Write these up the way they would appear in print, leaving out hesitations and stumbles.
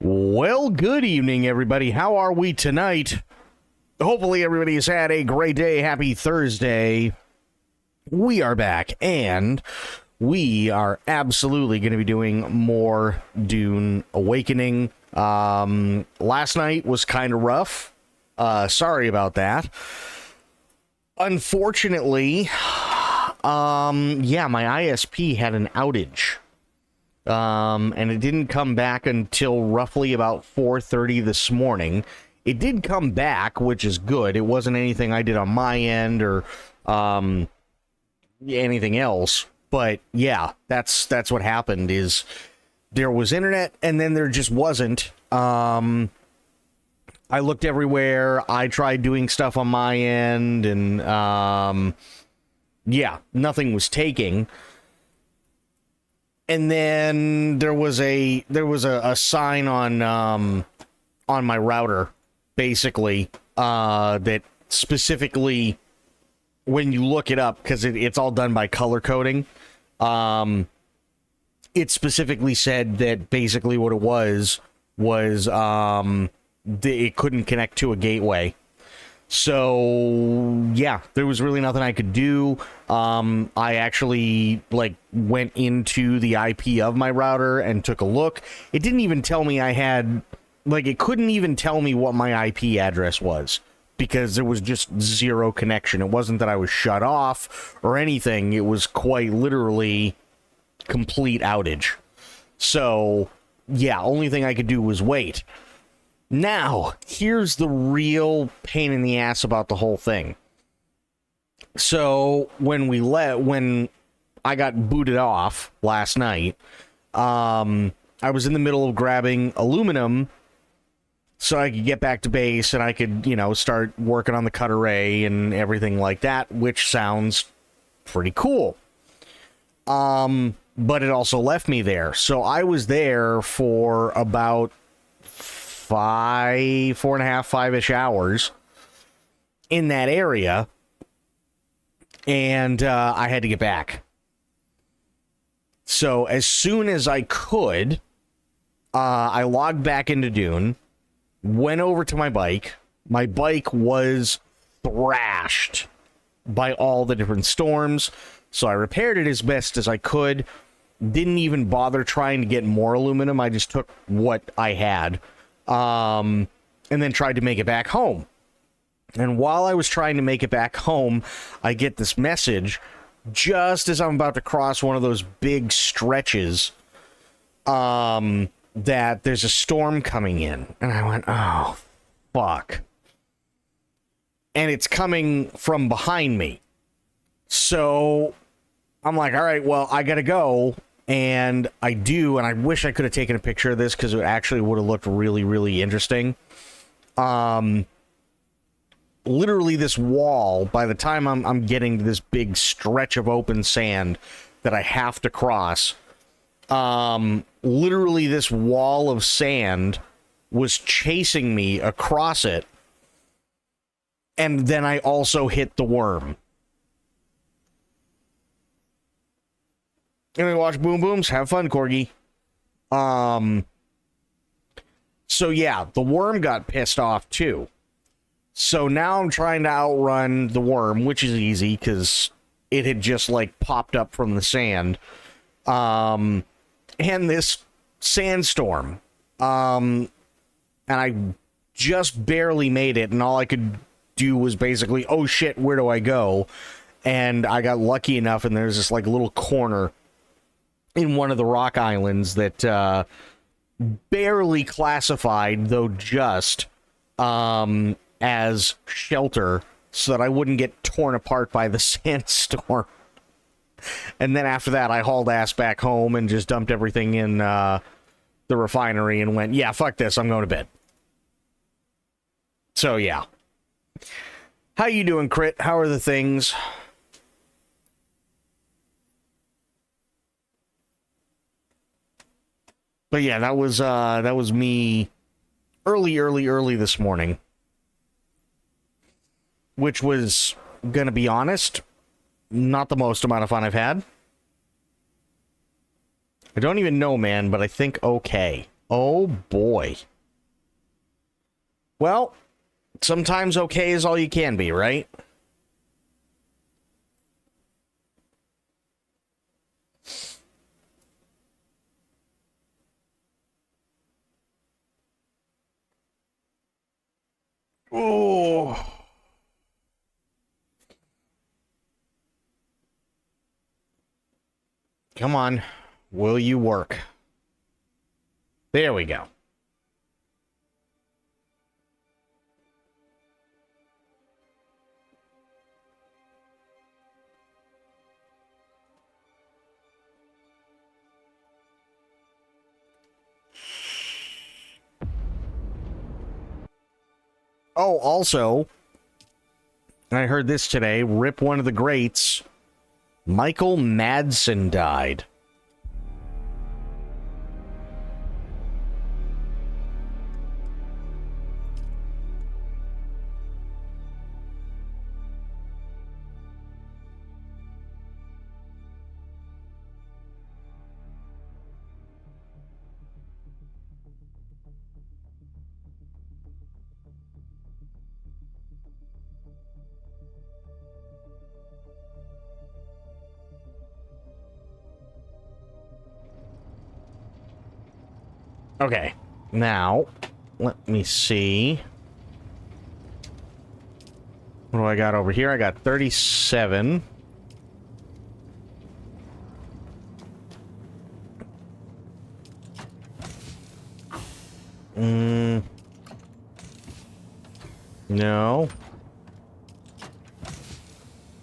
Well, good evening, everybody. How are we tonight? Hopefully, everybody has had a great day. Happy Thursday. We are back, and we are absolutely going to be doing more Dune Awakening. Last night was kind of rough. Sorry about that. Unfortunately, my ISP had an outage. And it didn't come back until roughly about 4:30 this morning. It did come back, which is good. It wasn't anything I did on my end or anything else. But yeah, that's what happened. Is there was internet and then there just wasn't. I looked everywhere. I tried doing stuff on my end, and nothing was taking. And then there was a sign on my router, basically, that specifically, when you look it up, because it's all done by color coding, it specifically said that basically what it was it couldn't connect to a gateway. So yeah, there was really nothing I could do. I actually went into the IP of my router and took a look. It didn't even tell me I had it couldn't even tell me what my IP address was because there was just zero connection. It wasn't that I was shut off or anything. It was quite literally complete outage. So yeah, only thing I could do was wait. Now, here's the real pain in the ass about the whole thing. So, when I got booted off last night, I was in the middle of grabbing aluminum so I could get back to base and I could, start working on the cut array and everything like that, which sounds pretty cool. But it also left me there. So I was there for about 5.5-ish hours in that area, and I had to get back. So as soon as I could, I logged back into Dune, went over to my bike. My bike was thrashed by all the different storms, so I repaired it as best as I could. Didn't even bother trying to get more aluminum. I just took what I had. And then tried to make it back home. And while I was trying to make it back home, I get this message just as I'm about to cross one of those big stretches, that there's a storm coming in. And I went, oh, fuck. And it's coming from behind me. So I'm like, all right, well, I gotta go. And I do, and I wish I could have taken a picture of this because it actually would have looked really, really interesting. Literally this wall, by the time I'm getting to this big stretch of open sand that I have to cross, literally this wall of sand was chasing me across it. And then I also hit the worm. And we watch Boom Booms. Have fun, Corgi. So yeah, the worm got pissed off too. So now I'm trying to outrun the worm, which is easy because it had just popped up from the sand. And this sandstorm. And I just barely made it, and all I could do was basically, oh shit, where do I go? And I got lucky enough, and there's this little corner in one of the rock islands that barely classified, though just, as shelter so that I wouldn't get torn apart by the sandstorm. And then after that, I hauled ass back home and just dumped everything in the refinery and went, yeah, fuck this, I'm going to bed. So, yeah. How you doing, Crit? How are the things? But yeah, that was me early this morning. Which was, gonna be honest, not the most amount of fun I've had. I don't even know, man, but I think okay. Oh, boy. Well, sometimes okay is all you can be, right? Oh. Come on. Will you work? There we go. Oh, also, I heard this today. Rip one of the greats. Michael Madsen died. Okay, now, let me see. What do I got over here? I got 37. No.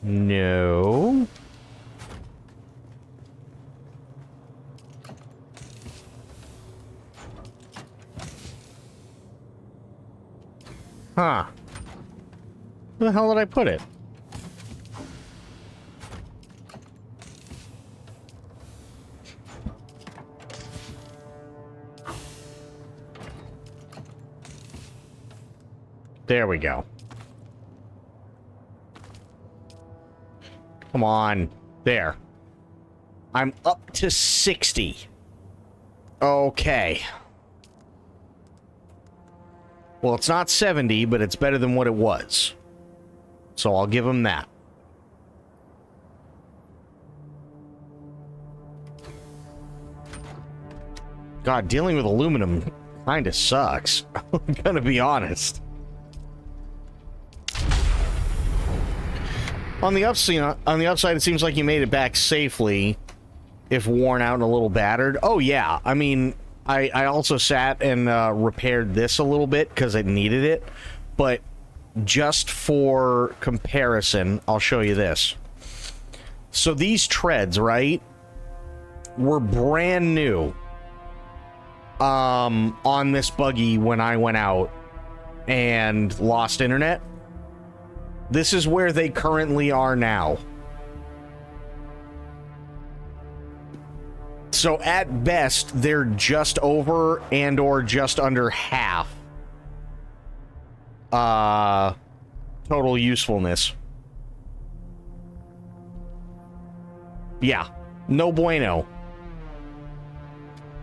No. Huh. Where the hell did I put it? There we go. Come on. There. I'm up to 60. Okay. Well, it's not 70, but it's better than what it was. So I'll give him that. God, dealing with aluminum kinda sucks. I'm gonna be honest. On the upside, it seems like you made it back safely, if worn out and a little battered. Oh yeah, I mean, I also sat and repaired this a little bit because it needed it, but just for comparison, I'll show you this. So these treads, right, were brand new on this buggy when I went out and lost internet. This is where they currently are now. So at best, they're just over and or just under half total usefulness. Yeah, no bueno.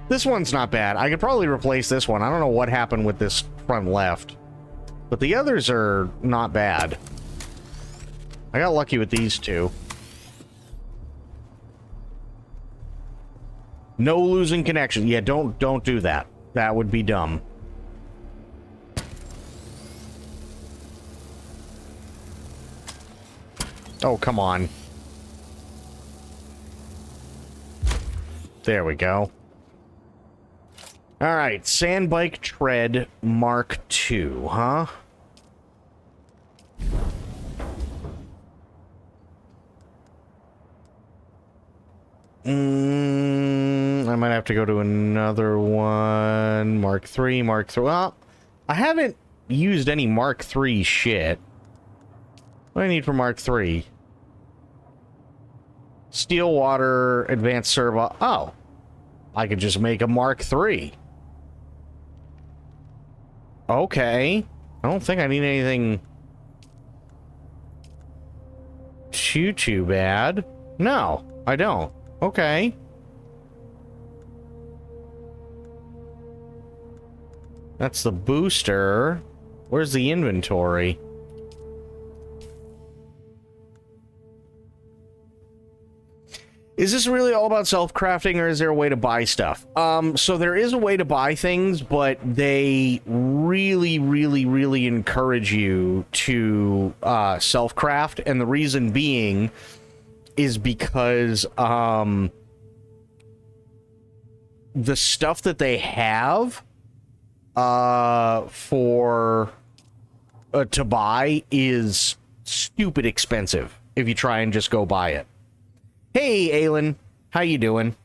This one's not bad. I could probably replace this one. I don't know what happened with this front left, but the others are not bad. I got lucky with these two. No losing connection. Yeah, don't do that. That would be dumb. Oh, come on. There we go. All right, Sandbike Tread Mark II, huh? I might have to go to another one. Mark III, Mark III. Well, I haven't used any Mark III shit. What do I need for Mark III? Steel water, advanced servo. Oh. I could just make a Mark III. Okay. I don't think I need anything too bad. No, I don't. Okay. That's the booster. Where's the inventory? Is this really all about self-crafting, or is there a way to buy stuff? So there is a way to buy things, but they really, really, really encourage you to self-craft, and the reason being is because the stuff that they have for to buy is stupid expensive if you try and just go buy it. Hey, Aylin. How you doing?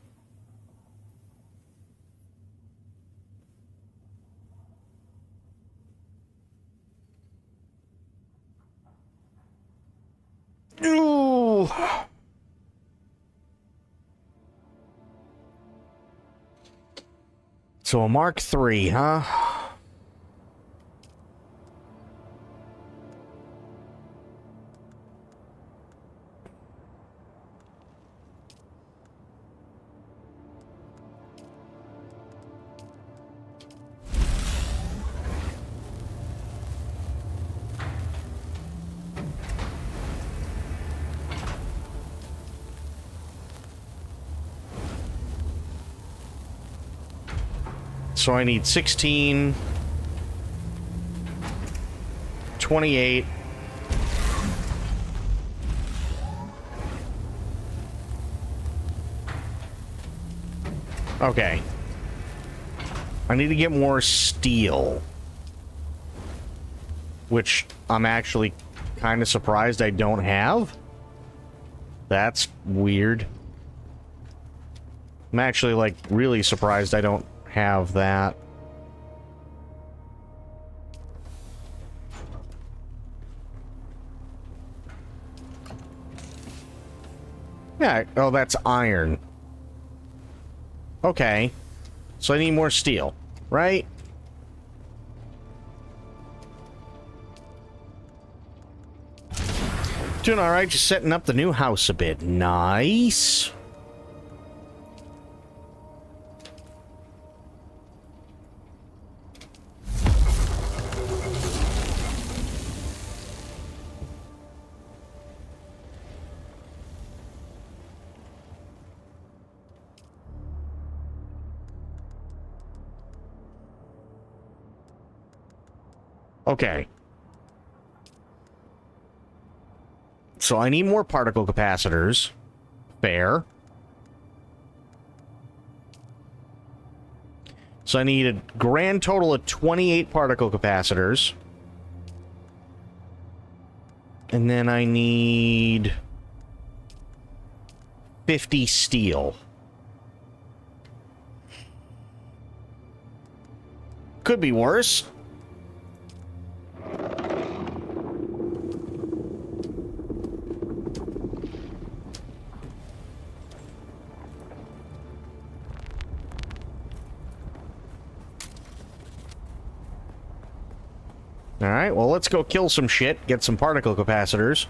Ooh. So a Mark III, huh? So I need 16, 28. Okay. I need to get more steel. Which I'm actually kind of surprised I don't have. That's weird. I'm actually, like, really surprised I don't have that. Yeah, oh, that's iron. Okay. So I need more steel, right? Doing alright, just setting up the new house a bit. Nice. Okay. So I need more particle capacitors. Fair. So I need a grand total of 28 particle capacitors. And then I need 50 steel. Could be worse. Alright, well, let's go kill some shit, get some particle capacitors.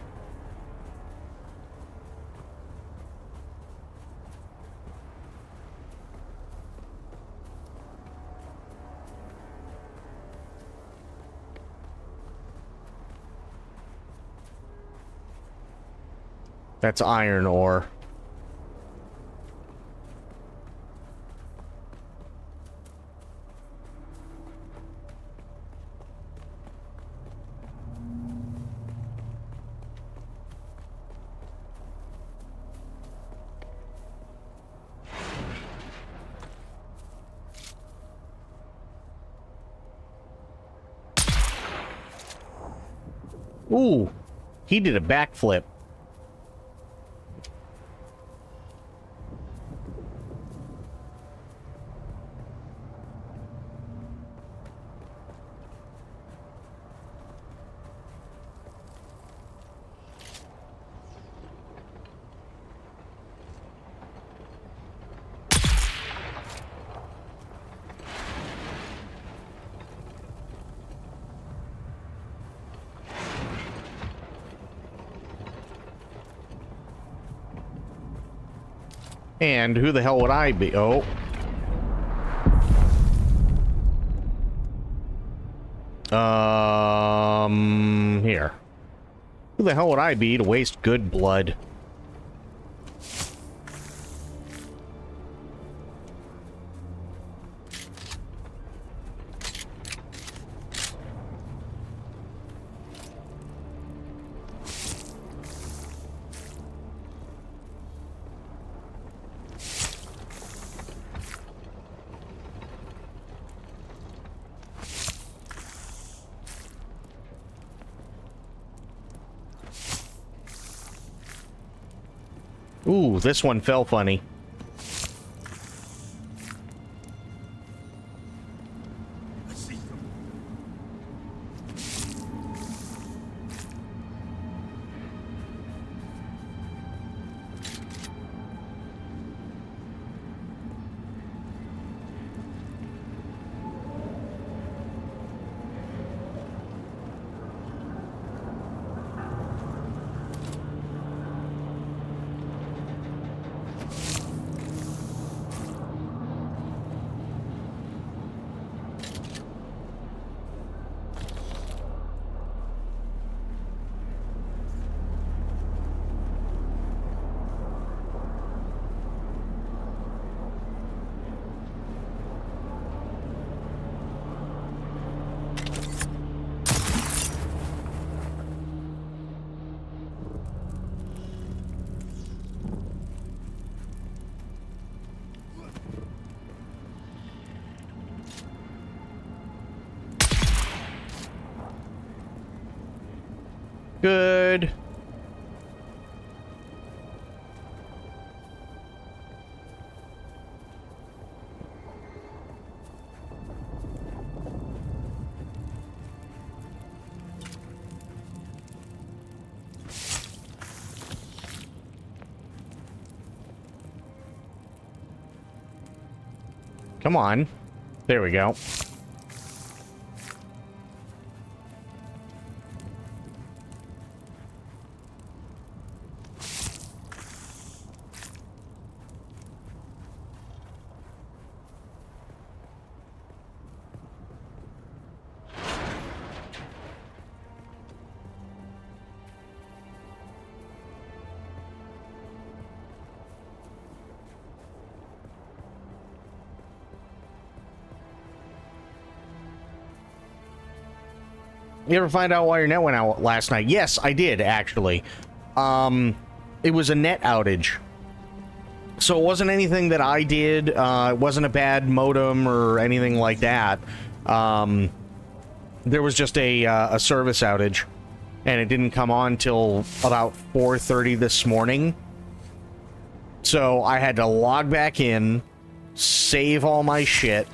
That's iron ore. Ooh, he did a backflip. And who the hell would I be? Oh. Here. Who the hell would I be to waste good blood? Ooh, this one fell funny. Good. Come on. There we go. You ever find out why your net went out last night? Yes, I did, actually. It was a net outage. So it wasn't anything that I did. It wasn't a bad modem or anything like that. There was just a service outage. And it didn't come on till about 4:30 this morning. So I had to log back in, save all my shit,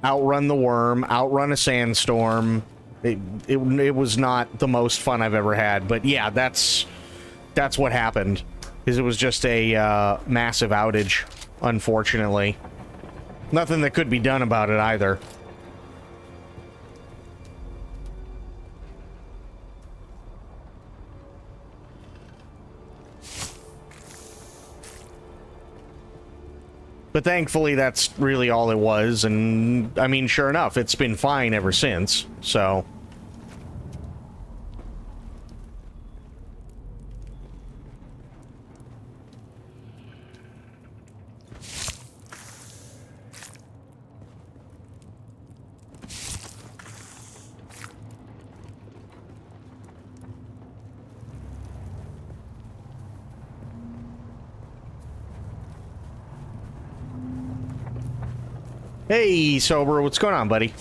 outrun the worm, outrun a sandstorm. It was not the most fun I've ever had, but yeah, that's what happened. Is it was just a massive outage, unfortunately. Nothing that could be done about it either. But thankfully, that's really all it was, and, I mean, sure enough, it's been fine ever since, so... Hey, Sober, what's going on, buddy?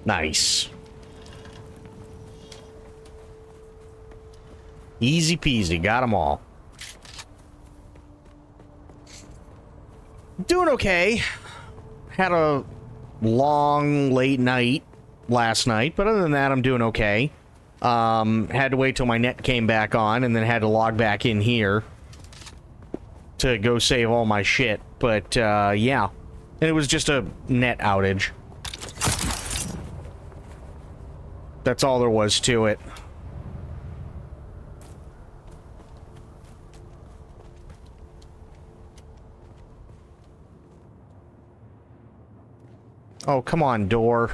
Nice. Easy peasy, got them all. Doing okay. Had a long, late night last night, but other than that, I'm doing okay. Had to wait till my net came back on, and then had to log back in here to go save all my shit. But, yeah. And it was just a net outage. That's all there was to it. Oh, come on, door.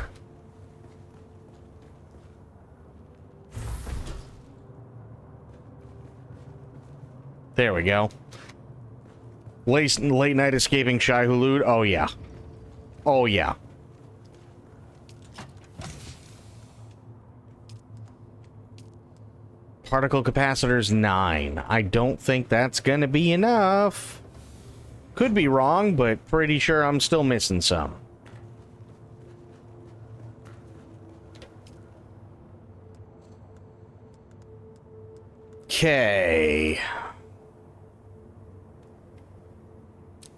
There we go. Late night escaping Shai Hulud. Oh, yeah. Oh, yeah. Particle capacitors 9. I don't think that's gonna be enough. Could be wrong, but pretty sure I'm still missing some. Okay.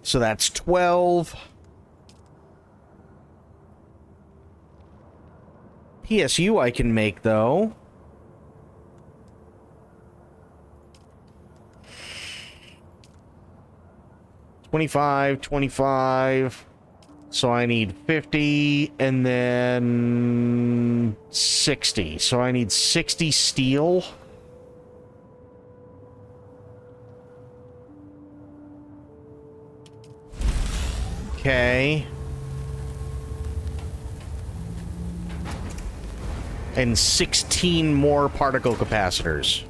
So that's 12. PSU I can make, though. $25. So I need 50, and then 60. So I need 60 steel. Okay. And 16 more particle capacitors.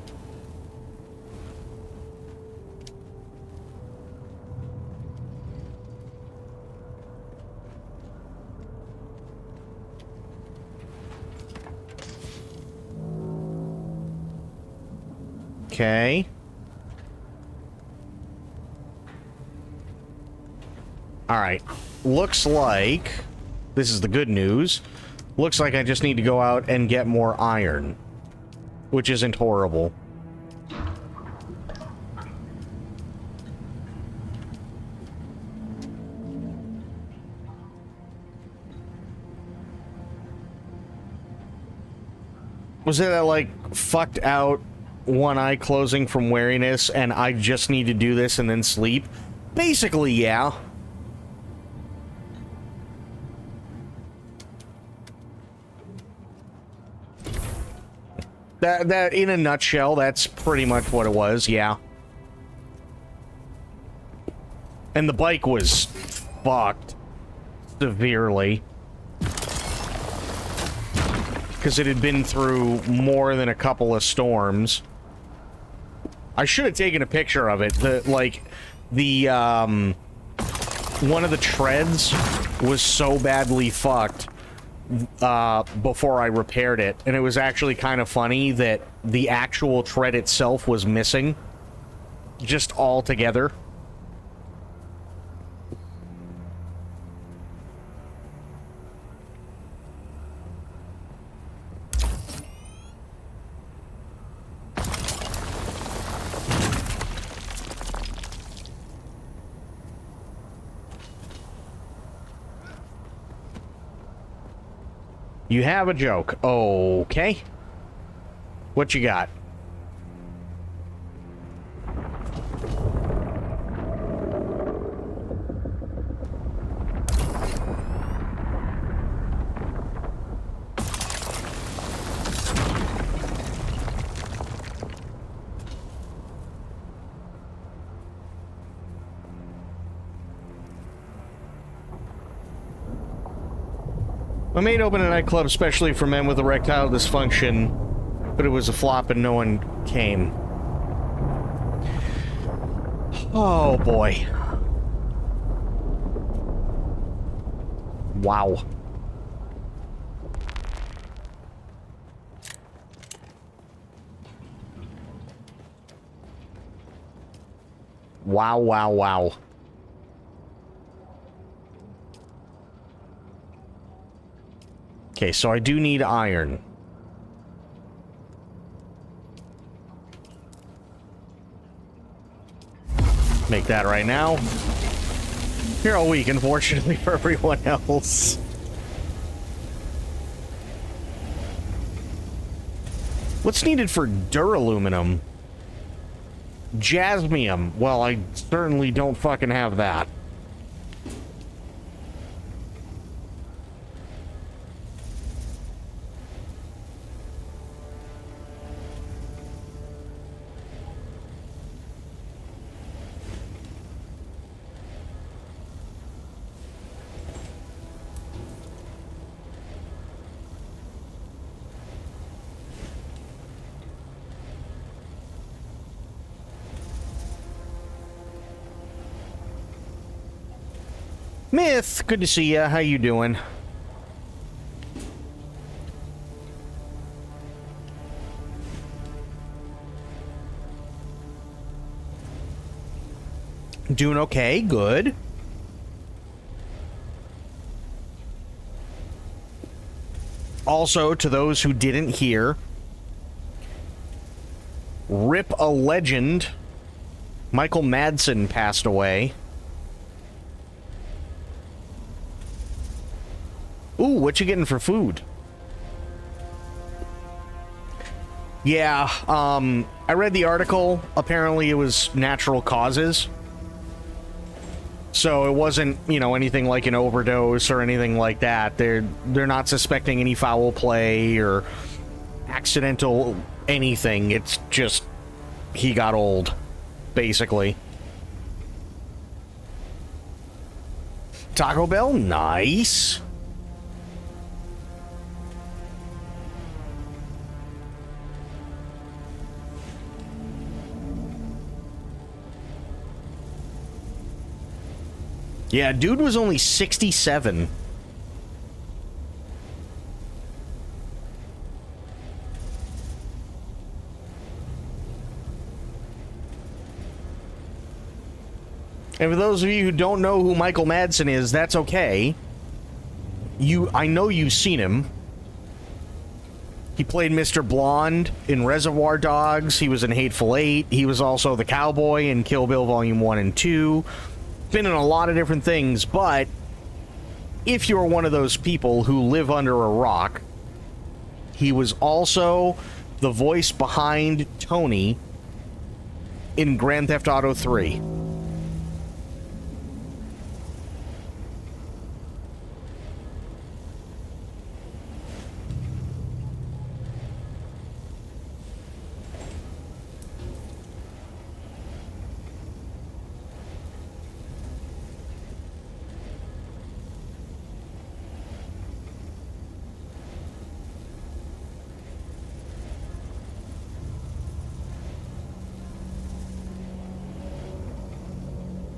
Okay. Alright. Looks like... This is the good news. Looks like I just need to go out and get more iron. Which isn't horrible. Was it that, like, fucked out one eye closing from weariness and I just need to do this and then sleep? Basically, yeah. That, in a nutshell, that's pretty much what it was, yeah. And the bike was fucked severely. Because it had been through more than a couple of storms. I should have taken a picture of it. One of the treads was so badly fucked before I repaired it, and it was actually kind of funny that the actual tread itself was missing just altogether. You have a joke. Okay. What you got? My maid opened a nightclub especially for men with erectile dysfunction, but it was a flop and no one came. Oh boy. Wow. Wow, wow, wow. Okay, so I do need iron. Make that right now. Here all week, unfortunately for everyone else. What's needed for duraluminum? Jasmium. Well, I certainly don't fucking have that. Myth, good to see ya. How you doing? Doing okay, good. Also, to those who didn't hear, rip a legend, Michael Madsen passed away. Ooh, what you getting for food? Yeah, I read the article. Apparently it was natural causes. So it wasn't, you know, anything like an overdose or anything like that. They're not suspecting any foul play or accidental anything. It's just he got old, basically. Taco Bell, nice. Yeah, dude was only 67. And for those of you who don't know who Michael Madsen is, that's okay. I know you've seen him. He played Mr. Blonde in Reservoir Dogs. He was in Hateful Eight. He was also the cowboy in Kill Bill Volume 1 and 2. Been in a lot of different things, but if you're one of those people who live under a rock, he was also the voice behind Tony in Grand Theft Auto 3.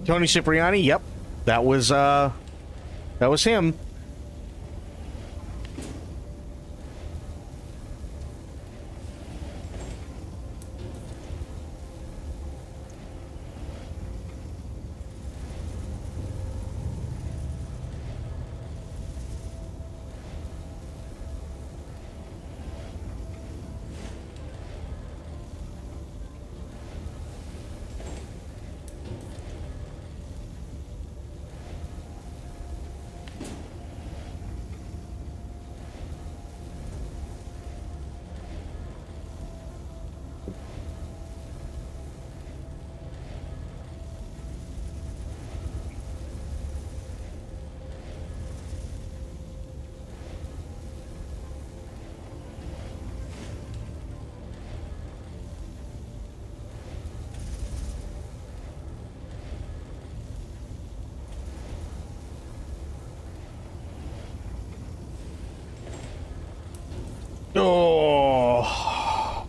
Tony Cipriani, yep. That was him. Oh.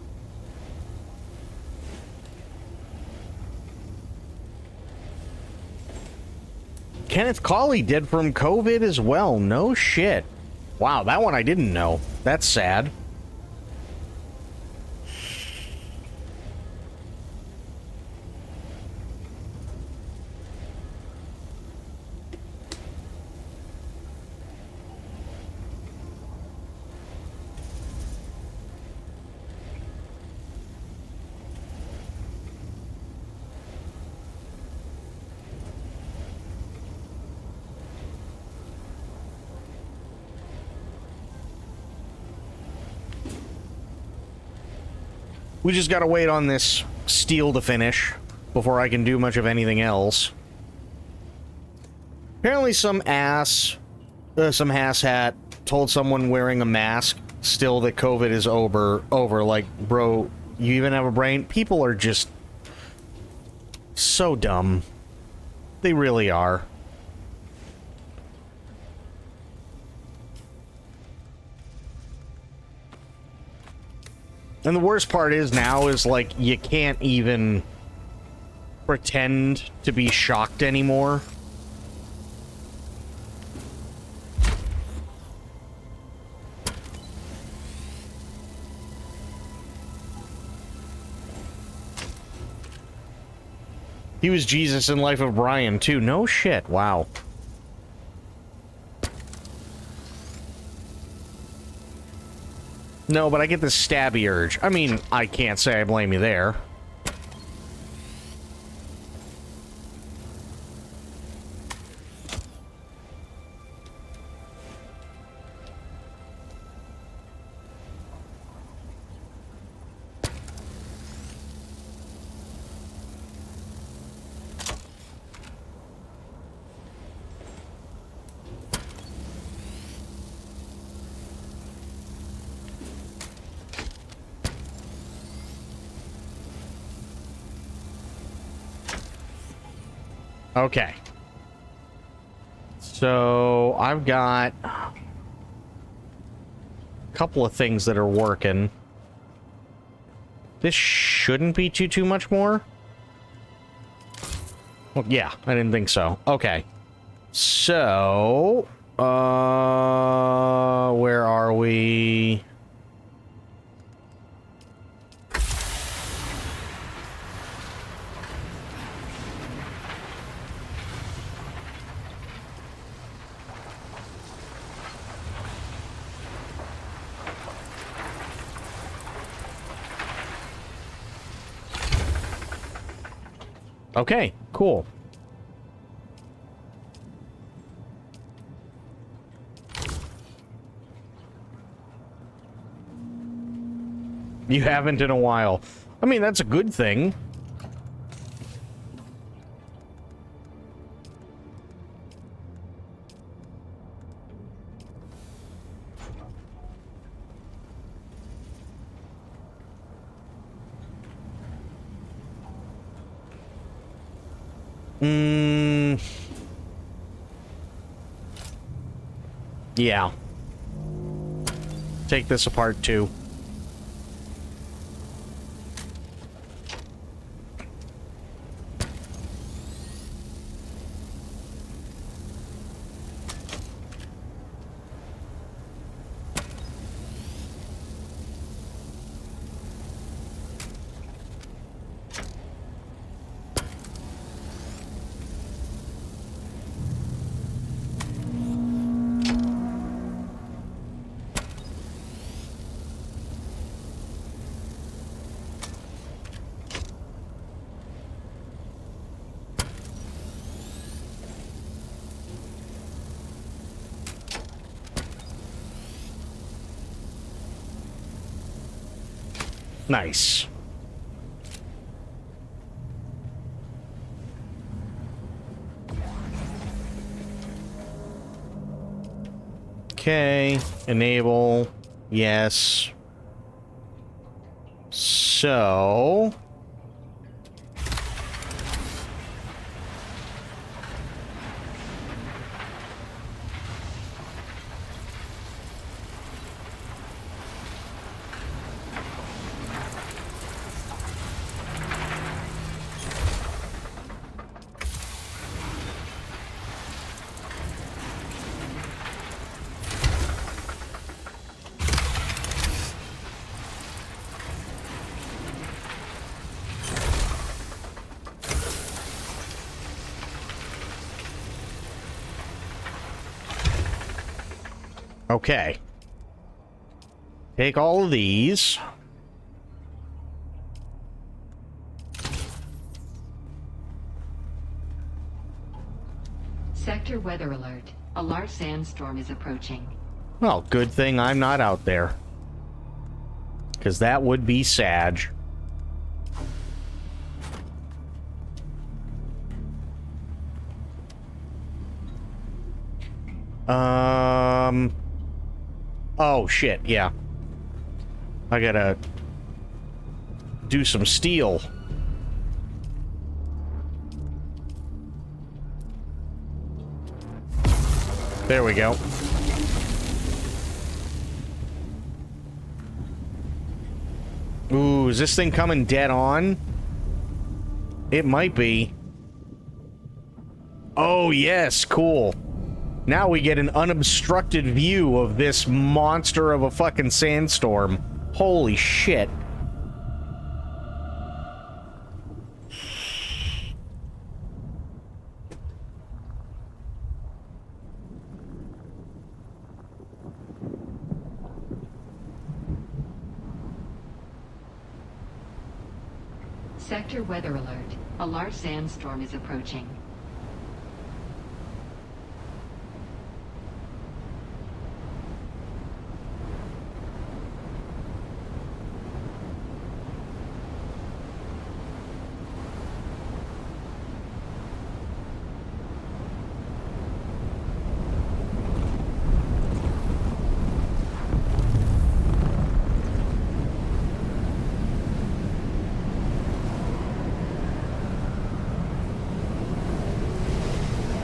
Kenneth Cawley dead from COVID as well. No shit. Wow, that one I didn't know. That's sad. We just gotta wait on this steel to finish before I can do much of anything else. Apparently some asshat told someone wearing a mask still that COVID is over. Like, bro, you even have a brain? People are just so dumb. They really are. And the worst part is now is, like, you can't even pretend to be shocked anymore. He was Jesus in Life of Brian, too. No shit. Wow. No, but I get this stabby urge. I mean, I can't say I blame you there. Okay. So, I've got a couple of things that are working. This shouldn't be too much more. Well, yeah, I didn't think so. Okay. So, where are we? Okay, cool. You haven't in a while. I mean, that's a good thing. Yeah. Take this apart, too. Nice. Okay, enable, yes. So... Okay. Take all of these. Sector weather alert. A large sandstorm is approaching. Well, good thing I'm not out there. Because that would be Sag. Oh, shit, yeah. I gotta do some steel. There we go. Ooh, is this thing coming dead on? It might be. Oh, yes, cool. Now we get an unobstructed view of this monster of a fucking sandstorm. Holy shit. Sector weather alert. A large sandstorm is approaching.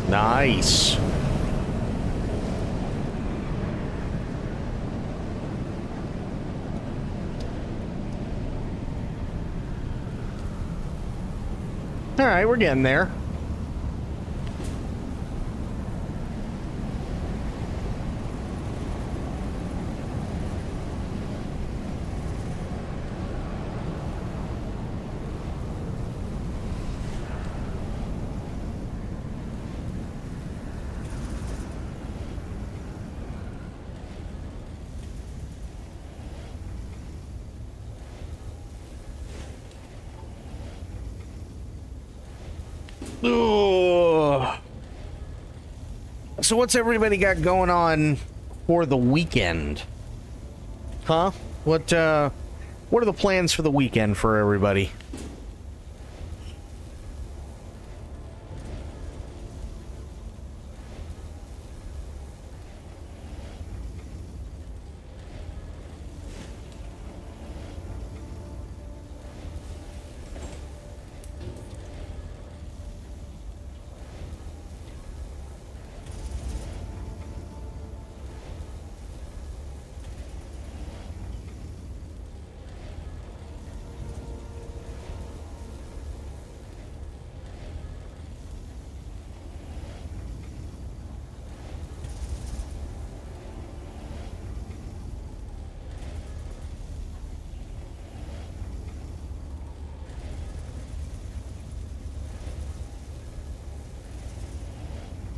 Nice. All right, we're getting there. Ugh. So what's everybody got going on for the weekend? Huh? What are the plans for the weekend for everybody?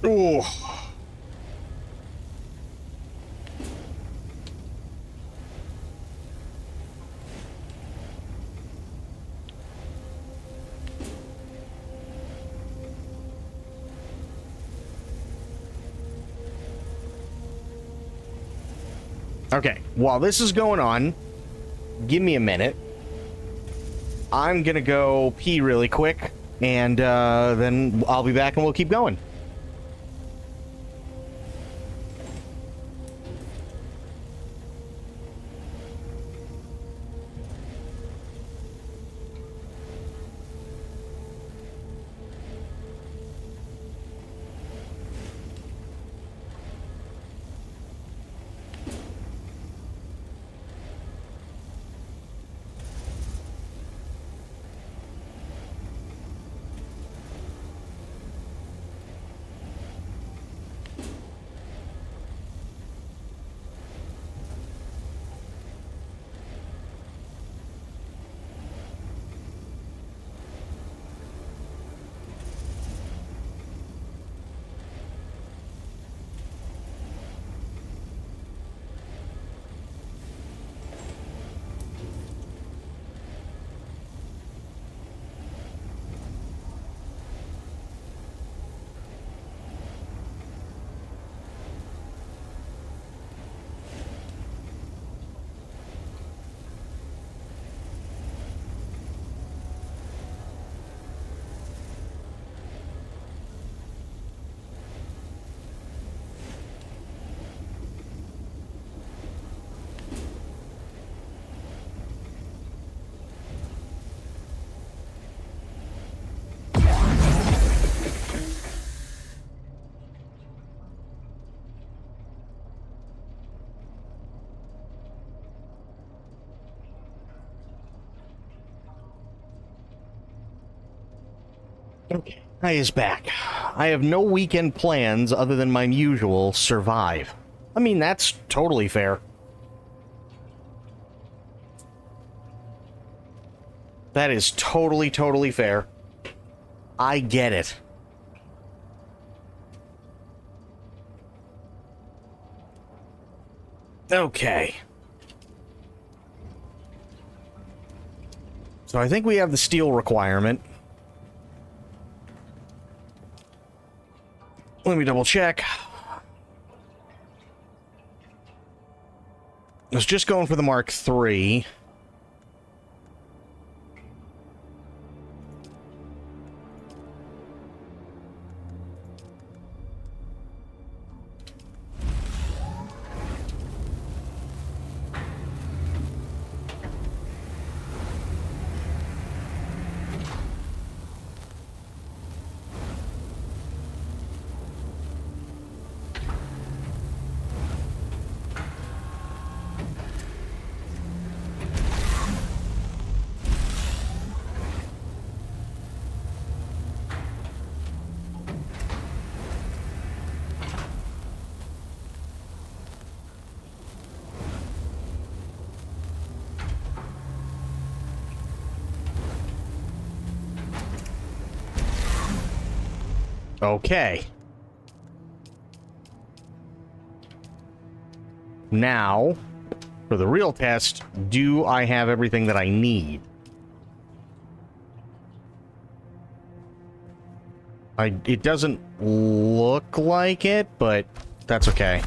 Ooh. Okay, while this is going on, give me a minute. I'm gonna go pee really quick, and then I'll be back and we'll keep going. Okay. I is back. I have no weekend plans other than my usual survive. I mean, that's totally fair. That is totally, totally fair. I get it. Okay. So I think we have the steel requirement. Let me double check. I was just going for the Mark III. Okay. Now, for the real test, do I have everything that I need? It doesn't look like it, but that's okay.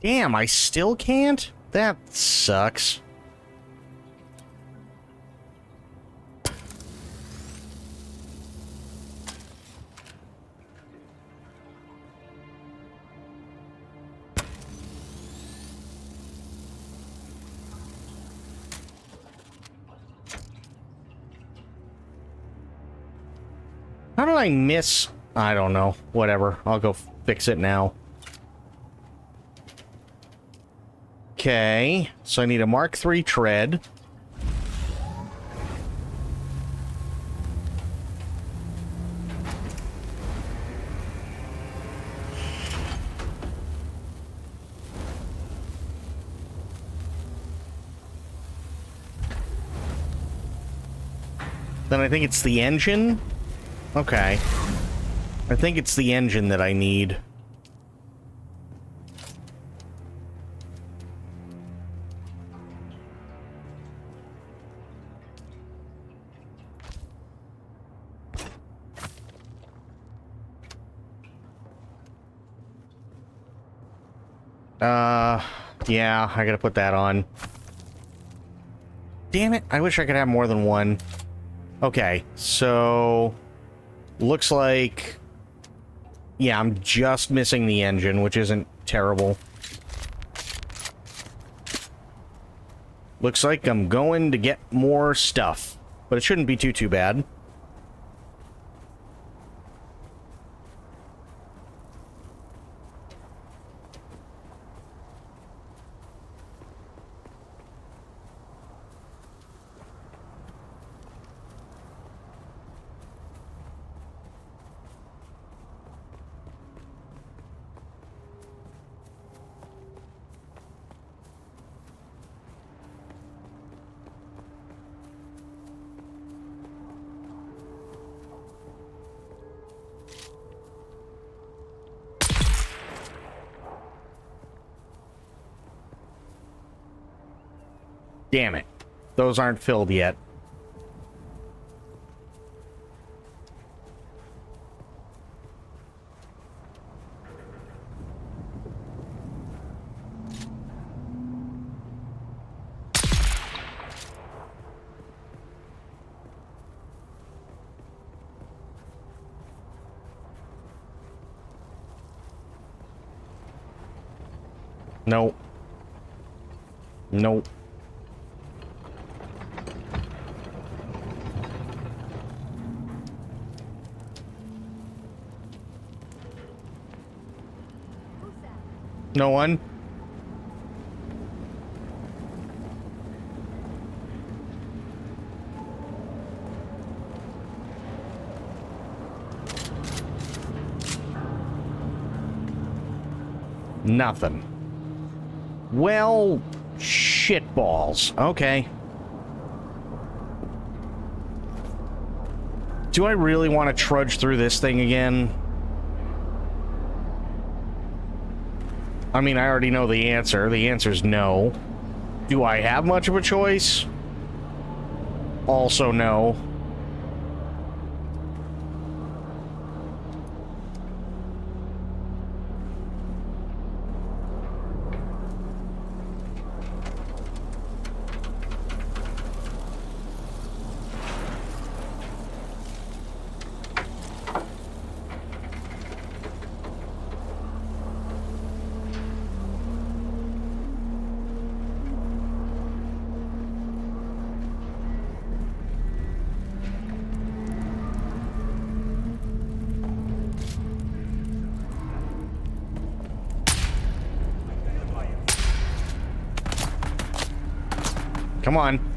Damn, I still can't? That sucks. How did I miss? I don't know. Whatever. I'll go fix it now. Okay, so I need a Mark III tread. Then I think it's the engine. Okay. I think it's the engine that I need. Yeah, I gotta put that on. Damn it, I wish I could have more than one. Okay, so... looks like... yeah, I'm just missing the engine, which isn't terrible. Looks like I'm going to get more stuff, but it shouldn't be too bad. Damn it. Those aren't filled yet. Nope. Nope. No one? Nothing. Well, shitballs. Okay. Do I really want to trudge through this thing again? I mean, I already know the answer. The answer's no. Do I have much of a choice? Also no. Come on.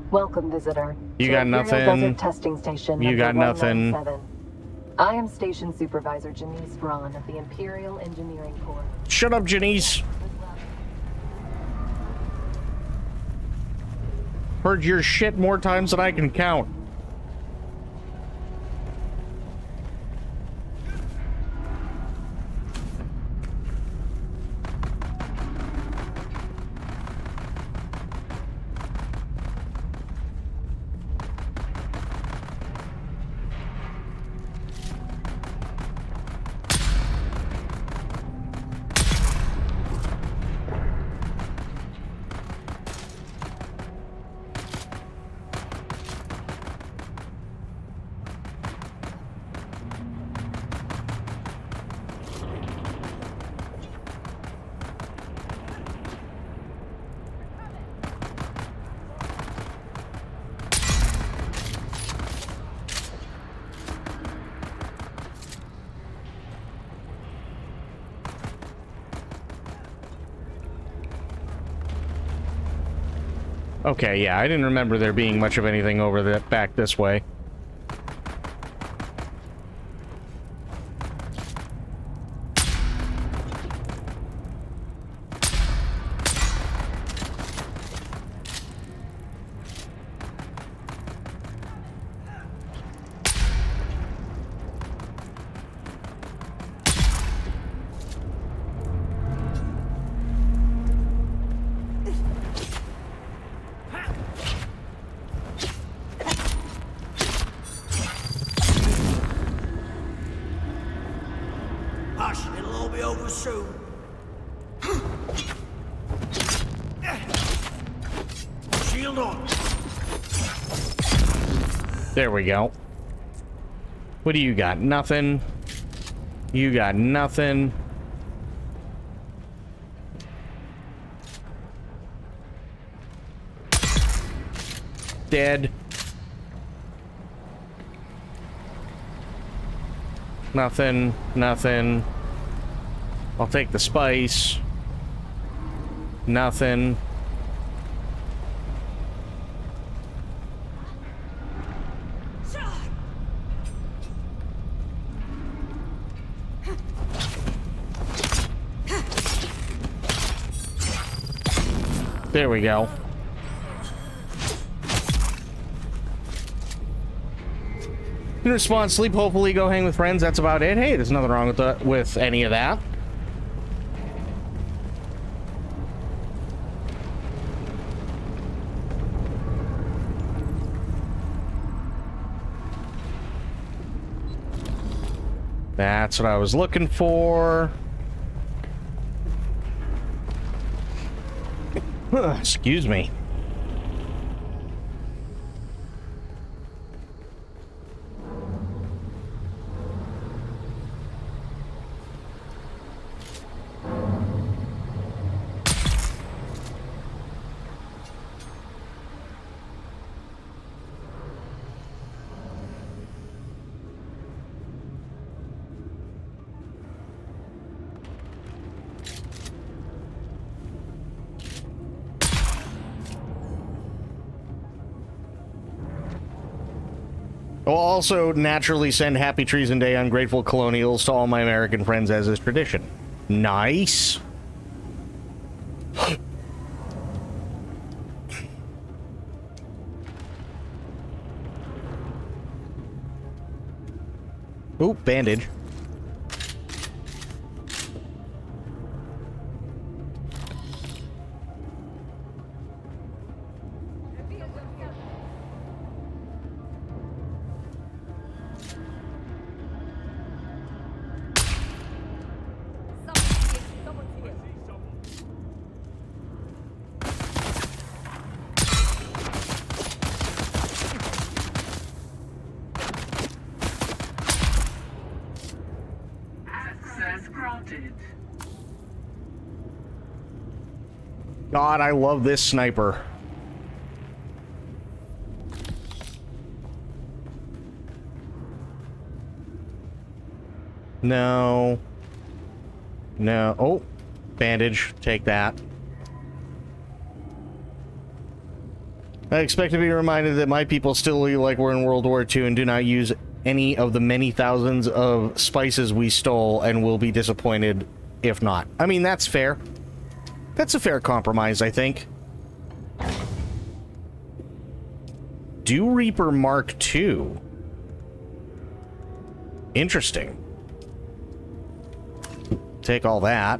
Welcome, visitor. You to got Imperial nothing. Desert Testing Station You got number nothing. 197. I am Station Supervisor Janice Braun of the Imperial Engineering Corps. Shut up, Janice. Heard your shit more times than I can count. Okay, yeah, I didn't remember there being much of anything over the back this way. Hush, it'll all be over soon. Shield on. There we go. What do you got? Nothing. You got nothing. Dead. Nothing. Nothing. I'll take the spice. Nothing. There we go. In response, sleep, hopefully go hang with friends. That's about it. Hey, there's nothing wrong with any of that. That's what I was looking for. Excuse me. I'll also naturally send Happy Treason Day ungrateful colonials to all my American friends as is tradition. Nice. Ooh, bandage. God, I love this sniper. No. No. Oh, bandage. Take that. I expect to be reminded that my people still eat like we're in World War II and do not use any of the many thousands of spices we stole and will be disappointed if not. I mean, that's fair. That's a fair compromise, I think. Dew Reaper Mark II. Interesting. Take all that.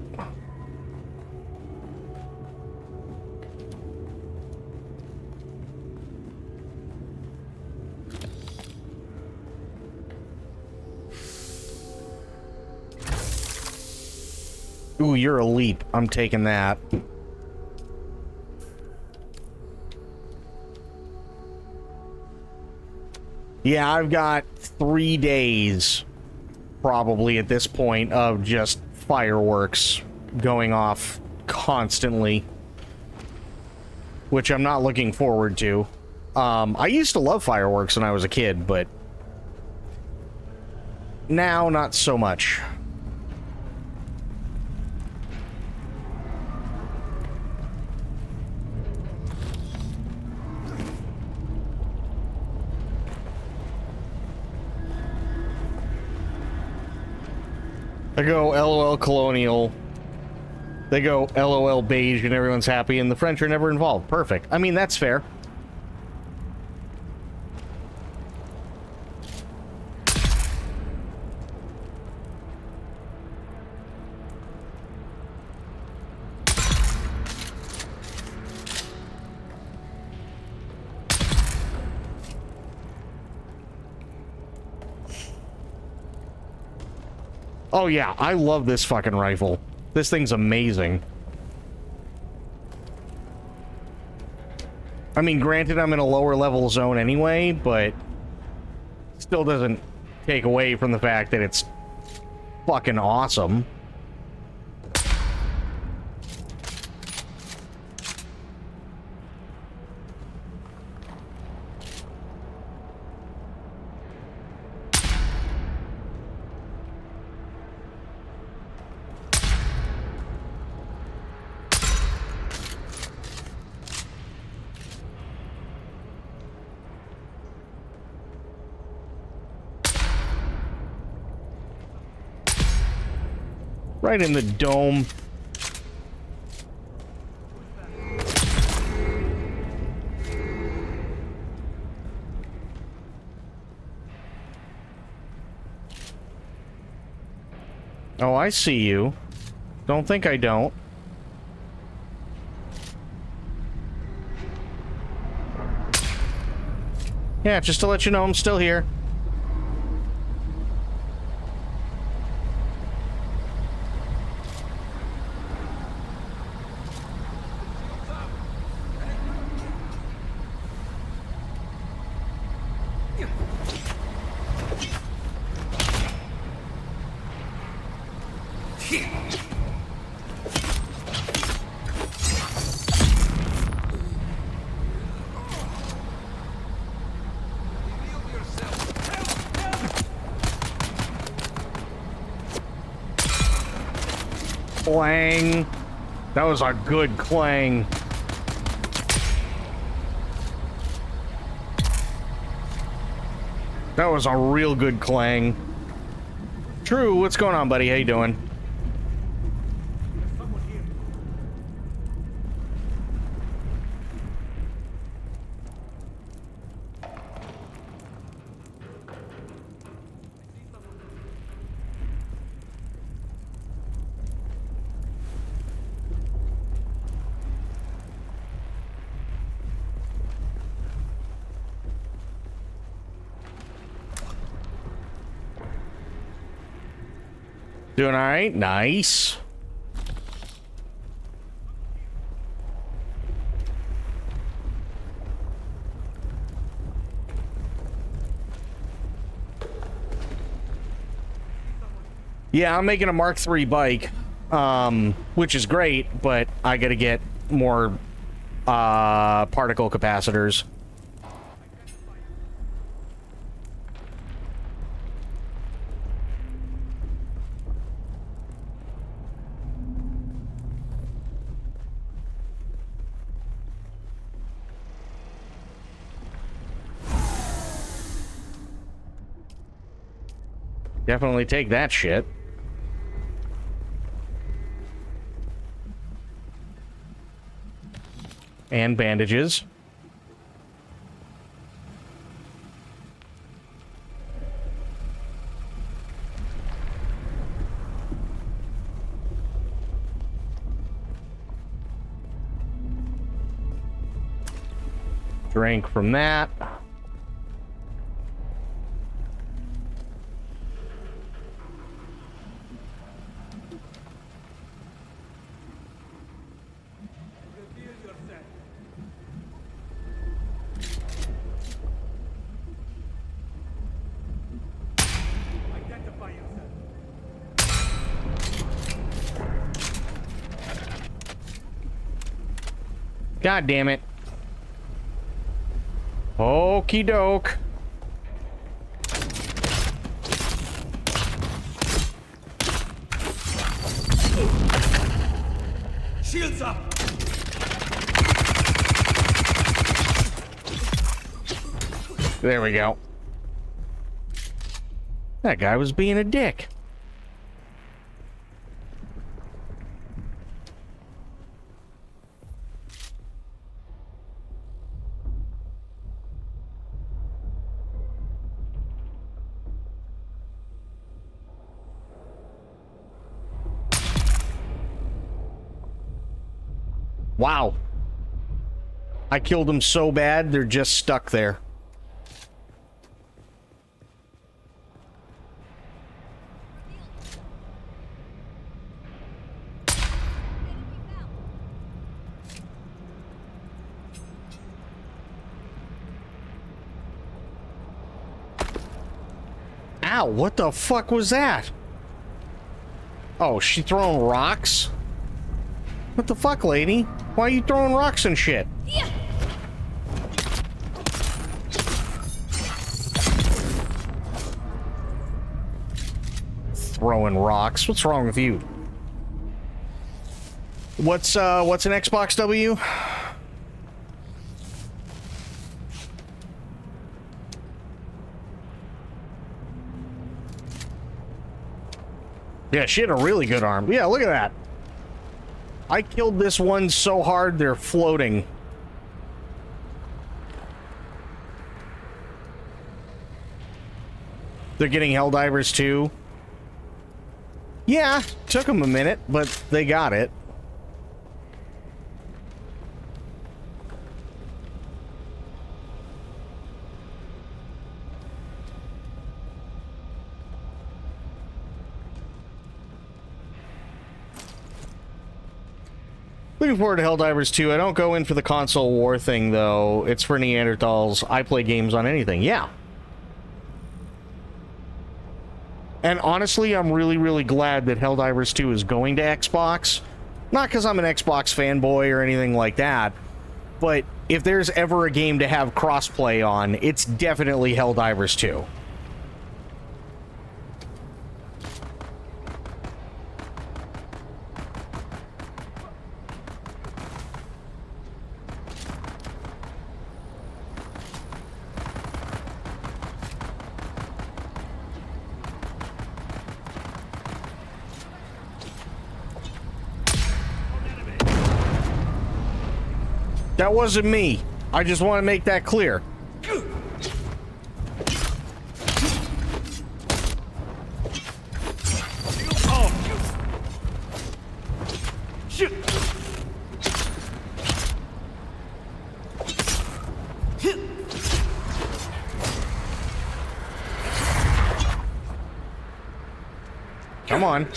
Ooh, you're a leap. I'm taking that. Yeah, I've got 3 days, probably at this point, of just fireworks going off constantly, which I'm not looking forward to. I used to love fireworks when I was a kid, but now not so much. They go LOL Colonial. They go LOL Beige and everyone's happy and the French are never involved. Perfect. I mean, that's fair. Oh yeah, I love this fucking rifle. This thing's amazing. I mean, granted, I'm in a lower level zone anyway, but still doesn't take away from the fact that it's fucking awesome. Right in the dome. Oh, I see you. Don't think I don't. Yeah, just to let you know I'm still here. clang. That was a good clang. That was a real good clang. True, what's going on, buddy? How you doing? Doing all right? Nice. Yeah, I'm making a Mark III bike, which is great, but I gotta get more particle capacitors. Definitely take that shit. And bandages. Drink from that. God damn it. Okie doke. Shields up! There we go. That guy was being a dick. Wow. I killed them so bad, they're just stuck there. Ow, what the fuck was that? Oh, she throwing rocks? What the fuck, lady? Why are you throwing rocks and shit? Yeah. Throwing rocks? What's wrong with you? What's an Xbox W? Yeah, she had a really good arm. Yeah, look at that. I killed this one so hard they're floating. They're getting Helldivers too. Yeah, took them a minute, but they got it. Looking forward to Helldivers 2. I don't go in for the console war thing, though. It's for Neanderthals. I play games on anything. Yeah. And honestly, I'm really, really glad that Helldivers 2 is going to Xbox. Not because I'm an Xbox fanboy or anything like that, but if there's ever a game to have crossplay on, it's definitely Helldivers 2. That wasn't me. I just want to make that clear. Come on.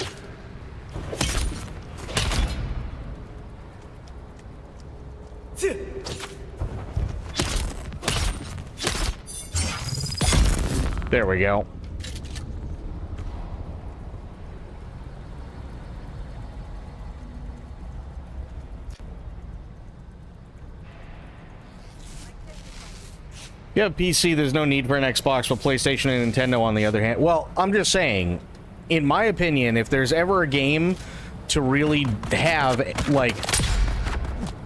There we go. You have PC, there's no need for an Xbox, but PlayStation and Nintendo on the other hand. Well, I'm just saying, in my opinion, if there's ever a game to really have, like,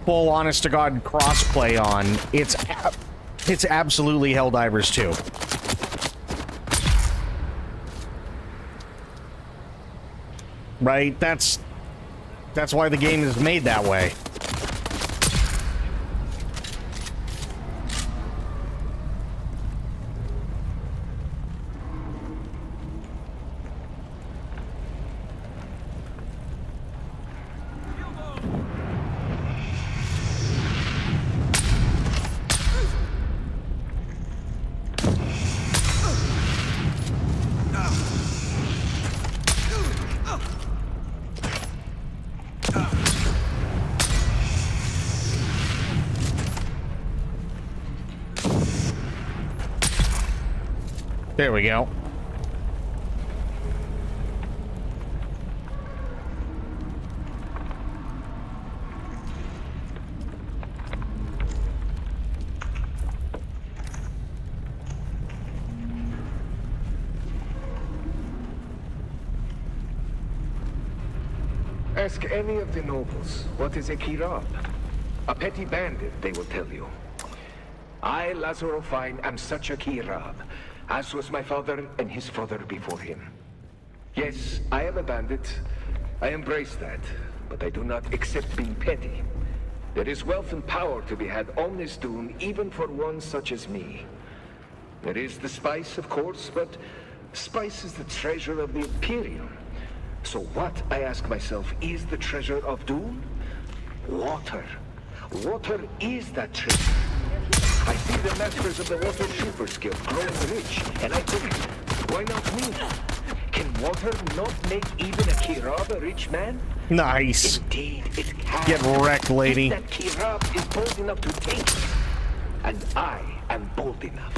full honest-to-God crossplay on, it's absolutely Helldivers 2. Right? That's why the game is made that way. There we go. Ask any of the nobles, what is a kirab? A petty bandit, they will tell you. I, Lazaro Fine, am such a kirab, as was my father and his father before him. Yes, I am a bandit. I embrace that, but I do not accept being petty. There is wealth and power to be had on this dune, even for one such as me. There is the spice, of course, but spice is the treasure of the Imperium. So what, I ask myself, is the treasure of Dune? Water. Water is that treasure. I see the masters of the Water Troopers Guild growing rich, and I think, why not me? Can water not make even a kirab a rich man? Nice. Indeed, it can. Get wrecked, lady. If that kirab is bold enough to take it, and I am bold enough.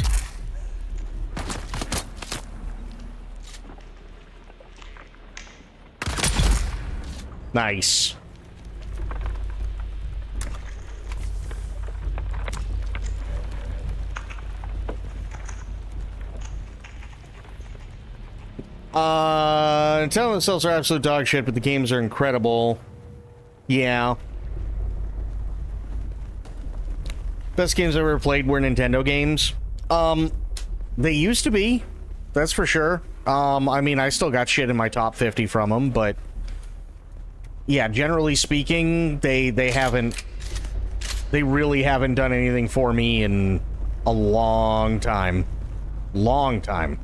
Nice. Nintendo themselves are absolute dog shit, but the games are incredible. Yeah. Best games I've ever played were Nintendo games. They used to be. That's for sure. I mean, I still got shit in my top 50 from them, but yeah, generally speaking, they really haven't done anything for me in a long time. Long time.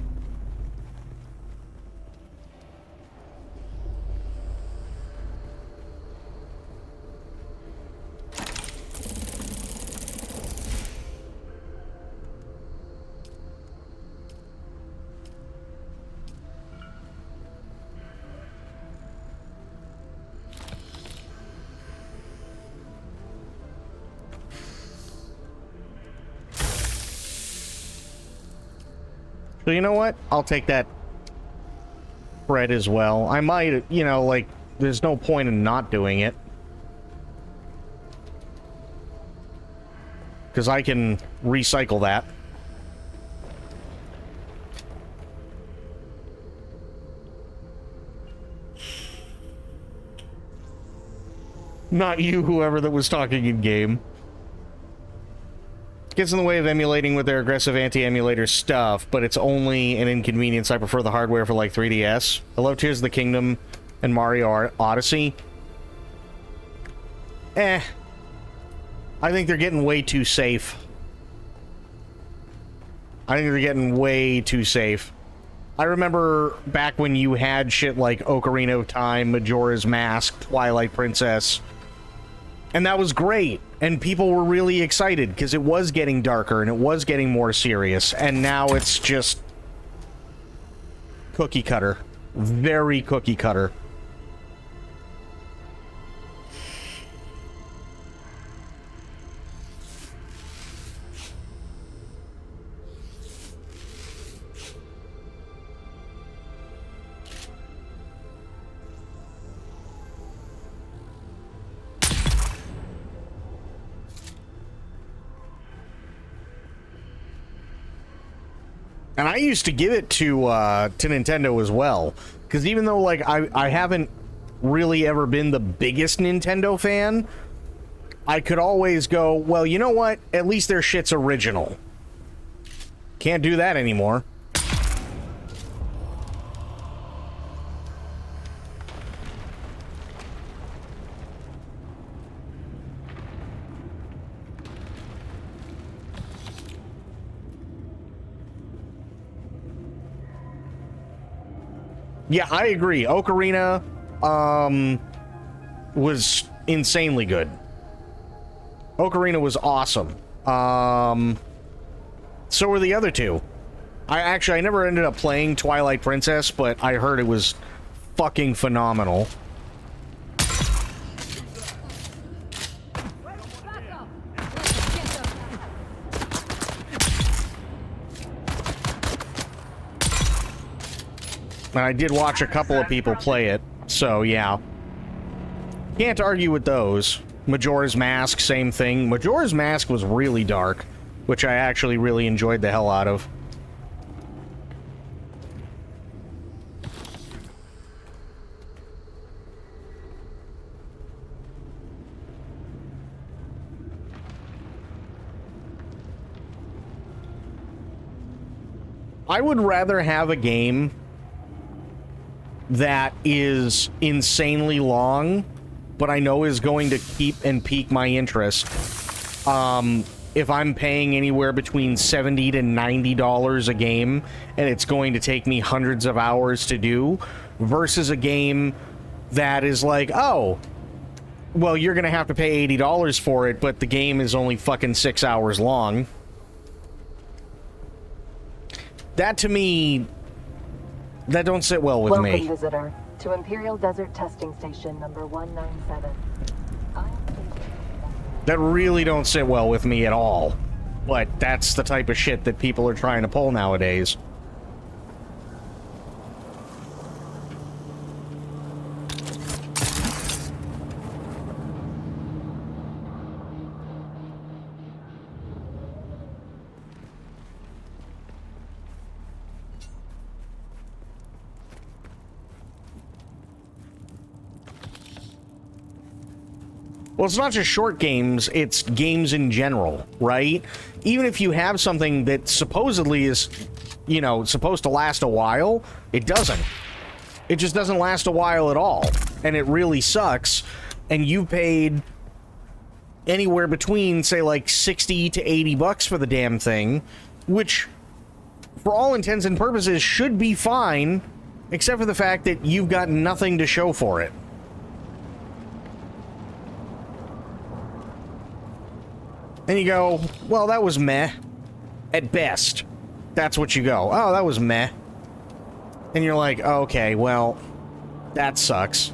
So you know what? I'll take that bread as well. I might, you know, like, there's no point in not doing it. Because I can recycle that. Not you, whoever that was talking in game. Gets in the way of emulating with their aggressive anti-emulator stuff, but it's only an inconvenience. I prefer the hardware for, like, 3DS. I love Tears of the Kingdom and Mario Odyssey. I think they're getting way too safe. I think they're getting way too safe. I remember back when you had shit like Ocarina of Time, Majora's Mask, Twilight Princess, and that was great, and people were really excited because it was getting darker and it was getting more serious, and now it's just cookie cutter. Very cookie cutter. And I used to give it to Nintendo as well, because even though like I haven't really ever been the biggest Nintendo fan, I could always go, well, you know what? At least their shit's original. Can't do that anymore. Yeah, I agree. Ocarina was insanely good. Ocarina was awesome. So were the other two. I never ended up playing Twilight Princess, but I heard it was fucking phenomenal. And I did watch a couple of people play it, so yeah. Can't argue with those. Majora's Mask, same thing. Majora's Mask was really dark, which I actually really enjoyed the hell out of. I would rather have a game that is insanely long, but I know is going to keep and pique my interest. If I'm paying anywhere between $70 to $90 a game, and it's going to take me hundreds of hours to do, versus a game that is like, oh, well, you're gonna have to pay $80 for it, but the game is only fucking 6 hours long. That, to me, that don't sit well with me. Welcome, visitor, to Imperial Desert Testing Station number 197. That really don't sit well with me at all. But that's the type of shit that people are trying to pull nowadays. Well, it's not just short games, it's games in general, right? Even if you have something that supposedly is, you know, supposed to last a while, it doesn't. It just doesn't last a while at all. And it really sucks. And you paid anywhere between, say, like 60 to 80 bucks for the damn thing, which, for all intents and purposes, should be fine, except for the fact that you've got nothing to show for it. And you go, well, that was meh. At best. That's what you go. Oh, that was meh. And you're like, okay, well, that sucks.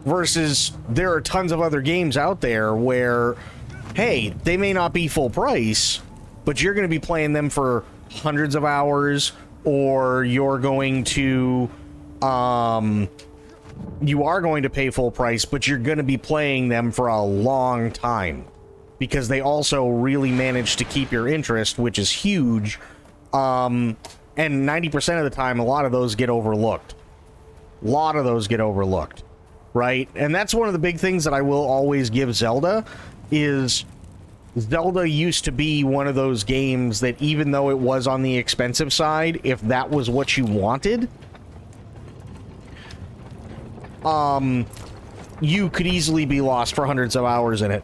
Versus, there are tons of other games out there where, hey, they may not be full price, but you're going to be playing them for hundreds of hours, or you're going to, you are going to pay full price, but you're going to be playing them for a long time, because they also really manage to keep your interest, which is huge. And 90% of the time, a lot of those get overlooked. A lot of those get overlooked, right? And that's one of the big things that I will always give Zelda, is Zelda used to be one of those games that, even though it was on the expensive side, if that was what you wanted, you could easily be lost for hundreds of hours in it.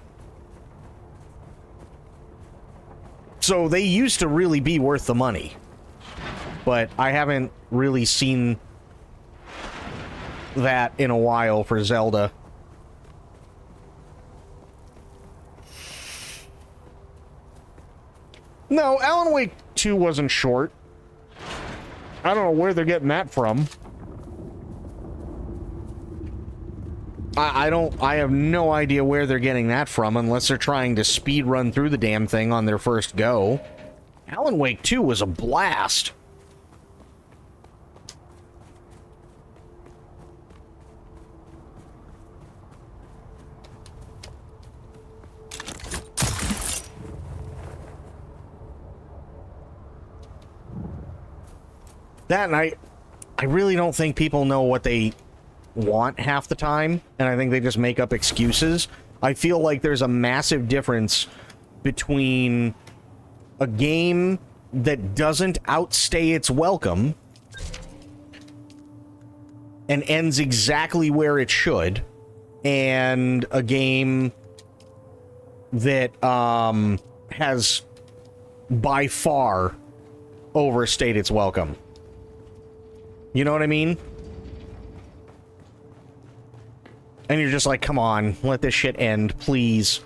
So they used to really be worth the money. But I haven't really seen that in a while for Zelda. No, Alan Wake 2 wasn't short. I don't know where they're getting that from. I have no idea where they're getting that from unless they're trying to speed run through the damn thing on their first go. Alan Wake 2 was a blast. That, and I really don't think people know what they want half the time, and I think they just make up excuses. I feel like there's a massive difference between a game that doesn't outstay its welcome and ends exactly where it should, and a game that has by far overstayed its welcome. You know what I mean? And you're just like, come on, let this shit end, please.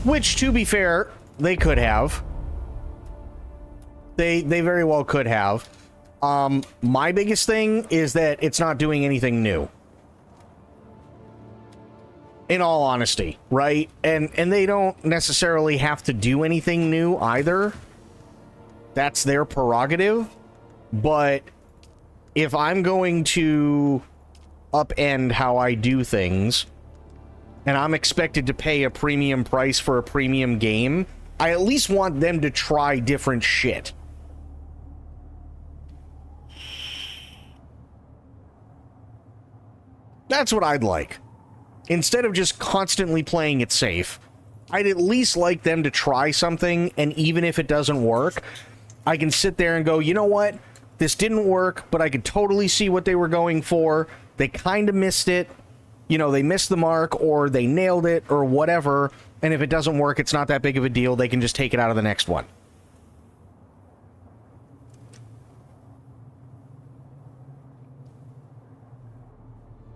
Which, to be fair, they could have. They very well could have. My biggest thing is that it's not doing anything new. In all honesty, right? And they don't necessarily have to do anything new either. That's their prerogative. But if I'm going to upend how I do things, and I'm expected to pay a premium price for a premium game, I at least want them to try different shit. That's what I'd like. Instead of just constantly playing it safe, I'd at least like them to try something, and even if it doesn't work, I can sit there and go, you know what? This didn't work, but I could totally see what they were going for. They kind of missed it. You know, they missed the mark, or they nailed it, or whatever, and if it doesn't work, it's not that big of a deal. They can just take it out of the next one.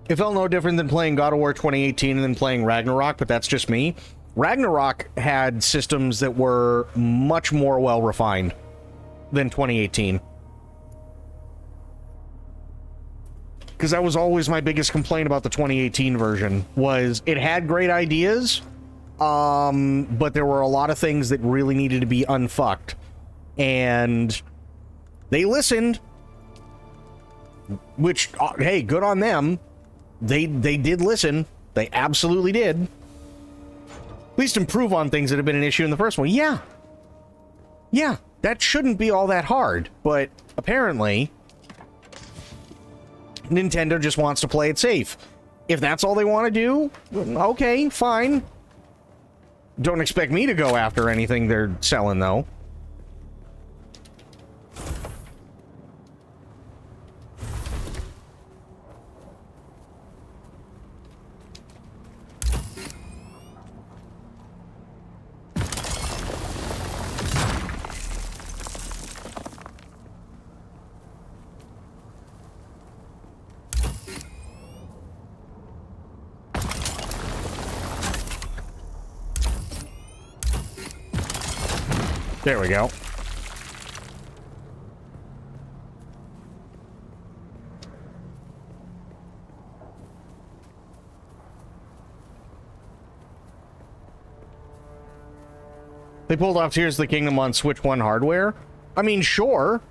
It felt no different than playing God of War 2018 and then playing Ragnarok, but that's just me. Ragnarok had systems that were much more well-refined than 2018. Because that was always my biggest complaint about the 2018 version, was it had great ideas, but there were a lot of things that really needed to be unfucked. And they listened, which, hey, good on them. They did listen. They absolutely did. At least improve on things that have been an issue in the first one. Yeah. Yeah, that shouldn't be all that hard, but apparently Nintendo just wants to play it safe. If that's all they want to do, okay, fine. Don't expect me to go after anything they're selling, though. There we go. They pulled off Tears of the Kingdom on Switch 1 hardware? I mean, sure.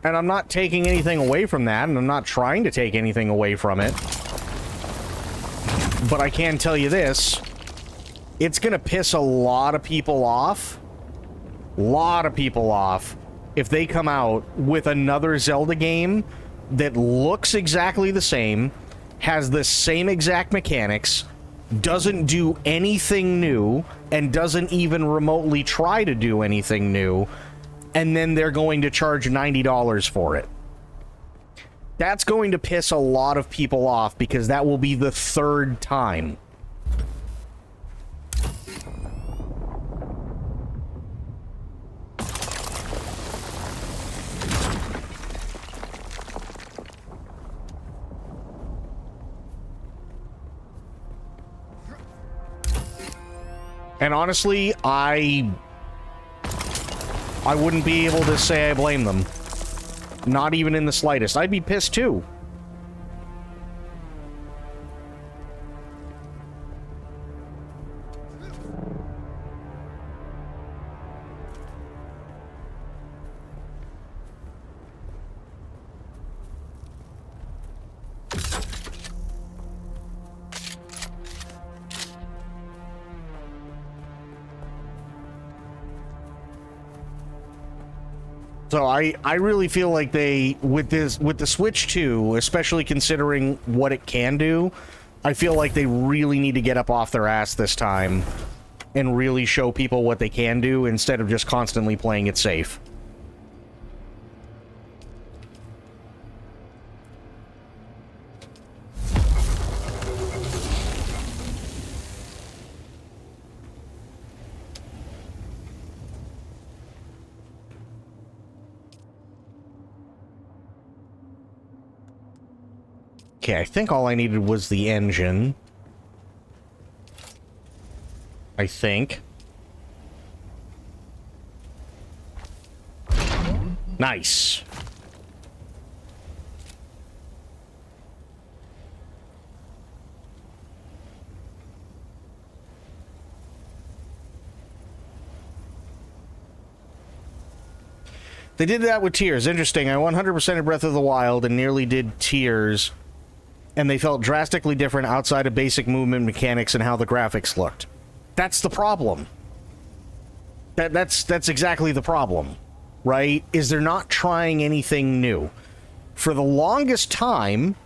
And I'm not taking anything away from that, and I'm not trying to take anything away from it. but I can tell you this. It's gonna piss a lot of people off. If they come out with another Zelda game that looks exactly the same, has the same exact mechanics, doesn't do anything new, and doesn't even remotely try to do anything new, and then they're going to charge $90 for it. That's going to piss a lot of people off, because that will be the third time. And honestly, I wouldn't be able to say I blame them. Not even in the slightest. I'd be pissed too. So I really feel like they, with the Switch 2, especially considering what it can do, I feel like they really need to get up off their ass this time and really show people what they can do instead of just constantly playing it safe. Okay, I think all I needed was the engine. I think. Nice. They did that with Tears. Interesting. I 100% of Breath of the Wild and nearly did Tears, and they felt drastically different outside of basic movement mechanics and how the graphics looked. That's the problem. That's exactly the problem, right? Is they're not trying anything new. For the longest time,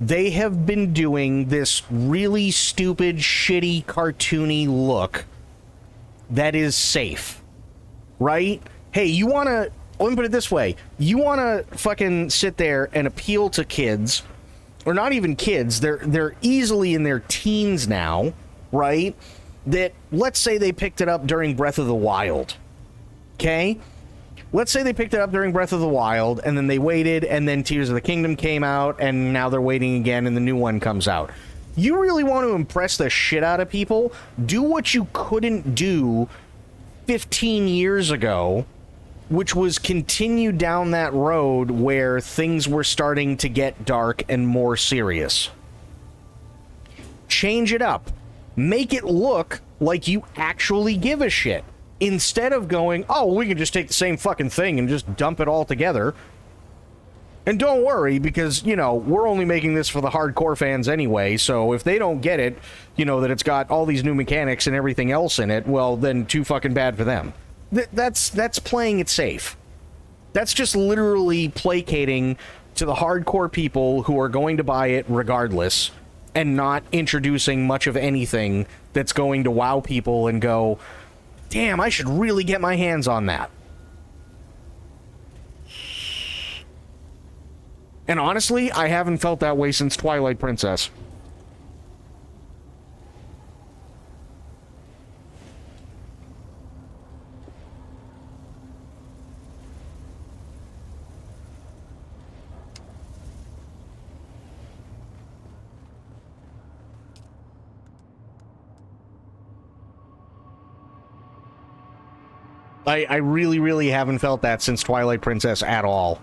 they have been doing this really stupid, shitty, cartoony look that is safe, right? Hey, you want to... Let me put it this way. You want to fucking sit there and appeal to kids, or not even kids, they're easily in their teens now, right? That, let's say they picked it up during Breath of the Wild, okay? Let's say they picked it up during Breath of the Wild, and then they waited, and then Tears of the Kingdom came out, and now they're waiting again, and the new one comes out. You really want to impress the shit out of people? Do what you couldn't do 15 years ago, which was continue down that road where things were starting to get dark and more serious. Change it up. Make it look like you actually give a shit. Instead of going, oh, we can just take the same fucking thing and just dump it all together. And don't worry, because, you know, we're only making this for the hardcore fans anyway, so if they don't get it, you know, that it's got all these new mechanics and everything else in it, well, then too fucking bad for them. That's playing it safe. That's just literally placating to the hardcore people who are going to buy it regardless, and not introducing much of anything that's going to wow people and go, damn, I should really get my hands on that. And honestly, I haven't felt that way since Twilight Princess. I really, really haven't felt that since Twilight Princess at all.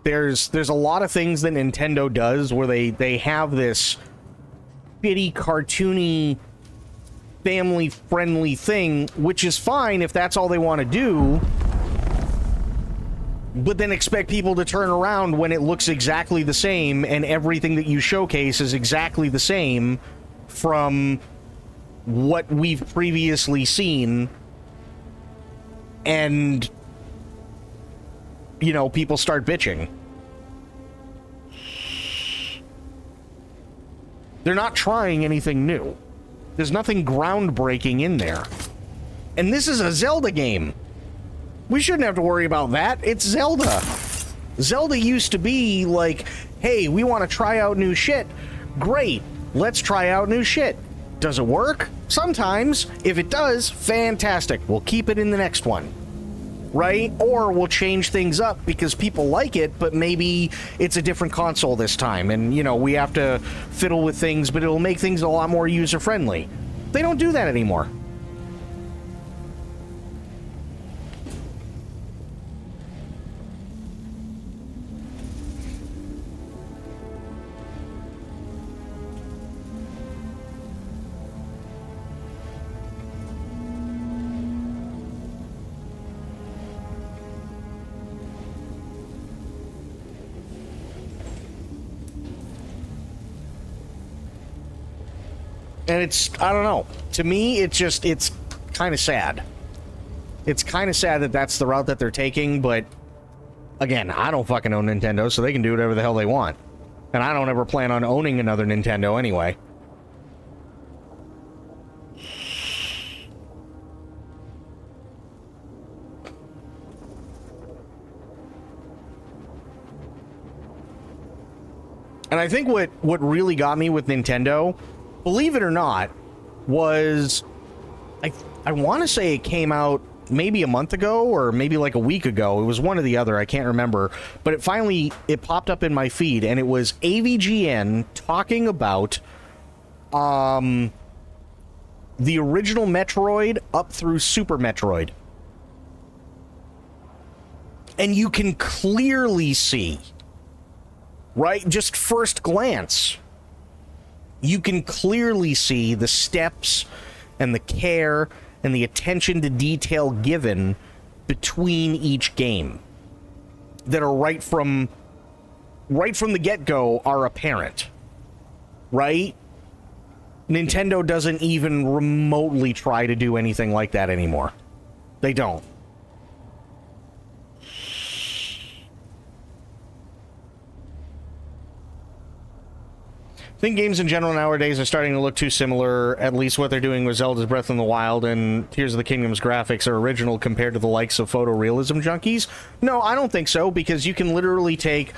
There's a lot of things that Nintendo does where they have this shitty, cartoony, family-friendly thing, which is fine if that's all they want to do. but then expect people to turn around when it looks exactly the same and everything that you showcase is exactly the same from what we've previously seen, and, you know, people start bitching. They're not trying anything new. There's nothing groundbreaking in there. And this is a Zelda game. We shouldn't have to worry about that. It's Zelda. Zelda used to be like, hey, we want to try out new shit. Great. Let's try out new shit. Does it work? Sometimes. If it does, fantastic. We'll keep it in the next one. Right? Or we'll change things up because people like it, but maybe it's a different console this time. And, you know, we have to fiddle with things, but it'll make things a lot more user-friendly. They don't do that anymore. And it's, I don't know. To me, it's kind of sad. It's kind of sad that that's the route that they're taking, but again, I don't fucking own Nintendo, so they can do whatever the hell they want. And I don't ever plan on owning another Nintendo anyway. And I think what really got me with Nintendo, believe it or not, was I want to say it came out maybe a month ago or maybe like a week ago. It was one or the other, I can't remember, but it popped up in my feed, and it was AVGN talking about the original Metroid up through Super Metroid. And you can clearly see, right, just first glance, you can clearly see the steps and the care and the attention to detail given between each game that are right from the get-go are apparent, right? Nintendo doesn't even remotely try to do anything like that anymore. They don't. I think games in general nowadays are starting to look too similar. At least what they're doing with Zelda's Breath of the Wild and Tears of the Kingdom's graphics are original compared to the likes of photorealism junkies. No, I don't think so, because you can literally take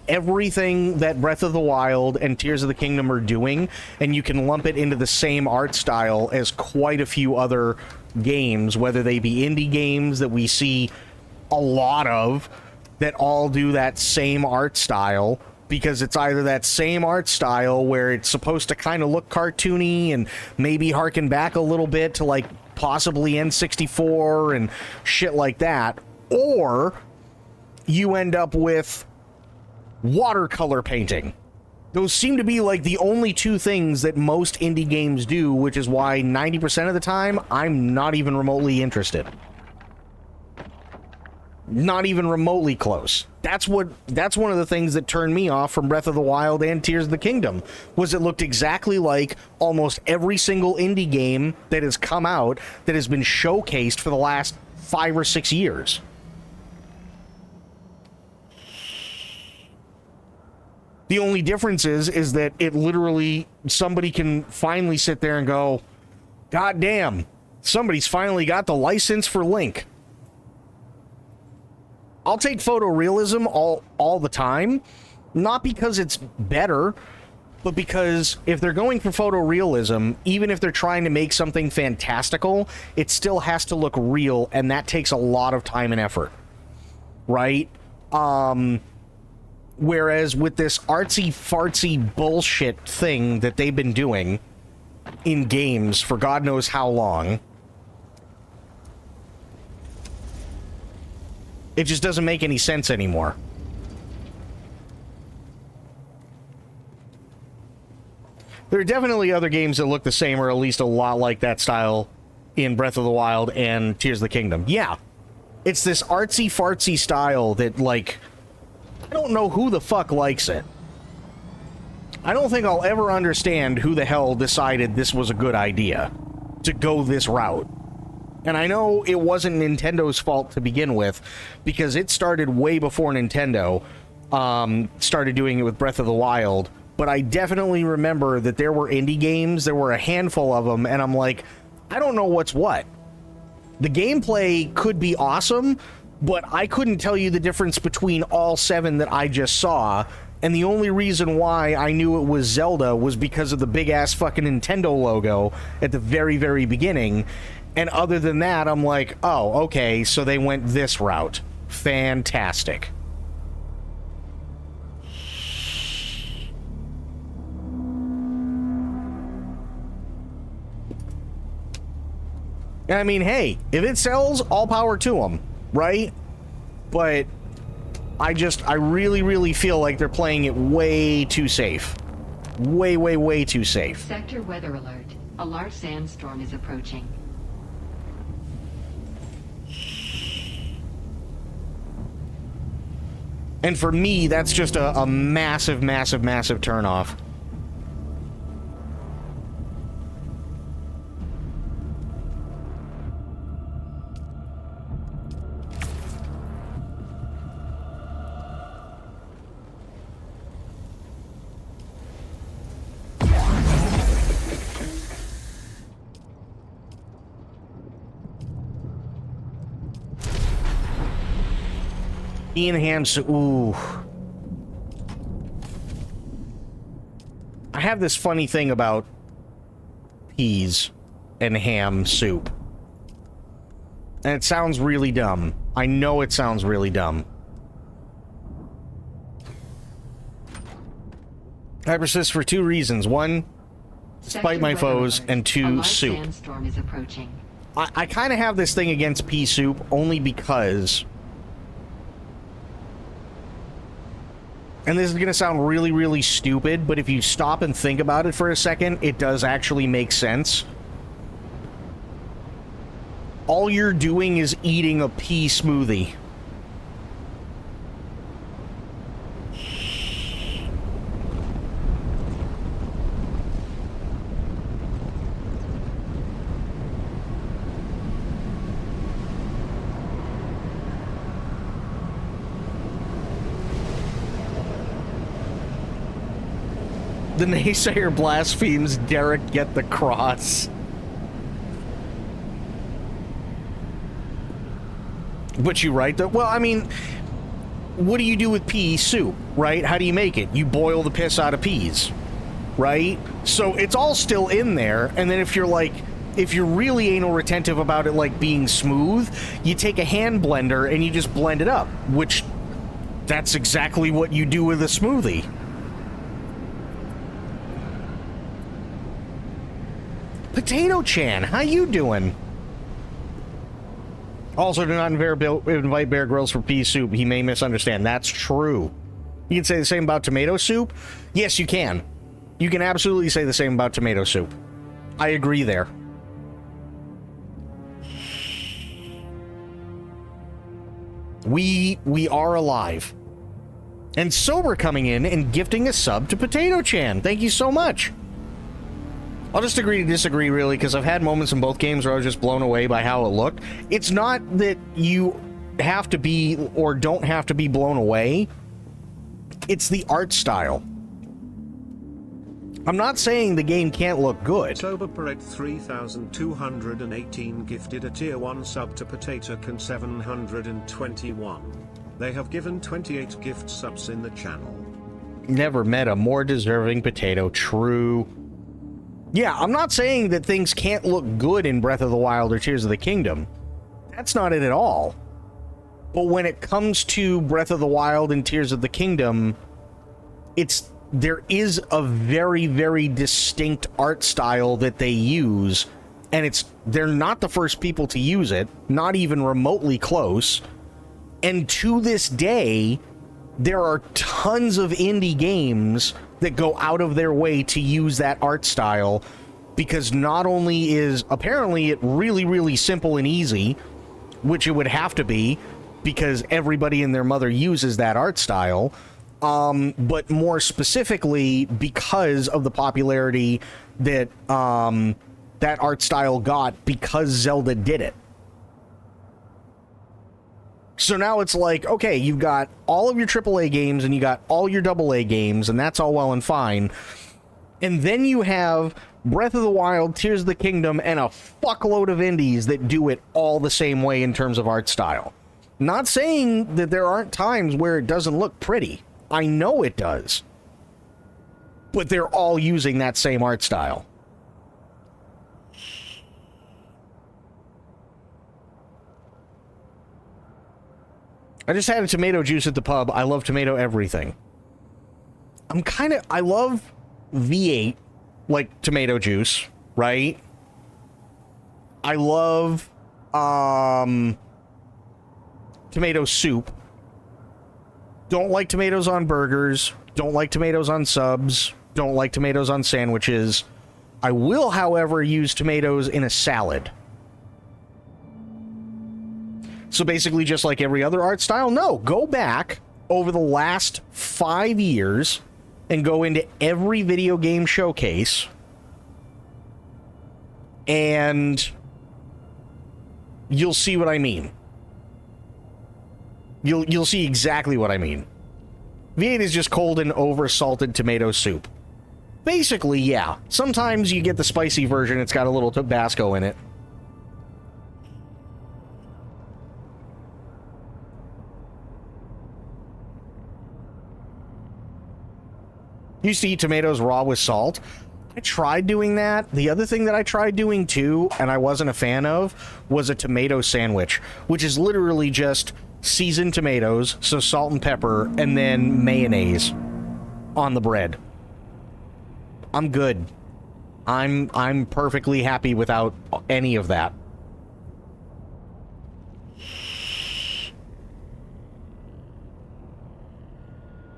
everything that Breath of the Wild and Tears of the Kingdom are doing, and you can lump it into the same art style as quite a few other games, whether they be indie games that we see a lot of that all do that same art style, because it's either that same art style where it's supposed to kind of look cartoony and maybe harken back a little bit to like possibly N64 and shit like that, or you end up with watercolor painting. Those seem to be like the only two things that most indie games do, which is why 90% of the time I'm not even remotely interested. Not even remotely close. That's one of the things that turned me off from Breath of the Wild and Tears of the Kingdom, was it looked exactly like almost every single indie game that has come out that has been showcased for the last 5 or 6 years. The only difference is that it literally, somebody can finally sit there and go, God damn, somebody's finally got the license for Link. I'll take photorealism all the time, not because it's better, but because if they're going for photorealism, even if they're trying to make something fantastical, it still has to look real, and that takes a lot of time and effort, right? Whereas with this artsy-fartsy bullshit thing that they've been doing in games for God knows how long, it just doesn't make any sense anymore. There are definitely other games that look the same, or at least a lot like that style, in Breath of the Wild and Tears of the Kingdom. Yeah. It's this artsy-fartsy style that, like, I don't know who the fuck likes it. I don't think I'll ever understand who the hell decided this was a good idea to go this route. And I know it wasn't Nintendo's fault to begin with, because it started way before Nintendo started doing it with Breath of the Wild. But I definitely remember that there were indie games, there were a handful of them, and I'm like, I don't know what's what. The gameplay could be awesome, but I couldn't tell you the difference between all 7 that I just saw, and the only reason why I knew it was Zelda was because of the big-ass fucking Nintendo logo at the very, very beginning, and other than that, I'm like, oh, okay, so they went this route. Fantastic. I mean, hey, if it sells, all power to them, right? But I really, really feel like they're playing it way too safe. Way, way, way too safe. Sector weather alert. A large sandstorm is approaching. And for me, that's just a massive, massive, massive turnoff. Ian Ham's, ooh. I have this funny thing about peas and ham soup. And it sounds really dumb. I know it sounds really dumb. I persist for 2 reasons. 1, spite my foes, and 2, soup. Sandstorm is approaching. I kind of have this thing against pea soup only because... And this is going to sound really, really stupid, but if you stop and think about it for a second, it does actually make sense. All you're doing is eating a pea smoothie. The naysayer blasphemes Derek get the cross. But you right though. Well, I mean, what do you do with pea soup, right? How do you make it? You boil the piss out of peas, right? So it's all still in there, and then if you're really anal retentive about it like being smooth, you take a hand blender and you just blend it up, which that's exactly what you do with a smoothie. Potato Chan, how you doing? Also, do not invite Bear Grylls for pea soup. He may misunderstand. That's true. You can say the same about tomato soup? Yes, you can. You can absolutely say the same about tomato soup. I agree there. We are alive. And Sober coming in and gifting a sub to Potato Chan. Thank you so much. I'll just agree to disagree, really, because I've had moments in both games where I was just blown away by how it looked. It's not that you have to be or don't have to be blown away. It's the art style. I'm not saying the game can't look good. Sober Parade 3218 gifted a tier 1 sub to Potato Can 721. They have given 28 gift subs in the channel. Never met a more deserving potato. True. Yeah, I'm not saying that things can't look good in Breath of the Wild or Tears of the Kingdom. That's not it at all. But when it comes to Breath of the Wild and Tears of the Kingdom, there is a very, very distinct art style that they use, and they're not the first people to use it, not even remotely close. And to this day, there are tons of indie games that go out of their way to use that art style, because not only is apparently it really, really simple and easy, which it would have to be because everybody and their mother uses that art style, but more specifically because of the popularity that that art style got because Zelda did it. So now it's like, okay, you've got all of your AAA games and you got all your AA games, and that's all well and fine. And then you have Breath of the Wild, Tears of the Kingdom, and a fuckload of indies that do it all the same way in terms of art style. Not saying that there aren't times where it doesn't look pretty. I know it does. But they're all using that same art style. I just had a tomato juice at the pub. I love tomato everything. I love V8, like tomato juice, right? I love tomato soup. Don't like tomatoes on burgers. Don't like tomatoes on subs. Don't like tomatoes on sandwiches. I will, however, use tomatoes in a salad. So basically, just like every other art style, no, go back over the last 5 years and go into every video game showcase and you'll see what I mean. You'll see exactly what I mean. V8 is just cold and over-salted tomato soup. Basically, yeah. Sometimes you get the spicy version, it's got a little Tabasco in it. Used to eat tomatoes raw with salt. I tried doing that. The other thing that I tried doing too, and I wasn't a fan of, was a tomato sandwich, which is literally just seasoned tomatoes, so salt and pepper, and then mayonnaise on the bread. I'm good. I'm perfectly happy without any of that.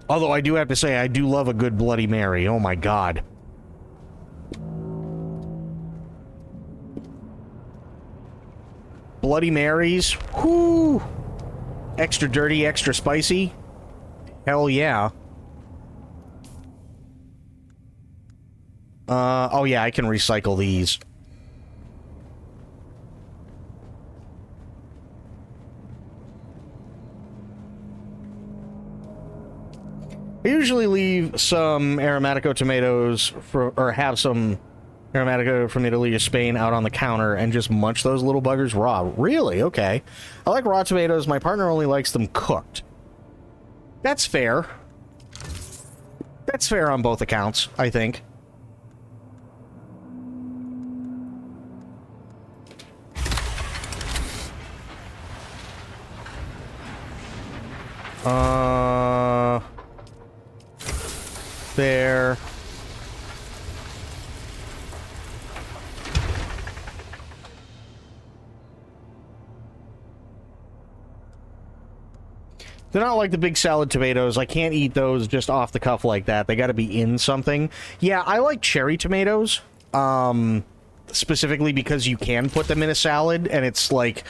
Although I do have to say, I do love a good Bloody Mary. Oh my god. Bloody Marys? Whoo! Extra dirty, extra spicy? Hell yeah. Oh yeah, I can recycle these. I usually leave some Aromatico tomatoes or have some Aromatico from Italy or Spain out on the counter and just munch those little buggers raw. Really? Okay. I like raw tomatoes. My partner only likes them cooked. That's fair. That's fair on both accounts, I think. There. They're not like the big salad tomatoes. I can't eat those just off the cuff like that. They gotta be in something. Yeah, I like cherry tomatoes. Specifically because you can put them in a salad, and it's like,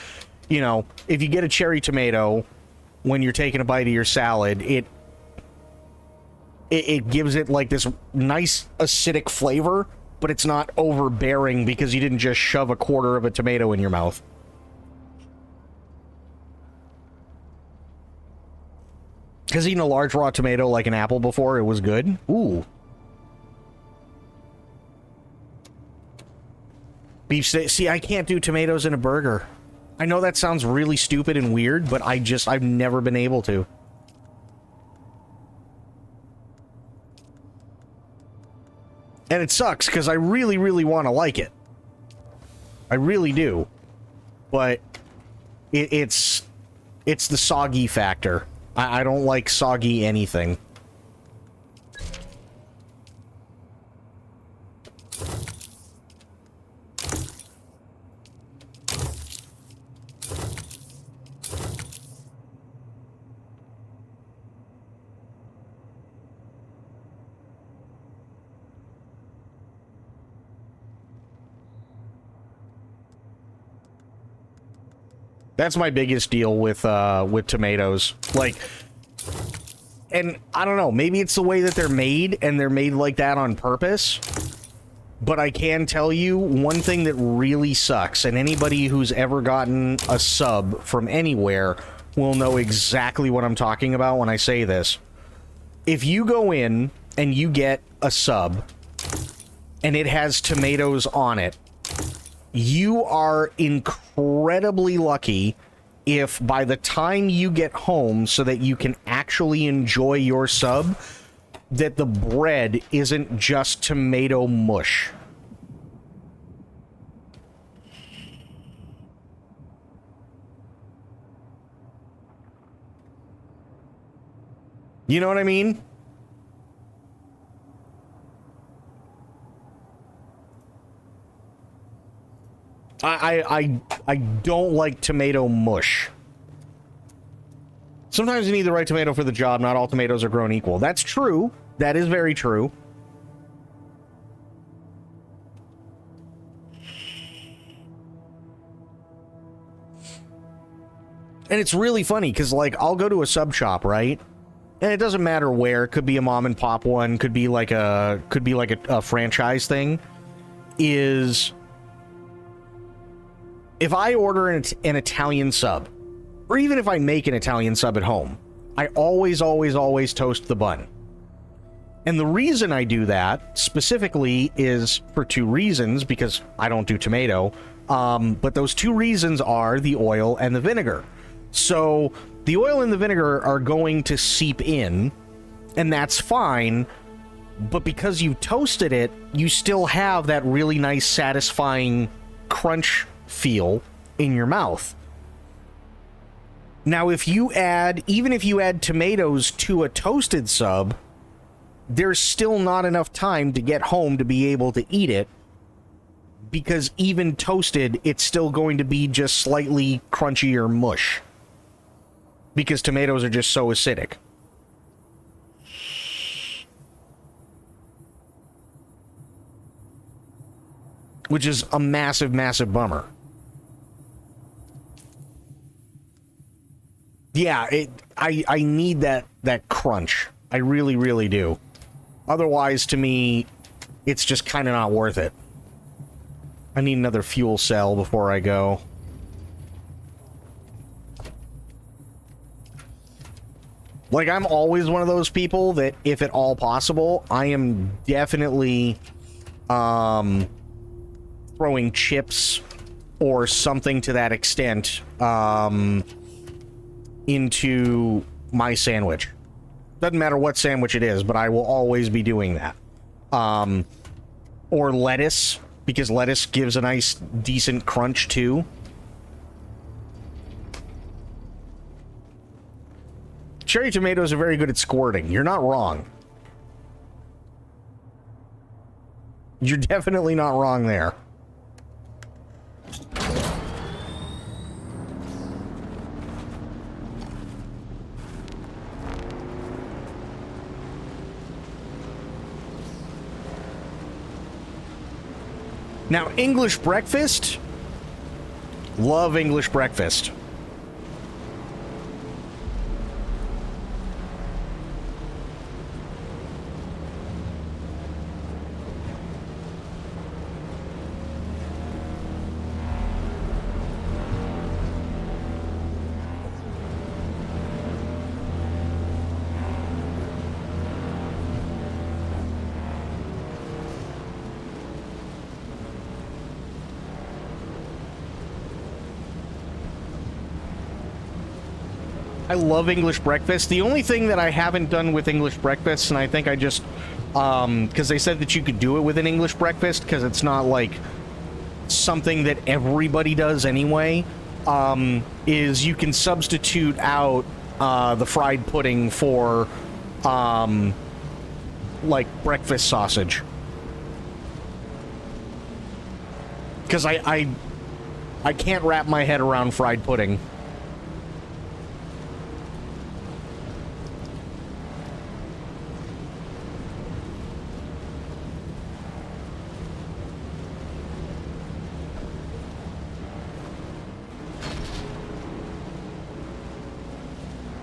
you know, if you get a cherry tomato when you're taking a bite of your salad, it gives it like this nice acidic flavor, but it's not overbearing because you didn't just shove a quarter of a tomato in your mouth. Has eaten a large raw tomato like an apple before. It was good. Ooh. Beef steak. See, I can't do tomatoes in a burger. I know that sounds really stupid and weird, but I've never been able to. And it sucks, because I really, really want to like it. I really do. But it's the soggy factor. I don't like soggy anything. That's my biggest deal with tomatoes. Like, and I don't know, maybe it's the way that they're made, and they're made like that on purpose. But I can tell you one thing that really sucks, and anybody who's ever gotten a sub from anywhere will know exactly what I'm talking about when I say this. If you go in and you get a sub, and it has tomatoes on it, you are incredibly lucky if by the time you get home so that you can actually enjoy your sub, that the bread isn't just tomato mush. You know what I mean? I don't like tomato mush. Sometimes you need the right tomato for the job. Not all tomatoes are grown equal. That's true. That is very true. And it's really funny because, like, I'll go to a sub shop, right? And it doesn't matter where. It could be a mom and pop one. Could be like a franchise thing. Is if I order an Italian sub, or even if I make an Italian sub at home, I always toast the bun. And the reason I do that specifically is for two reasons, because I don't do tomato. But those two reasons are the oil and the vinegar. So the oil and the vinegar are going to seep in, and that's fine. But because you toasted it, you still have that really nice, satisfying crunch feel in your mouth. Now, even if you add tomatoes to a toasted sub, there's still not enough time to get home to be able to eat it, because even toasted, it's still going to be just slightly crunchier mush, because tomatoes are just so acidic. Which is a massive, massive bummer. Yeah, I need that crunch. I really, really do. Otherwise, to me, it's just kind of not worth it. I need another fuel cell before I go. Like, I'm always one of those people that, if at all possible, I am definitely throwing chips or something to that extent into my sandwich. Doesn't matter what sandwich it is, but I will always be doing that. Or lettuce, because lettuce gives a nice, decent crunch too. Cherry tomatoes are very good at squirting. You're not wrong. You're definitely not wrong there. Now, English breakfast. Love English breakfast. I love English breakfast. The only thing that I haven't done with English breakfast, and I think I just, because they said that you could do it with an English breakfast, because it's not like something that everybody does anyway, is you can substitute out the fried pudding for, like, breakfast sausage. Because I can't wrap my head around fried pudding.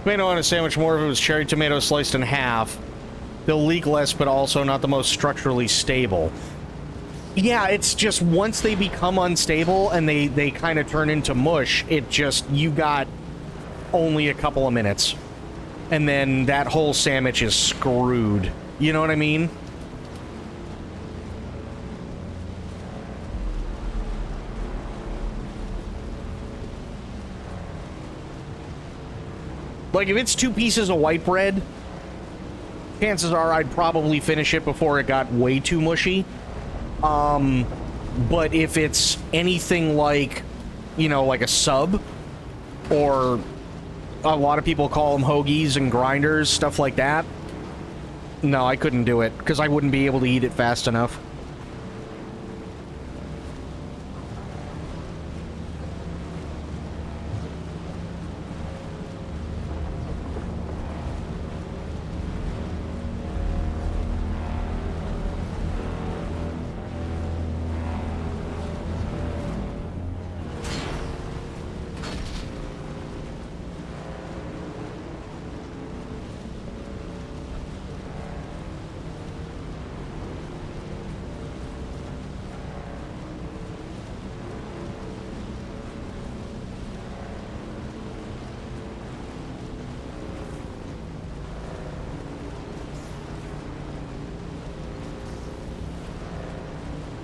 Tomato on a sandwich, more if it was cherry tomato sliced in half. They'll leak less, but also not the most structurally stable. Yeah, it's just once they become unstable and they kind of turn into mush, it just, you got only a couple of minutes. And then that whole sandwich is screwed. You know what I mean? Like, if it's 2 pieces of white bread, chances are I'd probably finish it before it got way too mushy. But if it's anything like, you know, like a sub, or a lot of people call them hoagies and grinders, stuff like that, no, I couldn't do it, because I wouldn't be able to eat it fast enough.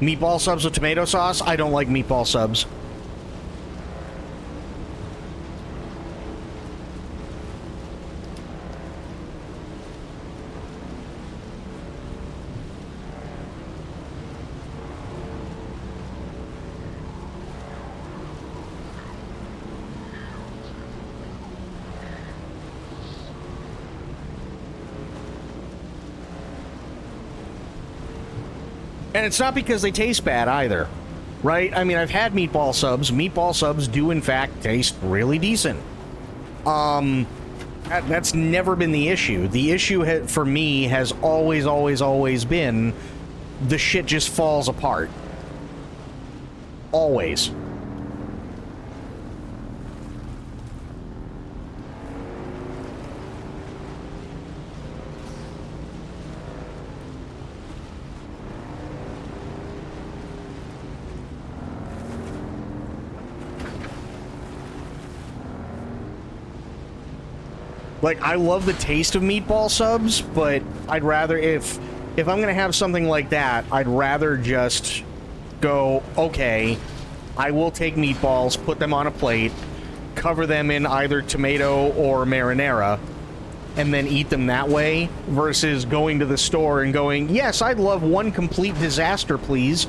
Meatball subs with tomato sauce? I don't like meatball subs. And it's not because they taste bad either, right? I mean, I've had meatball subs. Meatball subs do, in fact, taste really decent. That's never been the issue. The issue for me has always been the shit just falls apart. Always. Like, I love the taste of meatball subs, but I'd rather, if I'm gonna have something like that, I'd rather just go, okay, I will take meatballs, put them on a plate, cover them in either tomato or marinara, and then eat them that way, versus going to the store and going, yes, I'd love one complete disaster, please.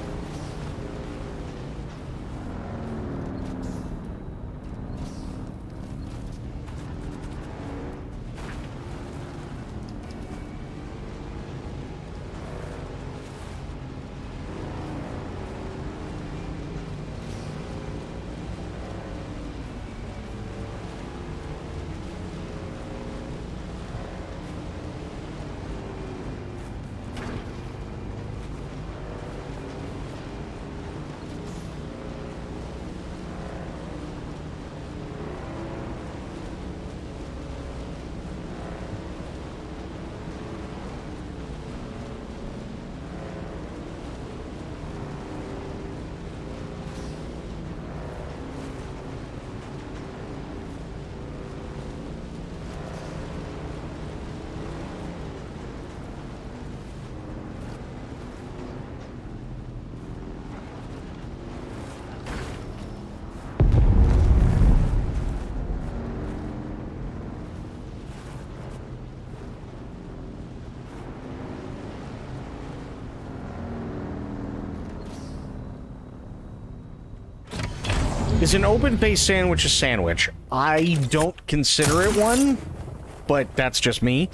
Is an open-faced sandwich a sandwich? I don't consider it one, but that's just me.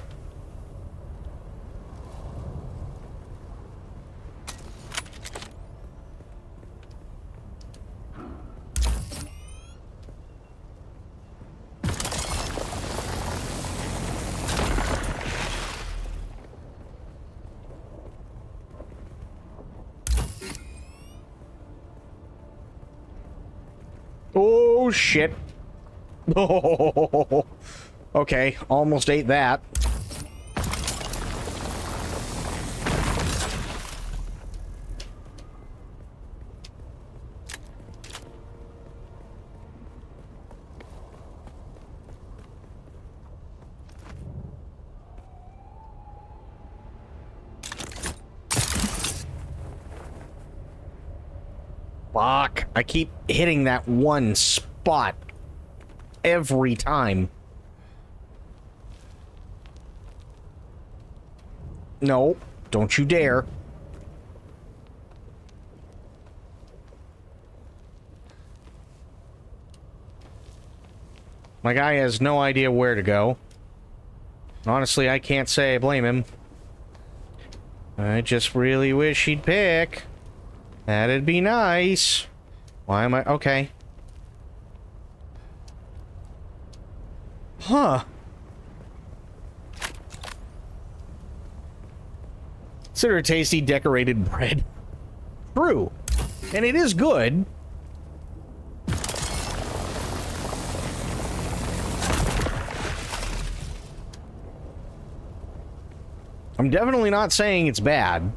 Oh, shit. Oh. Okay, almost ate that. Fuck. I keep hitting that one spot every time. No, don't you dare. My guy has no idea where to go. Honestly, I can't say I blame him. I just really wish he'd pick. That'd be nice. Why am I... Okay. Huh. Consider a tasty decorated bread. True. And it is good. I'm definitely not saying it's bad.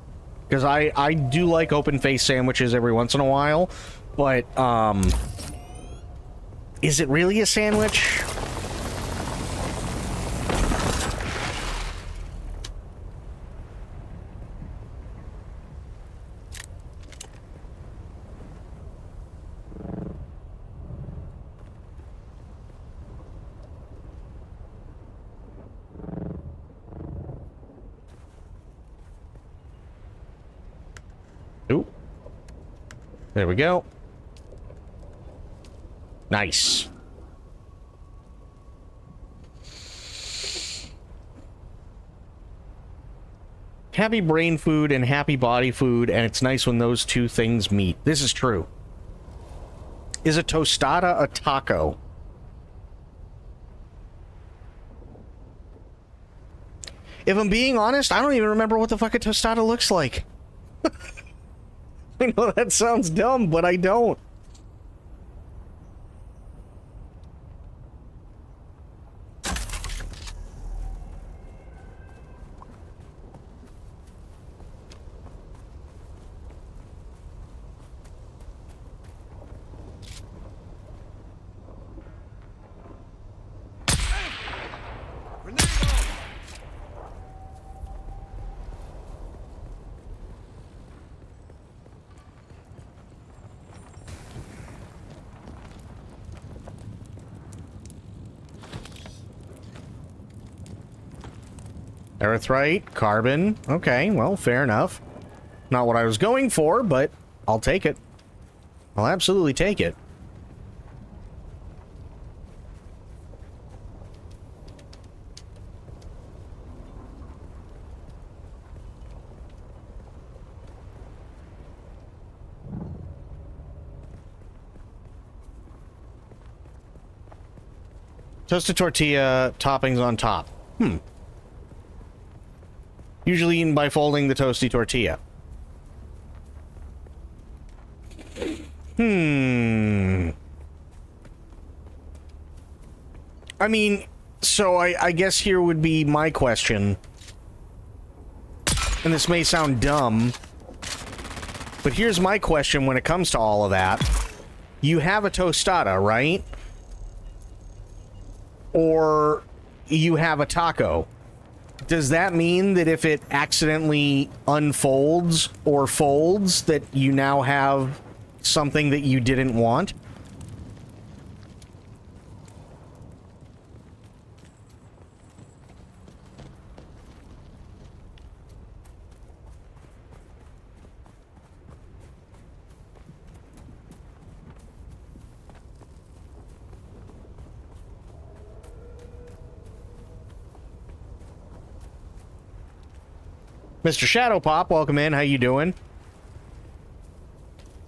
Because I do like open-faced sandwiches every once in a while, but, is it really a sandwich? Ooh. There we go. Nice. Happy brain food and happy body food, and it's nice when those two things meet. This is true. Is a tostada a taco? If I'm being honest, I don't even remember what the fuck a tostada looks like. I know that sounds dumb, but I don't. Erythrite, carbon. Okay, well, fair enough. Not what I was going for, but I'll take it. I'll absolutely take it. Toasted tortilla, toppings on top. Usually eaten by folding the toasty tortilla. I mean, so I guess here would be my question. And this may sound dumb, but here's my question when it comes to all of that. You have a tostada, right? Or you have a taco. Does that mean that if it accidentally unfolds or folds, that you now have something that you didn't want? Mr. Shadowpop, welcome in. How you doing?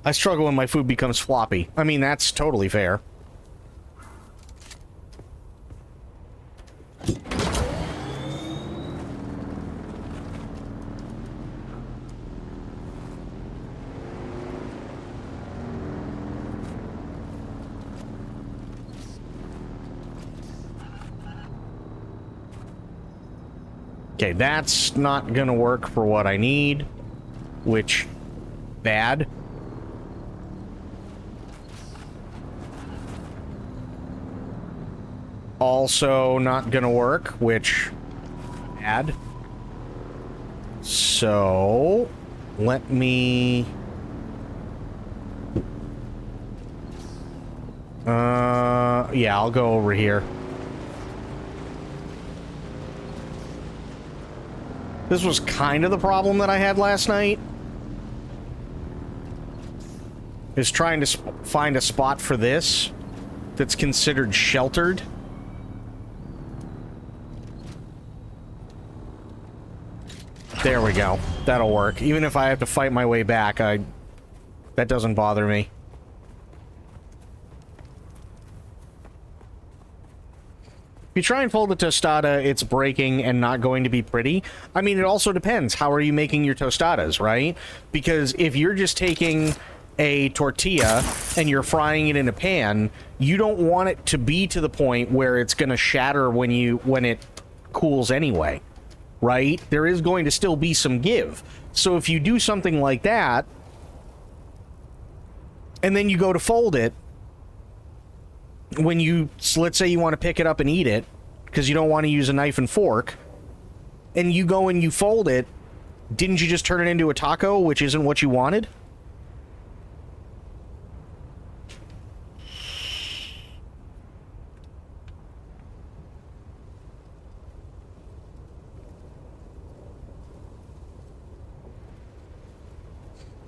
I struggle when my food becomes floppy. I mean, that's totally fair. Okay, that's not gonna work for what I need, which, bad. Also not gonna work, which, bad. So, let me... yeah, I'll go over here. This was kind of the problem that I had last night. Is trying to find a spot for this that's considered sheltered. There we go. That'll work. Even if I have to fight my way back, that doesn't bother me. If you try and fold a tostada, it's breaking and not going to be pretty. I mean, it also depends. How are you making your tostadas, right? Because if you're just taking a tortilla and you're frying it in a pan, you don't want it to be to the point where it's going to shatter when it cools anyway, right? There is going to still be some give. So if you do something like that, and then you go to fold it, when you, let's say you want to pick it up and eat it, because you don't want to use a knife and fork, and you go and you fold it, didn't you just turn it into a taco, which isn't what you wanted?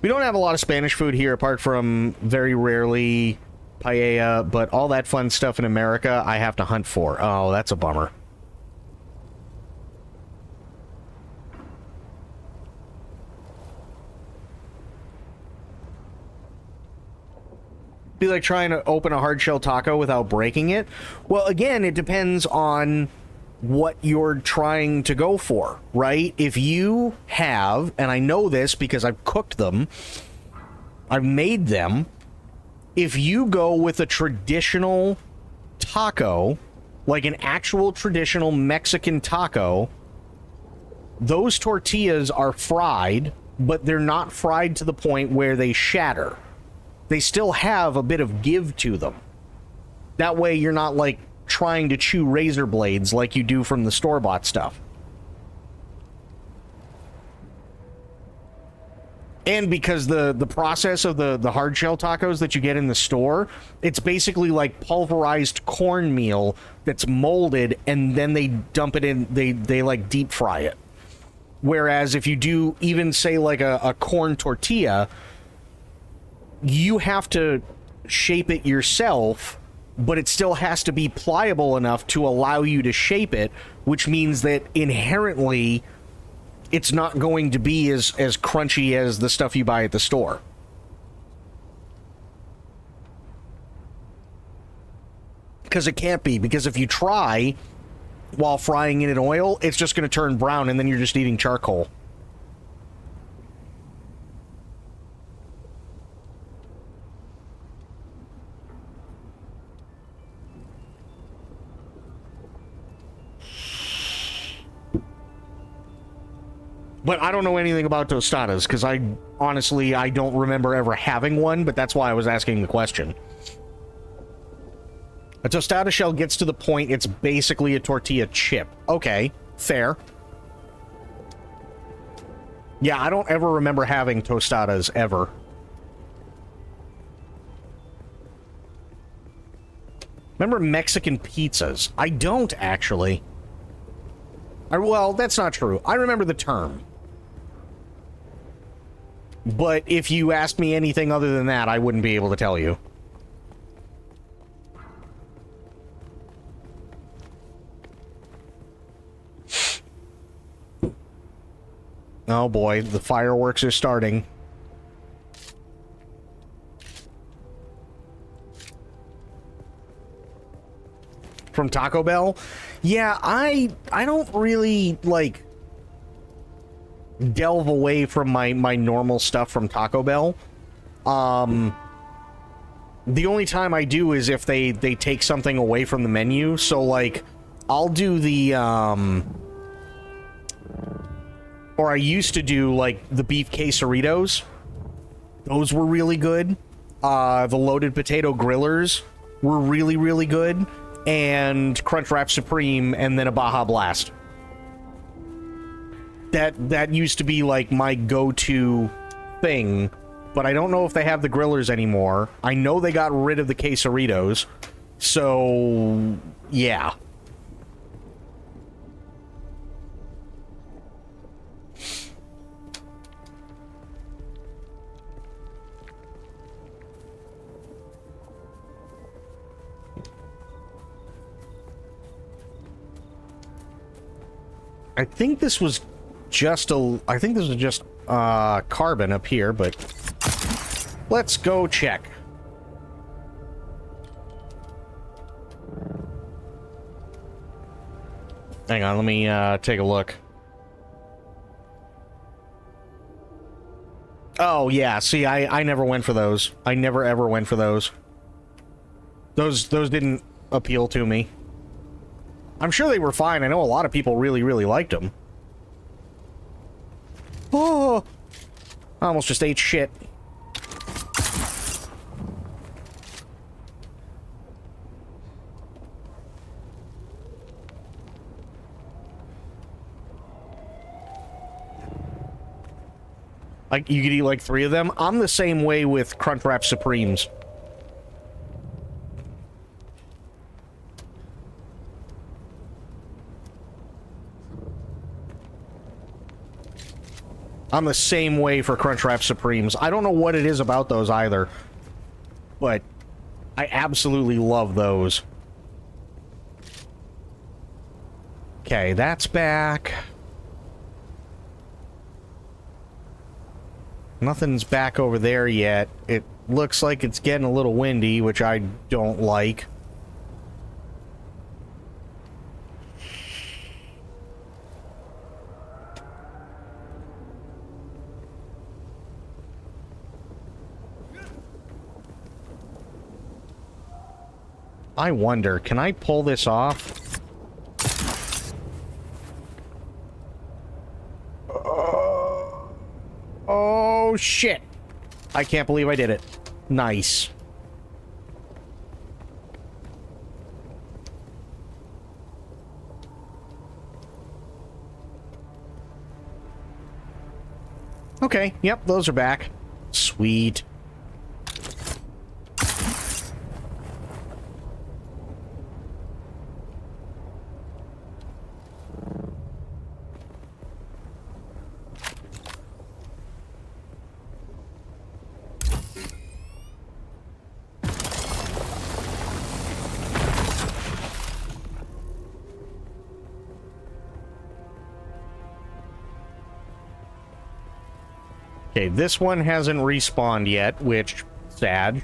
We don't have a lot of Spanish food here, apart from very rarely paella, but all that fun stuff in America, I have to hunt for. Oh, that's a bummer. Be like trying to open a hard shell taco without breaking it. Well, again, it depends on what you're trying to go for, right? If you have, and I know this because I've cooked them, I've made them, if you go with a traditional taco, like an actual traditional Mexican taco, those tortillas are fried, but they're not fried to the point where they shatter. They still have a bit of give to them. That way you're not like trying to chew razor blades like you do from the store-bought stuff. And because the process of the hard shell tacos that you get in the store, it's basically like pulverized cornmeal that's molded, and then they dump it in, they like deep fry it. Whereas if you do even say like a corn tortilla, you have to shape it yourself, but it still has to be pliable enough to allow you to shape it, which means that inherently it's not going to be as crunchy as the stuff you buy at the store. Because it can't be, because if you try while frying it in oil, it's just going to turn brown and then you're just eating charcoal. But I don't know anything about tostadas, because I don't remember ever having one, but that's why I was asking the question. A tostada shell gets to the point it's basically a tortilla chip. Okay, fair. Yeah, I don't ever remember having tostadas, ever. Remember Mexican pizzas? I don't, actually. Well, that's not true. I remember the term. But if you asked me anything other than that, I wouldn't be able to tell you. Oh boy, the fireworks are starting. From Taco Bell? Yeah, I don't really, like, delve away from my normal stuff from Taco Bell. The only time I do is if they take something away from the menu. So, like, I'll do the, Or I used to do, like, the beef quesadillas. Those were really good. The loaded potato grillers were really, really good. And Crunchwrap Supreme, and then a Baja Blast. That used to be, like, my go-to thing. But I don't know if they have the grillers anymore. I know they got rid of the quesadillas. So, yeah. I think this was just carbon up here, but let's go check. Hang on, let me take a look. Oh, yeah, see, I never went for those. I never ever went for those. Those didn't appeal to me. I'm sure they were fine. I know a lot of people really, really liked them. Oh! I almost just ate shit. Like, you could eat like 3 of them? I'm the same way with Crunchwrap Supremes. I'm the same way for Crunchwrap Supremes. I don't know what it is about those either, but I absolutely love those. Okay, that's back. Nothing's back over there yet. It looks like it's getting a little windy, which I don't like. I wonder, can I pull this off? Oh, shit. I can't believe I did it. Nice. Okay, yep, those are back. Sweet. Okay, this one hasn't respawned yet, which, sad.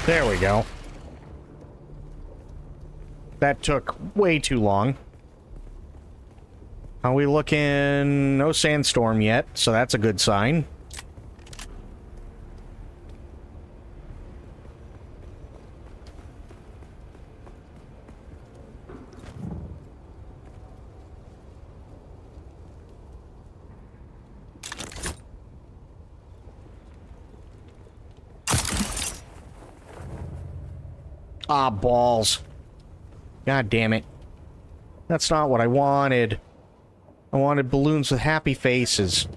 There we go. That took way too long. Are we looking? No sandstorm yet, so that's a good sign. Ah, balls. God damn it. That's not what I wanted. I wanted balloons with happy faces.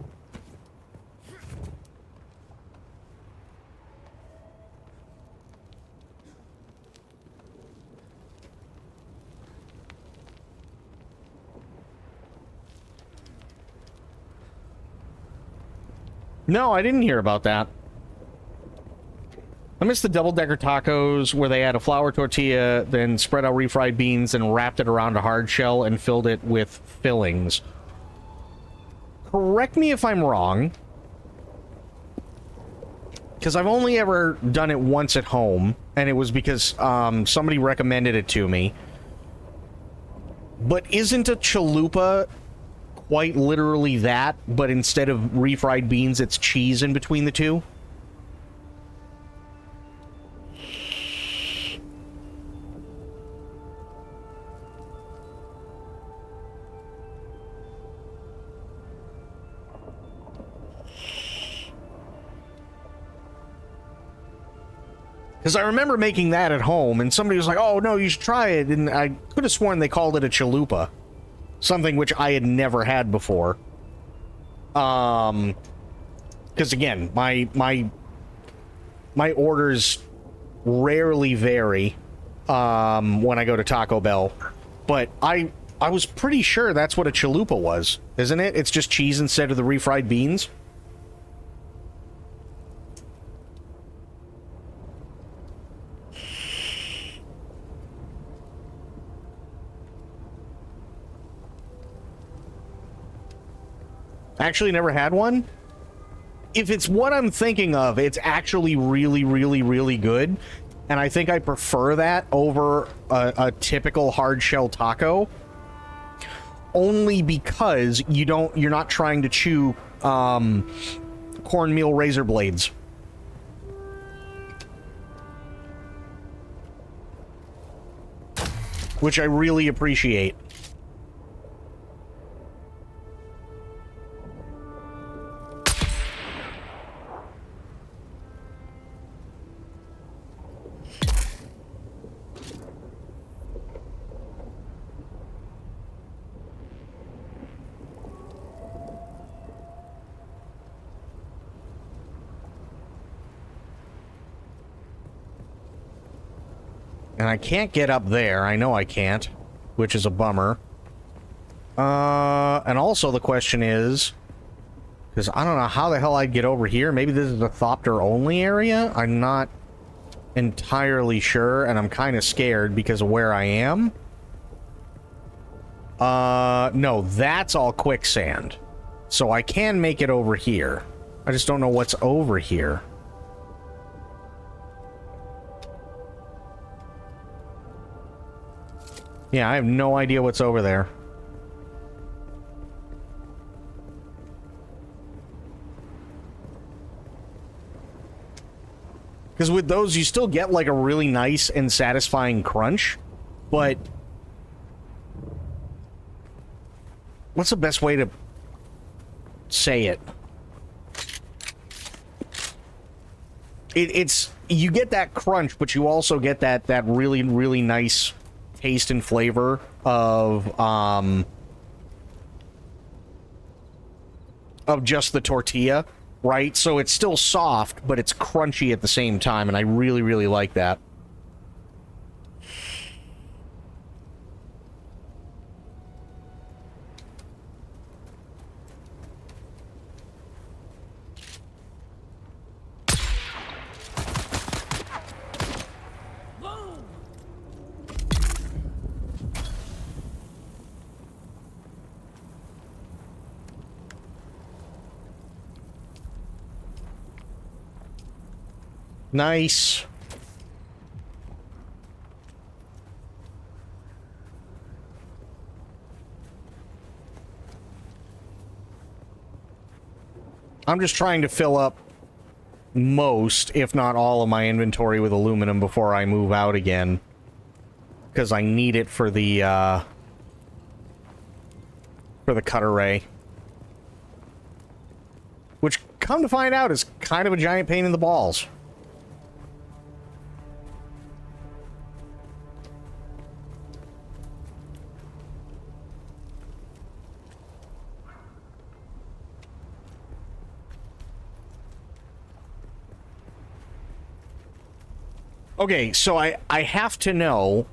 No, I didn't hear about that. I miss the double-decker tacos where they had a flour tortilla, then spread out refried beans and wrapped it around a hard shell and filled it with fillings. Correct me if I'm wrong, because I've only ever done it once at home, and it was because somebody recommended it to me. But isn't a chalupa quite literally that, but instead of refried beans, it's cheese in between the two? Because I remember making that at home, and somebody was like, oh, no, you should try it. And I could have sworn they called it a chalupa. Something which I had never had before. Because, again, my orders rarely vary when I go to Taco Bell. But I was pretty sure that's what a chalupa was, isn't it? It's just cheese instead of the refried beans. Actually never had one. If it's what I'm thinking of, it's actually really, really, really good. And I think I prefer that over a typical hard shell taco. Only because you're not trying to chew cornmeal razor blades. Which I really appreciate. And I can't get up there. I know I can't, which is a bummer. And also the question is, because I don't know how the hell I'd get over here. Maybe this is a Thopter only area? I'm not entirely sure, and I'm kind of scared because of where I am. No, that's all quicksand. So I can make it over here. I just don't know what's over here. Yeah, I have no idea what's over there. Because with those, you still get, like, a really nice and satisfying crunch, but... what's the best way to say it? It's... you get that crunch, but you also get that really, really nice taste and flavor of just the tortilla, right? So it's still soft, but it's crunchy at the same time, and I really, really like that. Nice. I'm just trying to fill up most, if not all, of my inventory with aluminum before I move out again. Because I need it for the cut array. Which, come to find out, is kind of a giant pain in the balls. Okay, so I have to know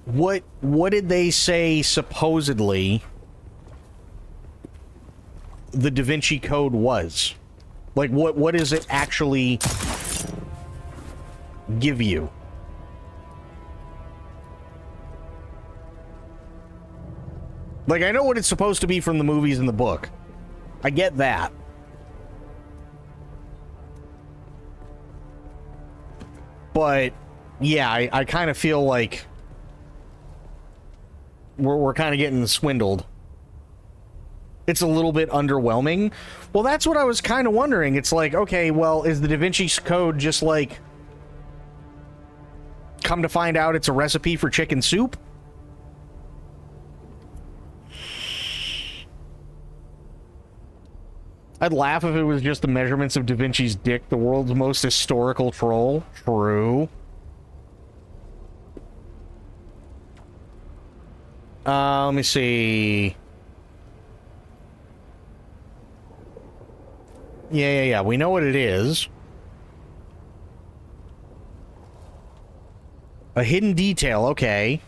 what did they say supposedly the Da Vinci Code was? Like, what does it actually give you? Like, I know what it's supposed to be from the movies and the book. I get that. But yeah, I kind of feel like we're kind of getting swindled. It's a little bit underwhelming. Well, that's what I was kind of wondering. It's like, okay, well, is the Da Vinci Code just like, come to find out it's a recipe for chicken soup? I'd laugh if it was just the measurements of Da Vinci's dick, the world's most historical troll. True. Let me see. Yeah. We know what it is. A hidden detail, okay.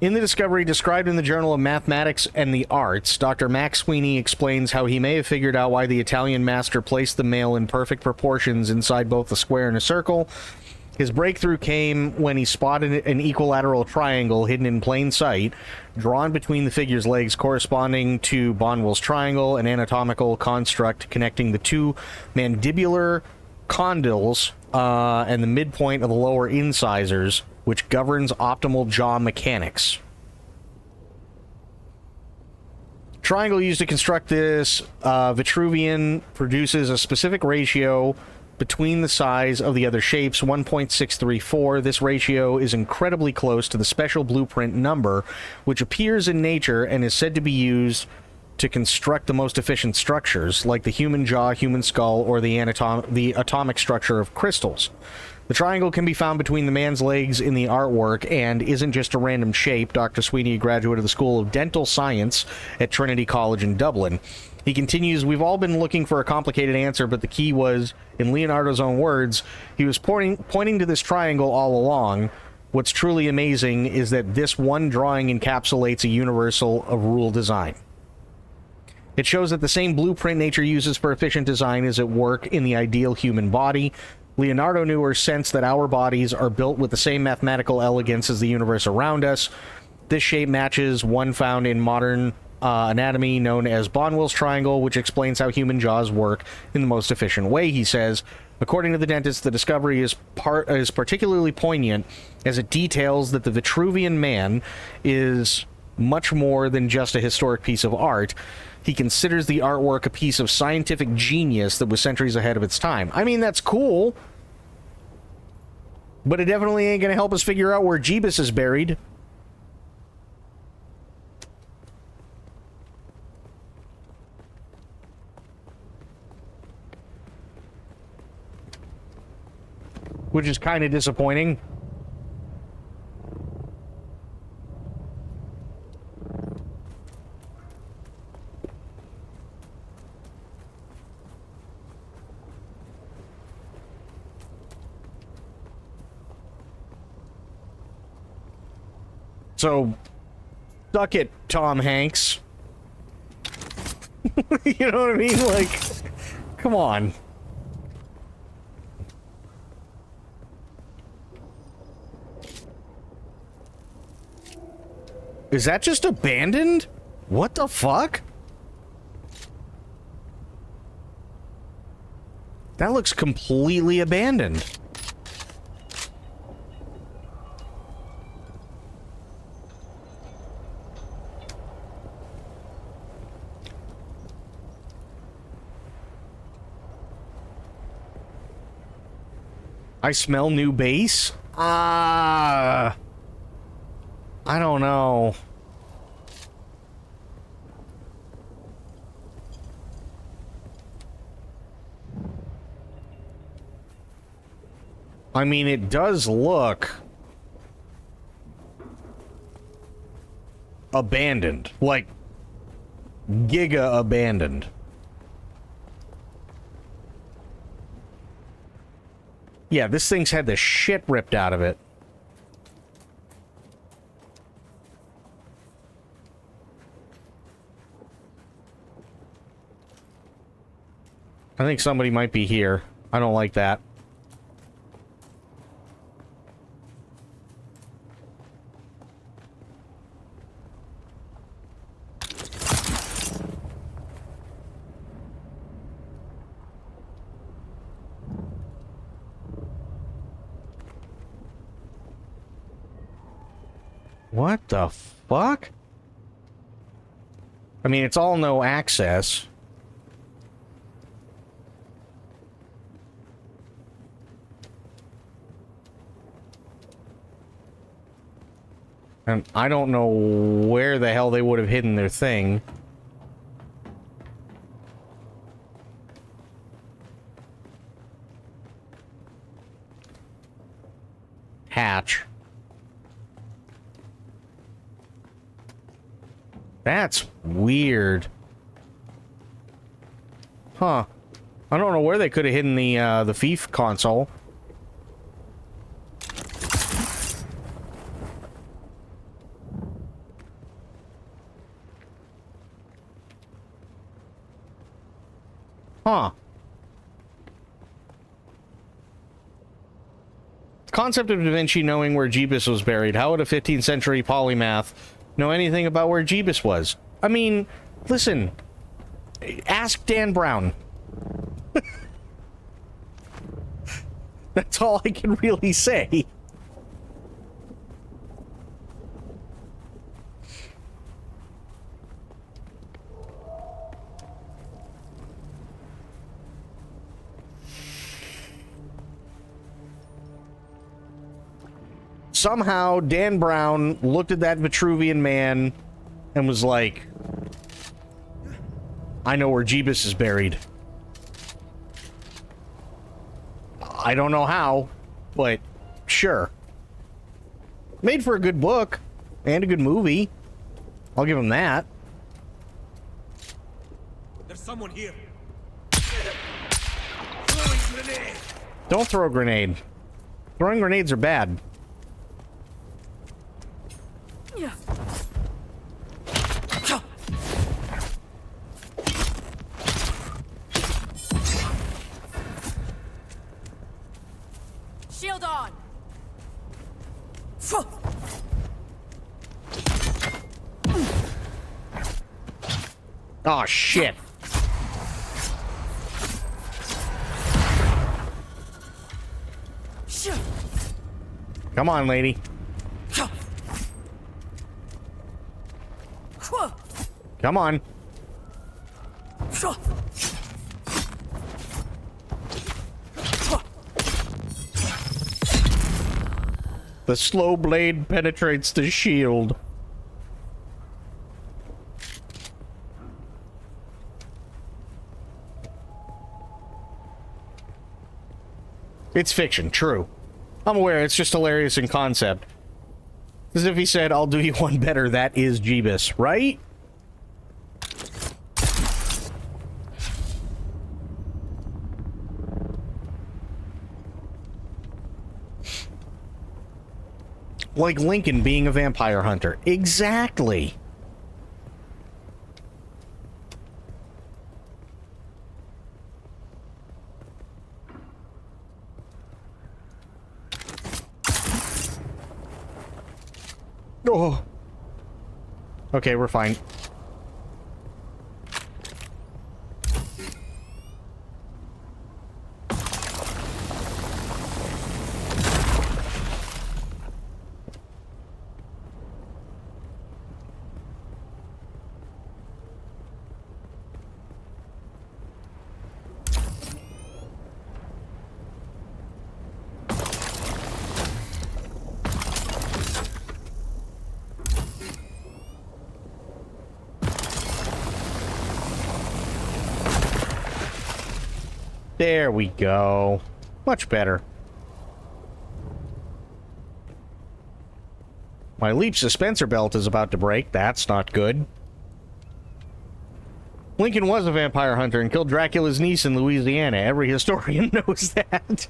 In the discovery described in the Journal of Mathematics and the Arts, Dr. Max Sweeney explains how he may have figured out why the Italian master placed the male in perfect proportions inside both a square and a circle. His breakthrough came when he spotted an equilateral triangle hidden in plain sight, drawn between the figure's legs corresponding to Bonwell's triangle, an anatomical construct connecting the two mandibular condyles and the midpoint of the lower incisors, which governs optimal jaw mechanics. Triangle used to construct this Vitruvian produces a specific ratio between the size of the other shapes, 1.634. This ratio is incredibly close to the special blueprint number, which appears in nature and is said to be used to construct the most efficient structures, like the human jaw, human skull, or the atomic structure of crystals. The triangle can be found between the man's legs in the artwork and isn't just a random shape. Dr. Sweeney, a graduate of the School of Dental Science at Trinity College in Dublin. He continues, we've all been looking for a complicated answer, but the key was, in Leonardo's own words, he was pointing to this triangle all along. What's truly amazing is that this one drawing encapsulates a universal rule design. It shows that the same blueprint nature uses for efficient design is at work in the ideal human body. Leonardo knew or sensed that our bodies are built with the same mathematical elegance as the universe around us. This shape matches one found in modern anatomy known as Bonwell's triangle, which explains how human jaws work in the most efficient way, he says. According to the dentist, the discovery is particularly poignant as it details that the Vitruvian man is much more than just a historic piece of art. He considers the artwork a piece of scientific genius that was centuries ahead of its time. I mean, that's cool, but it definitely ain't going to help us figure out where Jeebus is buried. Which is kind of disappointing. So, suck it, Tom Hanks. You know what I mean? Like, come on. Is that just abandoned? What the fuck? That looks completely abandoned. I smell new base? I don't know. I mean, it does look abandoned. Like, giga abandoned. Yeah, this thing's had the shit ripped out of it. I think somebody might be here. I don't like that. What the fuck? I mean, it's all no access. And I don't know where the hell they would have hidden their thing. Hatch. That's weird. Huh. I don't know where they could have hidden the Thief console. Huh. The concept of Da Vinci knowing where Jeebus was buried. How would a 15th century polymath know anything about where Jeebus was? I mean, listen. Ask Dan Brown. That's all I can really say. Somehow, Dan Brown looked at that Vitruvian man and was like, I know where Jeebus is buried. I don't know how, but sure. Made for a good book and a good movie. I'll give him that. There's someone here. Throwing grenade. Don't throw a grenade. Throwing grenades are bad. Shield on. Oh shit. Come on, lady. Come on. The slow blade penetrates the shield. It's fiction, true. I'm aware, it's just hilarious in concept. As if he said, I'll do you one better, that is Jeebus, right? Like Lincoln being a vampire hunter. Exactly. Oh. Okay, we're fine. There we go. Much better. My leaf suspensor belt is about to break. That's not good. Lincoln was a vampire hunter and killed Dracula's niece in Louisiana. Every historian knows that.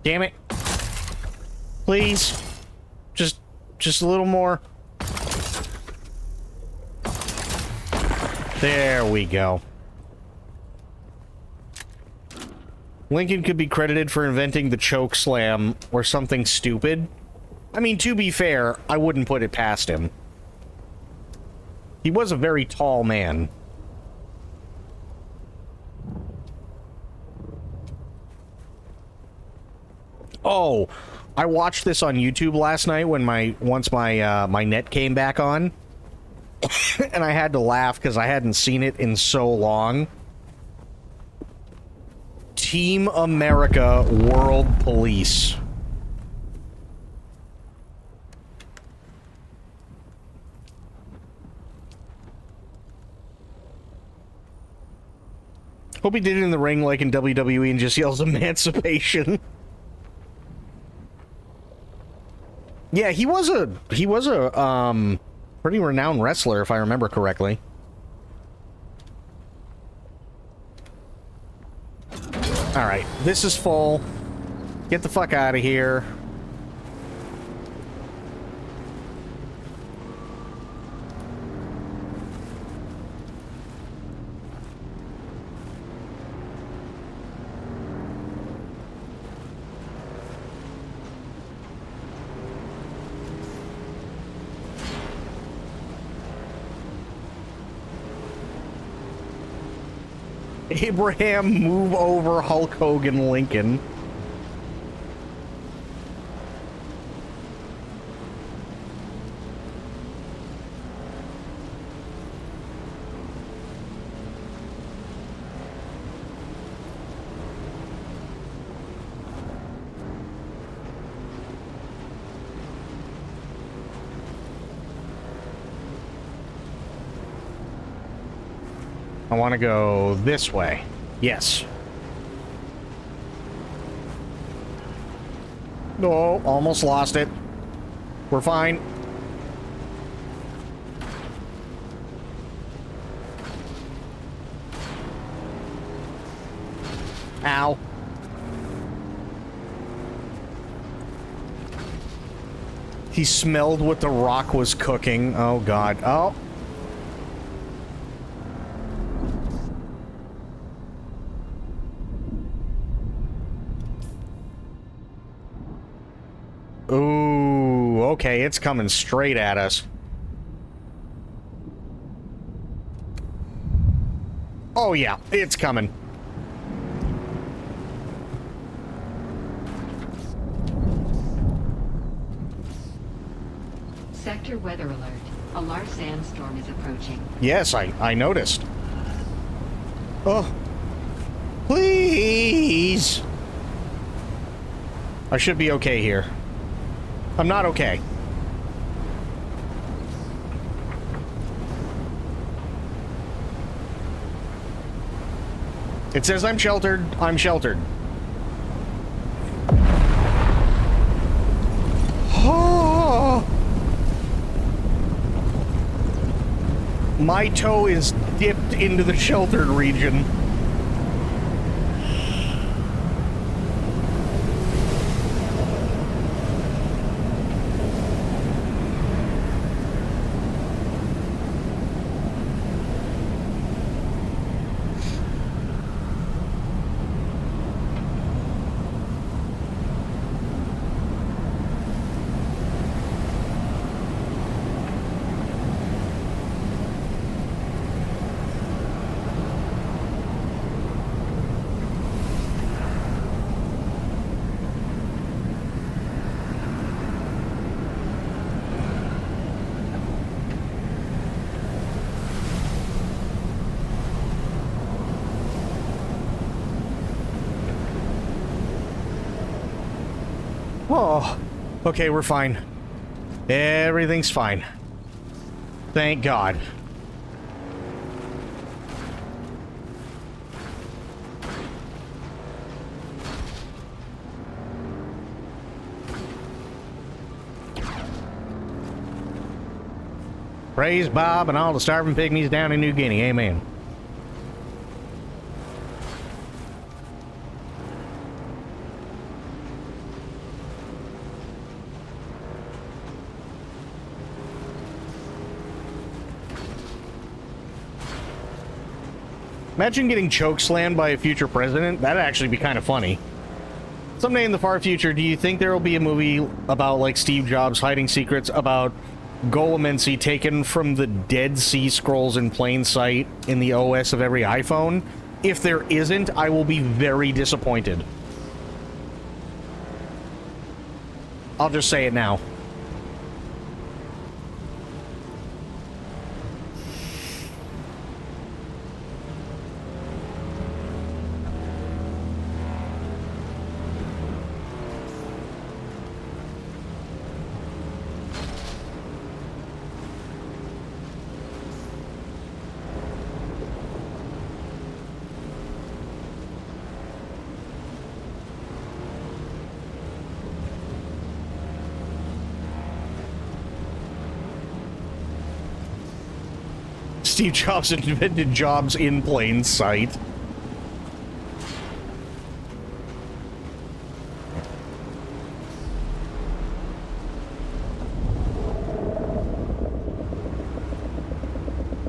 Damn it. Please. Just a little more. There we go. Lincoln could be credited for inventing the choke slam or something stupid. I mean, to be fair, I wouldn't put it past him. He was a very tall man. Oh, I watched this on YouTube last night when once my net came back on. And I had to laugh because I hadn't seen it in so long. Team America World Police. Hope he did it in the ring like in WWE and just yells emancipation. Yeah, he was a pretty renowned wrestler, if I remember correctly. Alright, this is full. Get the fuck out of here. Abraham, move over Hulk Hogan Lincoln. I want to go this way. Yes. No, almost lost it. We're fine. Ow. He smelled what the Rock was cooking. Oh, God. Oh. Ooh, okay, it's coming straight at us. Oh yeah, it's coming. Sector weather alert. A large sandstorm is approaching. Yes, I noticed. Oh. Please. I should be okay here. I'm not okay. It says I'm sheltered. I'm sheltered. Oh. My toe is dipped into the sheltered region. Oh, okay, we're fine. Everything's fine. Thank God. Praise Bob and all the starving pygmies down in New Guinea. Amen. Imagine getting chokeslammed by a future president. That'd actually be kind of funny. Someday in the far future, do you think there will be a movie about, like, Steve Jobs hiding secrets about Golomency taken from the Dead Sea Scrolls in plain sight in the OS of every iPhone? If there isn't, I will be very disappointed. I'll just say it now. Steve Jobs invented jobs in plain sight.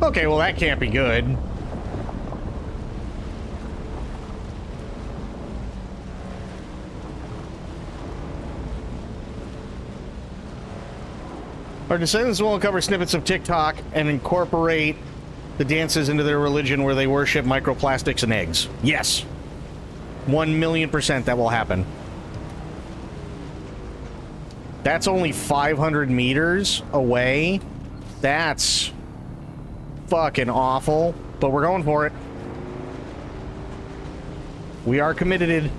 Okay, well that can't be good. Our descendants will uncover snippets of TikTok and incorporate the dances into their religion where they worship microplastics and eggs. Yes. 1,000,000% that will happen. That's only 500 meters away. That's fucking awful. But we're going for it. We are committed.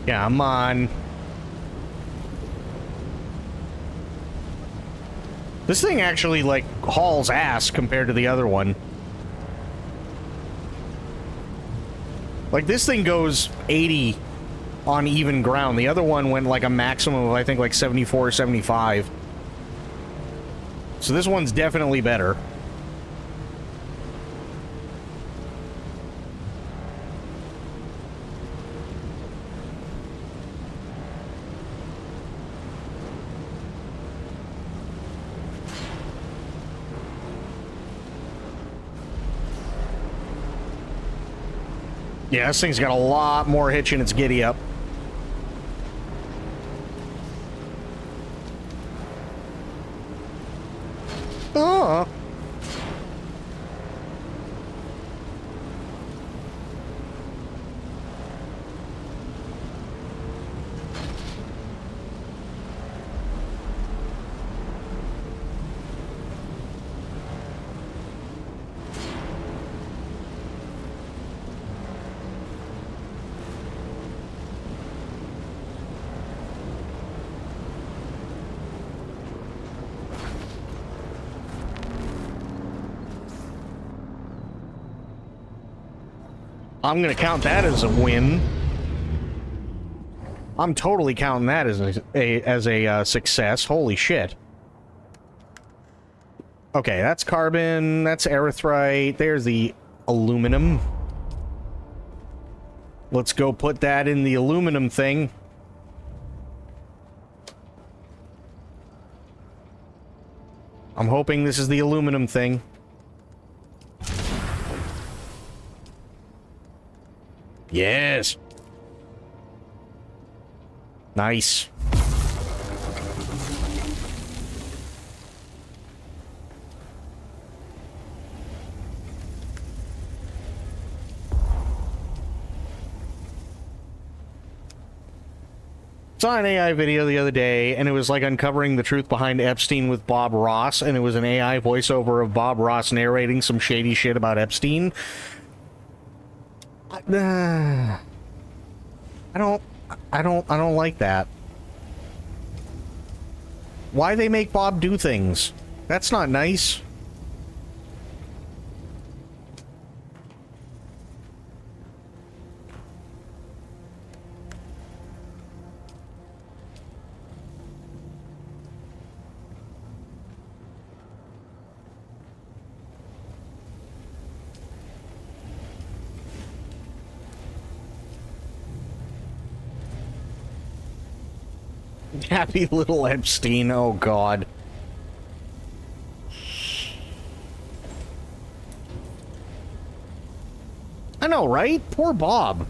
Yeah, I'm on. This thing actually, like, hauls ass compared to the other one. Like, this thing goes 80 on even ground. The other one went, like, a maximum of, I think, like, 74 or 75. So this one's definitely better. Yeah, this thing's got a lot more hitch in its giddy up. Oh. I'm gonna count that as a win. I'm totally counting that as a success. Holy shit. Okay, that's carbon, that's erythrite, there's the aluminum. Let's go put that in the aluminum thing. I'm hoping this is the aluminum thing. Yes. Nice. Saw an AI video the other day, and it was like uncovering the truth behind Epstein with Bob Ross, and it was an AI voiceover of Bob Ross narrating some shady shit about Epstein. I don't like that. Why they make Bob do things? That's not nice. Happy little Epstein, oh god. I know, right? Poor Bob.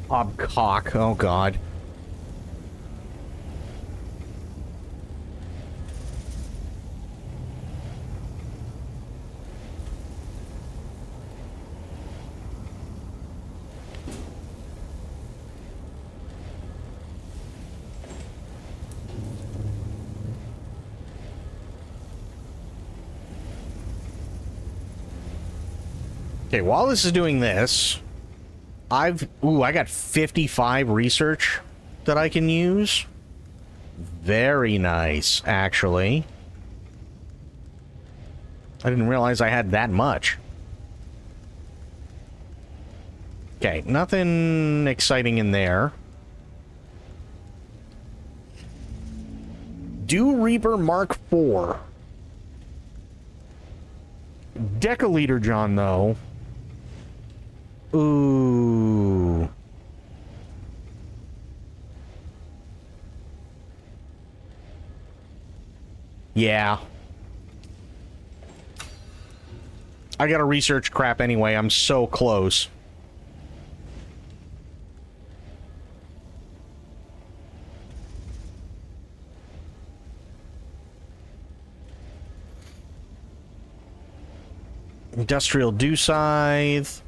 Bob Cock, oh god. Okay, while this is doing this, I got 55 research that I can use. Very nice, actually. I didn't realize I had that much. Okay, nothing exciting in there. Dew Reaper Mark IV. Deciliter John, though. Ooh. Yeah. I gotta research crap anyway. I'm so close. Industrial dew scythe.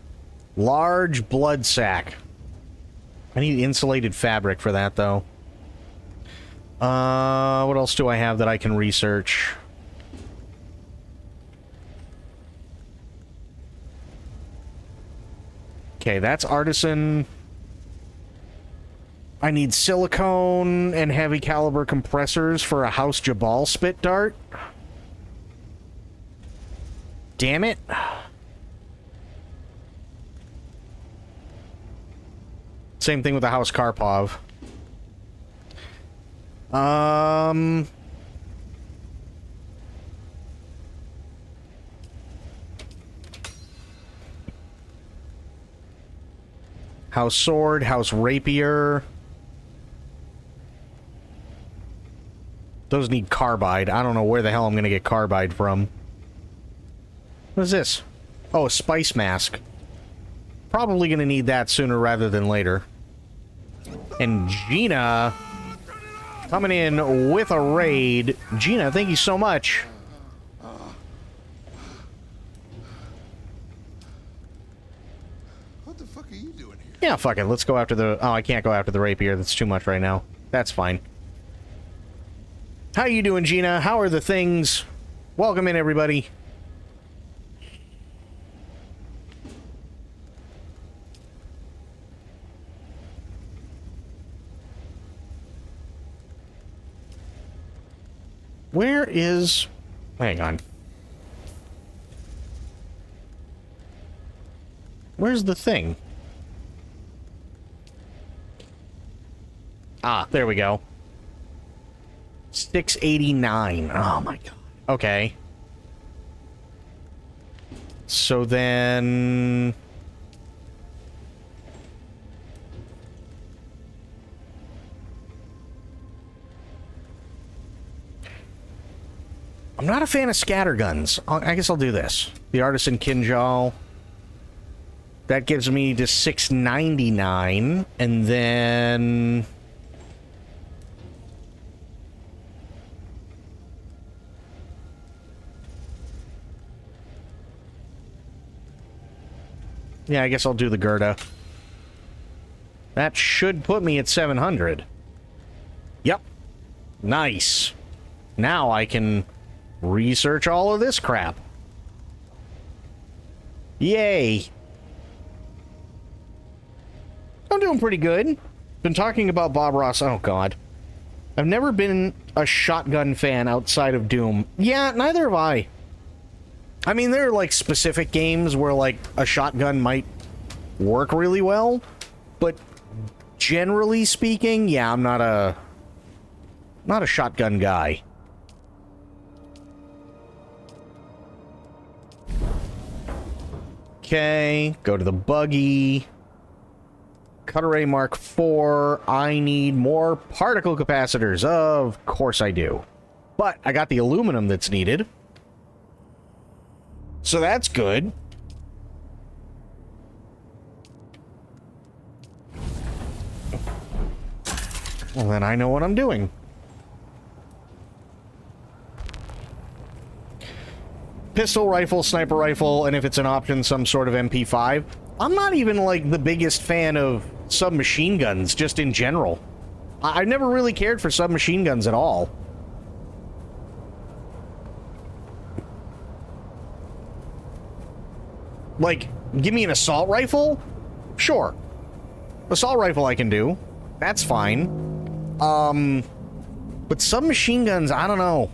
Large blood sac. I need insulated fabric for that, though. What else do I have that I can research? Okay, that's artisan. I need silicone and heavy caliber compressors for a House Jabal spit dart. Damn it. Same thing with the House Karpov. House Sword, House Rapier. Those need carbide. I don't know where the hell I'm gonna get carbide from. What is this? Oh, a spice mask. Probably gonna need that sooner rather than later. And Gina coming in with a raid. Gina, thank you so much. What the fuck are you doing here? Yeah, fuck it. Let's go after the... Oh, I can't go after the rapier. That's too much right now. That's fine. How you doing, Gina? How are the things? Welcome in, everybody. Where is... Hang on. Where's the thing? Ah, there we go. 689. Oh my god. Okay. So then... I'm not a fan of scatterguns. I guess I'll do this. The Artisan Kinjal. That gives me to 699. And then... Yeah, I guess I'll do the Gerda. That should put me at 700. Yep. Nice. Now I can research all of this crap. Yay. I'm doing pretty good. Been talking about Bob Ross. Oh, God. I've never been a shotgun fan outside of Doom. Yeah, neither have I. I mean, there are, like, specific games where, like, a shotgun might work really well, but generally speaking, yeah, I'm not a shotgun guy. Okay, go to the buggy. Cutter Mark IV. I need more particle capacitors. Of course I do. But I got the aluminum that's needed. So that's good. Well, then I know what I'm doing. Pistol, rifle, sniper rifle, and if it's an option, some sort of MP5. I'm not even, like, the biggest fan of submachine guns, just in general. I never really cared for submachine guns at all. Like, give me an assault rifle? Sure. Assault rifle I can do. That's fine. But submachine guns, I don't know.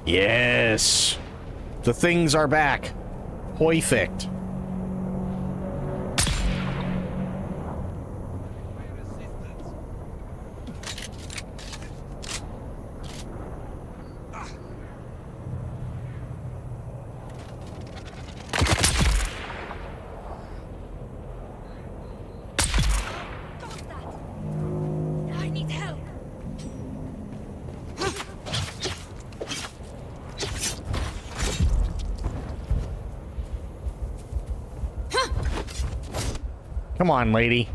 Yes. The things are back. Perfect. I need help. Come on, lady.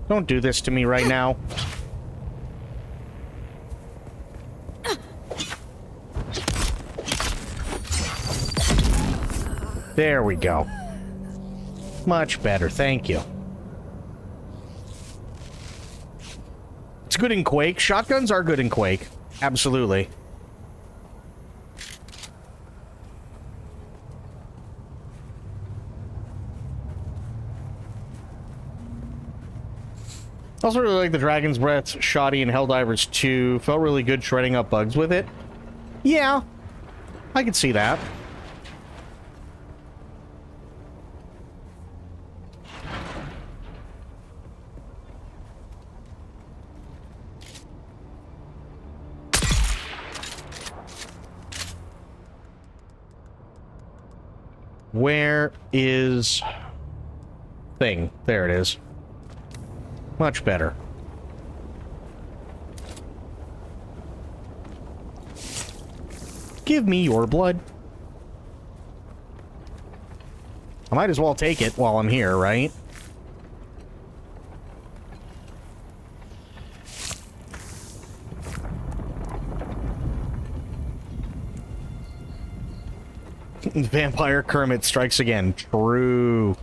Don't do this to me right now. There we go. Much better, thank you. It's good in Quake. Shotguns are good in Quake. Absolutely. Also really like the Dragon's Breath, Shoddy, and Helldivers 2. Felt really good shredding up bugs with it. Yeah, I could see that. Where is thing? There it is. Much better. Give me your blood. I might as well take it while I'm here, right? Vampire Kermit strikes again. True.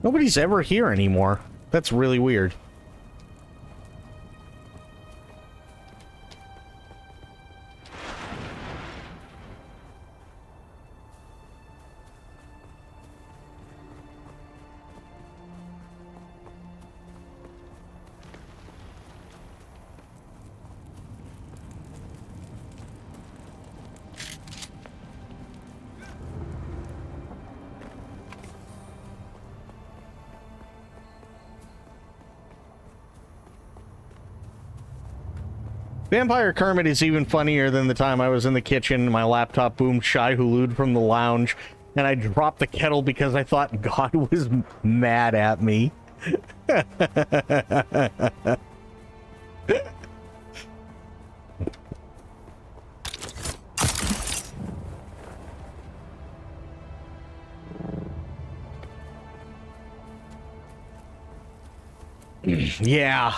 Nobody's ever here anymore. That's really weird. Vampire Kermit is even funnier than the time I was in the kitchen, my laptop boomed shy hulu'd from the lounge, and I dropped the kettle because I thought God was mad at me. Yeah.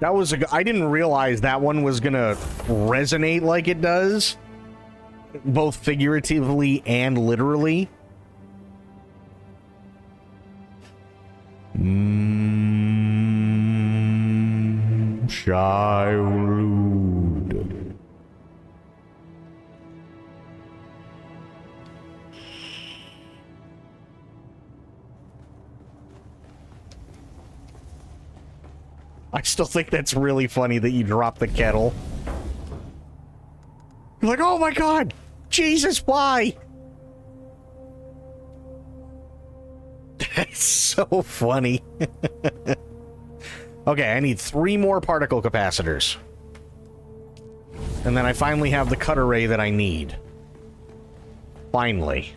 That was I didn't realize that one was gonna resonate like it does, both figuratively and literally. Shyrud. I still think that's really funny that you drop the kettle. You're like, oh my god! Jesus, why? That's so funny. Okay, I need 3 more particle capacitors. And then I finally have the cut array that I need. Finally.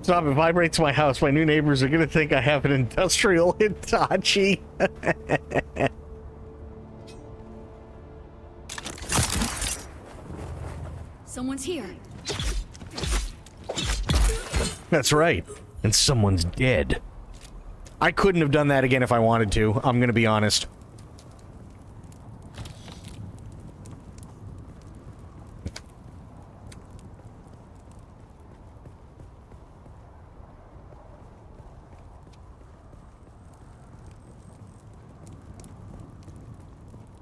Stop, it vibrates my house. My new neighbors are gonna think I have an industrial Hitachi. Someone's here. That's right. And someone's dead. I couldn't have done that again if I wanted to. I'm gonna be honest.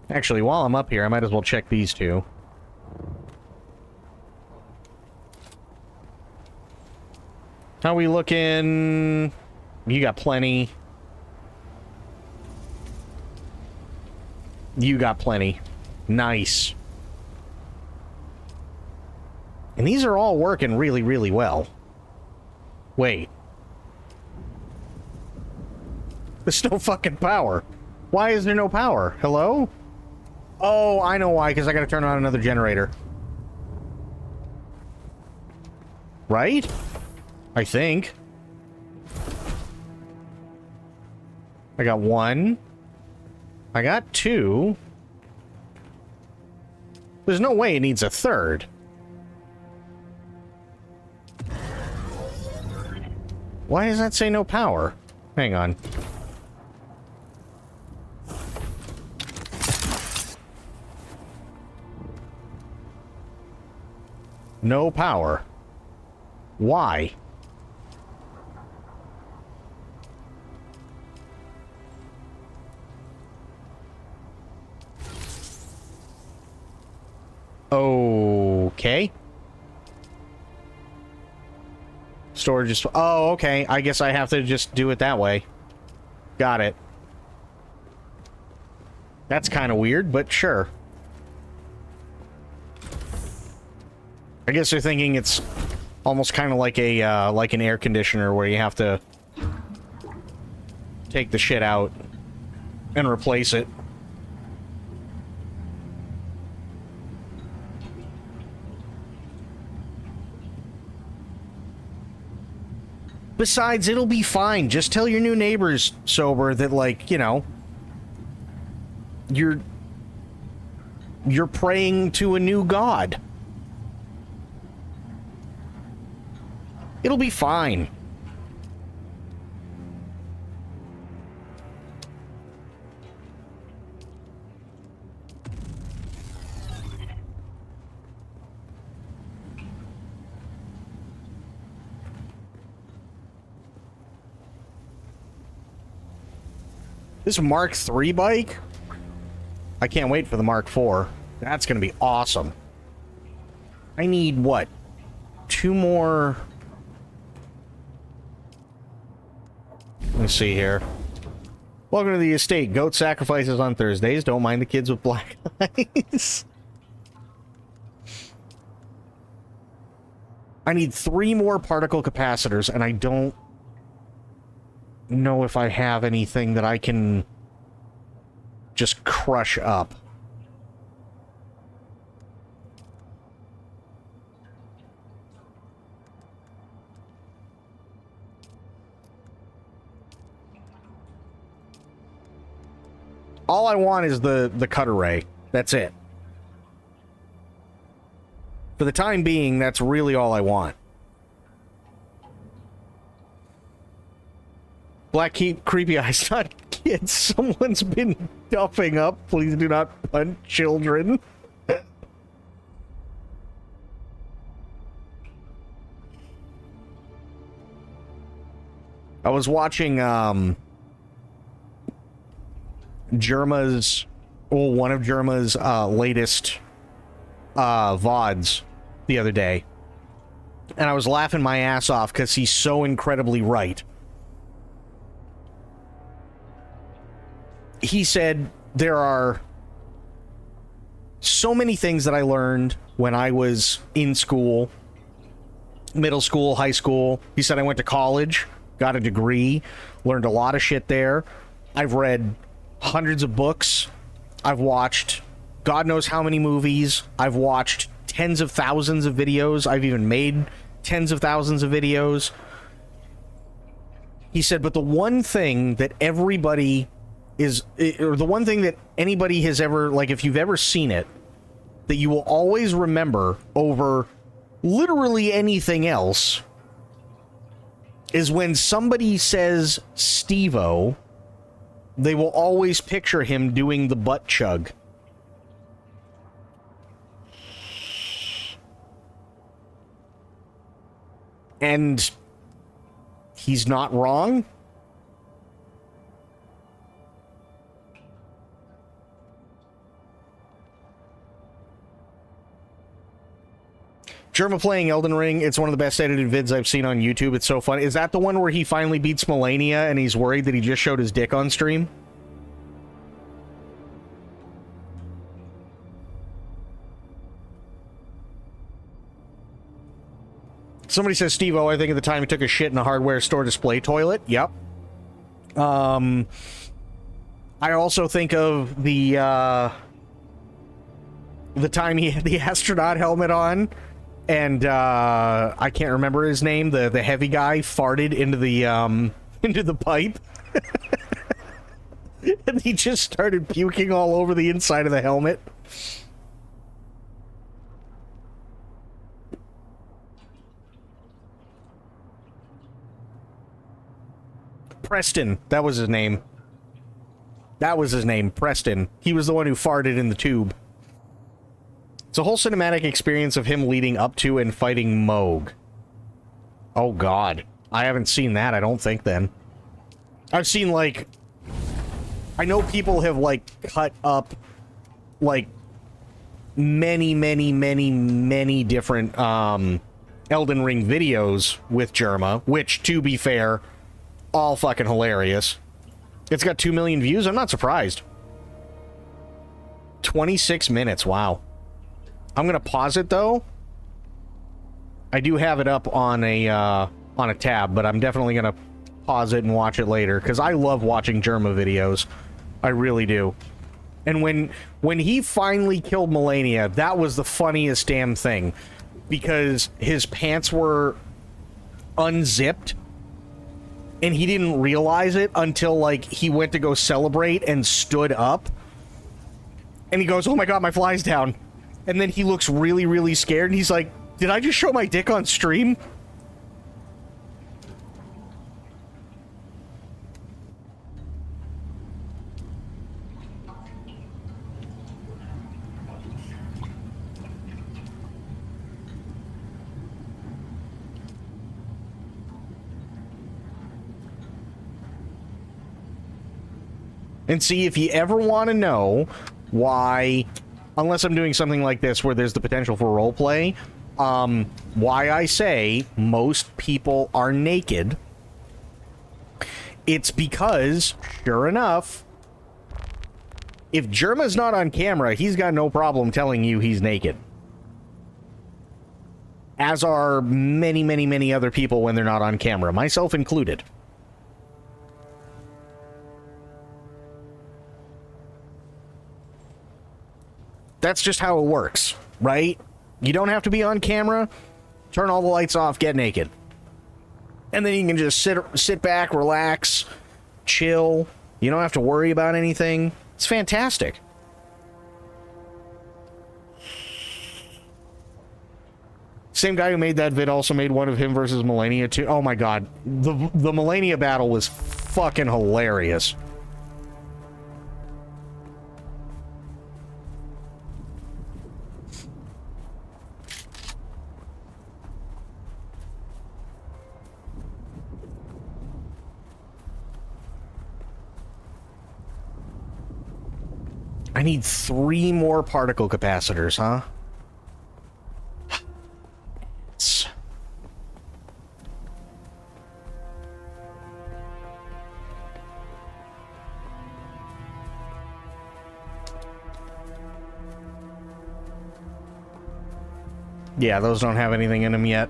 Actually, while I'm up here, I might as well check these two. How we looking? You got plenty. You got plenty. Nice. And these are all working really, really well. Wait. There's no fucking power. Why is there no power? Hello? Oh, I know why, because I gotta turn on another generator. Right? I think. I got 1. I got 2. There's no way it needs a 3rd. Why does that say no power? Hang on. No power. Why? Okay. Storage is... Oh, okay. I guess I have to just do it that way. Got it. That's kind of weird, but sure. I guess they're thinking it's almost kind of like a like an air conditioner where you have to take the shit out and replace it. Besides, it'll be fine. Just tell your new neighbors, Sober, that, like, you know, you're praying to a new god. It'll be fine. This Mark III bike? I can't wait for the Mark IV. That's going to be awesome. I need, what? 2 more... Let me see here. Welcome to the estate. Goat sacrifices on Thursdays. Don't mind the kids with black eyes. I need 3 more particle capacitors, and I don't know if I have anything that I can just crush up. All I want is the cut array. That's it. For the time being, that's really all I want. Black Creepy Eyes, not kids. Someone's been duffing up. Please do not punch children. I was watching, Jerma's, well, one of Jerma's latest VODs the other day, and I was laughing my ass off because he's so incredibly right. He said there are so many things that I learned when I was in school, middle school, high school. He said I went to college, got a degree, learned a lot of shit there. I've read hundreds of books. I've watched God knows how many movies. I've watched tens of thousands of videos. I've even made tens of thousands of videos. He said, but the one thing that everybody is, or the one thing that anybody has ever, like, if you've ever seen it, that you will always remember over literally anything else, is when somebody says Steve-O, they will always picture him doing the butt chug. And he's not wrong. Germa playing Elden Ring. It's one of the best edited vids I've seen on YouTube. It's so funny. Is that the one where he finally beats Melania and he's worried that he just showed his dick on stream? Somebody says Steve-O, I think at the time he took a shit in a hardware store display toilet. Yep. I also think of the time he had the astronaut helmet on, and I can't remember his name. The heavy guy farted into the pipe, and he just started puking all over the inside of the helmet. Preston, that was his name. That was his name, Preston. He was the one who farted in the tube. It's a whole cinematic experience of him leading up to and fighting Moog. Oh, God. I haven't seen that, I don't think, then. I've seen, like... I know people have, like, cut up, like, many different, Elden Ring videos with Germa, which, to be fair, all fucking hilarious. It's got 2 million views. I'm not surprised. 26 minutes. Wow. I'm gonna pause it though. I do have it up on a tab, but I'm definitely gonna pause it and watch it later because I love watching Germa videos. I really do. And when he finally killed Melania, that was the funniest damn thing because his pants were unzipped. And he didn't realize it until, like, he went to go celebrate and stood up. And he goes, oh my god, my fly's down. And then he looks really scared, and he's like, did I just show my dick on stream? And see, if you ever want to know why, unless I'm doing something like this where there's the potential for roleplay, why I say most people are naked, it's because, sure enough, if Jerma's not on camera, he's got no problem telling you he's naked. As are many, many, many other people when they're not on camera, myself included. That's just how it works, right? You don't have to be on camera. Turn all the lights off, get naked. And then you can just sit back, relax, chill. You don't have to worry about anything. It's fantastic. Same guy who made that vid also made one of him versus Melania too. Oh my god. The Melania battle was fucking hilarious. I need 3 more particle capacitors, huh? Yeah, those don't have anything in them yet.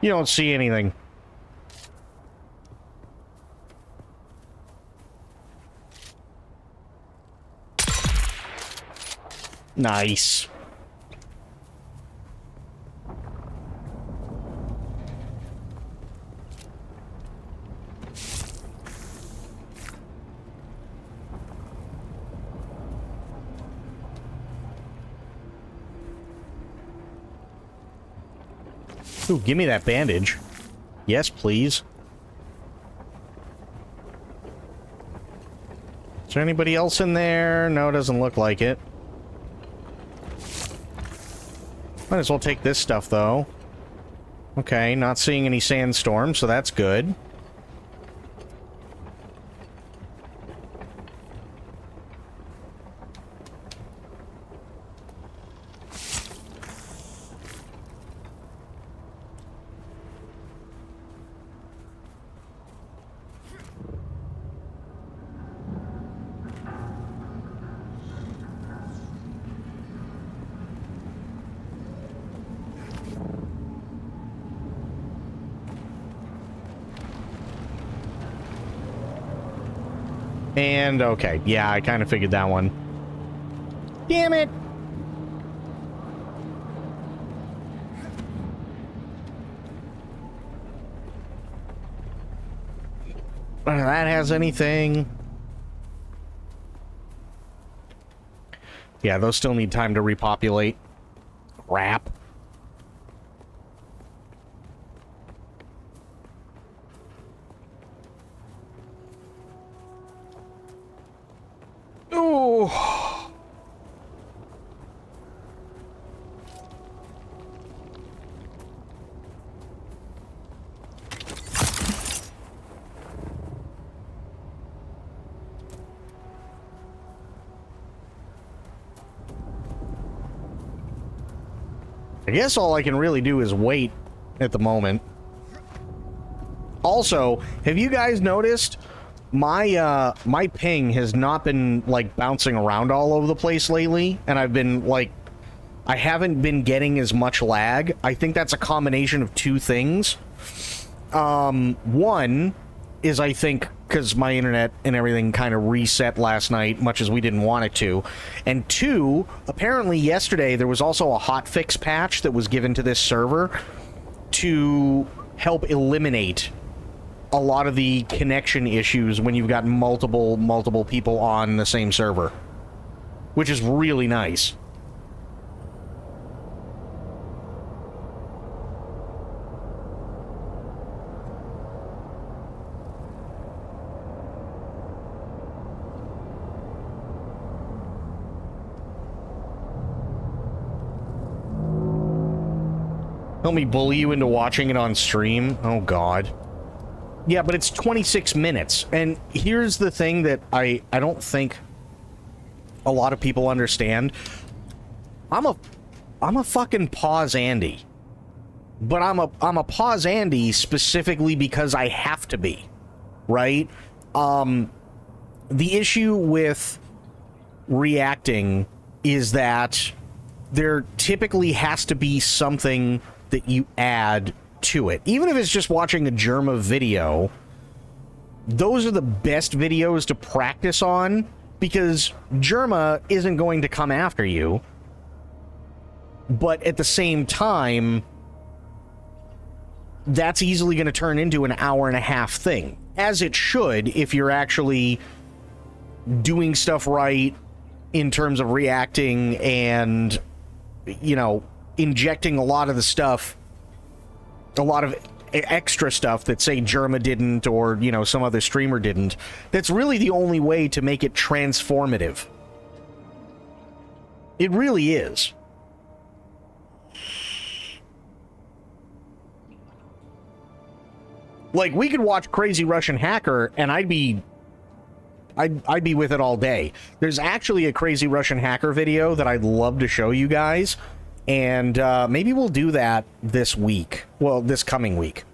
You don't see anything. Nice. Ooh, give me that bandage. Yes, please. Is there anybody else in there? No, it doesn't look like it. Might as well take this stuff, though. Okay, not seeing any sandstorms, so that's good. And, okay, yeah, I kind of figured that one. Damn it! None of that has anything. Yeah, those still need time to repopulate. Crap. Ooh. I guess all I can really do is wait at the moment. Also, have you guys noticed my ping has not been like bouncing around all over the place lately, and I've been like I haven't been getting as much lag. I think that's a combination of two things. One is I think because my internet and everything kind of reset last night, much as we didn't want it to. And two, apparently yesterday there was also a hotfix patch that was given to this server to help eliminate a lot of the connection issues when you've got multiple people on the same server, which is really nice. Help me bully you into watching it on stream. Oh, God. Yeah, but it's 26 minutes. And here's the thing that I don't think a lot of people understand. I'm a fucking Pause Andy. But I'm a Pause Andy specifically because I have to be. Right? The issue with reacting is that there typically has to be something that you add to it. Even if it's just watching a Germa video, those are the best videos to practice on because Germa isn't going to come after you. But at the same time, that's easily going to turn into an hour and a half thing. As it should if you're actually doing stuff right in terms of reacting and, you know, injecting a lot of the stuff, a lot of extra stuff that, say, Germa didn't or, you know, some other streamer didn't. That's really the only way to make it transformative. It really is. Like, we could watch Crazy Russian Hacker, and I'd be with it all day. There's actually a Crazy Russian Hacker video that I'd love to show you guys, and maybe we'll do that this week. Well, this coming week.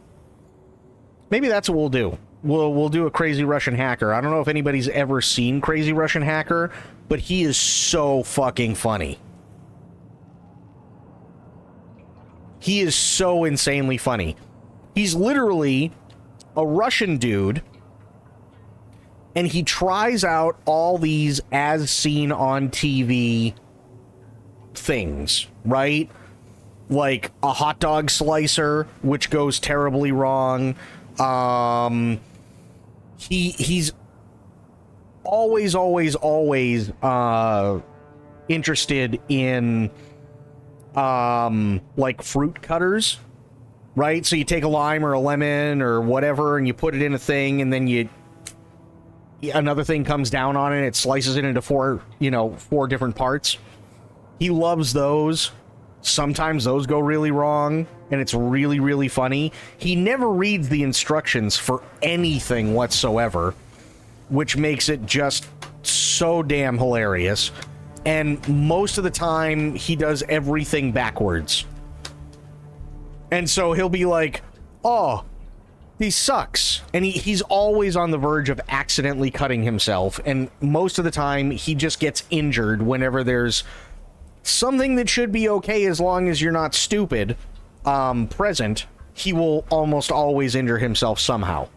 Maybe that's what we'll do. We'll do a Crazy Russian Hacker. I don't know if anybody's ever seen Crazy Russian Hacker, but he is so fucking funny. He is so insanely funny. He's literally a Russian dude, and he tries out all these as seen on TV things, right? Like a hot dog slicer, which goes terribly wrong. He's always interested in like fruit cutters. Right? So you take a lime or a lemon or whatever and you put it in a thing and then another thing comes down on it, it slices it into four different parts. He loves those. Sometimes those go really wrong and it's really, really funny. He never reads the instructions for anything whatsoever, which makes it just so damn hilarious. And most of the time he does everything backwards. And so he'll be like, oh, he sucks. And he's always on the verge of accidentally cutting himself. And most of the time, he just gets injured whenever there's something that should be okay as long as you're not stupid present. He will almost always injure himself somehow.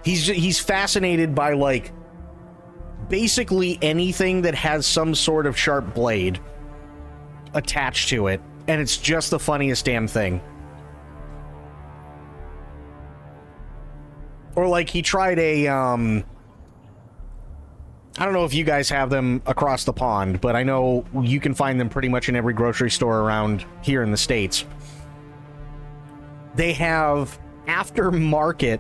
He's fascinated by, like, basically anything that has some sort of sharp blade attached to it, and it's just the funniest damn thing. Or, like, he tried a, I don't know if you guys have them across the pond, but I know you can find them pretty much in every grocery store around here in the States. They have aftermarket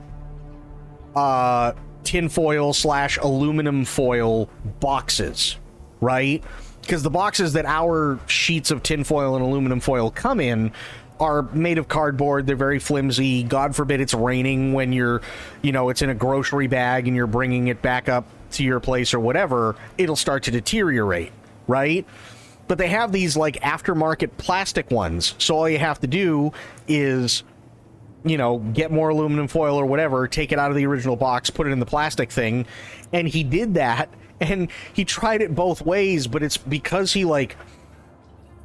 tinfoil / aluminum foil boxes, right? Because the boxes that our sheets of tinfoil and aluminum foil come in are made of cardboard. They're very flimsy. God forbid it's raining when you're, it's in a grocery bag and you're bringing it back up to your place or whatever. It'll start to deteriorate, right? But they have these, like, aftermarket plastic ones. So all you have to do is, get more aluminum foil or whatever, take it out of the original box, put it in the plastic thing. And he did that, and he tried it both ways, but it's because he, like,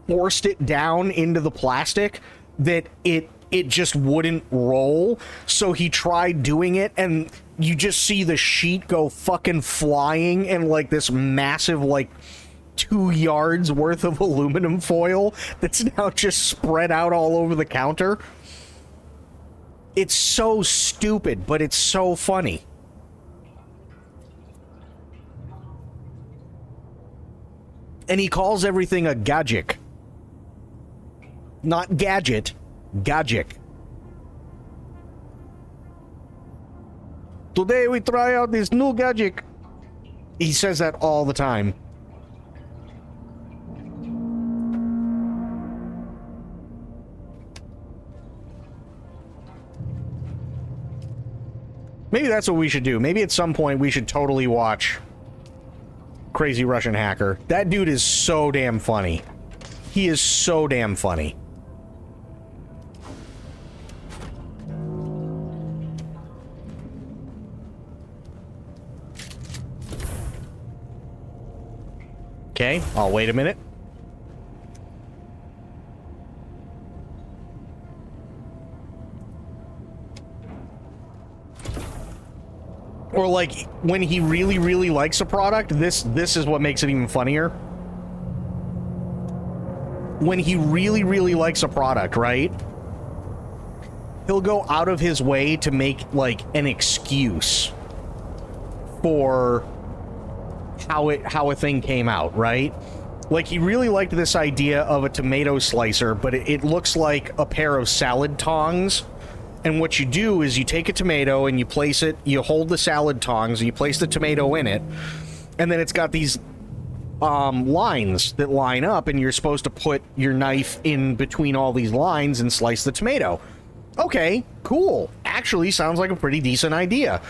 forced it down into the plastic that it just wouldn't roll. So he tried doing it, and you just see the sheet go fucking flying, and, like, this massive, like, 2 yards worth of aluminum foil that's now just spread out all over the counter. It's so stupid, but it's so funny. And he calls everything a gadget. Not gadget, gadget. Today we try out this new gadget. He says that all the time. Maybe that's what we should do. Maybe at some point we should totally watch Crazy Russian Hacker. That dude is so damn funny. He is so damn funny. Okay, I'll wait a minute. Or like when he really, really likes a product, this is what makes it even funnier. When he really, really likes a product, right? He'll go out of his way to make like an excuse for how a thing came out, right? Like he really liked this idea of a tomato slicer, but it looks like a pair of salad tongs. And what you do is you take a tomato and you place it, you hold the salad tongs and you place the tomato in it, and then it's got these lines that line up, and you're supposed to put your knife in between all these lines and slice the tomato. Okay, cool. Actually sounds like a pretty decent idea.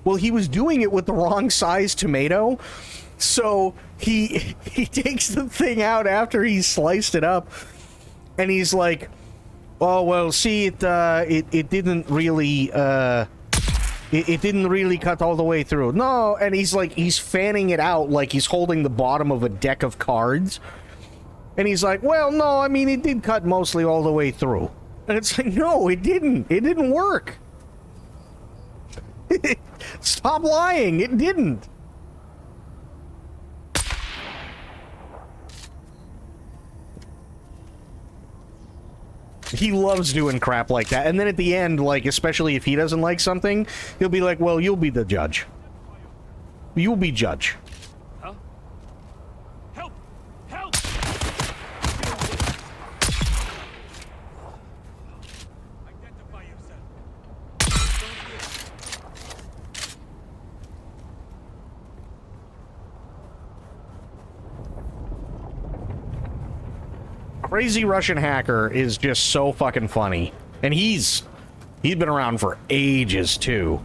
Well, he was doing it with the wrong size tomato, so he takes the thing out after he's sliced it up, and he's like, oh, well, see, it didn't really, it didn't really cut all the way through. No, and he's fanning it out like he's holding the bottom of a deck of cards. And he's like, well, no, I mean, it did cut mostly all the way through. And it's like, no, it didn't. It didn't work. Stop lying. It didn't. He loves doing crap like that. And then at the end, like, especially if he doesn't like something, he'll be like, well, you'll be the judge. You'll be judge. Huh? Help! Help! Identify yourself. Crazy Russian Hacker is just so fucking funny. And he's been around for ages, too.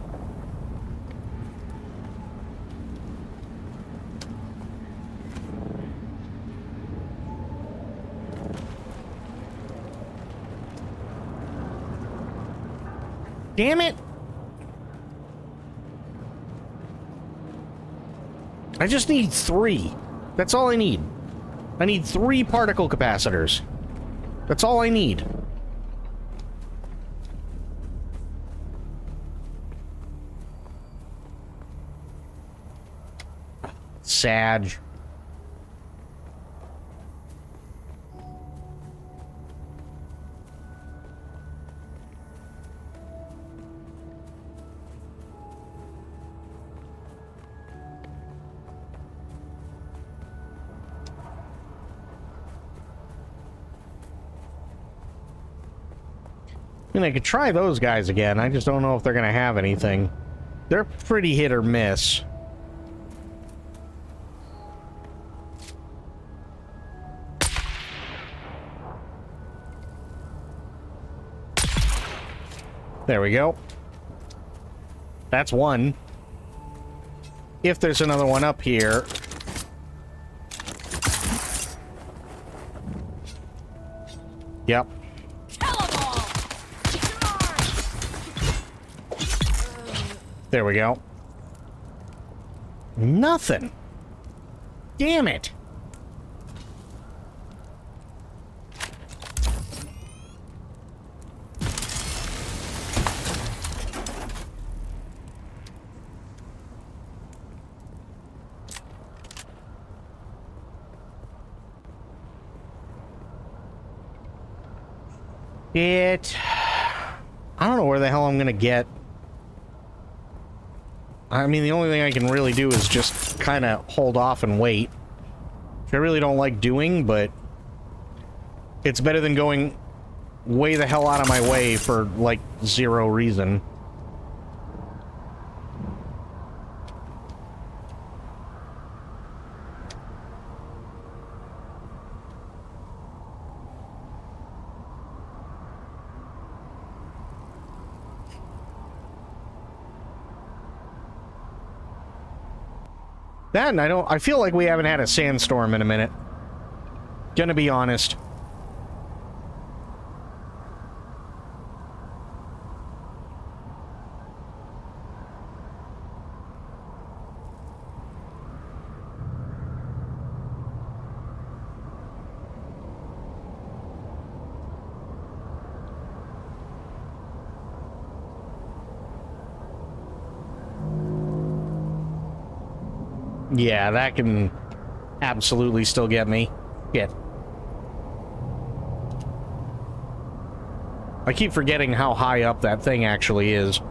Damn it! I just need 3. That's all I need. I need 3 particle capacitors. That's all I need. Sag. I mean, I could try those guys again. I just don't know if they're going to have anything. They're pretty hit or miss. There we go. That's one. If there's another one up here. Yep. There we go. Nothing. Damn it. I don't know where the hell I'm gonna get. I mean, the only thing I can really do is just kind of hold off and wait. Which I really don't like doing, but it's better than going way the hell out of my way for, like, 0 reason. That, and I feel like we haven't had a sandstorm in a minute. Gonna be honest. Yeah, that can absolutely still get me. Shit. I keep forgetting how high up that thing actually is.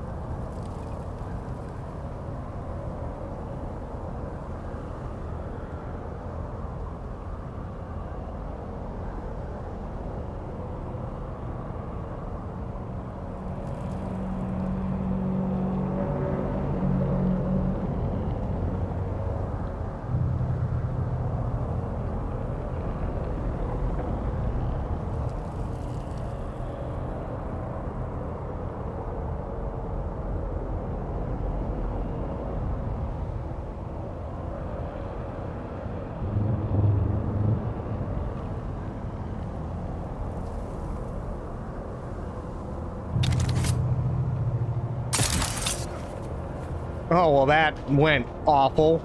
Oh, well, that went awful.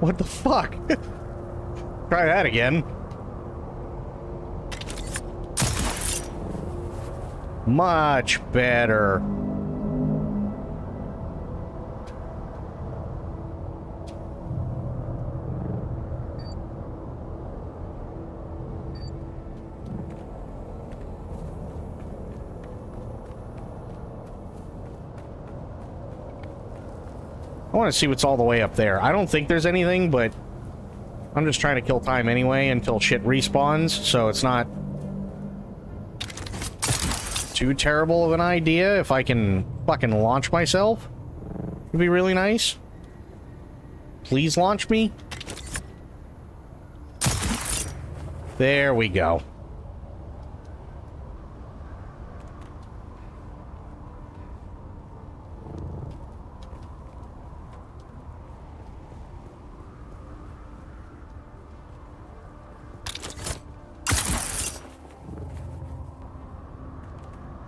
What the fuck? Try that again. Much better. I want to see what's all the way up there. I don't think there's anything, but I'm just trying to kill time anyway until shit respawns, so it's not too terrible of an idea if I can fucking launch myself. It'd be really nice. Please launch me. There we go.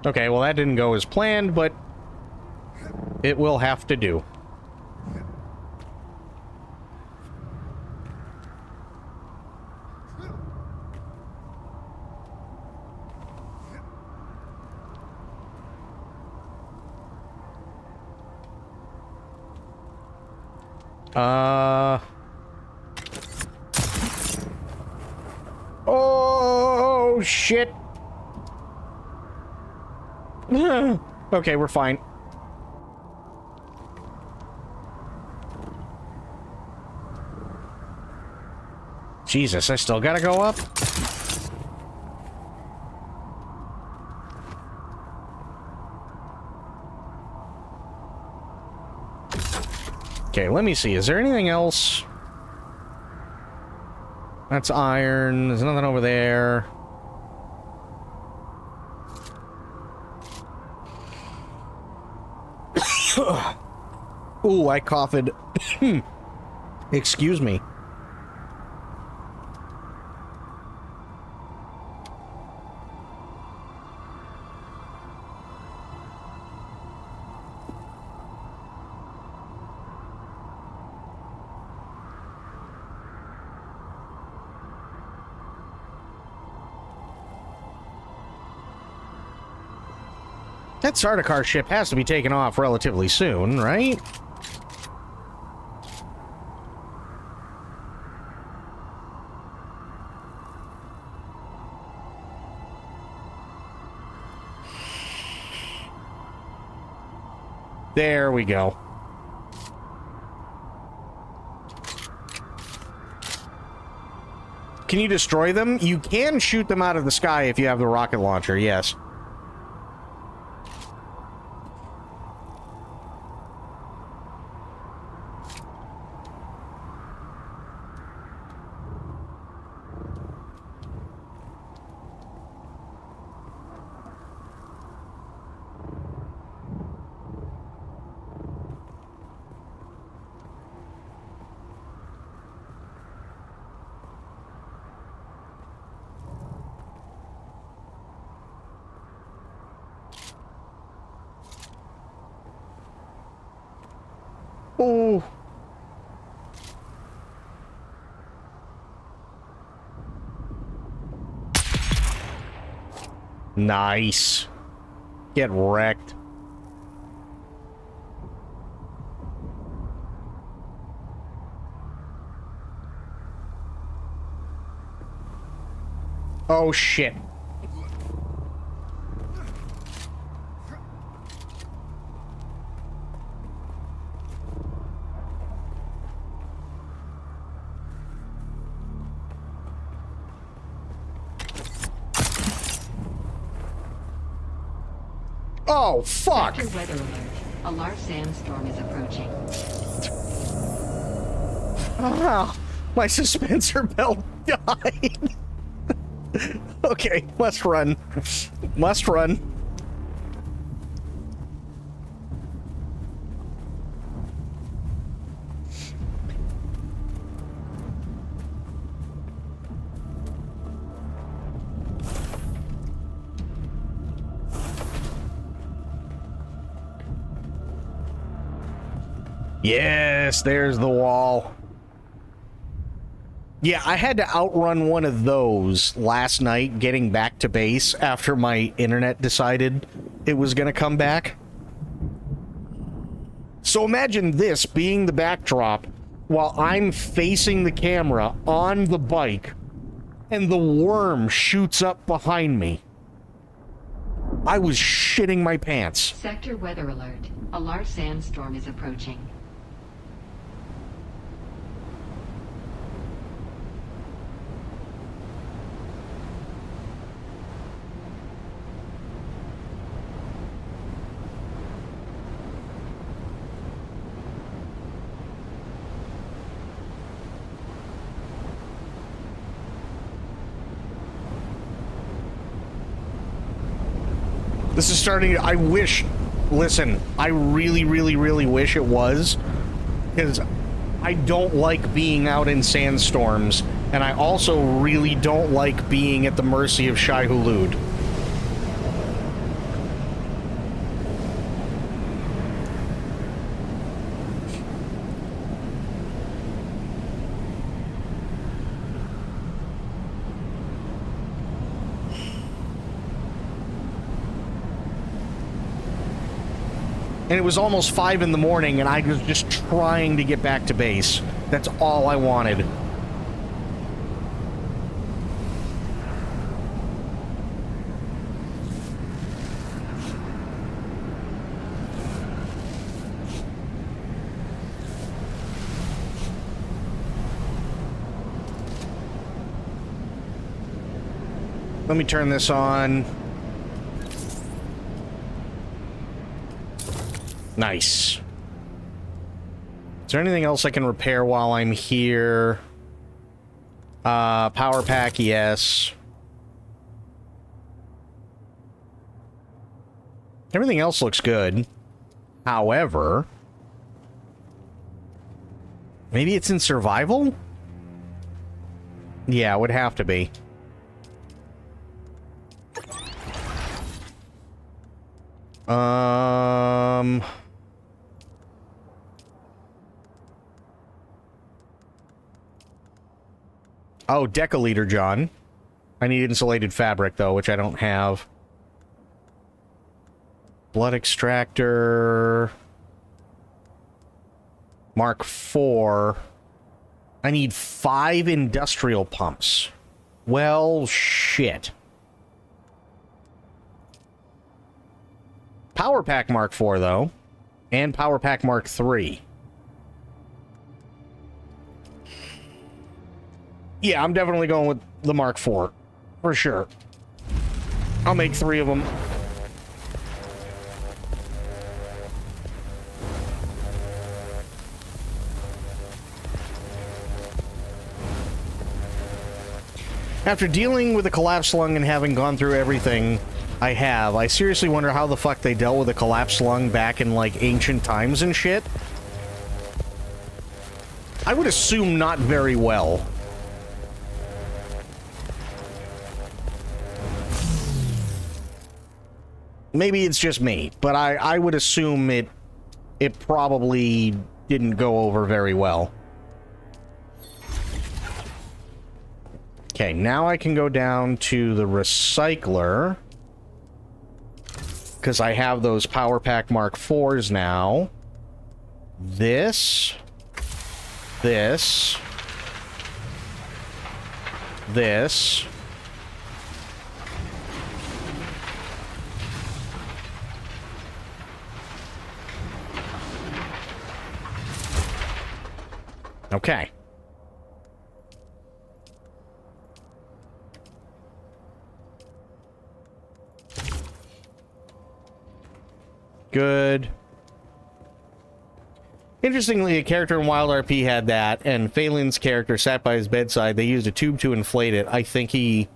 Okay, well that didn't go as planned, but it will have to do. Oh, shit. Okay, we're fine. Jesus, I still gotta go up? Okay, let me see. Is there anything else? That's iron. There's nothing over there. Ooh, I coughed. Excuse me. That Sardaukar ship has to be taken off relatively soon, right? There we go. Can you destroy them? You can shoot them out of the sky if you have the rocket launcher, yes. Oh. Nice. Get wrecked. Oh, shit. Oh, fuck! Sector weather alert. A large sandstorm is approaching. Ah, my suspensor belt died. Okay, must run. Must run. Yes, there's the wall. Yeah, I had to outrun one of those last night getting back to base after my internet decided it was going to come back. So imagine this being the backdrop while I'm facing the camera on the bike and the worm shoots up behind me. I was shitting my pants. Sector weather alert. A large sandstorm is approaching. This is starting to, I wish, listen, I really, really, really wish it was, because I don't like being out in sandstorms, and I also really don't like being at the mercy of Shai Hulud. And it was almost 5 in the morning, and I was just trying to get back to base. That's all I wanted. Let me turn this on. Nice. Is there anything else I can repair while I'm here? Power pack, yes. Everything else looks good. However, maybe it's in survival? Yeah, it would have to be. Oh, deciliter, John. I need insulated fabric, though, which I don't have. Blood extractor. Mark IV. I need 5 industrial pumps. Well, shit. Power Pack Mark IV, though. And Power Pack Mark III. Yeah, I'm definitely going with the Mark IV. For sure. I'll make 3 of them. After dealing with the collapsed lung and having gone through everything I have, I seriously wonder how the fuck they dealt with a collapsed lung back in, like, ancient times and shit. I would assume not very well. Maybe it's just me, but I would assume it probably didn't go over very well. Okay, now I can go down to the recycler. Because I have those Power Pack Mark IVs now. This. This. This. Okay. Good. Interestingly, a character in Wild RP had that, and Phelan's character sat by his bedside. They used a tube to inflate it. I think he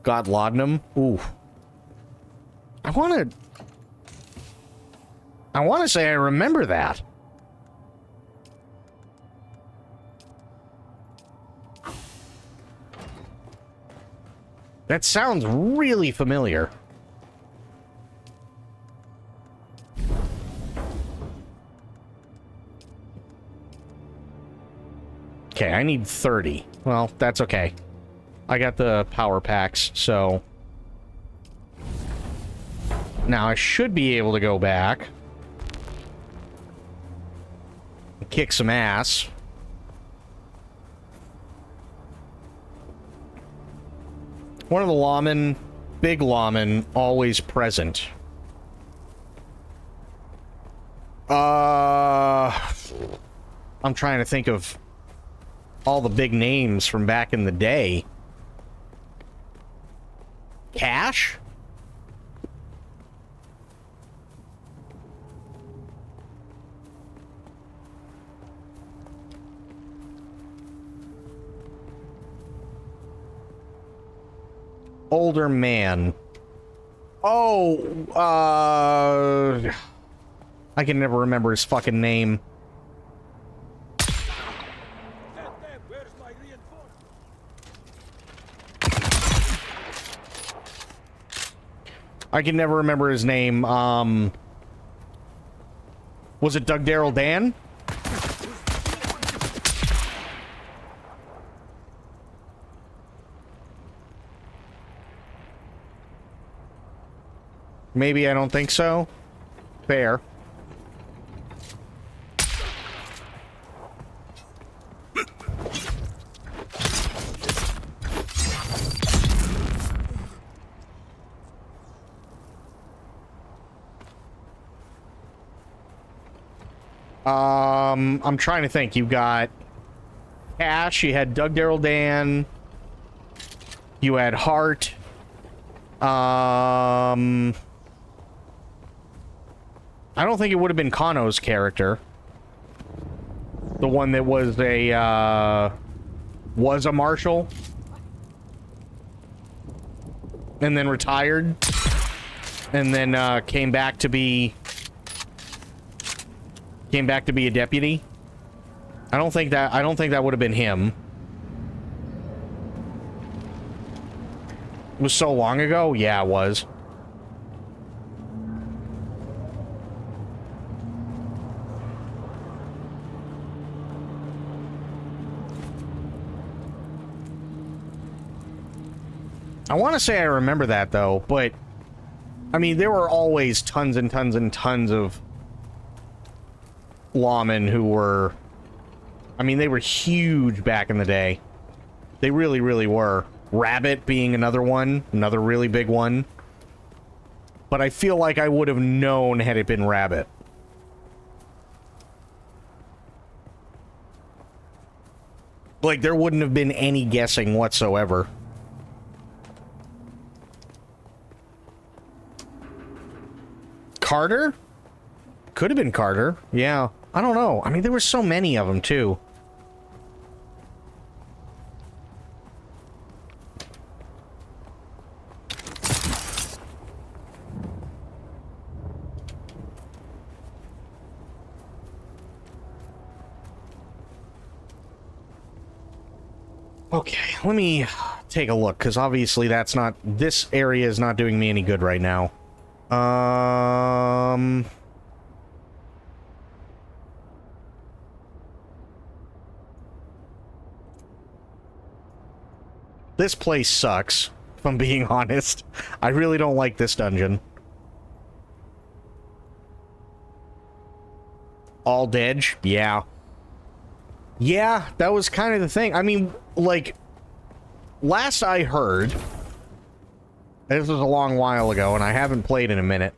got laudanum. Ooh. I want to say I remember that. That sounds really familiar. Okay, I need 30. Well, that's okay. I got the power packs, so... Now I should be able to go back. And kick some ass. One of the lawmen, big lawmen, always present. I'm trying to think of all the big names from back in the day. Cash? Older man. Oh, I can never remember his fucking name. Where's my reinforcement? I can never remember his name. Was it Doug Darrell Dan? Maybe, I don't think so. Fair. I'm trying to think. You got Cash, you had Doug Darrell Dan, you had Hart. I don't think it would have been Kano's character. The one that was a marshal. And then retired. And then came back to be a deputy. I don't think that would have been him. It was so long ago? Yeah, it was. I want to say I remember that, though, but... I mean, there were always tons and tons and tons of lawmen who were... I mean, they were huge back in the day. They really, really were. Rabbit being another one. Another really big one. But I feel like I would have known had it been Rabbit. Like, there wouldn't have been any guessing whatsoever. Carter? Could have been Carter. Yeah. I don't know. I mean, there were so many of them, too. Okay, let me take a look, because obviously that's not... This area is not doing me any good right now. This place sucks, if I'm being honest. I really don't like this dungeon. All dead? Yeah. Yeah, that was kind of the thing. I mean, like, last I heard, this was a long while ago, and I haven't played in a minute,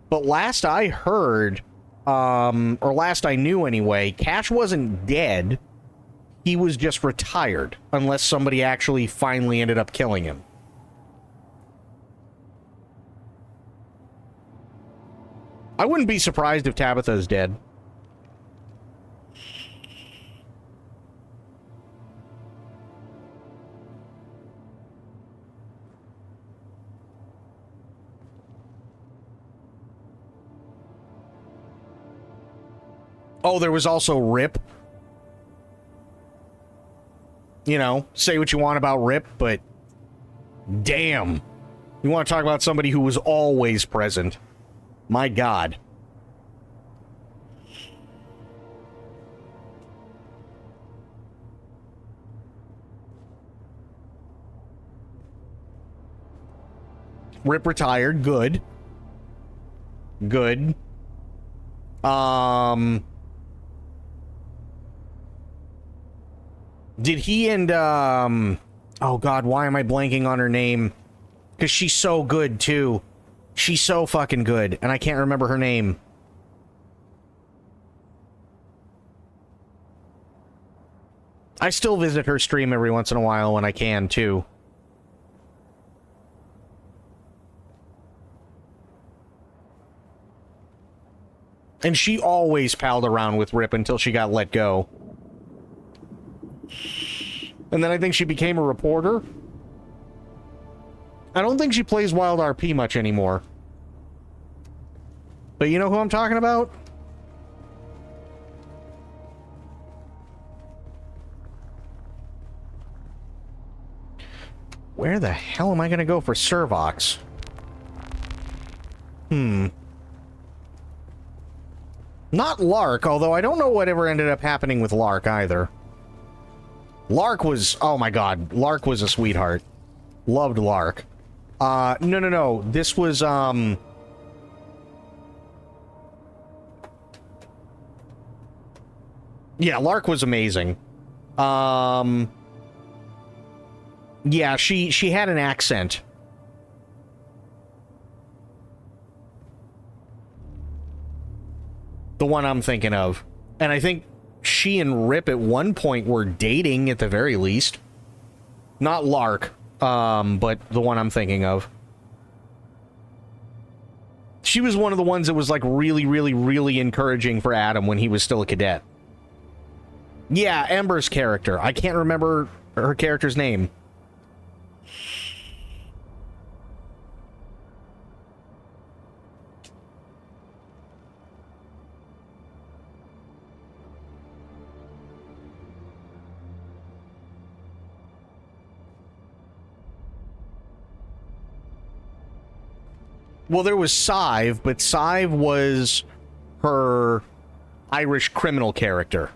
but last I heard, or last I knew anyway, Cash wasn't dead. He was just retired, unless somebody actually finally ended up killing him. I wouldn't be surprised if Tabitha's dead. Oh, there was also Rip. You know, say what you want about Rip, but damn. You want to talk about somebody who was always present. My God. Rip retired. Good. Good. Did he and, oh God, why am I blanking on her name? Because she's so good, too. She's so fucking good, and I can't remember her name. I still visit her stream every once in a while when I can, too. And she always palled around with Rip until she got let go. And then I think she became a reporter. I don't think she plays Wild RP much anymore. But you know who I'm talking about? Where the hell am I gonna go for Servox? Not Lark, although I don't know whatever ended up happening with Lark either. Lark was... oh my God. Lark was a sweetheart. Loved Lark. No. This was, yeah, Lark was amazing. Yeah, she had an accent. The one I'm thinking of. And I think she and Rip at one point were dating at the very least. Not Lark, but the one I'm thinking of. She was one of the ones that was like really encouraging for Adam when he was still a cadet. Yeah, Ember's character. I can't remember her character's name. Well, there was Sive, but Sive was her Irish criminal character.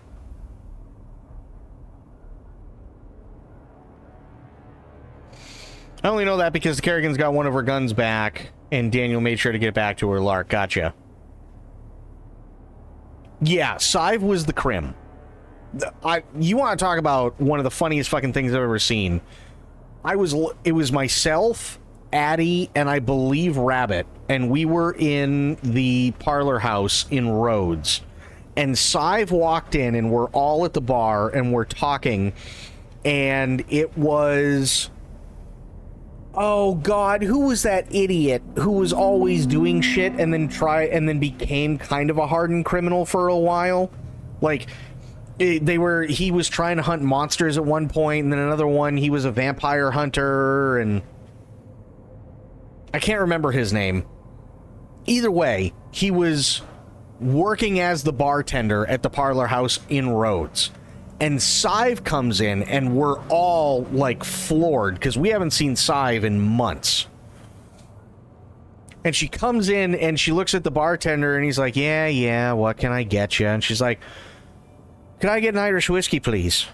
I only know that because the Kerrigan's got one of her guns back, and Daniel made sure to get it back to her. Lark, gotcha. Yeah, Sive was the crim. You want to talk about one of the funniest fucking things I've ever seen. It was myself, Addie, and I believe Rabbit, and we were in the parlor house in Rhodes, and Sive walked in, and we're all at the bar, and we're talking, and it was... oh God, who was that idiot who was always doing shit and then became kind of a hardened criminal for a while? Like, he was trying to hunt monsters at one point, and then another one, he was a vampire hunter, and I can't remember his name. Either way, he was working as the bartender at the parlor house in Rhodes. And Sive comes in, and we're all, like, floored, because we haven't seen Sive in months. And she comes in, and she looks at the bartender, and he's like, yeah, what can I get you? And she's like, can I get an Irish whiskey, please?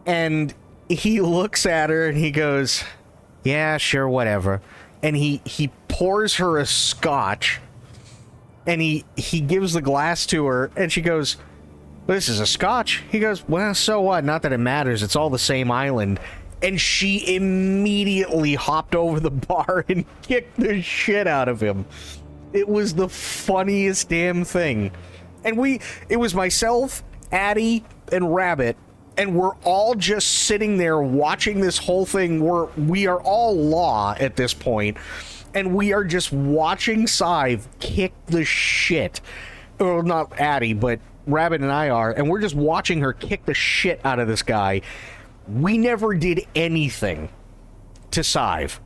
And he looks at her and he goes, yeah, sure, whatever. And he pours her a scotch, and he gives the glass to her, and she goes, this is a scotch. He goes, well, so what? Not that it matters. It's all the same island. And she immediately hopped over the bar and kicked the shit out of him. It was the funniest damn thing. And it was myself, Addie, and Rabbit, and we're all just sitting there watching this whole thing. We are all law at this point, and we are just watching Scythe kick the shit. Well, not Addie, but Rabbit and I are, and we're just watching her kick the shit out of this guy. We never did anything to Scythe.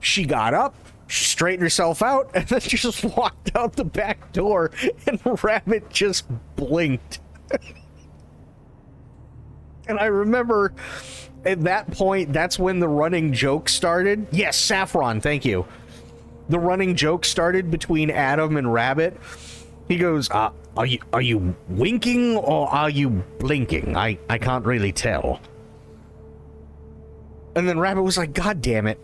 She got up, she straightened herself out, and then she just walked out the back door, and Rabbit just blinked. And I remember at that point, that's when the running joke started. Yes, Saffron, thank you. The running joke started between Adam and Rabbit. He goes, are you winking or are you blinking? I can't really tell. And then Rabbit was like, God damn it.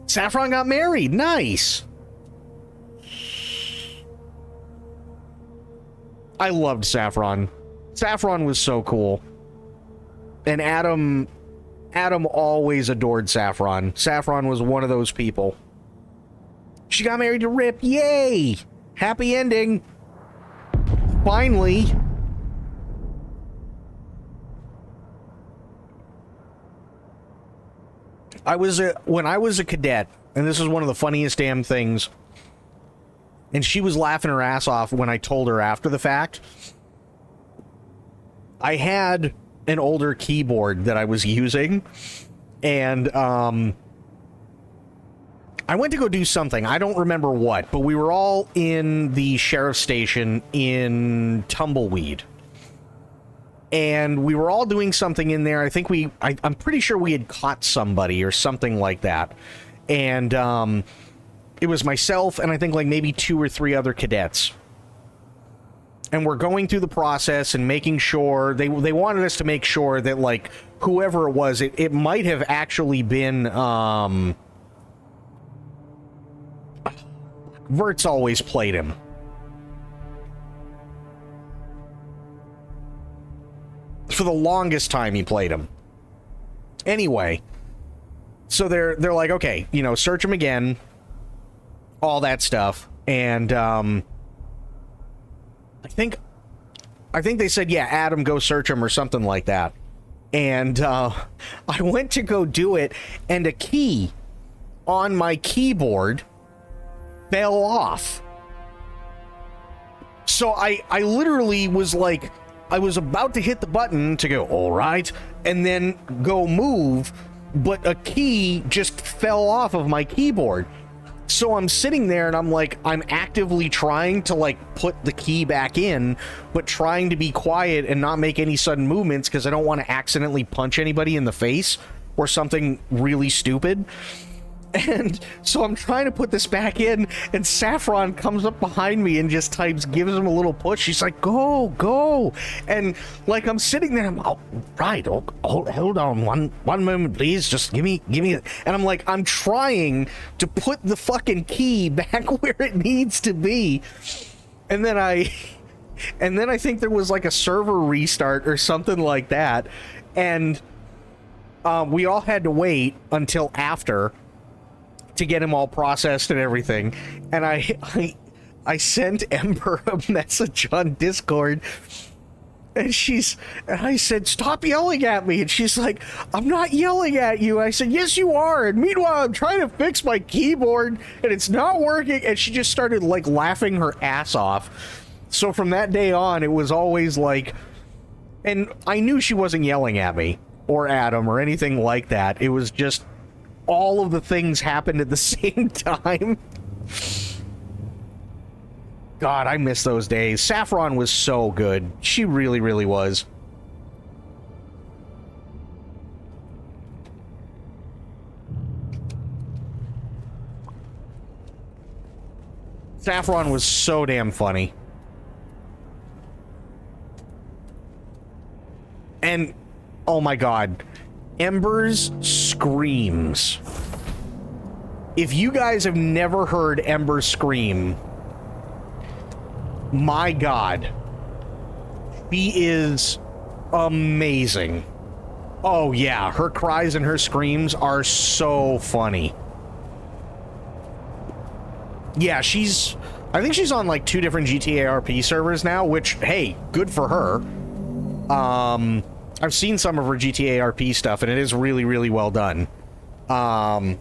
Saffron got married. Nice. I loved Saffron. Saffron was so cool. And Adam always adored Saffron. Saffron was one of those people. She got married to Rip. Yay! Happy ending. Finally. When I was a cadet, and this is one of the funniest damn things, and she was laughing her ass off when I told her after the fact. I had an older keyboard that I was using, and I went to go do something. I don't remember what, but we were all in the sheriff's station in Tumbleweed. And we were all doing something in there. I think I'm pretty sure we had caught somebody or something like that. And it was myself and I think like maybe 2 or 3 other cadets. And we're going through the process and making sure they wanted us to make sure that like whoever it was, it might have actually been Vert's always played him. For the longest time he played him. Anyway, so they're like, okay, you know, search him again, all that stuff, and I think they said, yeah, Adam, go search him or something like that. And I went to go do it, and a key on my keyboard fell off. So I literally was like, I was about to hit the button to go, all right, and then go move, but a key just fell off of my keyboard. So I'm sitting there and I'm like, I'm actively trying to like put the key back in, but trying to be quiet and not make any sudden movements because I don't want to accidentally punch anybody in the face or something really stupid. And so I'm trying to put this back in, and Saffron comes up behind me and just gives him a little push. She's like, go. And like, I'm sitting there, I'm, oh, right, hold on one moment, please. Just give me. And I'm like, I'm trying to put the fucking key back where it needs to be. And then I think there was like a server restart or something like that. And we all had to wait until after to get him all processed and everything. And I sent Ember a message on Discord, and I said, stop yelling at me. And she's like, I'm not yelling at you. I said, yes, you are. And meanwhile, I'm trying to fix my keyboard and it's not working. And she just started like laughing her ass off. So from that day on, it was always like, and I knew she wasn't yelling at me or Adam or anything like that. It was just all of the things happened at the same time. God, I miss those days. Saffron was so good. She really, really was. Saffron was so damn funny. And, oh my god, Ember's screams. If you guys have never heard Ember scream, my god, she is amazing. Oh yeah, her cries and her screams are so funny. Yeah, I think she's on like 2 different GTA RP servers now, which, hey, good for her. I've seen some of her GTA RP stuff, and it is really, really well done. But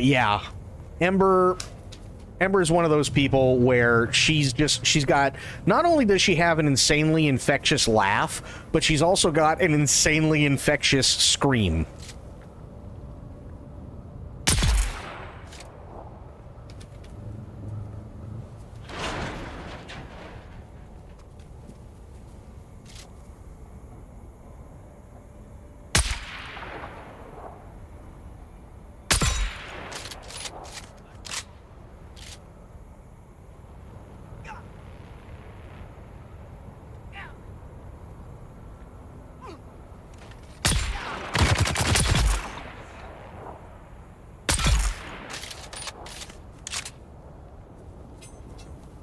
yeah, Ember is one of those people where she's got, not only does she have an insanely infectious laugh, but she's also got an insanely infectious scream.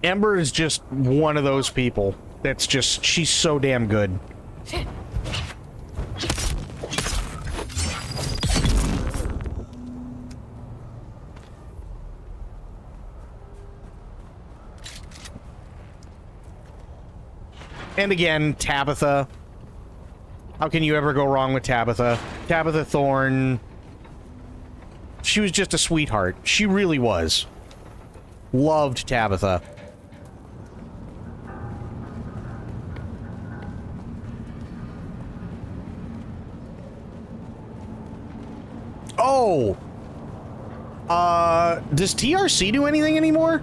Ember is just one of those people that's just, she's so damn good. And again, Tabitha. How can you ever go wrong with Tabitha? Tabitha Thorne. She was just a sweetheart. She really was. Loved Tabitha. Oh! Does TRC do anything anymore?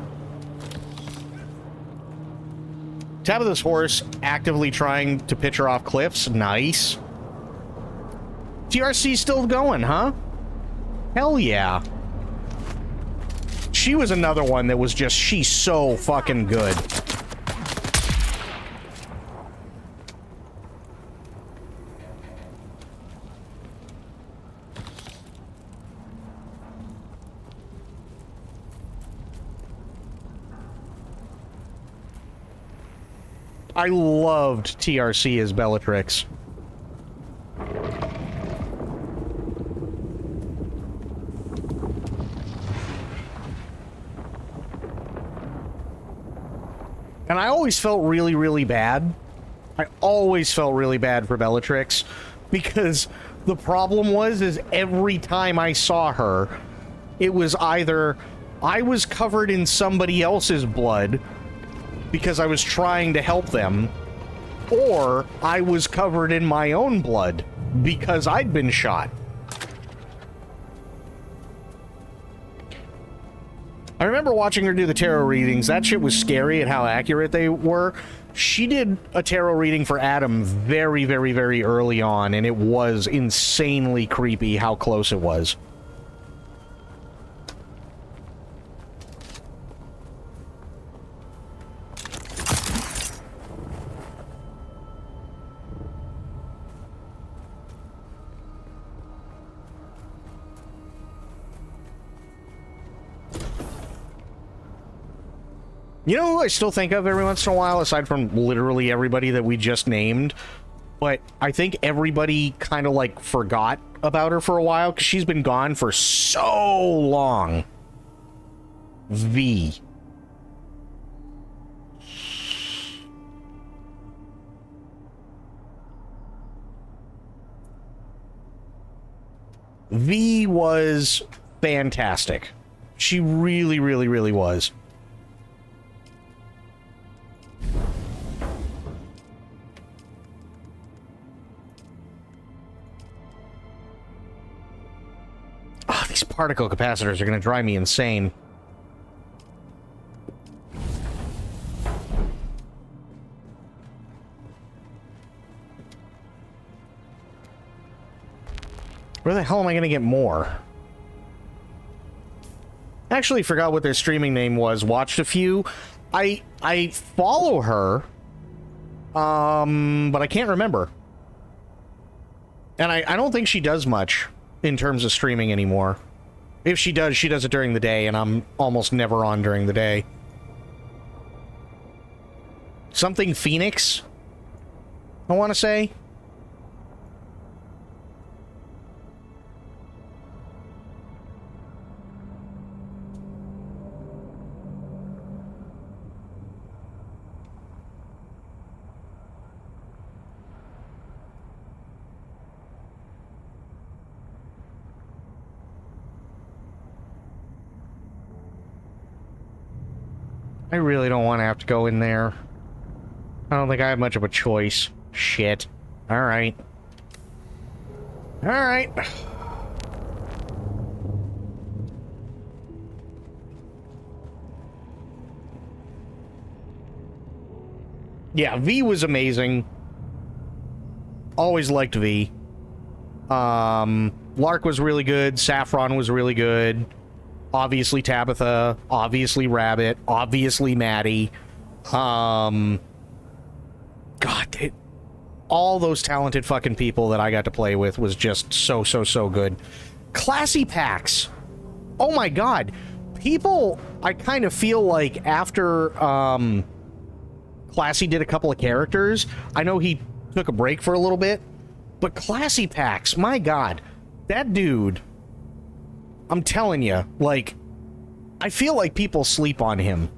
Tabitha's horse actively trying to pitch her off cliffs. Nice. TRC's still going, huh? Hell yeah. She was another one that was just, she's so fucking good. I loved TRC as Bellatrix. And I always felt really, really bad. I always felt really bad for Bellatrix, because the problem is every time I saw her, it was either I was covered in somebody else's blood because I was trying to help them, or I was covered in my own blood because I'd been shot. I remember watching her do the tarot readings. That shit was scary at how accurate they were. She did a tarot reading for Adam very, very, very early on, and it was insanely creepy how close it was. You know who I still think of every once in a while, aside from literally everybody that we just named? But I think everybody kind of, like, forgot about her for a while, because she's been gone for so long. V. V was fantastic. She really, really, really was. Oh, these particle capacitors are going to drive me insane. Where the hell am I going to get more? I actually forgot what their streaming name was. Watched a few. I follow her But I can't remember. And I don't think she does much in terms of streaming anymore. If she does it during the day, and I'm almost never on during the day. Something Phoenix, I want to say. I really don't want to have to go in there. I don't think I have much of a choice. Shit. Alright. Alright. Yeah, V was amazing. Always liked V. Lark was really good. Saffron was really good. Obviously Tabitha, obviously Rabbit, obviously Maddie. God, all those talented fucking people that I got to play with was just so good. Classy packs. Oh my god. People, I kind of feel like after Classy did a couple of characters, I know he took a break for a little bit, but Classy packs, my god. That dude, I'm telling you, like, I feel like people sleep on him.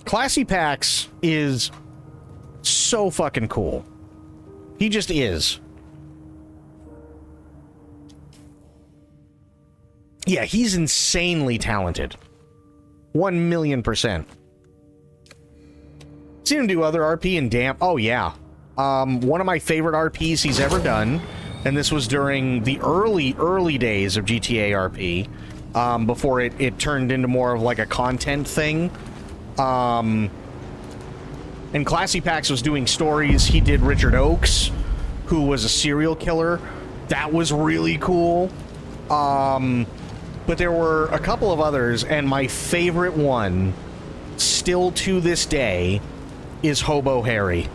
Classy Pax is so fucking cool. He just is. Yeah, he's insanely talented. 1,000,000%. Seen him do other RP and damn. Oh, yeah. One of my favorite RPs he's ever done, and this was during the early days of GTA RP, before it turned into more of like a content thing. And Classy Pax was doing stories. He did Richard Oakes, who was a serial killer. That was really cool. But there were a couple of others, and my favorite one, still to this day, is Hobo Harry.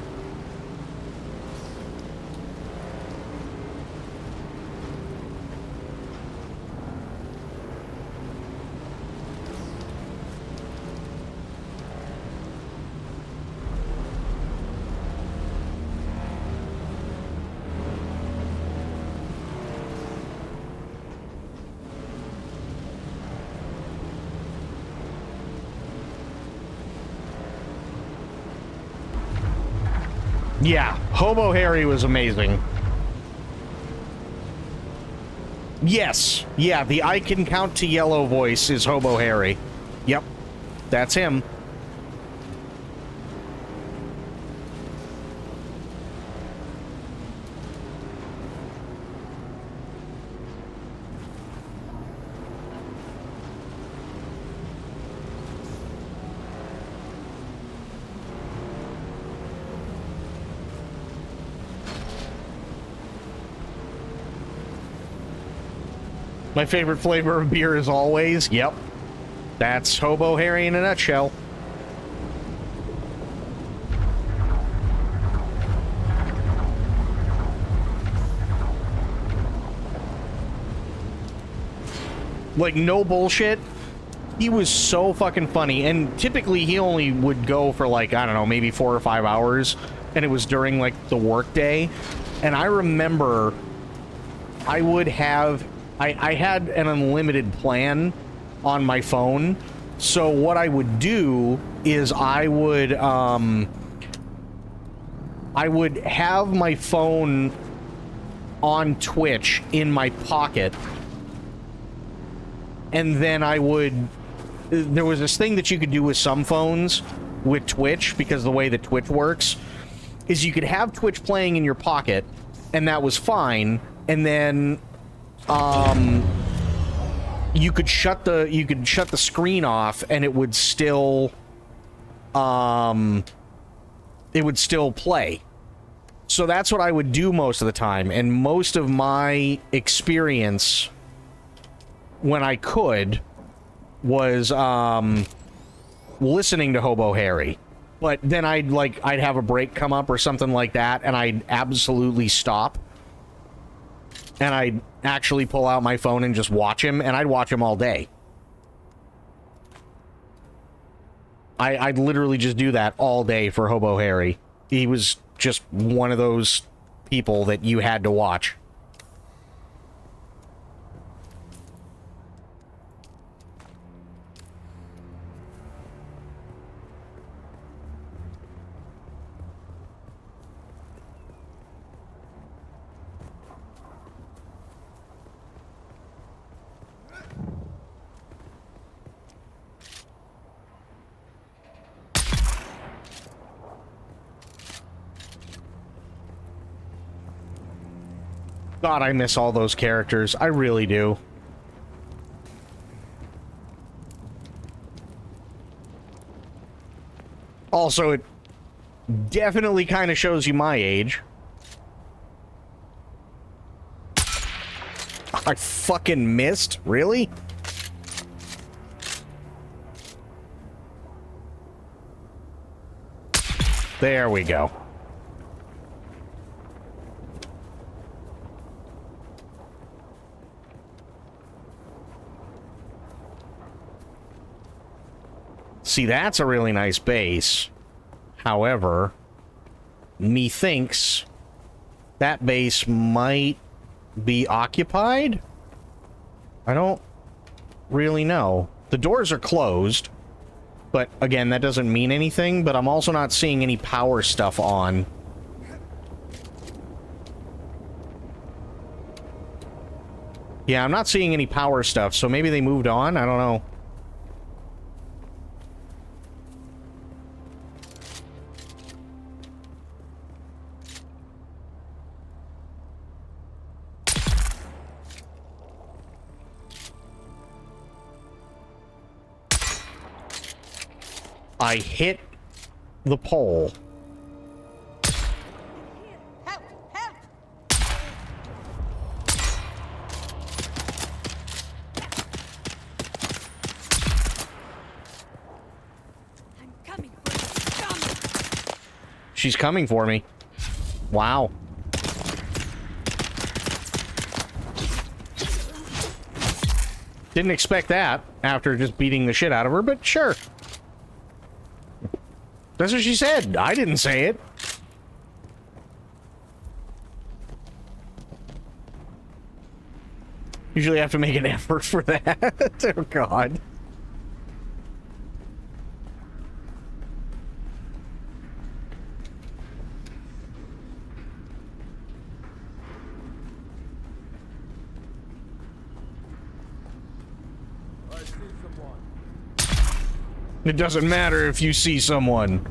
Yeah, Hobo Harry was amazing. Yes, yeah, the I can count to yellow voice is Hobo Harry. Yep, that's him. My favorite flavor of beer is always, yep, that's Hobo Harry in a nutshell. Like, no bullshit, he was so fucking funny, and typically he only would go for like, I don't know, maybe 4 or 5 hours, and it was during like the work day. And I remember I would have I had an unlimited plan on my phone, so what I would do is I would have my phone on Twitch in my pocket, and then there was this thing that you could do with some phones with Twitch, because the way that Twitch works is you could have Twitch playing in your pocket, and that was fine, and then you could shut the screen off, and it would still play. So that's what I would do most of the time, and most of my experience when I could was listening to Hobo Harry. But then I'd have a break come up or something like that, and I'd absolutely stop. And I'd actually pull out my phone and just watch him, and I'd watch him all day. I'd literally just do that all day for Hobo Harry. He was just one of those people that you had to watch. God, I miss all those characters. I really do. Also, it definitely kind of shows you my age. I fucking missed? Really? There we go. See, that's a really nice base. However, methinks that base might be occupied? I don't really know. The doors are closed, but again, that doesn't mean anything, but I'm also not seeing any power stuff on. Yeah, I'm not seeing any power stuff, so maybe they moved on? I don't know. I hit the pole. Help! Help! I'm coming for you, scum! She's coming for me. Wow. Didn't expect that after just beating the shit out of her, but sure. That's what she said. I didn't say it. Usually have to make an effort for that. Oh, God. I see someone. It doesn't matter if you see someone.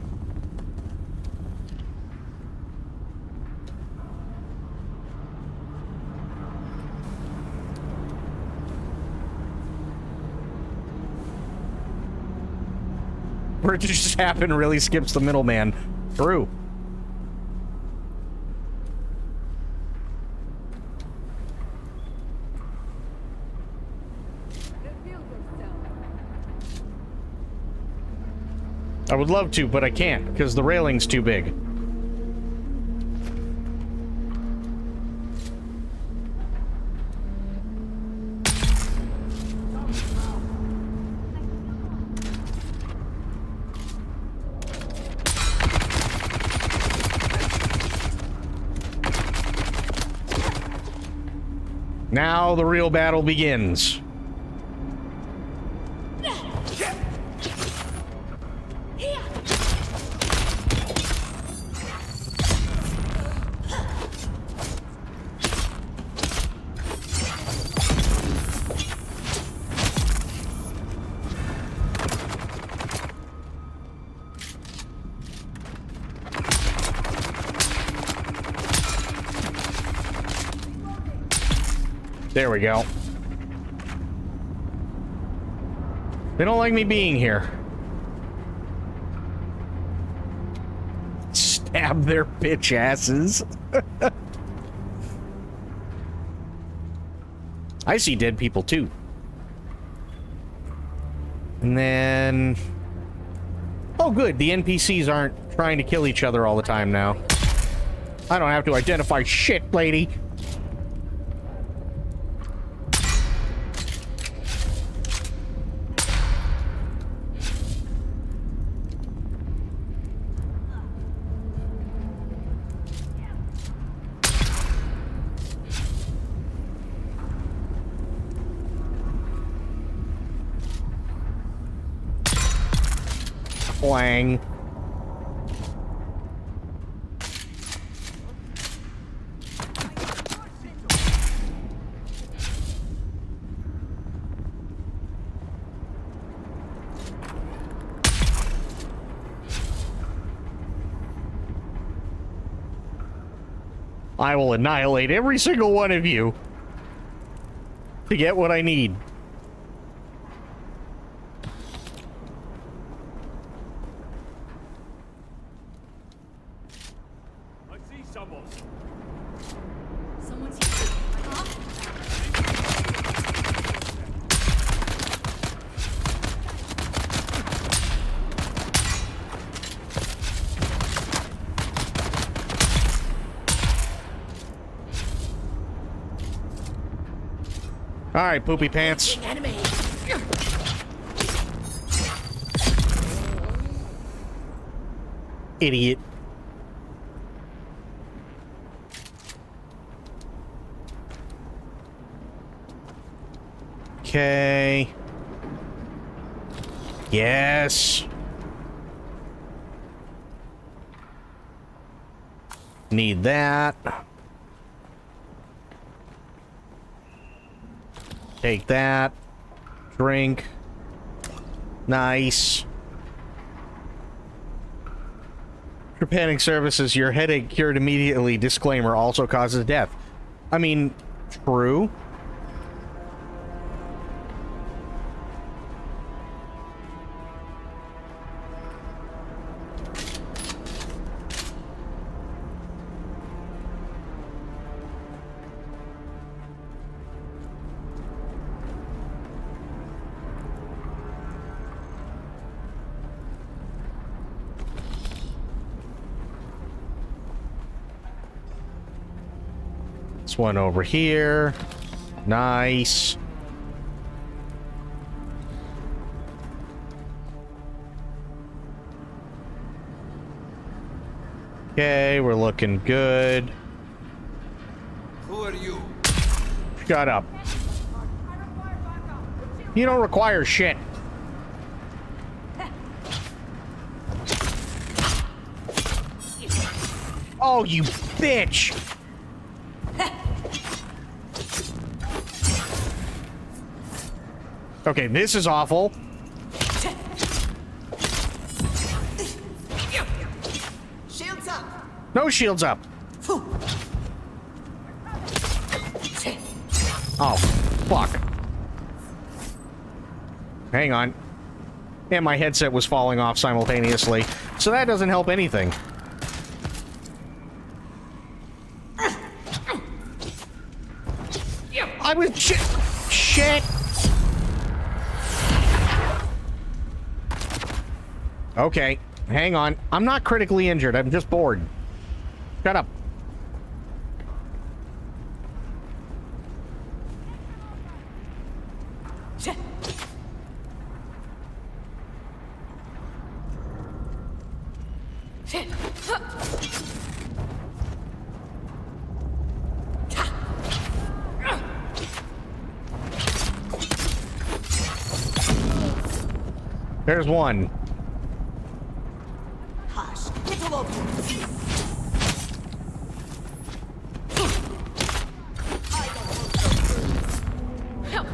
Where it just happened really skips the middleman. True. I would love to, but I can't, because the railing's too big. Now the real battle begins. There we go. They don't like me being here. Stab their bitch asses. I see dead people too. And then... Oh, good. The NPCs aren't trying to kill each other all the time now. I don't have to identify shit, lady. Wang. I will annihilate every single one of you to get what I need. I see someone. Someone's here. Huh? All right, poopy pants. Enemy. Idiot. Okay. Yes. Need that. Take that. Drink. Nice. Trepanning services, your headache cured immediately. Disclaimer, also causes death. I mean, true. This one over here. Nice. Okay, we're looking good. Who are you? Shut up. You don't require shit. Oh, you bitch! Okay, this is awful. Shields up. No shields up. Oh, fuck. Hang on. And my headset was falling off simultaneously, so that doesn't help anything. I was shit. Okay, hang on. I'm not critically injured. I'm just bored. Shut up. There's one. Hush. Little open. Help.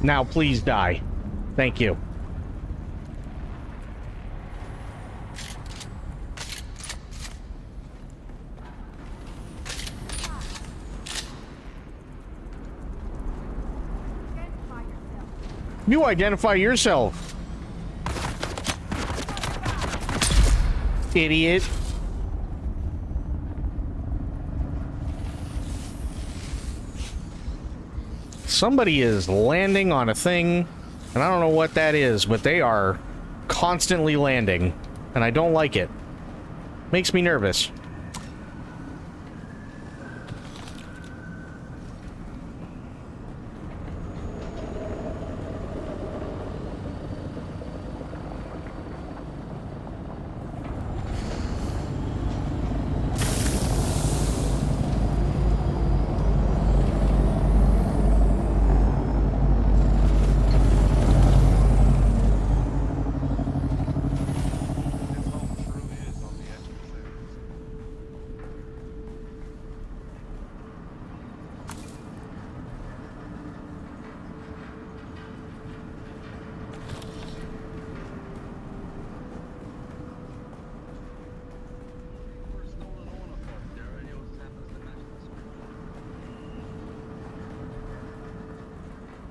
Now please die. Thank you. You identify yourself. Idiot. Somebody is landing on a thing, and I don't know what that is, but they are constantly landing, and I don't like it. Makes me nervous.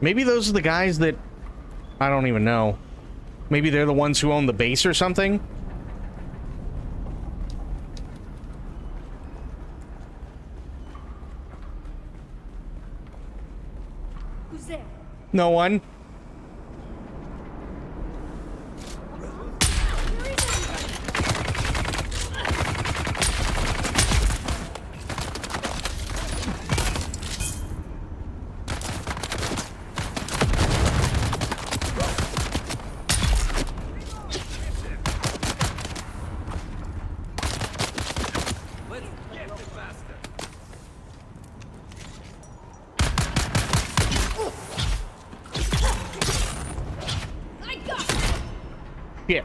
Maybe those are the guys that... I don't even know. Maybe they're the ones who own the base or something? Who's there? No one. Yeah.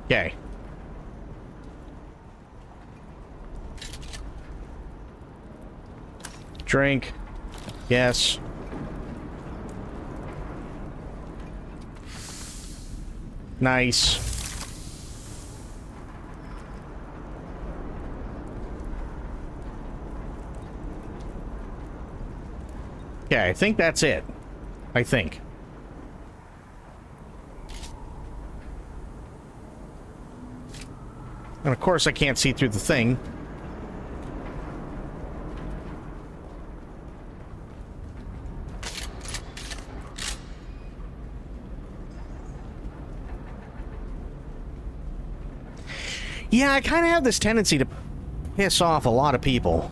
Okay. Drink. Yes. Nice. Okay, I think that's it. I think. And of course I can't see through the thing. Yeah, I kind of have this tendency to piss off a lot of people.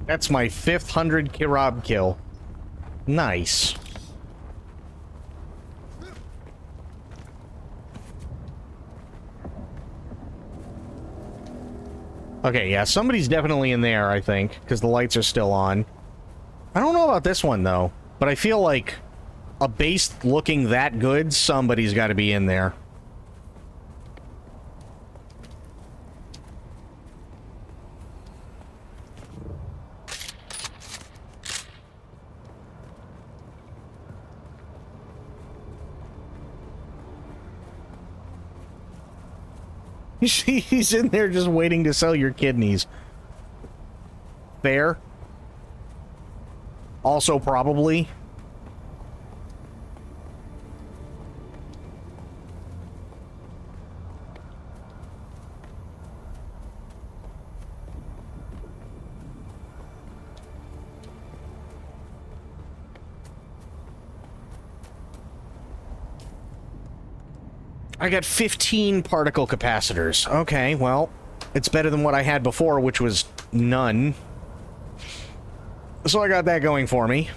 That's my 5th 100 Kirab kill. Nice. Okay, yeah, somebody's definitely in there, I think, because the lights are still on. I don't know about this one, though, but I feel like a base looking that good, somebody's got to be in there. He's in there just waiting to sell your kidneys. Fair. Also, probably. I got 15 particle capacitors. Okay, well, it's better than what I had before, which was none. So I got that going for me.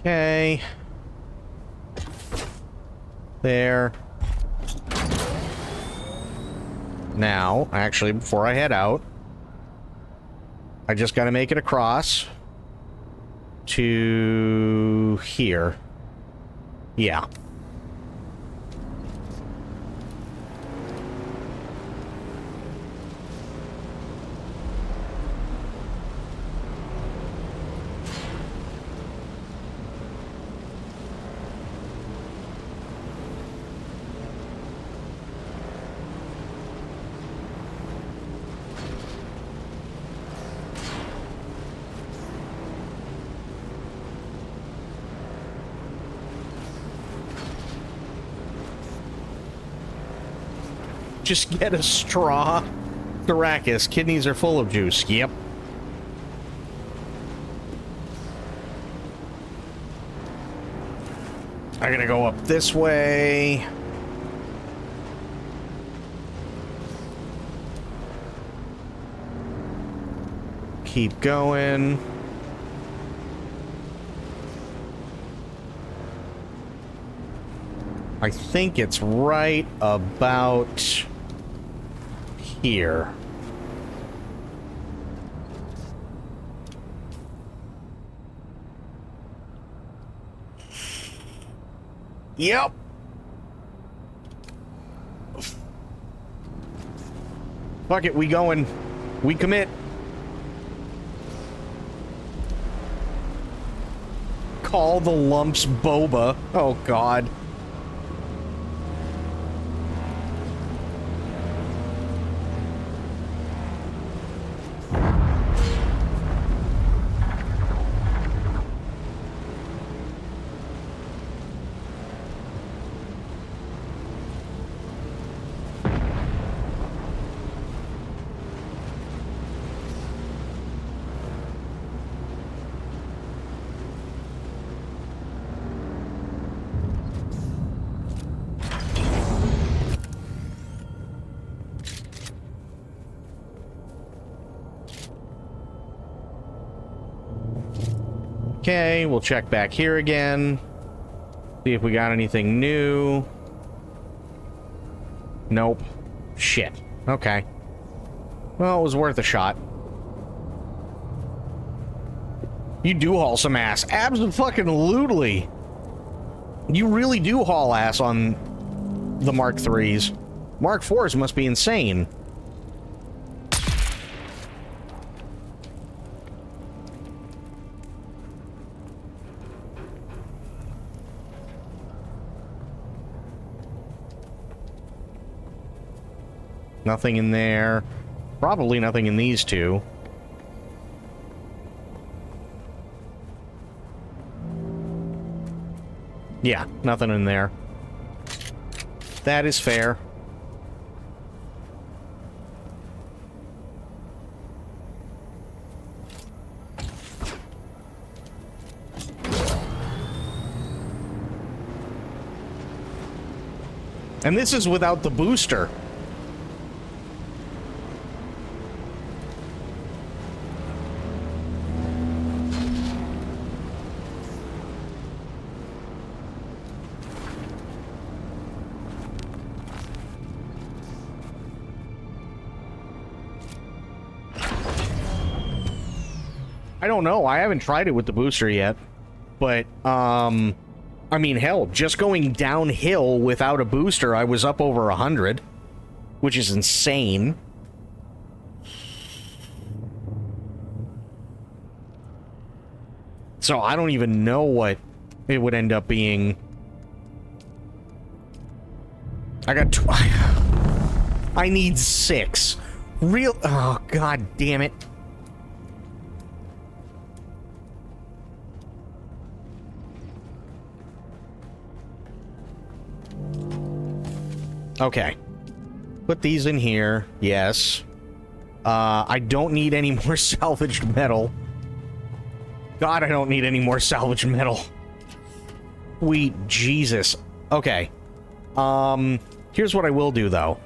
Okay. There. Now, actually, before I head out, I just gotta make it across to here. Yeah. Just get a straw. Caracas, kidneys are full of juice. Yep. I'm gonna go up this way. Keep going. I think it's right about here. Yep. Fuck it, we going. We commit. Call the lumps boba. Oh, God. Okay, we'll check back here again. See if we got anything new. Nope. Shit. Okay. Well, it was worth a shot. You do haul some ass. Abso-fucking-lutely. You really do haul ass on the Mark IIIs. Mark IVs must be insane. Nothing in there. Probably nothing in these two. Yeah, nothing in there. That is fair. And this is without the booster. I don't know. I haven't tried it with the booster yet. But, I mean, hell, just going downhill without a booster, I was up over 100. Which is insane. So I don't even know what it would end up being. I got... I need 6. Real... Oh, god damn it. Okay. Put these in here. Yes. I don't need any more salvaged metal. God, I don't need any more salvaged metal. Sweet Jesus. Okay. Here's what I will do, though.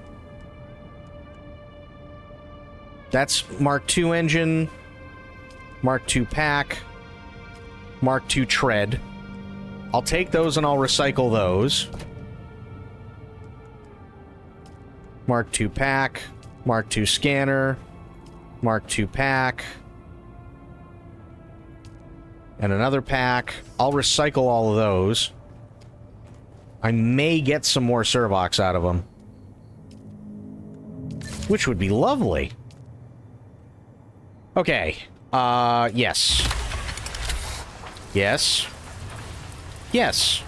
That's Mark II engine, Mark II pack, Mark II tread. I'll take those and I'll recycle those. Mark II pack, Mark II scanner, Mark II pack, and another pack. I'll recycle all of those. I may get some more Servox out of them, which would be lovely. Okay. Yes. Yes. Yes.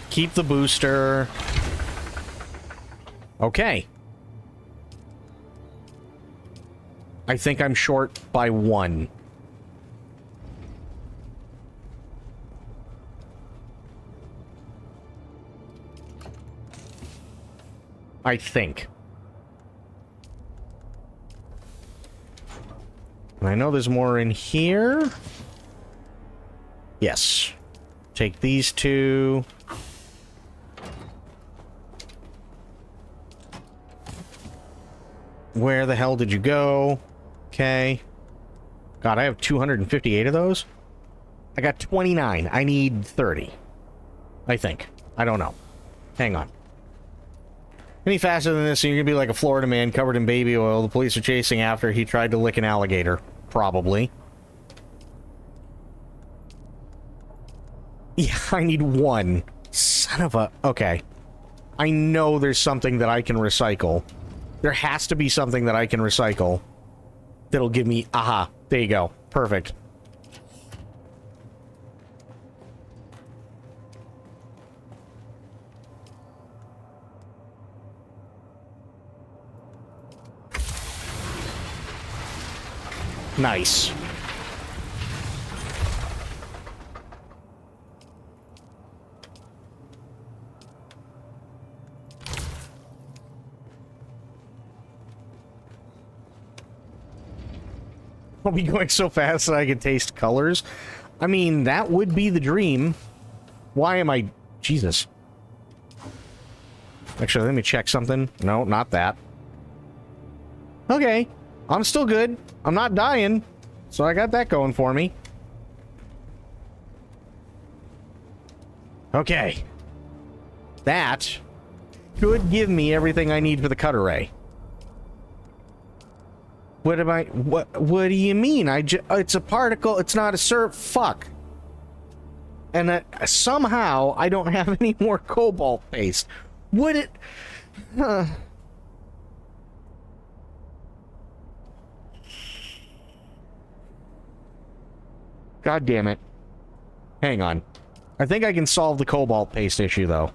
Keep the booster. Okay. I think I'm short by 1. I think. And I know there's more in here. Yes. Take these 2. Where the hell did you go? Okay. God, I have 258 of those? I got 29. I need 30. I think. I don't know. Hang on. Any faster than this, and you're gonna be like a Florida man covered in baby oil the police are chasing after he tried to lick an alligator. Probably. Yeah, I need 1. Son of a... Okay. I know there's something that I can recycle. There has to be something that I can recycle that'll give me... Aha. There you go. Perfect. Nice. I'll be going so fast that I can taste colors. I mean, that would be the dream. Why am I... Jesus. Actually, let me check something. No, not that. Okay. I'm still good. I'm not dying. So I got that going for me. Okay. That should give me everything I need for the cut array. What am I... What do you mean? It's a particle. It's not a fuck. And somehow I don't have any more cobalt paste. Would it... God damn it. Hang on. I think I can solve the cobalt paste issue, though.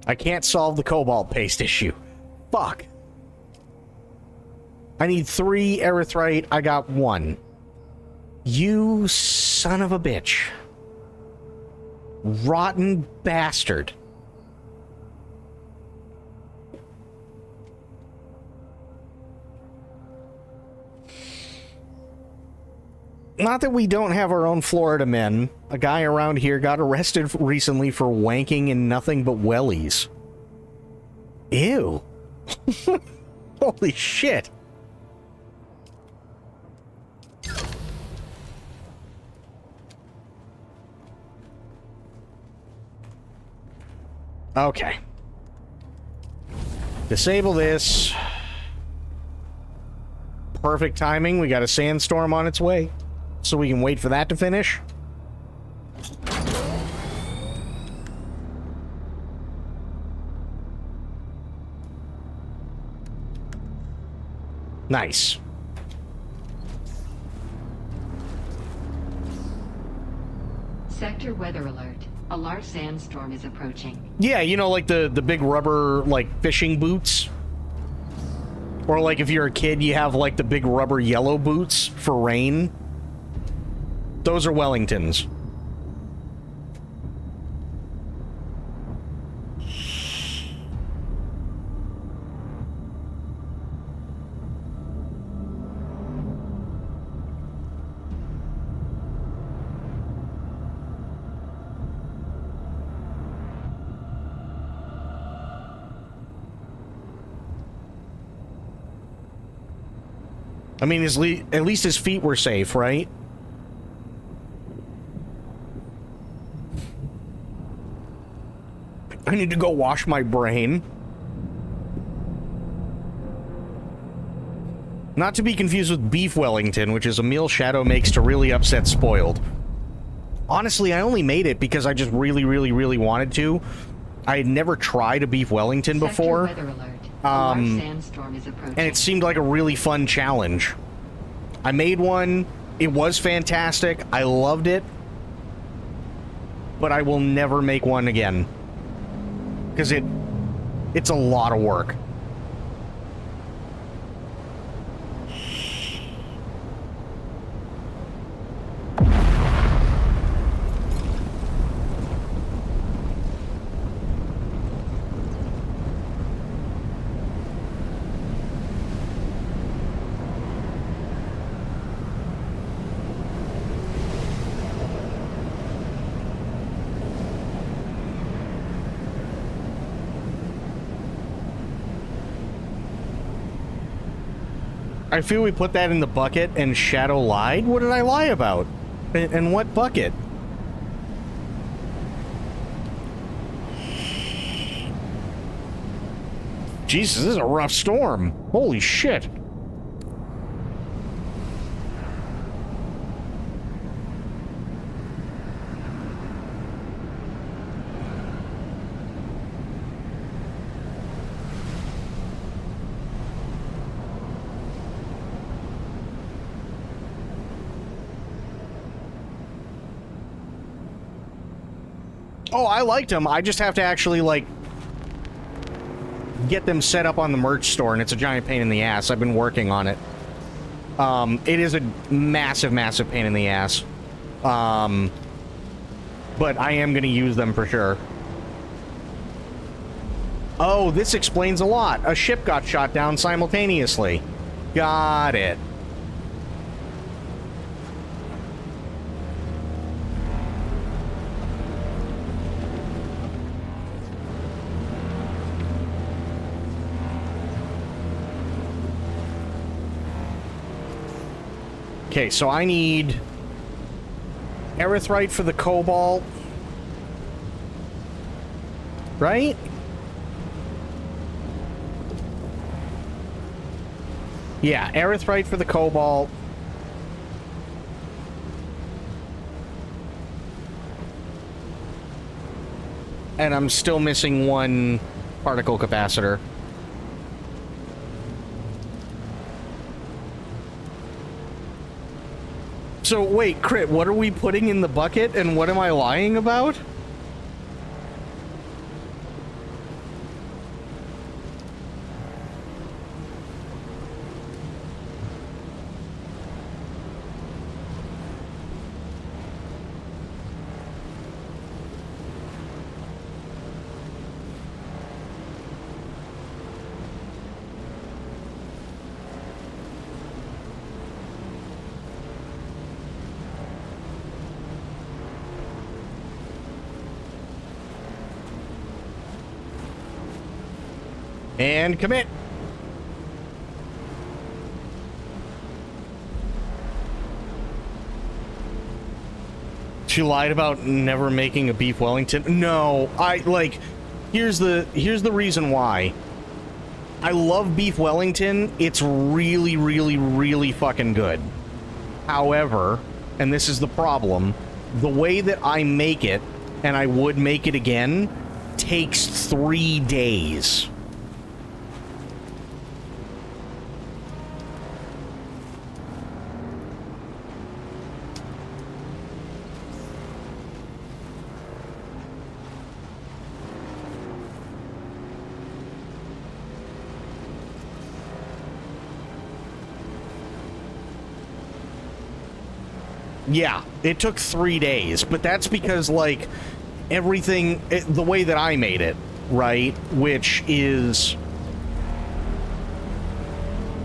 I can't solve the cobalt paste issue. Fuck. I need 3 erythrite. I got 1. You son of a bitch. Rotten bastard. Not that we don't have our own Florida men. A guy around here got arrested recently for wanking in nothing but wellies. Ew. Holy shit. Okay. Disable this. Perfect timing. We got a sandstorm on its way. So we can wait for that to finish. Nice. Sector weather alert. A large sandstorm is approaching. Yeah, you know, like the big rubber, like, fishing boots? Or, like, if you're a kid, you have, like, the big rubber yellow boots for rain? Those are Wellingtons. I mean, at least his feet were safe, right? I need to go wash my brain. Not to be confused with beef Wellington, which is a meal Shadow makes to really upset Spoiled. Honestly, I only made it because I just really, really, really wanted to. I had never tried a beef Wellington before. Sector weather alert. A large sandstorm is approaching. And it seemed like a really fun challenge. I made one. It was fantastic. I loved it. But I will never make one again. Because it's a lot of work. I feel we put that in the bucket and Shadow lied? What did I lie about? And what bucket? Jesus, this is a rough storm. Holy shit. Oh, I liked them. I just have to actually, like, get them set up on the merch store, and it's a giant pain in the ass. I've been working on it. It is a massive, massive pain in the ass. But I am going to use them for sure. Oh, this explains a lot. A ship got shot down simultaneously. Got it. Okay, so I need erythrite for the cobalt. Right? Yeah, erythrite for the cobalt. And I'm still missing one particle capacitor. So, wait, Crit, what are we putting in the bucket, and what am I lying about? And commit. She lied about never making a beef Wellington. No, here's the reason why. I love beef Wellington. It's really, really, really fucking good. However, and this is the problem, the way that I make it, and I would make it again, takes 3 days. Yeah, it took 3 days, but that's because, like, everything, the way that I made it, right, which is,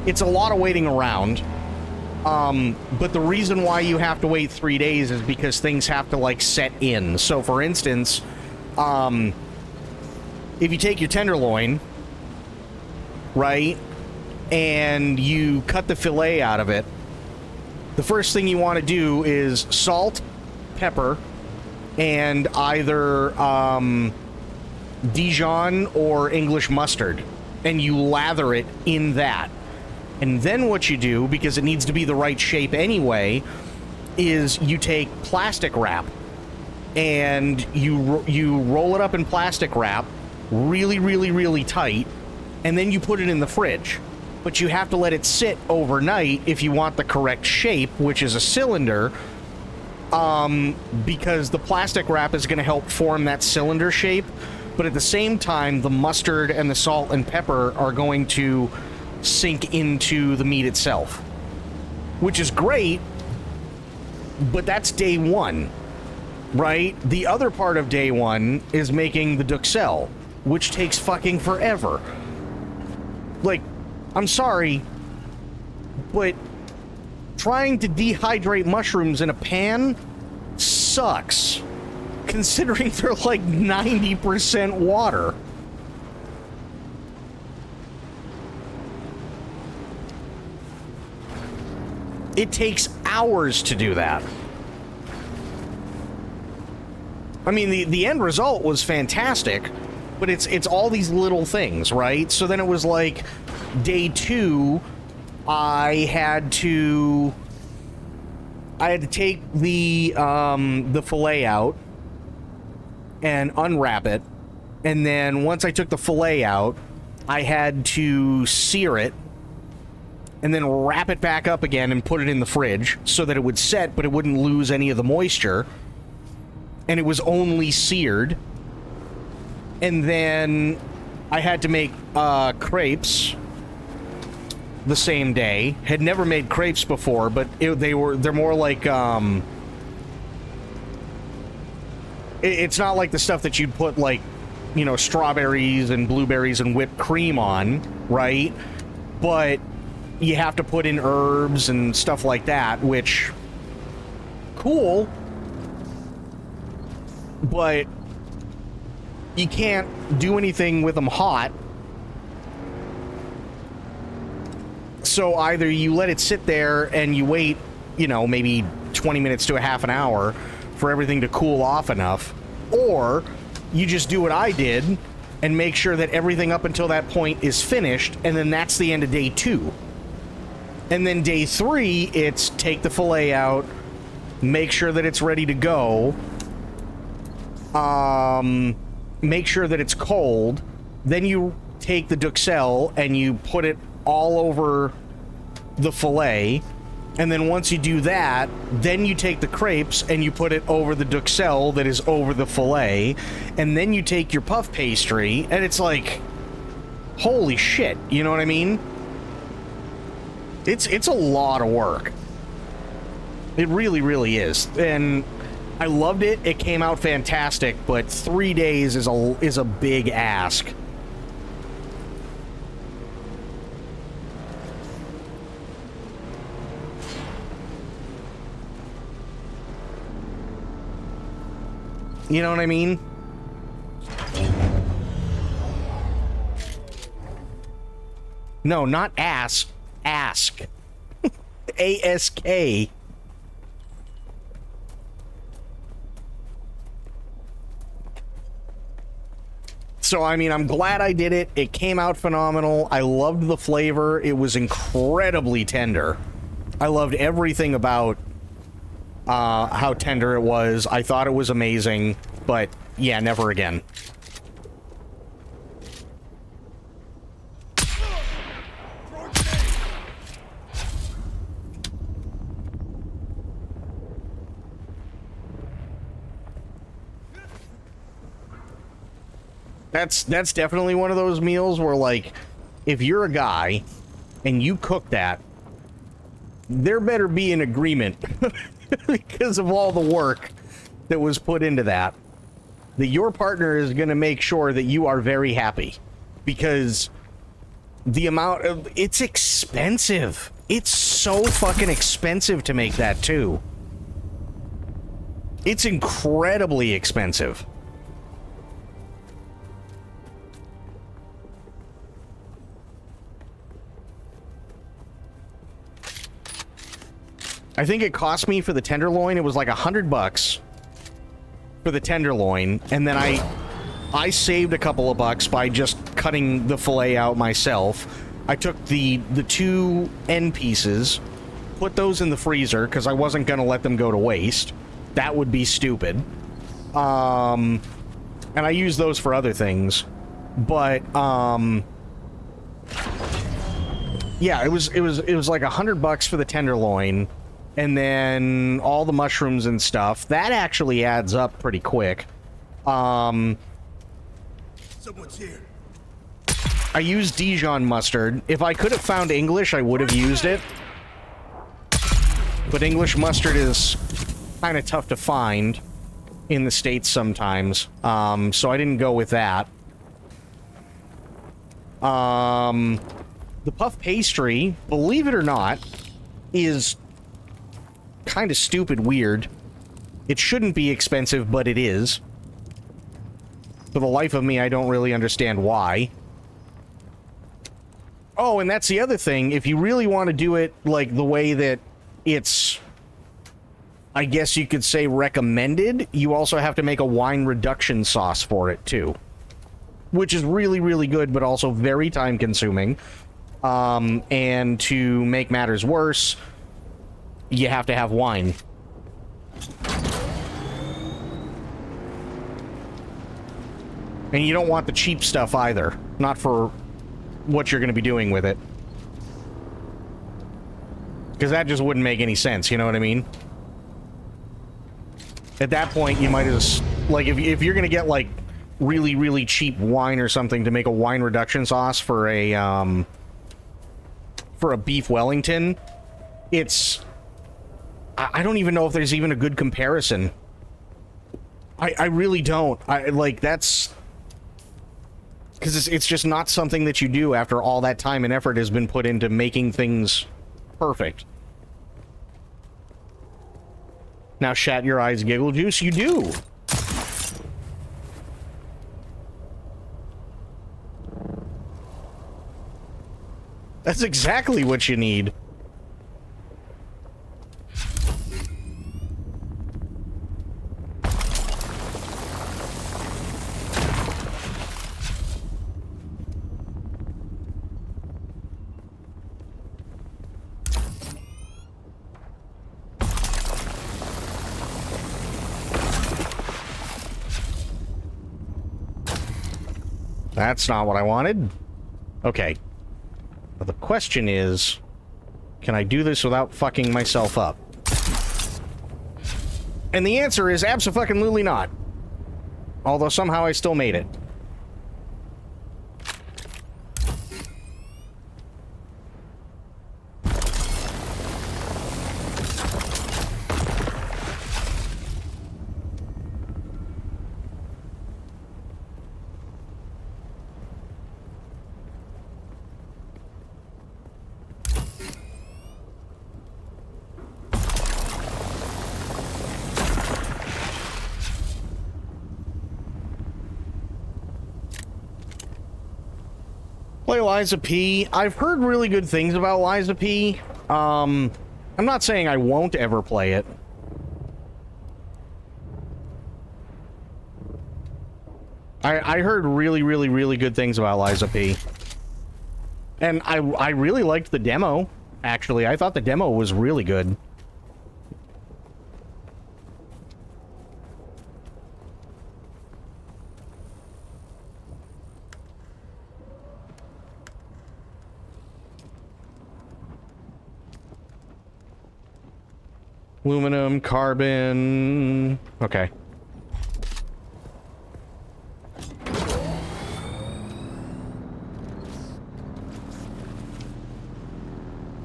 it's a lot of waiting around, but the reason why you have to wait 3 days is because things have to, like, set in. So, for instance, if you take your tenderloin, right, and you cut the fillet out of it, the first thing you want to do is salt, pepper, and either Dijon or English mustard, and you lather it in that. And then what you do, because it needs to be the right shape anyway, is you take plastic wrap and you roll it up in plastic wrap really, really, really tight, and then you put it in the fridge. But you have to let it sit overnight if you want the correct shape, which is a cylinder, because the plastic wrap is going to help form that cylinder shape. But at the same time, the mustard and the salt and pepper are going to sink into the meat itself, which is great, but that's day one, right? The other part of day one is making the duxelle, which takes fucking forever. Like, I'm sorry, but trying to dehydrate mushrooms in a pan sucks, considering they're like 90% water. It takes hours to do that. I mean, the end result was fantastic, but it's all these little things, right? So then it was like day 2, I had to take the fillet out and unwrap it, and then once I took the fillet out, I had to sear it and then wrap it back up again and put it in the fridge so that it would set, but it wouldn't lose any of the moisture. And it was only seared. And then I had to make crepes the same day. Had never made crepes before, but they're more like it's not like the stuff that you'd put, like, you know, strawberries and blueberries and whipped cream on, right? But you have to put in herbs and stuff like that, which, cool, but you can't do anything with them hot. So either you let it sit there and you wait, you know, maybe 20 minutes to a half an hour for everything to cool off enough, or you just do what I did and make sure that everything up until that point is finished, and then that's the end of day 2. And then day 3, it's take the fillet out, make sure that it's ready to go, make sure that it's cold, then you take the duxelle and you put it all over the fillet, and then once you do that, then you take the crepes and you put it over the duxelle that is over the fillet, and then you take your puff pastry, and it's like, holy shit, you know what I mean? It's a lot of work. It really, really is. And I loved it. It came out fantastic, but 3 days is a big ask. You know what I mean? No, not ass. Ask. A-S-K. So, I mean, I'm glad I did it. It came out phenomenal. I loved the flavor. It was incredibly tender. I loved everything about how tender it was. I thought it was amazing, but yeah, never again. That's definitely one of those meals where, like, if you're a guy and you cook that, there better be an agreement because of all the work that was put into that. That your partner is going to make sure that you are very happy. Because the amount of... It's expensive. It's so fucking expensive to make that, too. It's incredibly expensive. I think it cost me for the tenderloin, it was like $100 for the tenderloin, and then I saved a couple of bucks by just cutting the fillet out myself. I took the two end pieces, put those in the freezer because I wasn't gonna let them go to waste. That would be stupid. And I used those for other things, but yeah, it was like $100 for the tenderloin. And then all the mushrooms and stuff. That actually adds up pretty quick. Someone's here. I used Dijon mustard. If I could have found English, I would have used it. But English mustard is kind of tough to find in the States sometimes. So I didn't go with that. The puff pastry, believe it or not, is... kind of stupid weird. It shouldn't be expensive, but it is. For the life of me, I don't really understand why. Oh, and that's the other thing. If you really want to do it like the way that it's, I guess you could say, recommended, you also have to make a wine reduction sauce for it too, which is really, really good, but also very time consuming. And to make matters worse, you have to have wine. And you don't want the cheap stuff either. Not for what you're going to be doing with it. Because that just wouldn't make any sense, you know what I mean? At that point, you might as... Like, if you're going to get, like, really, really cheap wine or something to make a wine reduction sauce for a beef Wellington, it's... I don't even know if there's even a good comparison. I really don't. Like, that's... Because it's just not something that you do after all that time and effort has been put into making things perfect. Now, shat your eyes, giggle juice, you do. That's exactly what you need. That's not what I wanted. Okay. But the question is, can I do this without fucking myself up? And the answer is abso-fucking-lutely not. Although somehow I still made it. Play Liza P. I've heard really good things about Liza P. I'm not saying I won't ever play it. I heard really, really, really good things about Liza P. And I really liked the demo, actually. I thought the demo was really good. Aluminum, carbon... Okay.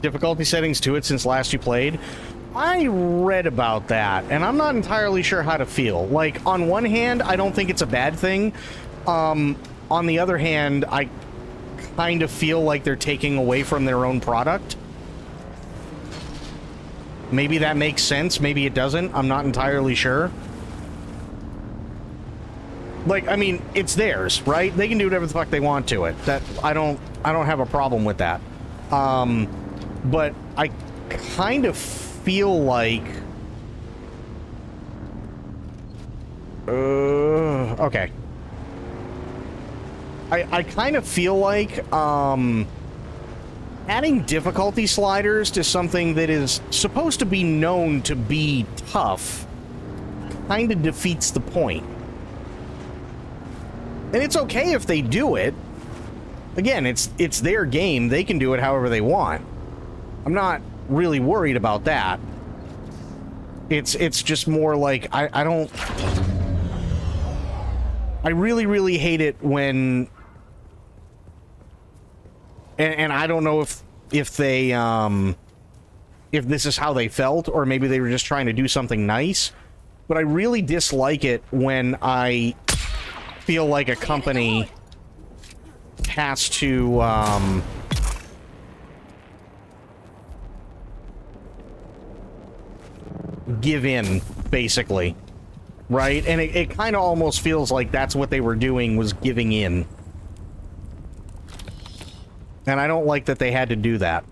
Difficulty settings to it since last you played? I read about that, and I'm not entirely sure how to feel. Like, on one hand, I don't think it's a bad thing. On the other hand, I kind of feel like they're taking away from their own product. Maybe that makes sense, maybe it doesn't. I'm not entirely sure. Like, I mean, it's theirs, right? They can do whatever the fuck they want to it. That I don't have a problem with that. But I kind of feel like okay. I kind of feel like adding difficulty sliders to something that is supposed to be known to be tough kind of defeats the point. And it's okay if they do it. Again, it's their game. They can do it however they want. I'm not really worried about that. It's just more like I really, really hate it when and I don't know if they if this is how they felt, or maybe they were just trying to do something nice, but I really dislike it when I feel like a company has to give in, basically, right? And it kind of almost feels like that's what they were doing, was giving in. And I don't like that they had to do that.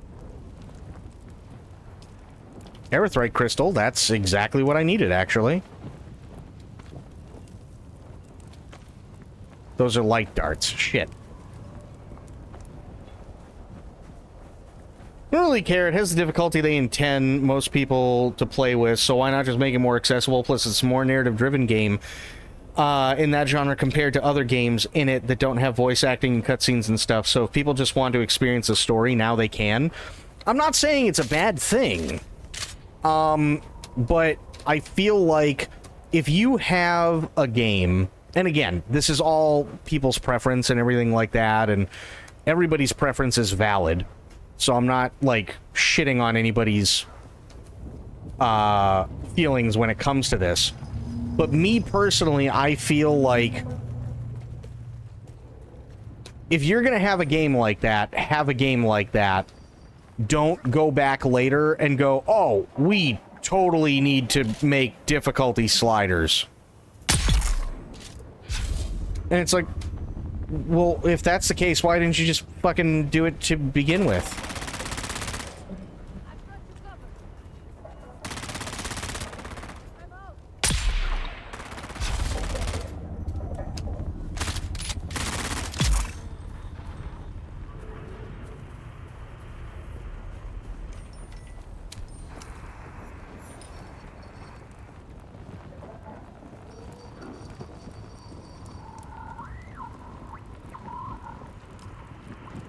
Erythrite crystal, that's exactly what I needed, actually. Those are light darts. Shit. I don't really care. It has the difficulty they intend most people to play with, so why not just make it more accessible? Plus, it's a more narrative-driven game in that genre compared to other games in it that don't have voice acting and cutscenes and stuff. So if people just want to experience a story, now they can. I'm not saying it's a bad thing, but I feel like if you have a game, and again, this is all people's preference and everything like that, and everybody's preference is valid. So I'm not, like, shitting on anybody's feelings when it comes to this. But me personally, I feel like if you're going to have a game like that, have a game like that. Don't go back later and go, oh, we totally need to make difficulty sliders. And it's like, well, if that's the case, why didn't you just fucking do it to begin with?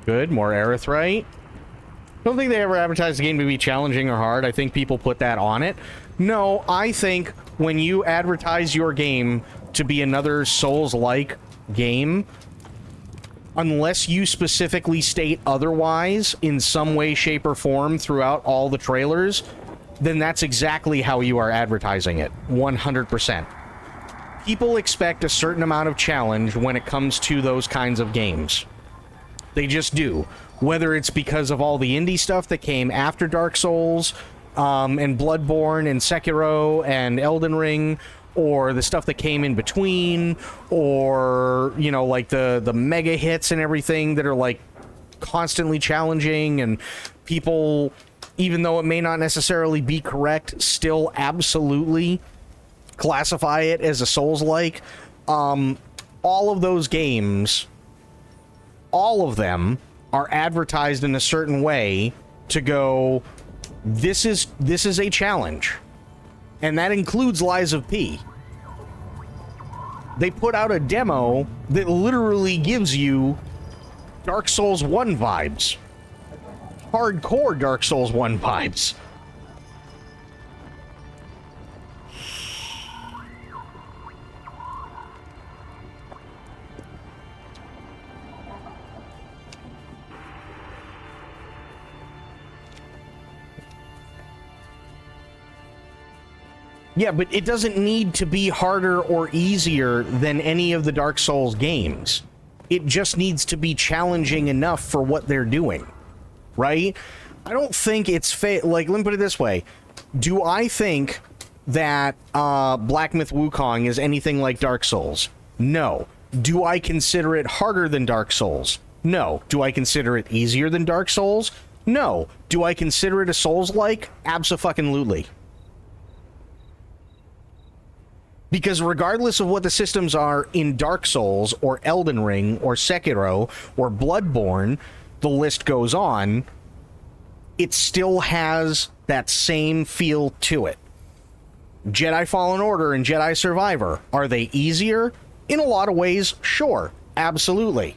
Good, more erythrite. Don't think they ever advertised the game to be challenging or hard. I think people put that on it. No, I think when you advertise your game to be another Souls-like game, unless you specifically state otherwise in some way, shape, or form throughout all the trailers, then that's exactly how you are advertising it. 100%. People expect a certain amount of challenge when it comes to those kinds of games. They just do. Whether it's because of all the indie stuff that came after Dark Souls, and Bloodborne, and Sekiro, and Elden Ring, or the stuff that came in between, or, you know, like the mega hits and everything that are, like, constantly challenging, and people, even though it may not necessarily be correct, still absolutely classify it as a Souls-like. All of those games, all of them are advertised in a certain way to go, this is a challenge. And that includes Lies of P. They put out a demo that literally gives you Dark Souls 1 vibes. Hardcore Dark Souls 1 vibes. Yeah, but it doesn't need to be harder or easier than any of the Dark Souls games. It just needs to be challenging enough for what they're doing, right? I don't think it's like, let me put it this way. Do I think that Black Myth Wukong is anything like Dark Souls? No. Do I consider it harder than Dark Souls? No. Do I consider it easier than Dark Souls? No. Do I consider it a Souls-like? Abso-fucking-lutely. Because regardless of what the systems are in Dark Souls, or Elden Ring, or Sekiro, or Bloodborne, the list goes on, it still has that same feel to it. Jedi Fallen Order and Jedi Survivor, are they easier? In a lot of ways, sure. Absolutely.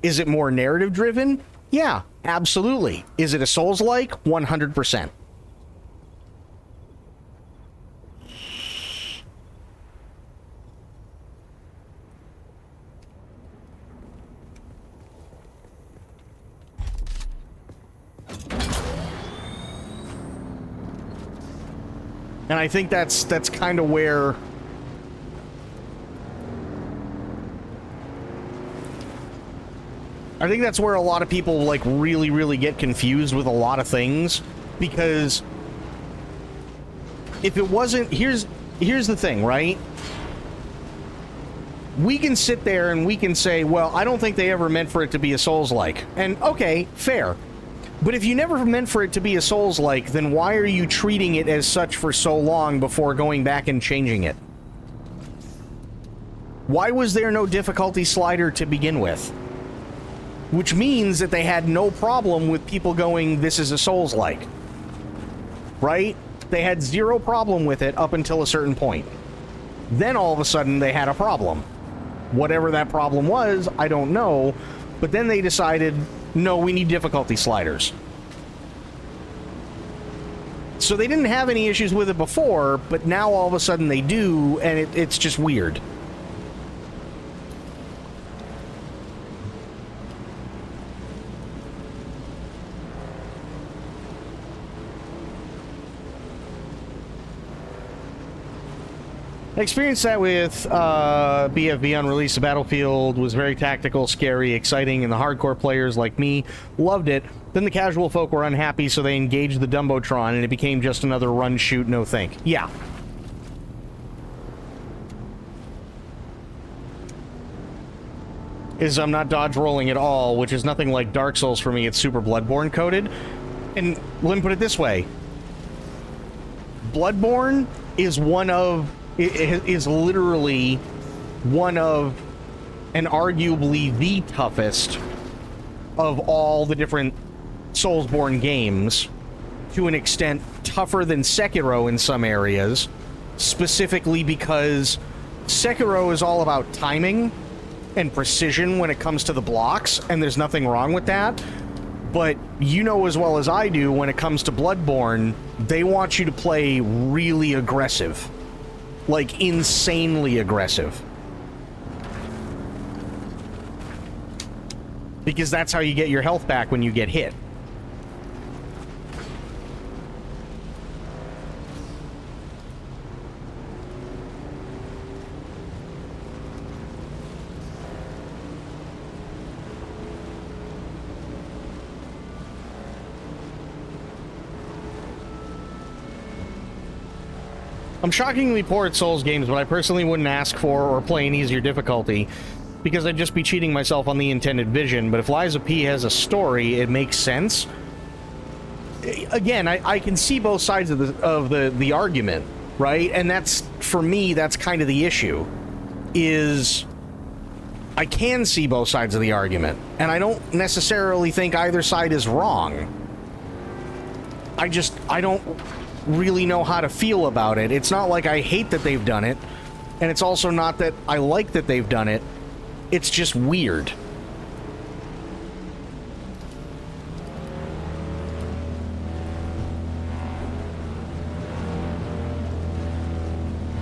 Is it more narrative-driven? Yeah, absolutely. Is it a Souls-like? 100%. And I think that's kind of where a lot of people like really get confused with a lot of things, because if it wasn't, here's the thing, right? We can sit there and we can say, well, I don't think they ever meant for it to be a Souls-like. And okay, fair. But if you never meant for it to be a Souls-like, then why are you treating it as such for so long before going back and changing it? Why was there no difficulty slider to begin with? Which means that they had no problem with people going, this is a Souls-like. Right? They had zero problem with it up until a certain point. Then all of a sudden they had a problem. Whatever that problem was, I don't know. But then they decided, no, we need difficulty sliders. So they didn't have any issues with it before, but now all of a sudden they do, and it's just weird. I experienced that with BFB on release. The Battlefield was very tactical, scary, exciting, and the hardcore players like me loved it. Then the casual folk were unhappy, so they engaged the Dumbotron, and it became just another run, shoot, no think. Yeah. I'm not dodge rolling at all, which is nothing like Dark Souls for me. It's super Bloodborne coded. And let me put it this way. Bloodborne is is literally one of, and arguably the toughest of all the different Soulsborne games, to an extent tougher than Sekiro in some areas, specifically because Sekiro is all about timing and precision when it comes to the blocks, and there's nothing wrong with that. But you know as well as I do, when it comes to Bloodborne, they want you to play really aggressive. Like, insanely aggressive. Because that's how you get your health back when you get hit. I'm shockingly poor at Souls games, but I personally wouldn't ask for or play an easier difficulty, because I'd just be cheating myself on the intended vision. But if Liza P has a story, it makes sense. Again, I can see both sides of the argument, right? And that's, for me, that's kind of the issue, is I can see both sides of the argument, and I don't necessarily think either side is wrong. I don't really know how to feel about it. It's not like I hate that they've done it, and it's also not that I like that they've done it. It's just weird.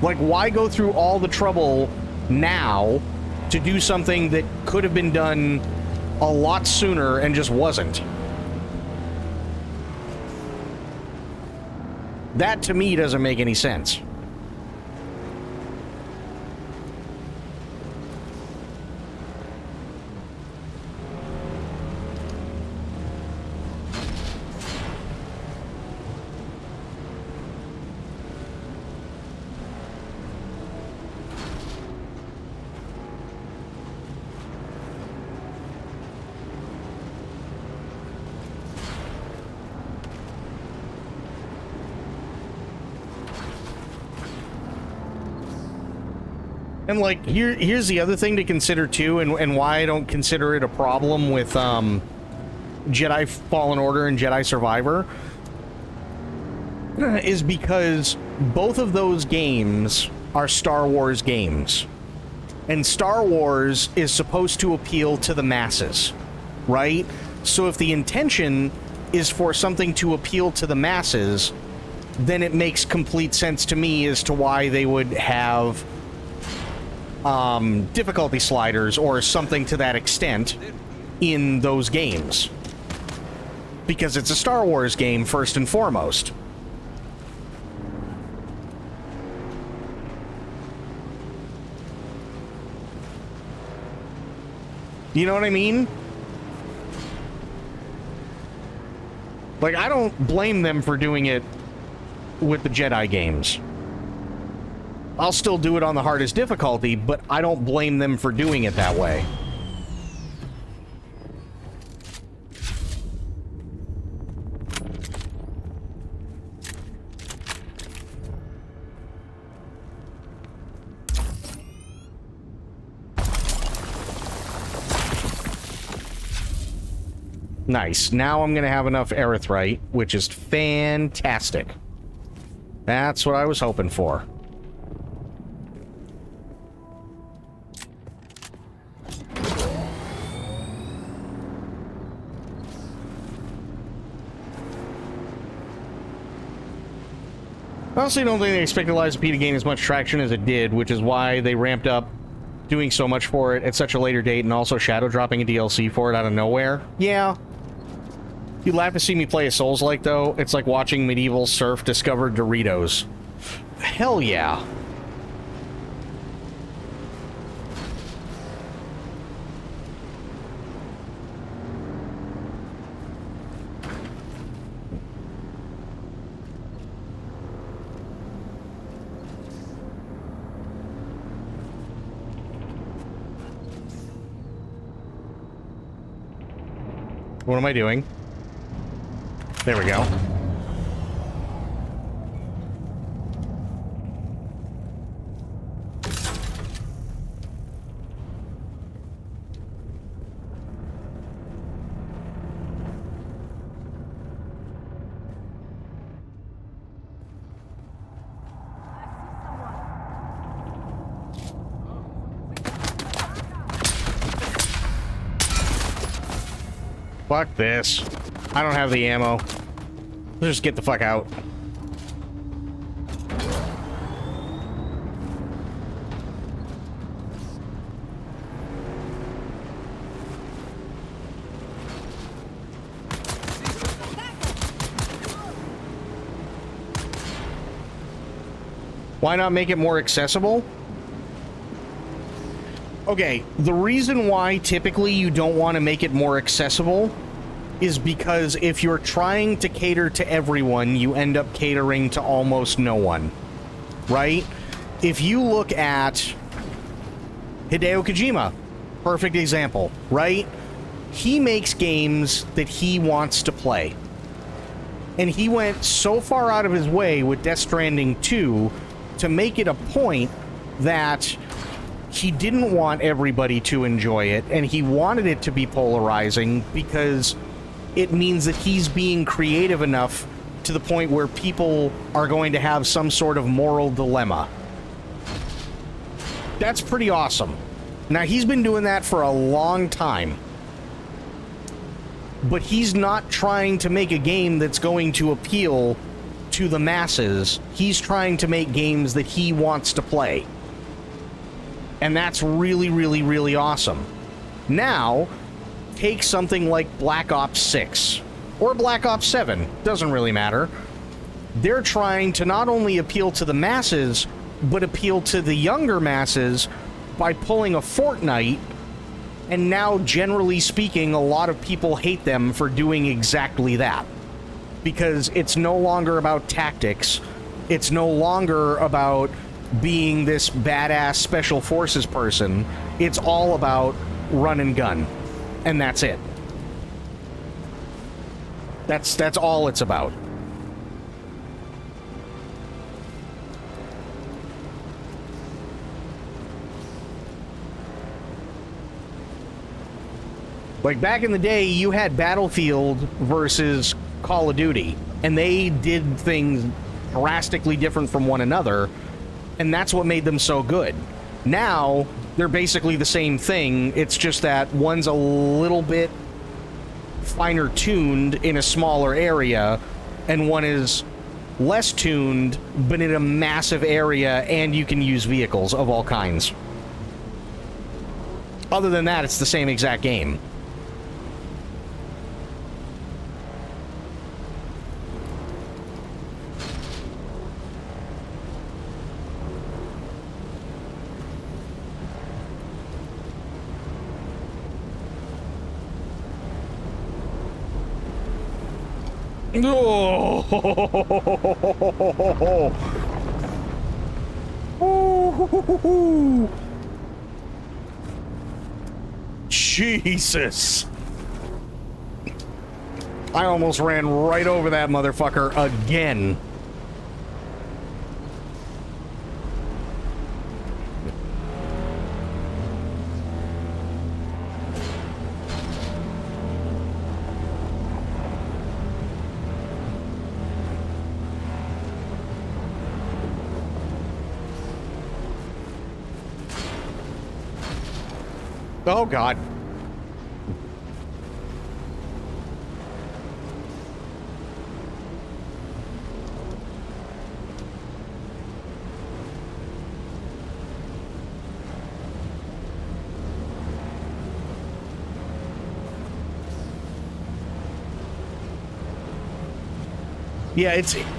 Like, why go through all the trouble now to do something that could have been done a lot sooner and just wasn't? That, to me, doesn't make any sense. And like here's the other thing to consider too, and why I don't consider it a problem with Jedi Fallen Order and Jedi Survivor is because both of those games are Star Wars games. And Star Wars is supposed to appeal to the masses, right? So if the intention is for something to appeal to the masses, then it makes complete sense to me as to why they would have difficulty sliders or something to that extent in those games. Because it's a Star Wars game first and foremost. You know what I mean? Like, I don't blame them for doing it with the Jedi games. I'll still do it on the hardest difficulty, but I don't blame them for doing it that way. Nice. Now I'm going to have enough erythrite, which is fantastic. That's what I was hoping for. I honestly don't think they expected Lies of P to gain as much traction as it did, which is why they ramped up doing so much for it at such a later date and also shadow dropping a DLC for it out of nowhere. Yeah. You laugh to see me play a Souls-like, though. It's like watching medieval surf discover Doritos. Hell yeah. What am I doing? There we go. Fuck this. I don't have the ammo. Let's just get the fuck out. Why not make it more accessible? Okay, the reason why typically you don't want to make it more accessible is because if you're trying to cater to everyone, you end up catering to almost no one, right? If you look at Hideo Kojima, perfect example, right? He makes games that he wants to play. And he went so far out of his way with Death Stranding 2 to make it a point that he didn't want everybody to enjoy it, and he wanted it to be polarizing because it means that he's being creative enough to the point where people are going to have some sort of moral dilemma. That's pretty awesome. Now, he's been doing that for a long time. But he's not trying to make a game that's going to appeal to the masses. He's trying to make games that he wants to play. And that's really, really, really awesome. Now, take something like Black Ops 6 or Black Ops 7, doesn't really matter. They're trying to not only appeal to the masses, but appeal to the younger masses by pulling a Fortnite, and now, generally speaking, a lot of people hate them for doing exactly that. Because it's no longer about tactics, it's no longer about being this badass special forces person. It's all about run and gun. And that's it. That's all it's about. Like, back in the day, you had Battlefield versus Call of Duty, and they did things drastically different from one another, and that's what made them so good. Now, they're basically the same thing, it's just that one's a little bit finer tuned in a smaller area, and one is less tuned, but in a massive area, and you can use vehicles of all kinds. Other than that, it's the same exact game. Oh. Jesus. I almost ran right over that motherfucker again. Oh, God. Yeah,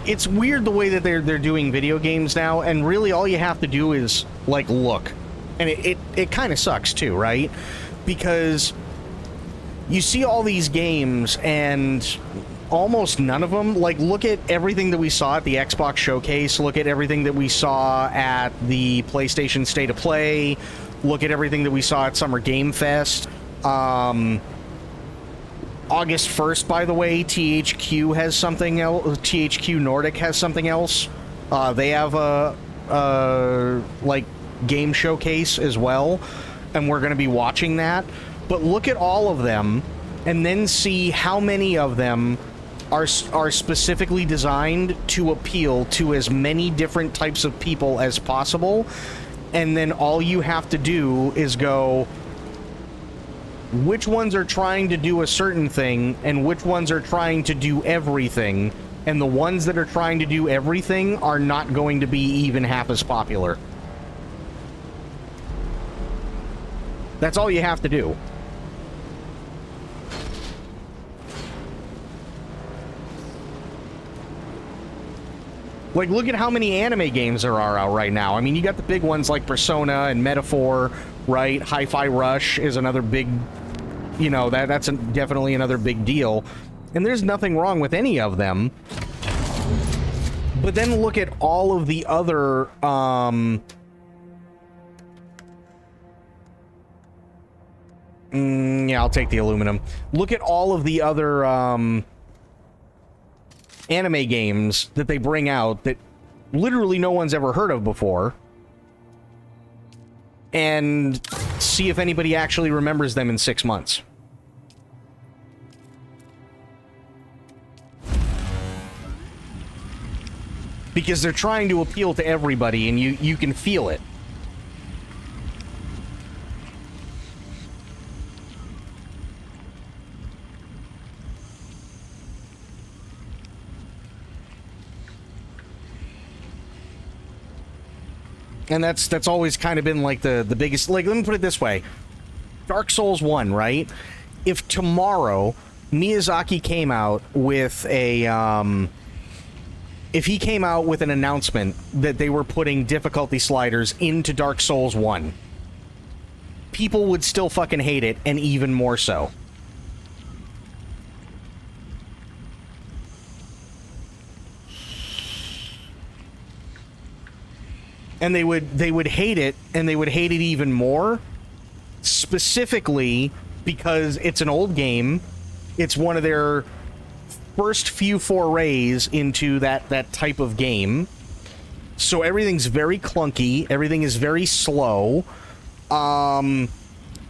it's weird the way that they're doing video games now, and really all you have to do is, like, look. And it kind of sucks too, right? Because you see all these games and almost none of them, like, look at everything that we saw at the Xbox Showcase, look at everything that we saw at the PlayStation State of Play, look at everything that we saw at Summer Game Fest. August 1st, by the way, THQ has something else. THQ Nordic has something else. They have a like, game showcase as well, and we're going to be watching that. But look at all of them and then see how many of them are specifically designed to appeal to as many different types of people as possible, and then all you have to do is go, which ones are trying to do a certain thing and which ones are trying to do everything, and the ones that are trying to do everything are not going to be even half as popular. That's all you have to do. Like, look at how many anime games there are out right now. I mean, you got the big ones like Persona and Metaphor, right? Hi-Fi Rush is another big, you know, that's definitely another big deal. And there's nothing wrong with any of them. But then look at all of the other, yeah, I'll take the aluminum. Look at all of the other, anime games that they bring out that literally no one's ever heard of before, and see if anybody actually remembers them in 6 months. Because they're trying to appeal to everybody, and you can feel it. And that's always kind of been like the biggest, like, let me put it this way. Dark Souls 1, right? If tomorrow Miyazaki came out with a if he came out with an announcement that they were putting difficulty sliders into Dark Souls 1, people would still fucking hate it, and even more so. And they would hate it, and they would hate it even more, specifically because it's an old game. It's one of their first few forays into that type of game. So everything's very clunky, everything is very slow.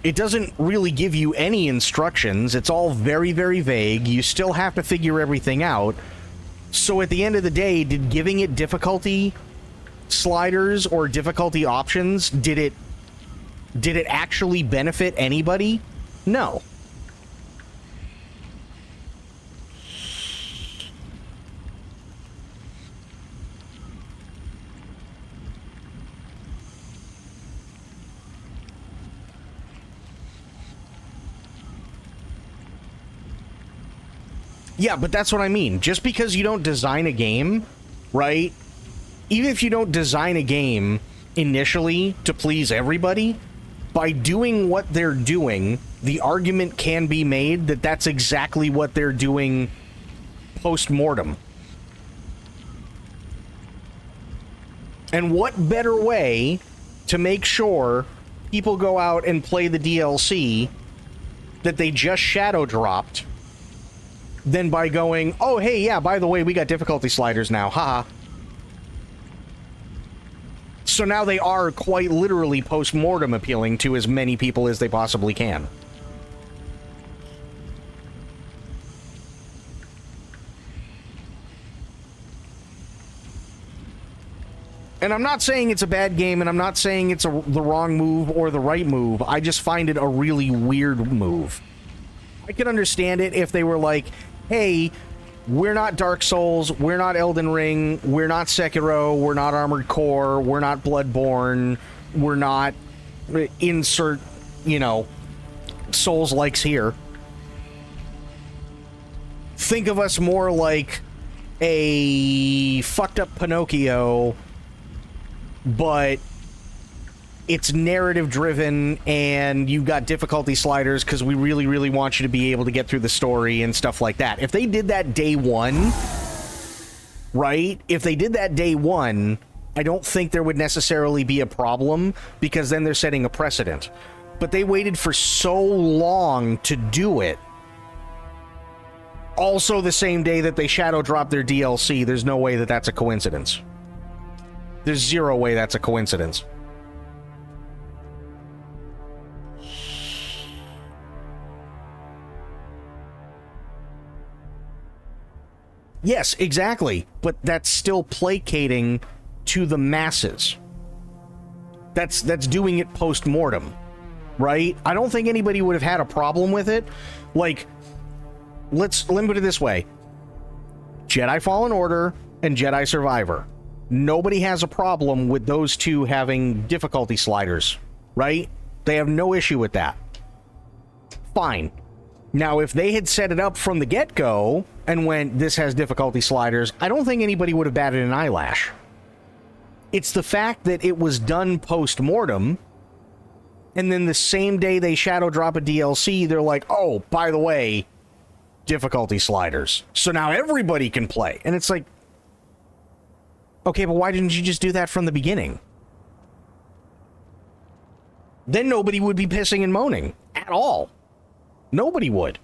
It doesn't really give you any instructions. It's all very, very vague. You still have to figure everything out. So at the end of the day, did giving it difficulty sliders or difficulty options, did it actually benefit anybody? No. Yeah, but that's what I mean. Just because you don't design a game, right? Even if you don't design a game initially to please everybody, by doing what they're doing, the argument can be made that that's exactly what they're doing post-mortem. And what better way to make sure people go out and play the DLC that they just shadow dropped than by going, oh, hey, yeah, by the way, we got difficulty sliders now, haha. So now they are quite literally post-mortem appealing to as many people as they possibly can. And I'm not saying it's a bad game, and I'm not saying it's the wrong move or the right move. I just find it a really weird move. I could understand it if they were like, hey, we're not Dark Souls, we're not Elden Ring, we're not Sekiro, we're not Armored Core, we're not Bloodborne, we're not insert, you know, Souls-likes here. Think of us more like a fucked up Pinocchio, but it's narrative driven and you've got difficulty sliders because we really, really want you to be able to get through the story and stuff like that. If they did that day one, right? If they did that day one, I don't think there would necessarily be a problem because then they're setting a precedent. But they waited for so long to do it. Also the same day that they shadow dropped their DLC, there's no way that that's a coincidence. There's zero way that's a coincidence. Yes, exactly. But that's still placating to the masses. That's doing it post-mortem, right? I don't think anybody would have had a problem with it. Like, let me put it this way. Jedi Fallen Order and Jedi Survivor. Nobody has a problem with those two having difficulty sliders, right? They have no issue with that. Fine. Now, if they had set it up from the get-go and went, this has difficulty sliders, I don't think anybody would have batted an eyelash. It's the fact that it was done post-mortem, and then the same day they shadow drop a DLC, they're like, oh, by the way, difficulty sliders. So now everybody can play. And it's like, okay, but why didn't you just do that from the beginning? Then nobody would be pissing and moaning at all. Nobody would.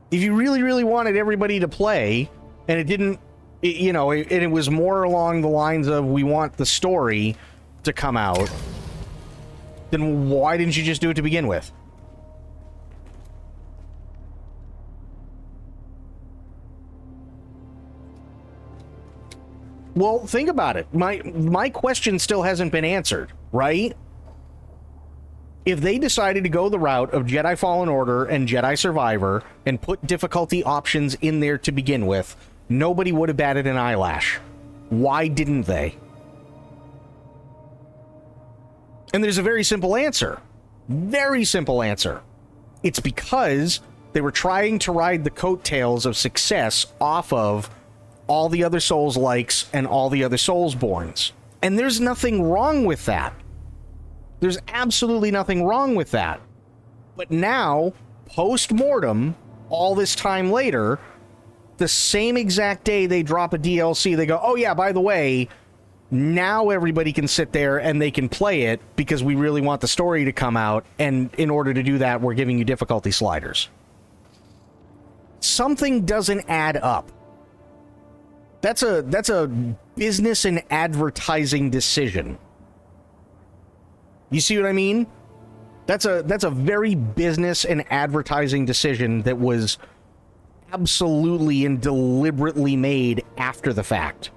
If you really, really wanted everybody to play, and it didn't, it was more along the lines of we want the story to come out, then why didn't you just do it to begin with? Well, think about it. My question still hasn't been answered, right? If they decided to go the route of Jedi Fallen Order and Jedi Survivor and put difficulty options in there to begin with, nobody would have batted an eyelash. Why didn't they? And there's a very simple answer. Very simple answer. It's because they were trying to ride the coattails of success off of all the other Souls-likes and all the other Soulsborns. And there's nothing wrong with that. There's absolutely nothing wrong with that. But now, post-mortem, all this time later, the same exact day they drop a DLC, they go, oh yeah, by the way, now everybody can sit there and they can play it because we really want the story to come out, and in order to do that, we're giving you difficulty sliders. Something doesn't add up. That's a business and advertising decision. You see what I mean? That's a very business and advertising decision that was absolutely and deliberately made after the fact.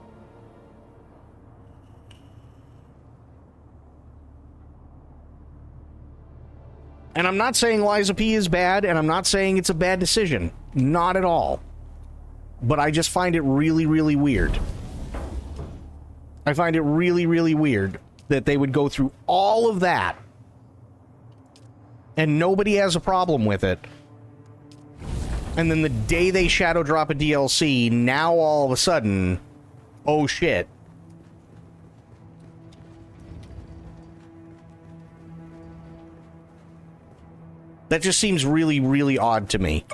And I'm not saying Liza P is bad, and I'm not saying it's a bad decision. Not at all. But I just find it really, really weird. I find it really, really weird that they would go through all of that and nobody has a problem with it. And then the day they shadow drop a DLC, now all of a sudden, oh shit. That just seems really, really odd to me.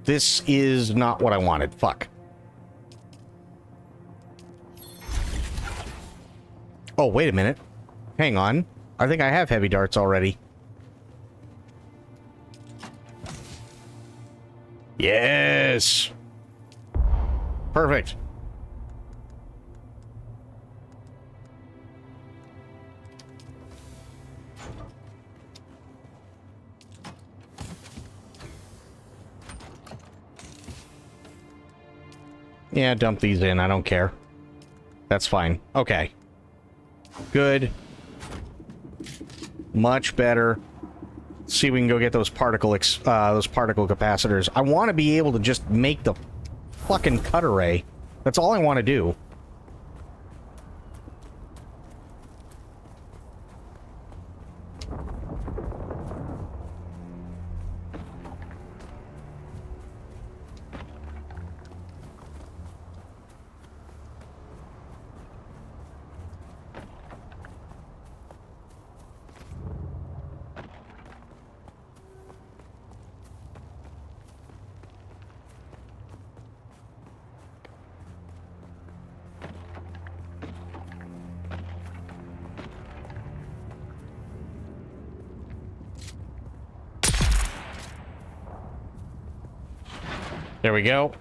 This is not what I wanted. Fuck. Oh, wait a minute. Hang on. I think I have heavy darts already. Yes! Perfect. Yeah, dump these in. I don't care. That's fine. Okay. Good. Much better. See if we can go get those particle capacitors. I want to be able to just make the fucking cut array. That's all I want to do. There we go.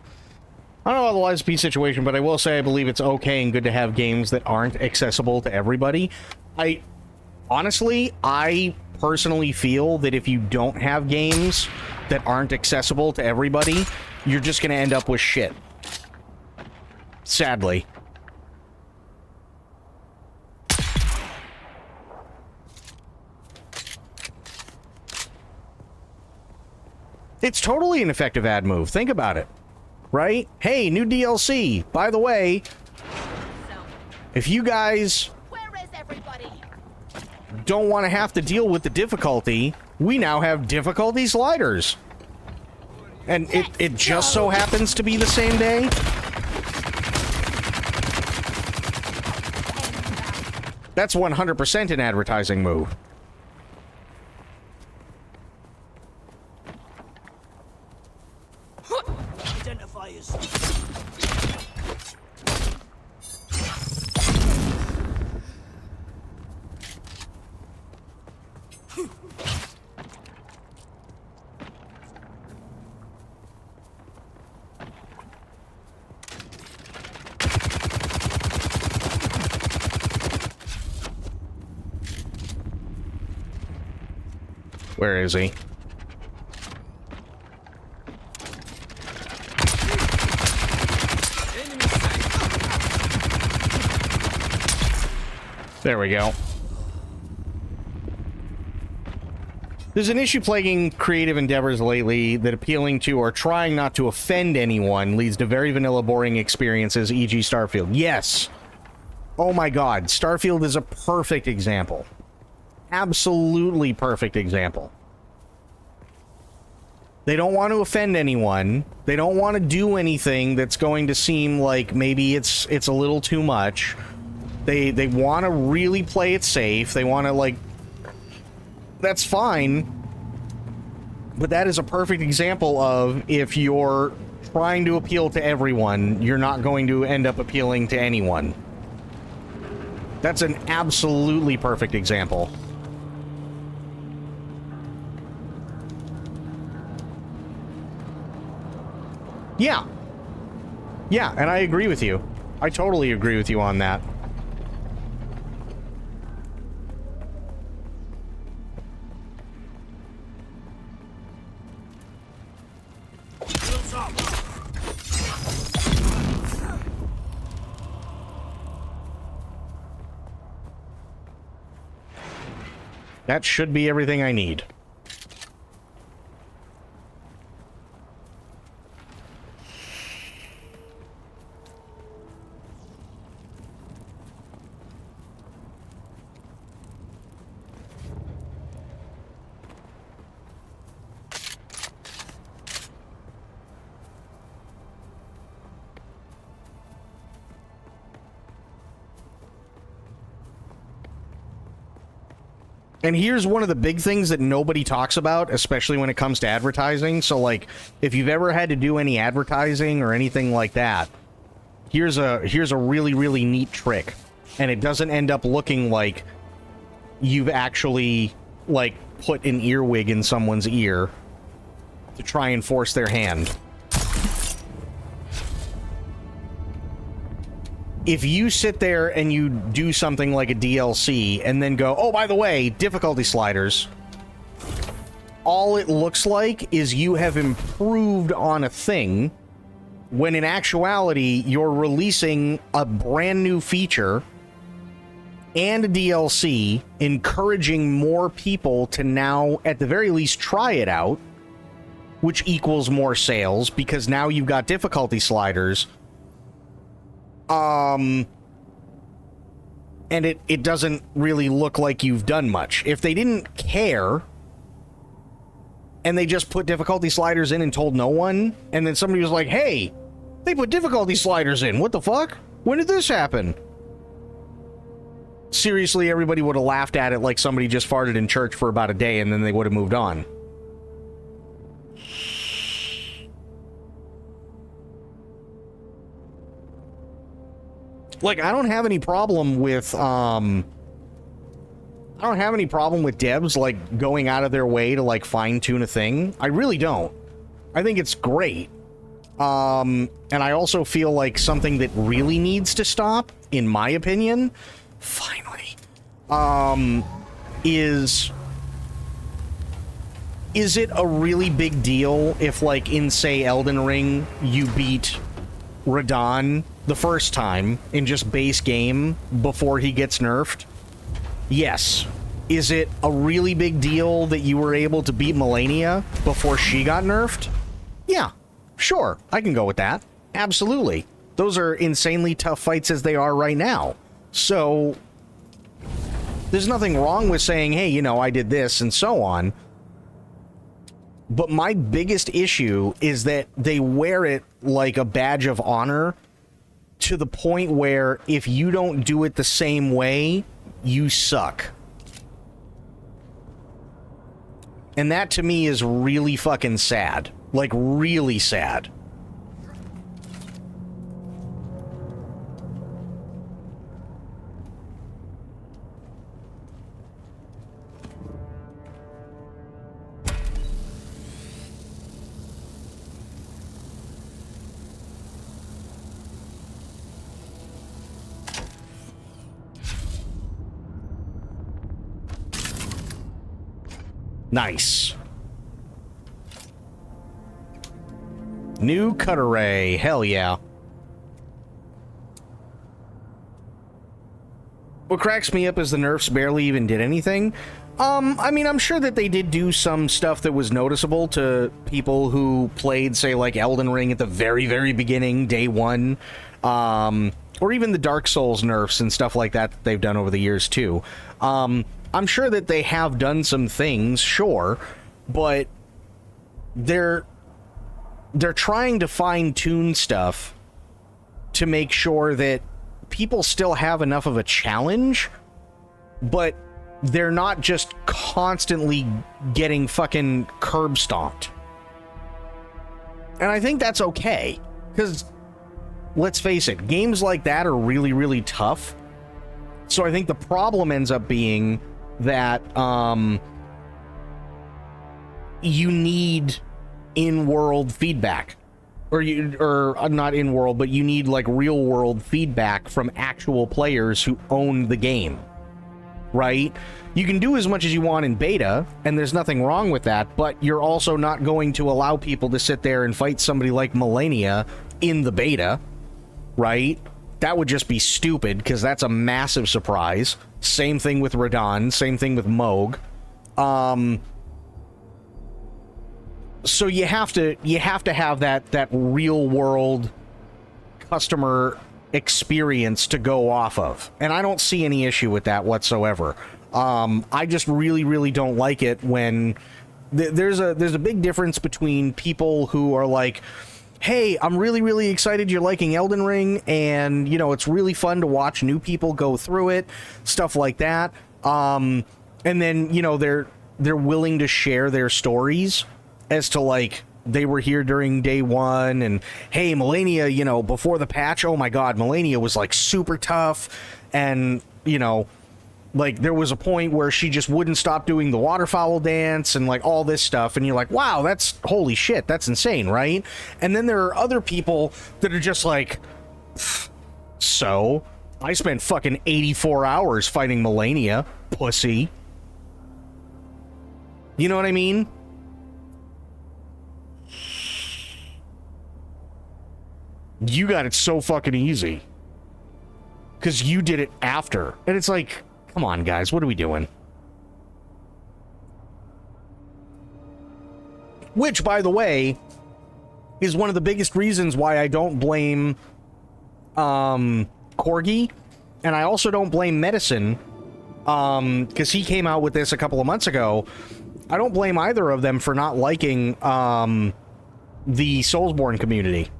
I don't know about the Liza P situation, but I will say I believe it's okay and good to have games that aren't accessible to everybody. Honestly, I personally feel that if you don't have games that aren't accessible to everybody, you're just going to end up with shit. Sadly. It's totally an effective ad move. Think about it. Right? Hey, new DLC. By the way, if you guys don't want to have to deal with the difficulty, we now have difficulty sliders. And it just so happens to be the same day. That's 100% an advertising move. Where is he? There we go. There's an issue plaguing creative endeavors lately that appealing to or trying not to offend anyone leads to very vanilla, boring experiences, e.g. Starfield. Yes! Oh my god, Starfield is a perfect example. Absolutely perfect example. They don't want to offend anyone. They don't want to do anything that's going to seem like maybe it's a little too much. They want to really play it safe. They want to, like... That's fine. But that is a perfect example of if you're trying to appeal to everyone, you're not going to end up appealing to anyone. That's an absolutely perfect example. Yeah. Yeah, and I agree with you. I totally agree with you on that. That should be everything I need. And here's one of the big things that nobody talks about, especially when it comes to advertising. So, like, if you've ever had to do any advertising or anything like that, here's a really, really neat trick. And it doesn't end up looking like you've actually, like, put an earwig in someone's ear to try and force their hand. If you sit there and you do something like a DLC and then go, oh, by the way, difficulty sliders, all it looks like is you have improved on a thing, when in actuality, you're releasing a brand new feature and a DLC, encouraging more people to now, at the very least, try it out, which equals more sales, because now you've got difficulty sliders. And it doesn't really look like you've done much. If they didn't care and they just put difficulty sliders in and told no one, and then somebody was like, hey, they put difficulty sliders in, what the fuck? When did this happen? Seriously, everybody would have laughed at it like somebody just farted in church for about a day, and then they would have moved on. Like, I don't have any problem with, devs, like, going out of their way to, like, fine-tune a thing. I really don't. I think it's great. And I also feel like something that really needs to stop, in my opinion, finally, is it a really big deal if, like, in, say, Elden Ring, you beat Radahn the first time in just base game before he gets nerfed? Yes. Is it a really big deal that you were able to beat Melania before she got nerfed? Yeah, sure, I can go with that. Absolutely. Those are insanely tough fights as they are right now. So there's nothing wrong with saying, hey, you know, I did this and so on. But my biggest issue is that they wear it like a badge of honor, to the point where if you don't do it the same way, you suck. And that to me is really fucking sad. Like, really sad. Nice. New cut array. Hell yeah. What cracks me up is the nerfs barely even did anything. I mean, I'm sure that they did do some stuff that was noticeable to people who played, say, like Elden Ring at the very, very beginning, day one. Or even the Dark Souls nerfs and stuff like that they've done over the years, too. I'm sure that they have done some things, sure, but they're trying to fine-tune stuff to make sure that people still have enough of a challenge, but they're not just constantly getting fucking curb stomped. And I think that's okay, because let's face it, games like that are really, really tough. So I think the problem ends up being that you need in-world feedback. or not in world, but you need like real world feedback from actual players who own the game, right? You can do as much as you want in beta, and there's nothing wrong with that, but you're also not going to allow people to sit there and fight somebody like Melania in the beta, right? That would just be stupid, because that's a massive surprise. Same thing with Radon, same thing with Moog. So you have to have that real world customer experience to go off of, and I don't see any issue with that whatsoever. I just really don't like it when there's a big difference between people who are like, hey, I'm really excited you're liking Elden Ring, and you know it's really fun to watch new people go through it, stuff like that. And then you know they're willing to share their stories as to like they were here during day one, and hey, Melania, you know, before the patch, oh my god, Melania was like super tough, and you know, like there was a point where she just wouldn't stop doing the waterfowl dance and like all this stuff, and you're like, wow, that's holy shit, that's insane, right? And then there are other people that are just like, so I spent fucking 84 hours fighting Melania, pussy. You know what I mean? You got it so fucking easy because you did it after, and it's like, come on guys, what are we doing? Which, by the way, is one of the biggest reasons why I don't blame Corgi, and I also don't blame Medicine, because he came out with this a couple of months ago. I don't blame either of them for not liking the Soulsborne community.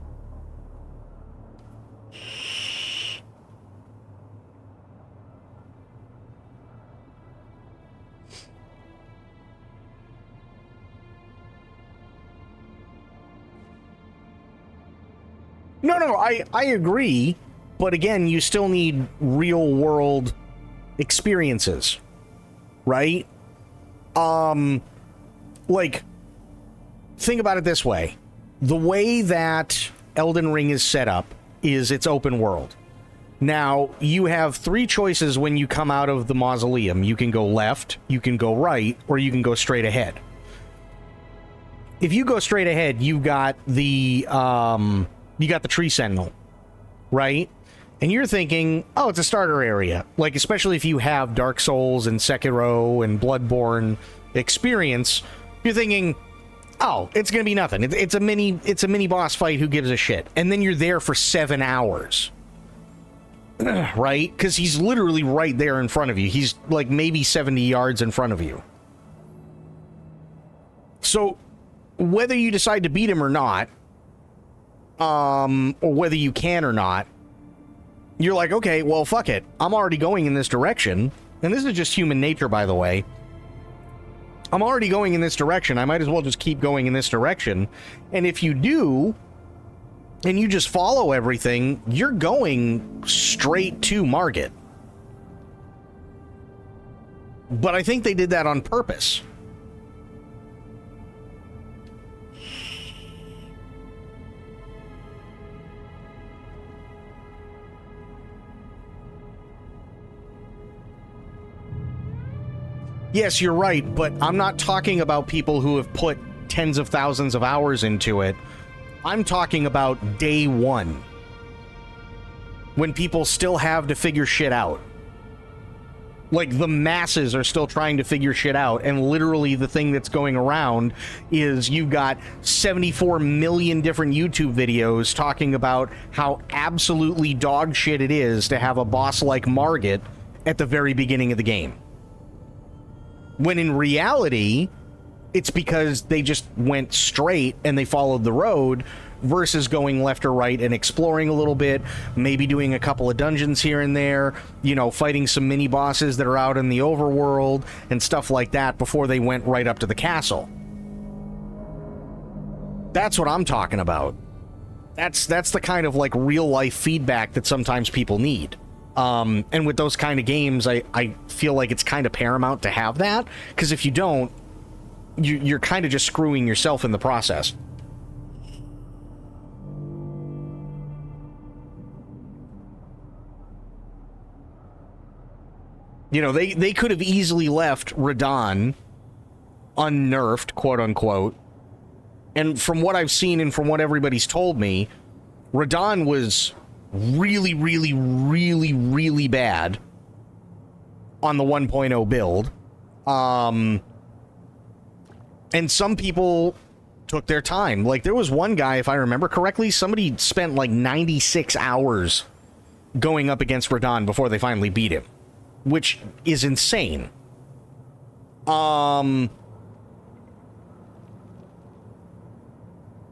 No, I agree, but again, you still need real world experiences, right? Like, think about it this way. The way that Elden Ring is set up is it's open world. Now, you have three choices when you come out of the mausoleum. You can go left, you can go right, or you can go straight ahead. If you go straight ahead, you got the Tree Sentinel, right? And you're thinking, oh, it's a starter area. Like, especially if you have Dark Souls and Sekiro and Bloodborne experience, you're thinking, oh, it's gonna be nothing. It's a mini boss fight. Who gives a shit? And then you're there for 7 hours, right? Because he's literally right there in front of you. He's like maybe 70 yards in front of you. So whether you decide to beat him or not, or whether you can or not, you're like, okay, well, fuck it. I'm already going in this direction. And this is just human nature, by the way. I'm already going in this direction. I might as well just keep going in this direction. And if you do, and you just follow everything, you're going straight to Margit. But I think they did that on purpose. Yes, you're right, but I'm not talking about people who have put tens of thousands of hours into it. I'm talking about day one, when people still have to figure shit out. Like, the masses are still trying to figure shit out, and literally the thing that's going around is you've got 74 million different YouTube videos talking about how absolutely dog shit it is to have a boss like Margit at the very beginning of the game. When in reality, it's because they just went straight and they followed the road versus going left or right and exploring a little bit, maybe doing a couple of dungeons here and there, you know, fighting some mini bosses that are out in the overworld and stuff like that before they went right up to the castle. That's what I'm talking about. That's the kind of like real life feedback that sometimes people need. And with those kind of games, I feel like it's kind of paramount to have that, because if you don't, you're kind of just screwing yourself in the process. You know, they could have easily left Radahn unnerfed, quote unquote. And from what I've seen and from what everybody's told me, Radahn was really, really, really, really bad on the 1.0 build. And some people took their time. Like, there was one guy, if I remember correctly, somebody spent like 96 hours going up against Radahn before they finally beat him, which is insane. And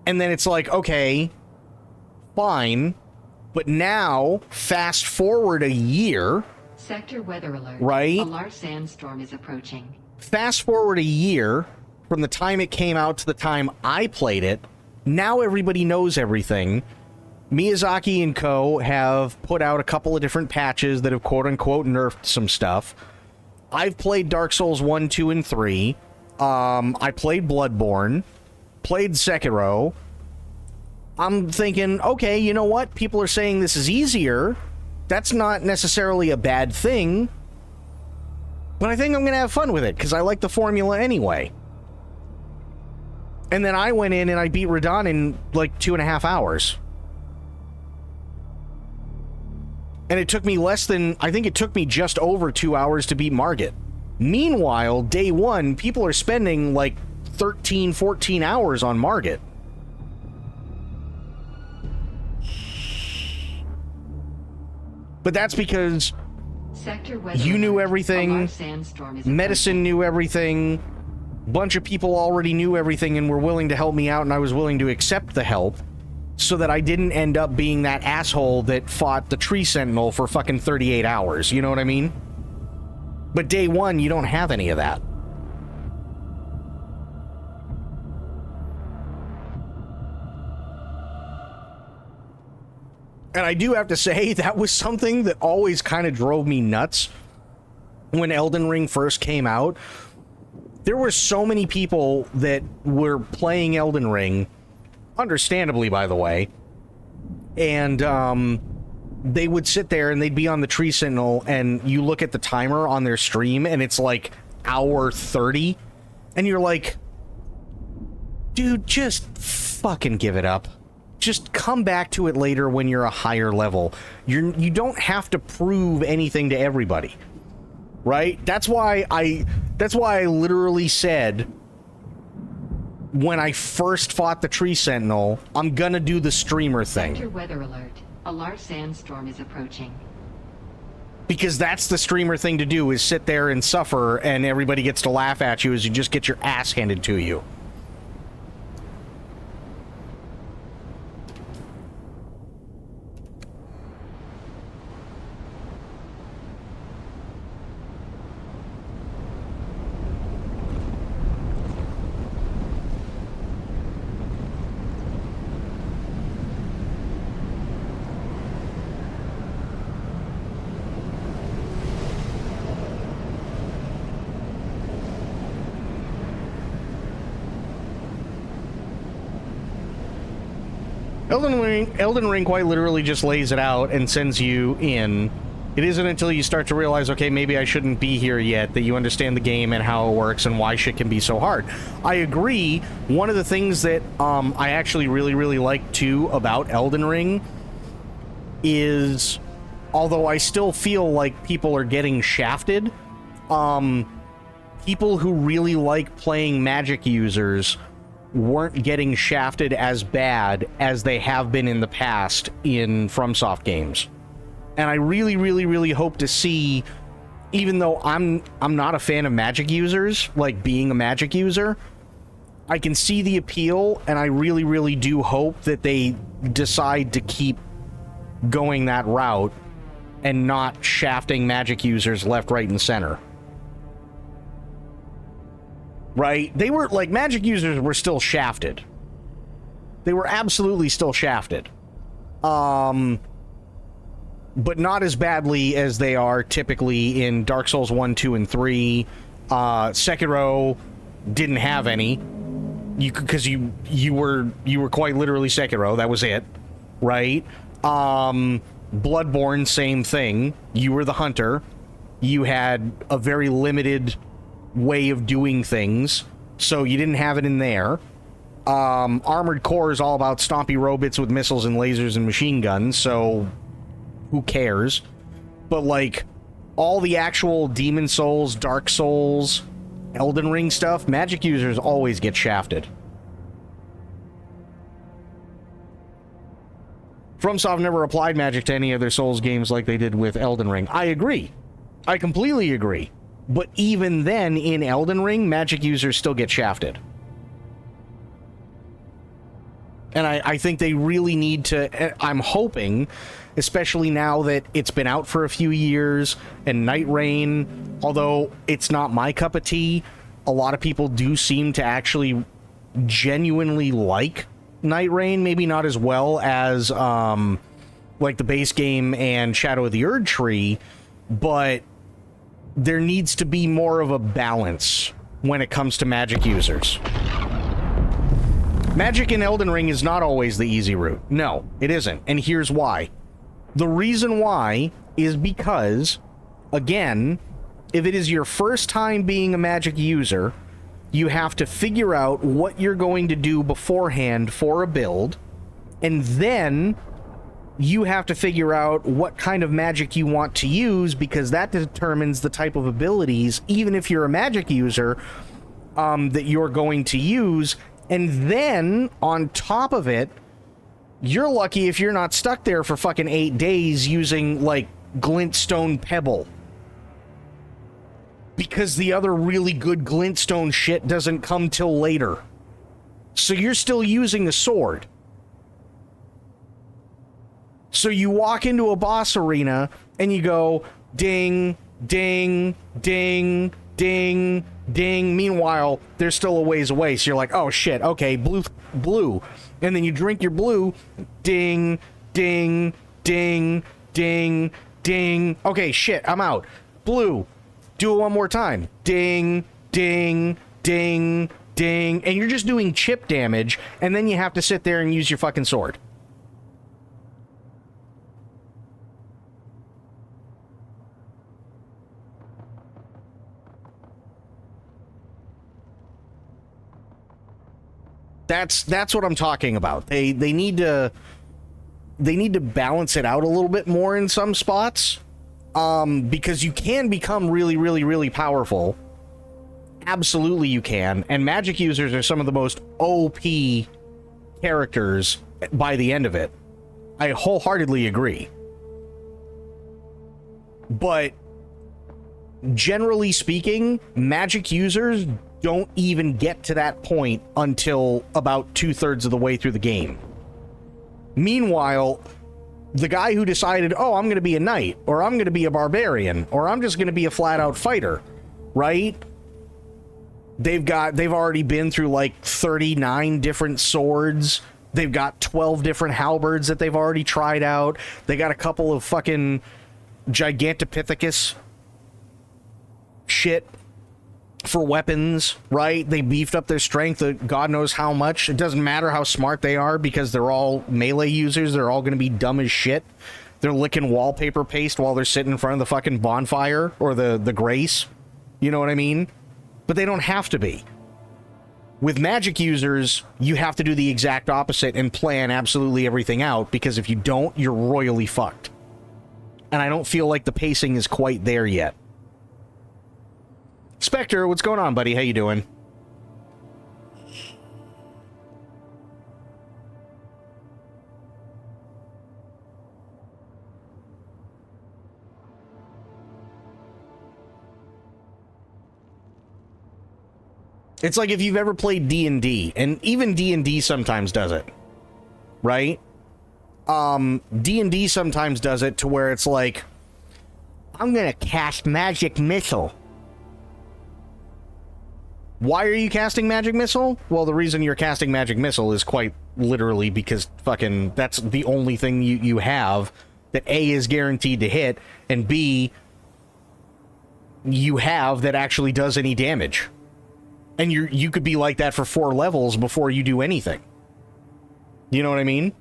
then it's like, okay, fine, but now, fast forward a year. Sector weather alert. Right? A large sandstorm is approaching. Fast forward a year from the time it came out to the time I played it. Now everybody knows everything. Miyazaki and co. have put out a couple of different patches that have quote-unquote nerfed some stuff. I've played Dark Souls 1, 2, and 3. I played Bloodborne. Played Sekiro. I'm thinking, okay, you know what? People are saying this is easier. That's not necessarily a bad thing. But I think I'm going to have fun with it, because I like the formula anyway. And then I went in and I beat Radahn in like 2.5 hours. And it took me less than, I think it took me just over 2 hours to beat Margit. Meanwhile, day one, people are spending like 13, 14 hours on Margit. But that's because Sector weather you knew alert. A everything, large sandstorm is medicine knew everything, bunch of people already knew everything and were willing to help me out, and I was willing to accept the help so that I didn't end up being that asshole that fought the tree sentinel for fucking 38 hours. You know what I mean? But day one, you don't have any of that. And I do have to say, that was something that always kind of drove me nuts when Elden Ring first came out. There were so many people that were playing Elden Ring, understandably, by the way, and they would sit there and they'd be on the Tree Sentinel, and you look at the timer on their stream, and it's like hour 30, and you're like, dude, just fucking give it up. Just come back to it later when you're a higher level. You don't have to prove anything to everybody, right? That's why I literally said when I first fought the Tree Sentinel, I'm gonna do the streamer thing. Sector weather alert. A large sandstorm is approaching. Because that's the streamer thing to do, is sit there and suffer, and everybody gets to laugh at you as you just get your ass handed to you. Elden Ring quite literally just lays it out and sends you in. It isn't until you start to realize, okay, maybe I shouldn't be here yet, that you understand the game and how it works and why shit can be so hard. I agree. One of the things that I actually really, really like, too, about Elden Ring is, although I still feel like people are getting shafted, people who really like playing magic users weren't getting shafted as bad as they have been in the past in FromSoft games. And I really, really, really hope to see, even though I'm not a fan of magic users, like being a magic user, I can see the appeal, and I really, really do hope that they decide to keep going that route and not shafting magic users left, right, and center. Right? They were, like, magic users were still shafted. They were absolutely still shafted. But not as badly as they are typically in Dark Souls 1, 2, and 3. Sekiro didn't have any. Because you were quite literally Sekiro. That was it. Right? Bloodborne, same thing. You were the hunter. you had a very limited way of doing things, so you didn't have it in there. Armored Core is all about stompy robots with missiles and lasers and machine guns, so who cares? But, like, all the actual Demon Souls, Dark Souls, Elden Ring stuff, Magic users always get shafted. FromSoft never applied Magic to any of their Souls games like they did with Elden Ring. I agree. I completely agree. But even then, in Elden Ring, Magic users still get shafted. And I think they really need to... I'm hoping, especially now that it's been out for a few years, and Night Rain, although it's not my cup of tea, a lot of people do seem to actually genuinely like Night Rain. Maybe not as well as, like, the base game and Shadow of the Erd Tree, but there needs to be more of a balance when it comes to Magic users. Magic in Elden Ring is not always the easy route. No, it isn't. And here's why. The reason why is because, again, if it is your first time being a Magic user, you have to figure out what you're going to do beforehand for a build, and then you have to figure out what kind of Magic you want to use, because that determines the type of abilities, even if you're a Magic user, that you're going to use. And then, on top of it, you're lucky if you're not stuck there for fucking 8 days using, like, glintstone pebble. Because the other really good glintstone shit doesn't come till later. So you're still using a sword. So you walk into a boss arena, and you go, ding, ding, ding, ding, ding. Meanwhile, they're still a ways away, so you're like, oh shit, okay, blue. And then you drink your blue, ding, ding, ding, ding, ding. Okay, shit, I'm out. Blue. Do it one more time. Ding, ding, ding, ding. And you're just doing chip damage, and then you have to sit there and use your fucking sword. That's what I'm talking about. They need to balance it out a little bit more in some spots, because you can become really, really, really powerful. Absolutely, you can. And Magic users are some of the most OP characters by the end of it. I wholeheartedly agree. But generally speaking, Magic users don't even get to that point until about 2/3 of the way through the game. Meanwhile, the guy who decided, oh, I'm going to be a knight, or I'm going to be a barbarian, or I'm just going to be a flat-out fighter, right? They've already been through like 39 different swords. They've got 12 different halberds that they've already tried out. They got a couple of fucking Gigantopithecus shit for weapons, right? They beefed up their strength God knows how much. It doesn't matter how smart they are, because they're all melee users. They're all going to be dumb as shit. They're licking wallpaper paste while they're sitting in front of the fucking bonfire or the grace. You know what I mean? But they don't have to be. With Magic users, you have to do the exact opposite and plan absolutely everything out, because if you don't, you're royally fucked. And I don't feel like the pacing is quite there yet. Spectre, what's going on, buddy? How you doing? It's like if you've ever played D&D, and even D&D sometimes does it, right? D&D sometimes does it to where it's like, I'm gonna cast Magic Missile. Why are you casting Magic Missile? Well, the reason you're casting Magic Missile is quite literally because fucking that's the only thing you have that A, is guaranteed to hit, and B, you have that actually does any damage. And you could be like that for 4 levels before you do anything. You know what I mean?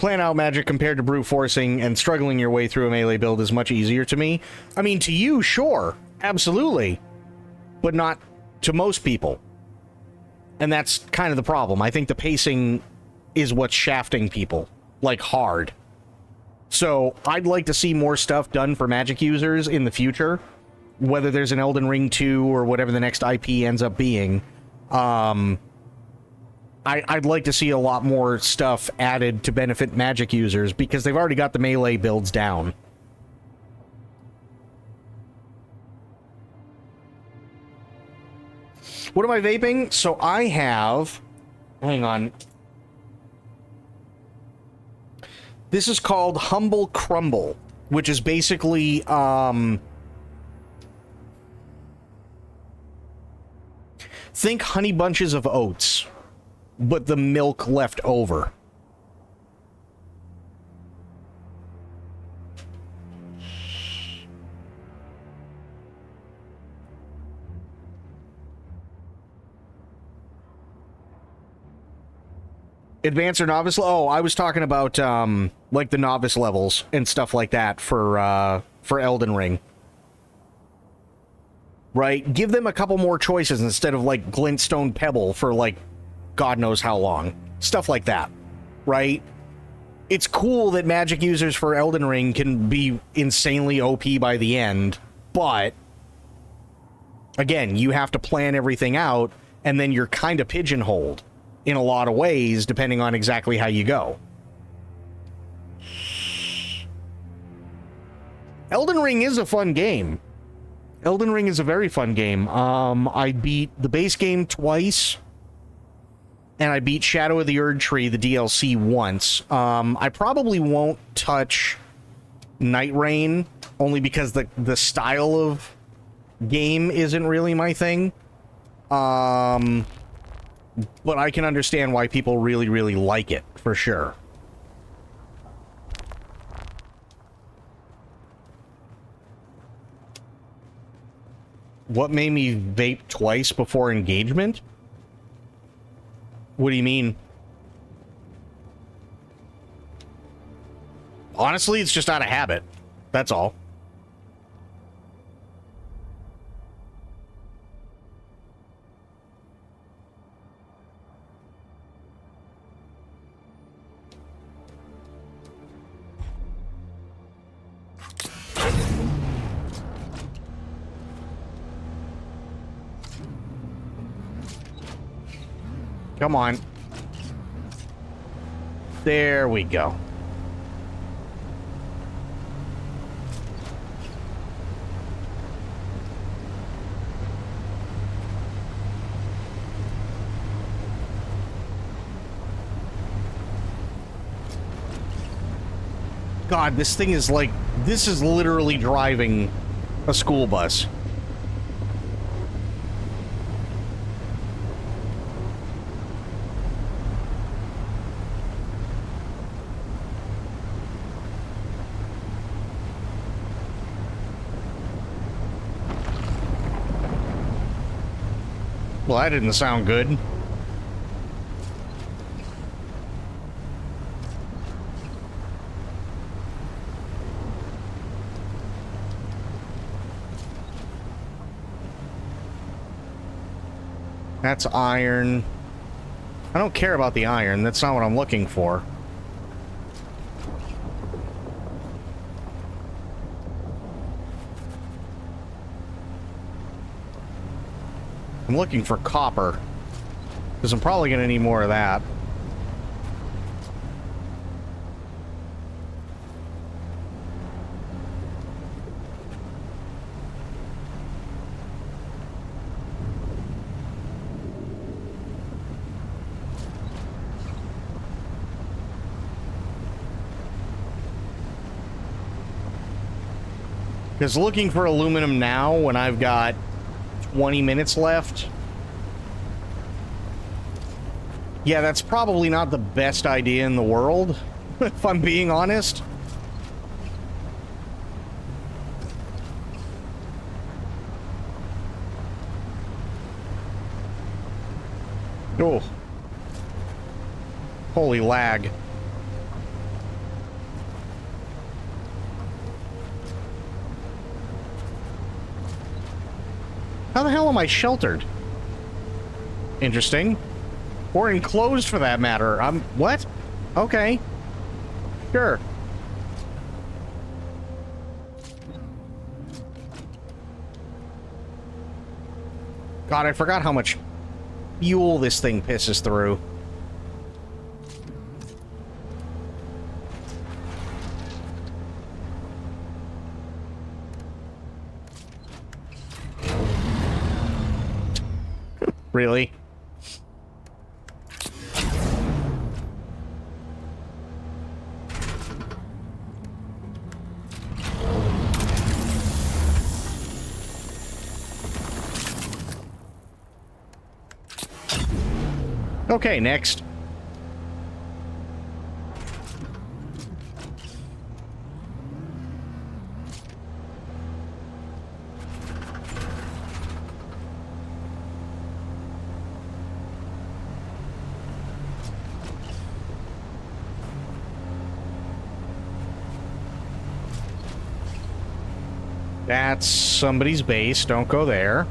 Plan out magic compared to brute forcing and struggling your way through a melee build is much easier to me. I mean, to you, sure. Absolutely. But not to most people. And that's kind of the problem. I think the pacing is what's shafting people. Like, hard. So, I'd like to see more stuff done for magic users in the future. Whether there's an Elden Ring 2 or whatever the next IP ends up being. I'd like to see a lot more stuff added to benefit magic users, because they've already got the melee builds down. What am I vaping? So I have... Hang on. This is called Humble Crumble, which is basically, think Honey Bunches of Oats, but the milk left over. Advanced or novice? Oh, I was talking about like the novice levels and stuff like that for Elden Ring. Right? Give them a couple more choices instead of like Glintstone Pebble for like God knows how long. Stuff like that. Right? It's cool that magic users for Elden Ring can be insanely OP by the end, but again, you have to plan everything out, and then you're kind of pigeonholed in a lot of ways, depending on exactly how you go. Elden Ring is a fun game. Elden Ring is a very fun game. I beat the base game twice, and I beat Shadow of the Erd Tree, the DLC, once. I probably won't touch Night Rain, only because the style of game isn't really my thing. But I can understand why people really, really like it, for sure. What made me vape twice before engagement? What do you mean? Honestly, it's just out of habit. That's all. Come on. There we go. God, this thing is like... This is literally driving a school bus. Well, that didn't sound good. That's iron. I don't care about the iron. That's not what I'm looking for. I'm looking for copper, because I'm probably going to need more of that. Because looking for aluminum now, when I've got 20 minutes left. Yeah, that's probably not the best idea in the world, if I'm being honest. Oh. Holy lag. How the hell am I sheltered? Interesting. Or enclosed, for that matter. What? Okay. Sure. God, I forgot how much fuel this thing pisses through. Really? Okay, next. That's somebody's base. Don't go there.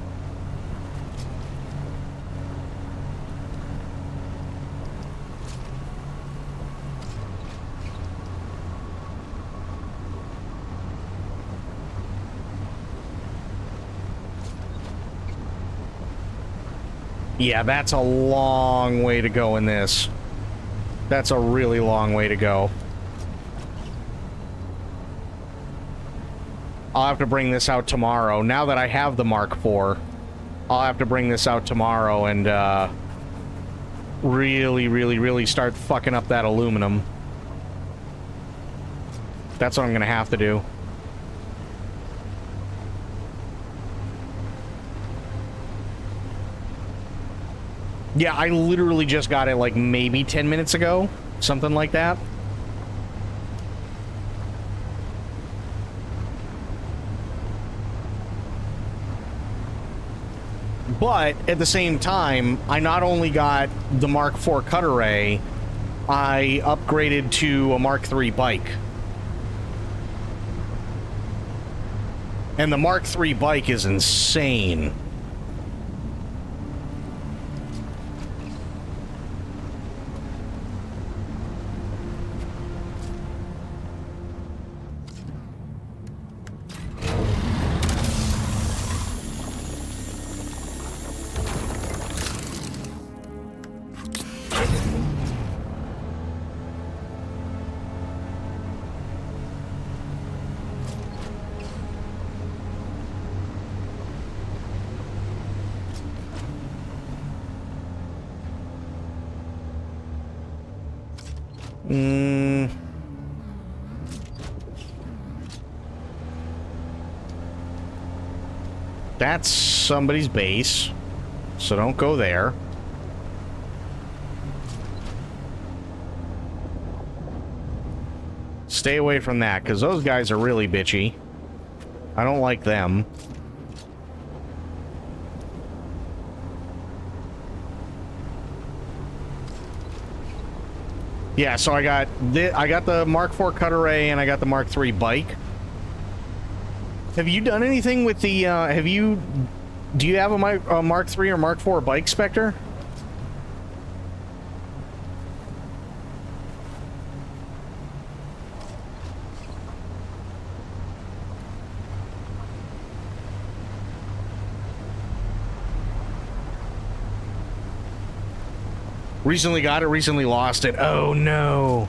Yeah, that's a long way to go in this. That's a really long way to go. I'll have to bring this out tomorrow. Now that I have the Mark IV, I'll have to bring this out tomorrow and, really start fucking up that aluminum. That's what I'm gonna have to do. Yeah, I literally just got it, like, maybe 10 minutes ago. Something like that. But, at the same time, I not only got the Mark IV cut array, I upgraded to a Mark III bike. And the Mark III bike is insane. That's somebody's base, so don't go there. Stay away from that, because those guys are really bitchy. I don't like them. Yeah, so I got the Mark IV cut array and I got the Mark III bike. Have you done anything with the, do you have a Mark III or Mark IV bike, Spectre? Recently got it, recently lost it. Oh no.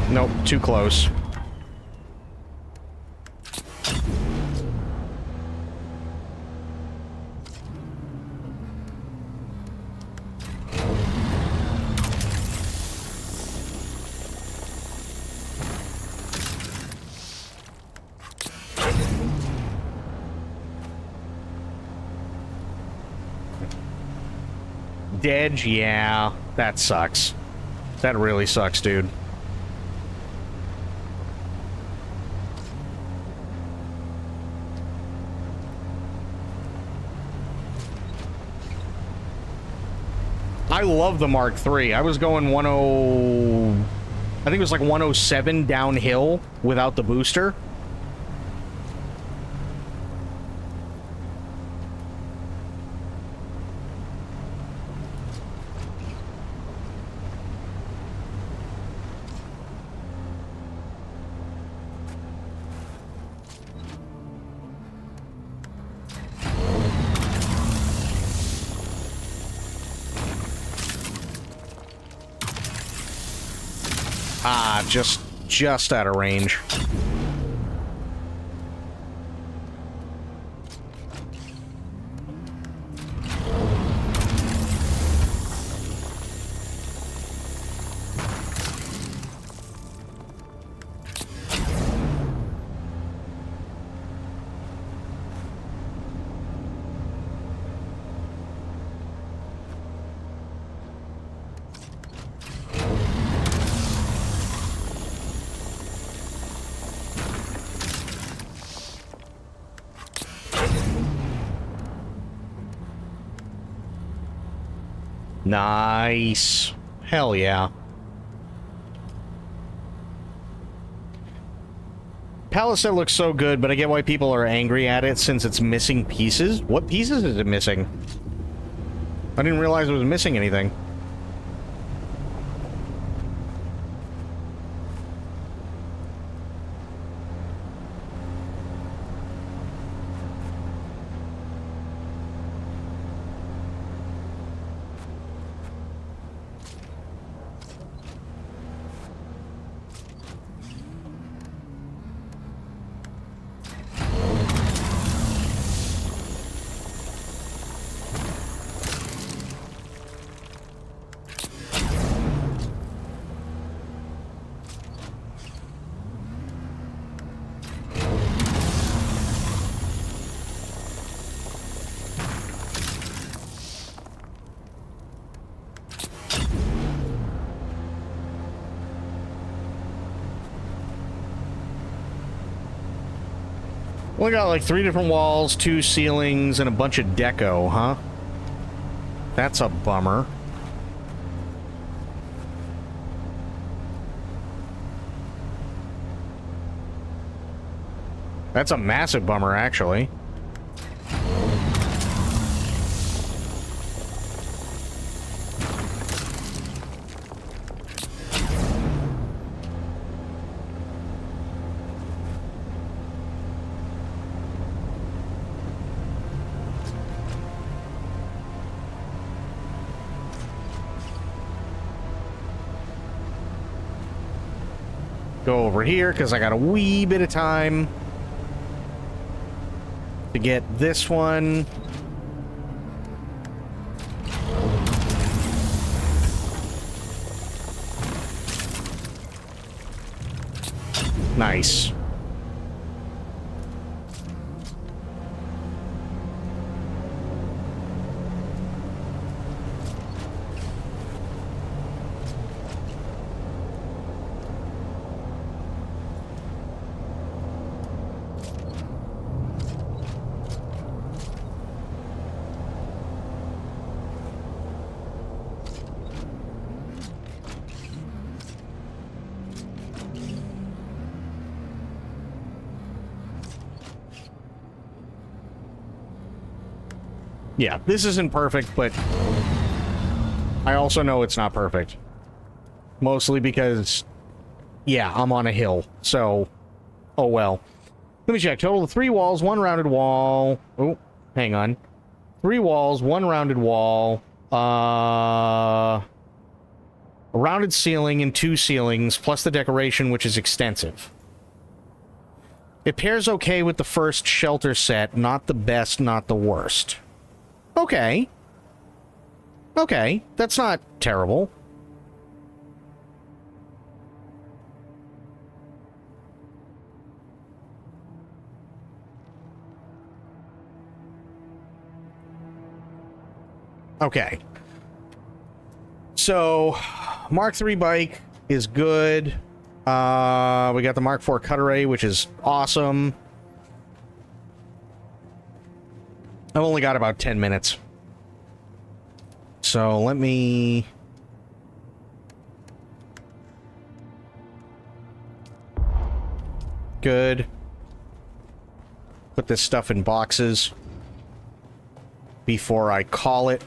Nope, too close. Dead, yeah, that sucks. That really sucks, dude. I love the Mark III. I was going 10... I think it was like 107 downhill without the booster. Ah, just out of range. Nice. Hell yeah. Palace set looks so good, but I get why people are angry at it since it's missing pieces. What pieces is it missing? I didn't realize it was missing anything. We got like 3 different walls, 2 ceilings, and a bunch of deco, huh? That's a bummer. That's a massive bummer, actually. Go over here, because I got a wee bit of time to get this one. Nice. Yeah, this isn't perfect, but I also know it's not perfect. Mostly because, yeah, I'm on a hill, so, oh well. Let me check. Total of 3 walls, 1 rounded wall. Oh, hang on. 3 walls, 1 rounded wall. A rounded ceiling and 2 ceilings, plus the decoration, which is extensive. It pairs okay with the first shelter set, not the best, not the worst. Okay. Okay, that's not terrible. Okay. So, Mark III bike is good. We got the Mark IV Cutaway, which is awesome. I've only got about 10 minutes. So let me Good. Put this stuff in boxes before I call it.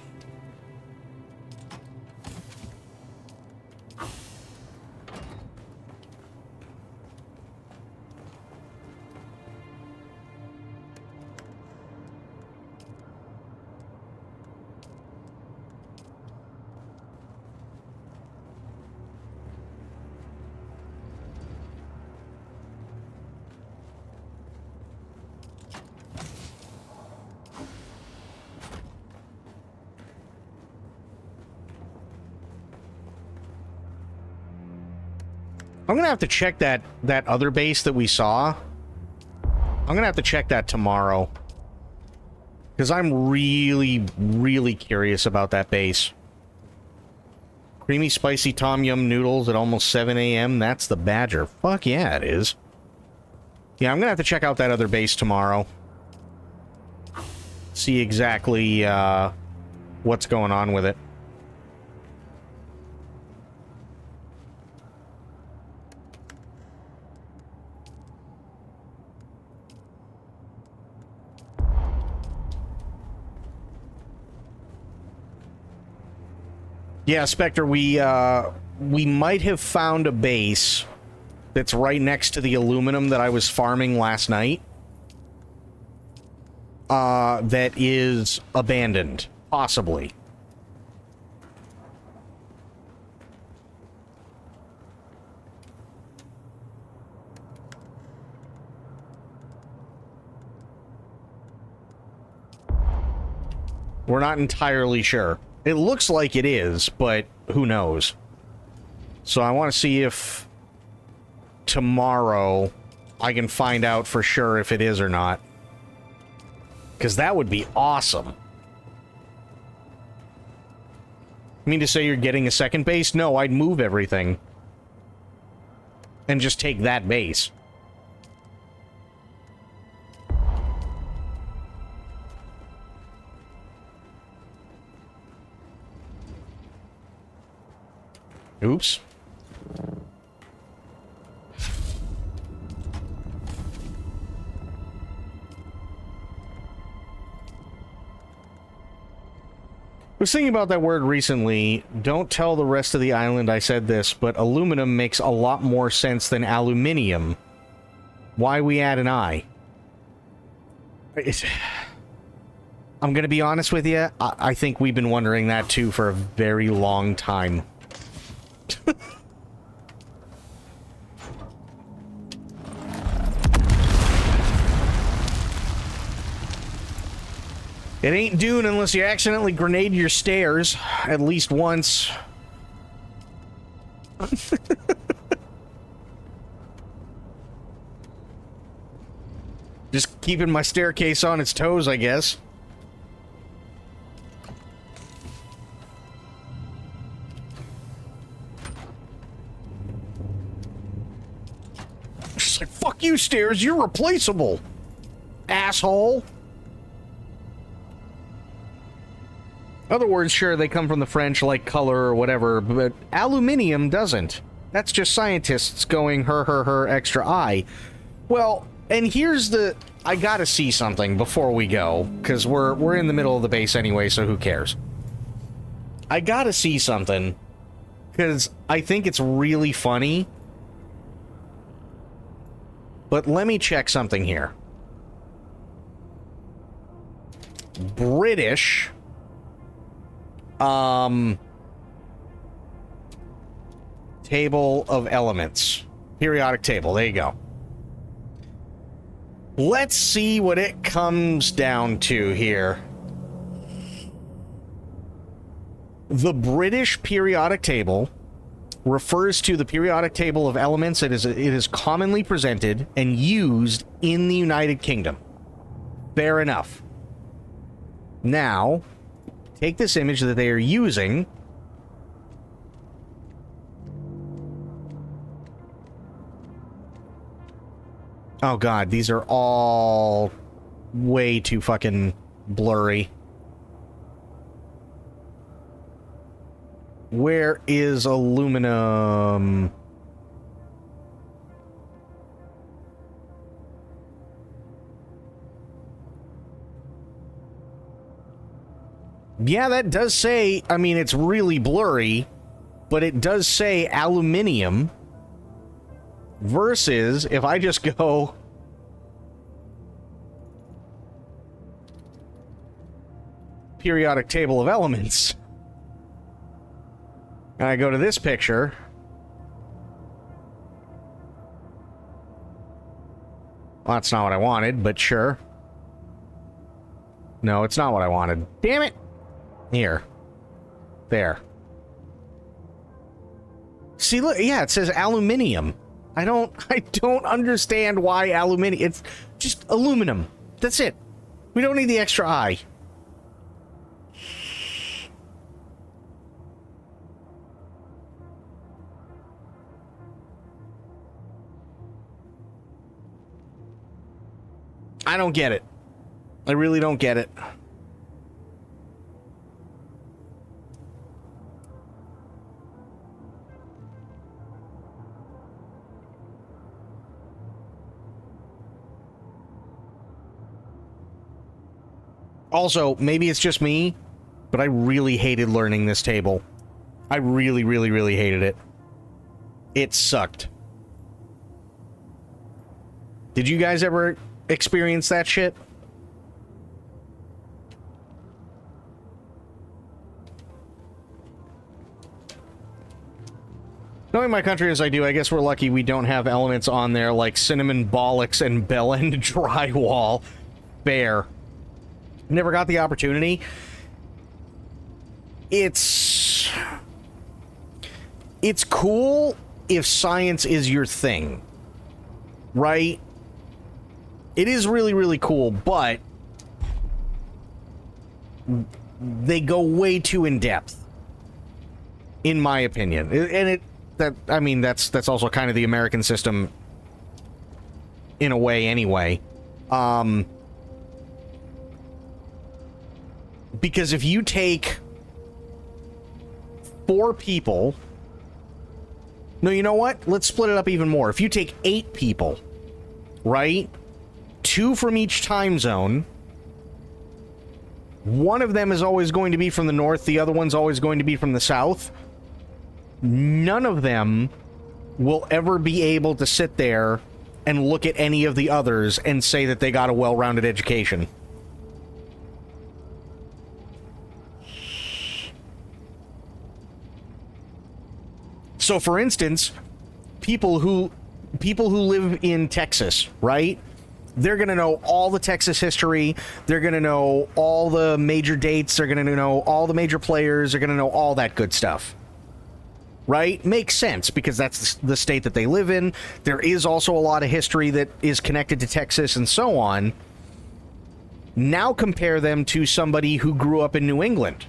I'm gonna have to check that other base that we saw. I'm gonna have to check that tomorrow. Because I'm really, really curious about that base. Creamy, spicy tom yum noodles at almost 7 a.m. That's the Badger. Fuck yeah, it is. Yeah, I'm gonna have to check out that other base tomorrow. See exactly, what's going on with it. Yeah, Spectre, we might have found a base that's right next to the aluminum that I was farming last night. That is abandoned, possibly. We're not entirely sure. It looks like it is, but who knows? So I want to see if tomorrow I can find out for sure if it is or not. Because that would be awesome. You mean to say you're getting a second base? No, I'd move everything. And just take that base. Oops. I was thinking about that word recently. Don't tell the rest of the island I said this, but aluminum makes a lot more sense than aluminium. Why we add an I? I'm gonna be honest with you, I think we've been wondering that too for a very long time. It ain't Dune unless you accidentally grenade your stairs at least once. Just keeping my staircase on its toes, I guess. Just like, fuck you, stairs, you're replaceable, asshole. Other words, sure, they come from the French, like color or whatever, but aluminium doesn't. That's just scientists going her extra I. Well, and here's the... I gotta see something before we go, because we're in the middle of the base anyway, so who cares? I gotta see something, because I think it's really funny. But let me check something here. British... table of elements. Periodic table, there you go. Let's see what it comes down to here. The British periodic table refers to the periodic table of elements. It is commonly presented and used in the United Kingdom. Fair enough. Now, take this image that they are using. Oh god, these are all way too fucking blurry. Where is aluminum? Yeah, that does say, I mean, it's really blurry, but it does say aluminium versus, if I just go periodic table of elements, and I go to this picture, well, that's not what I wanted, but sure. No, it's not what I wanted. Damn it! Here. There. See, look, yeah, it says aluminium. I don't understand why aluminium. It's just aluminum. That's it. We don't need the extra I. I don't get it. I really don't get it. Also, maybe it's just me, but I really hated learning this table. I really, really, really hated it. It sucked. Did you guys ever experience that shit? Knowing my country as I do, I guess we're lucky we don't have elements on there like cinnamon bollocks and bell end drywall. Fair. Never got the opportunity. It's cool if science is your thing, right? It is really, really cool, but they go way too in depth, in my opinion. And that's also kind of the American system in a way, anyway. Because if you take 4 people... No, you know what? Let's split it up even more. If you take 8 people, right? 2 from each time zone. One of them is always going to be from the north. The other one's always going to be from the south. None of them will ever be able to sit there and look at any of the others and say that they got a well-rounded education. So, for instance, people who live in Texas, right? They're going to know all the Texas history. They're going to know all the major dates. They're going to know all the major players. They're going to know all that good stuff. Right? Makes sense, because that's the state that they live in. There is also a lot of history that is connected to Texas and so on. Now compare them to somebody who grew up in New England.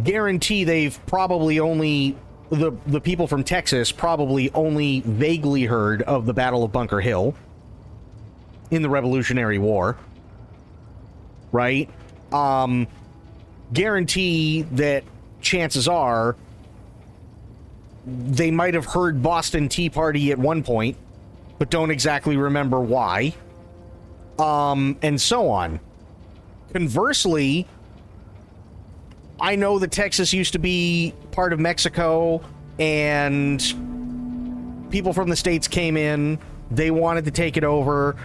Guarantee they've probably only... The people from Texas probably only vaguely heard of the Battle of Bunker Hill in the Revolutionary War. Right? Guarantee that chances are they might have heard Boston Tea Party at one point, but don't exactly remember why. And so on. Conversely, I know that Texas used to be part of Mexico, and people from the States came in. They wanted to take it over.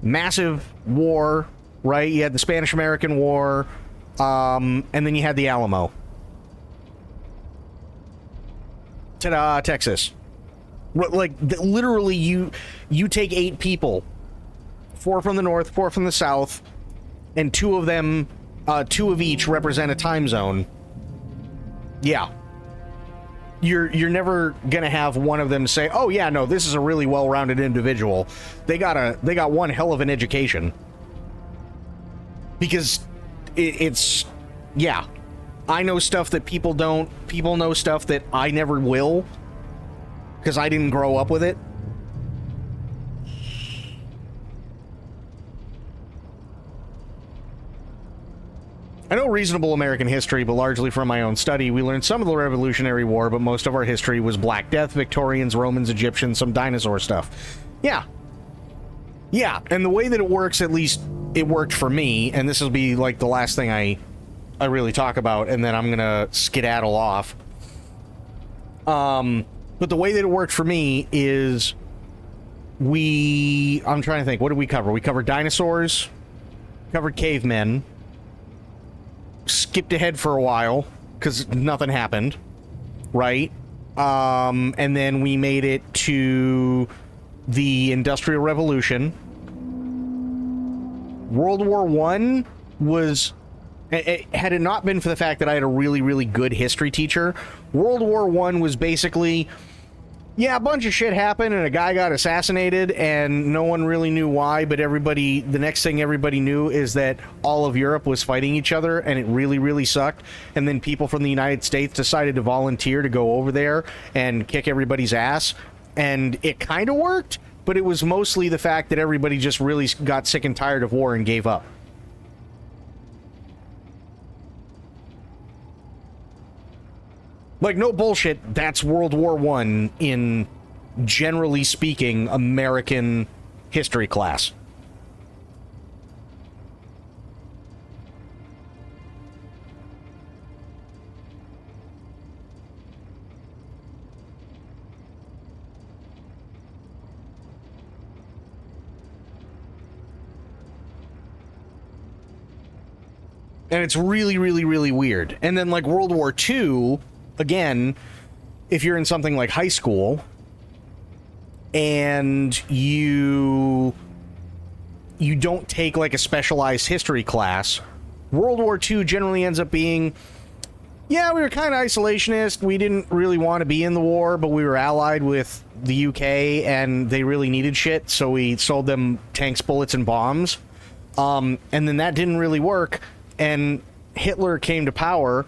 Massive war, right? You had the Spanish-American War, and then you had the Alamo. Ta-da, Texas. Like, literally, you take 8 people. 4 from the north, 4 from the south, and 2 of them... 2 of each represent a time zone. Yeah. You're never gonna have one of them say, "Oh yeah, no, this is a really well-rounded individual. They got one hell of an education." Because it's yeah. I know stuff that people don't. People know stuff that I never will, because I didn't grow up with it. I know reasonable American history, but largely from my own study. We learned some of the Revolutionary War, but most of our history was Black Death, Victorians, Romans, Egyptians, some dinosaur stuff. Yeah. Yeah, and the way that it works, at least it worked for me, and this will be like the last thing I really talk about, and then I'm gonna skedaddle off. But the way that it worked for me is I'm trying to think, what did we cover? We covered dinosaurs, covered cavemen, skipped ahead for a while because nothing happened, right? And then we made it to the Industrial Revolution. World War I was, had it not been for the fact that I had a really, really good history teacher, World War I was basically, yeah, a bunch of shit happened and a guy got assassinated and no one really knew why, but the next thing everybody knew is that all of Europe was fighting each other and it really, really sucked. And then people from the United States decided to volunteer to go over there and kick everybody's ass. And it kind of worked, but it was mostly the fact that everybody just really got sick and tired of war and gave up. Like, no bullshit, that's World War I in, generally speaking, American history class. And it's really, really, really weird. And then, like, World War II, again, if you're in something like high school and you don't take, like, a specialized history class, World War II generally ends up being, yeah, we were kind of isolationist. We didn't really want to be in the war, but we were allied with the UK, and they really needed shit, so we sold them tanks, bullets, and bombs. And then that didn't really work. And Hitler came to power,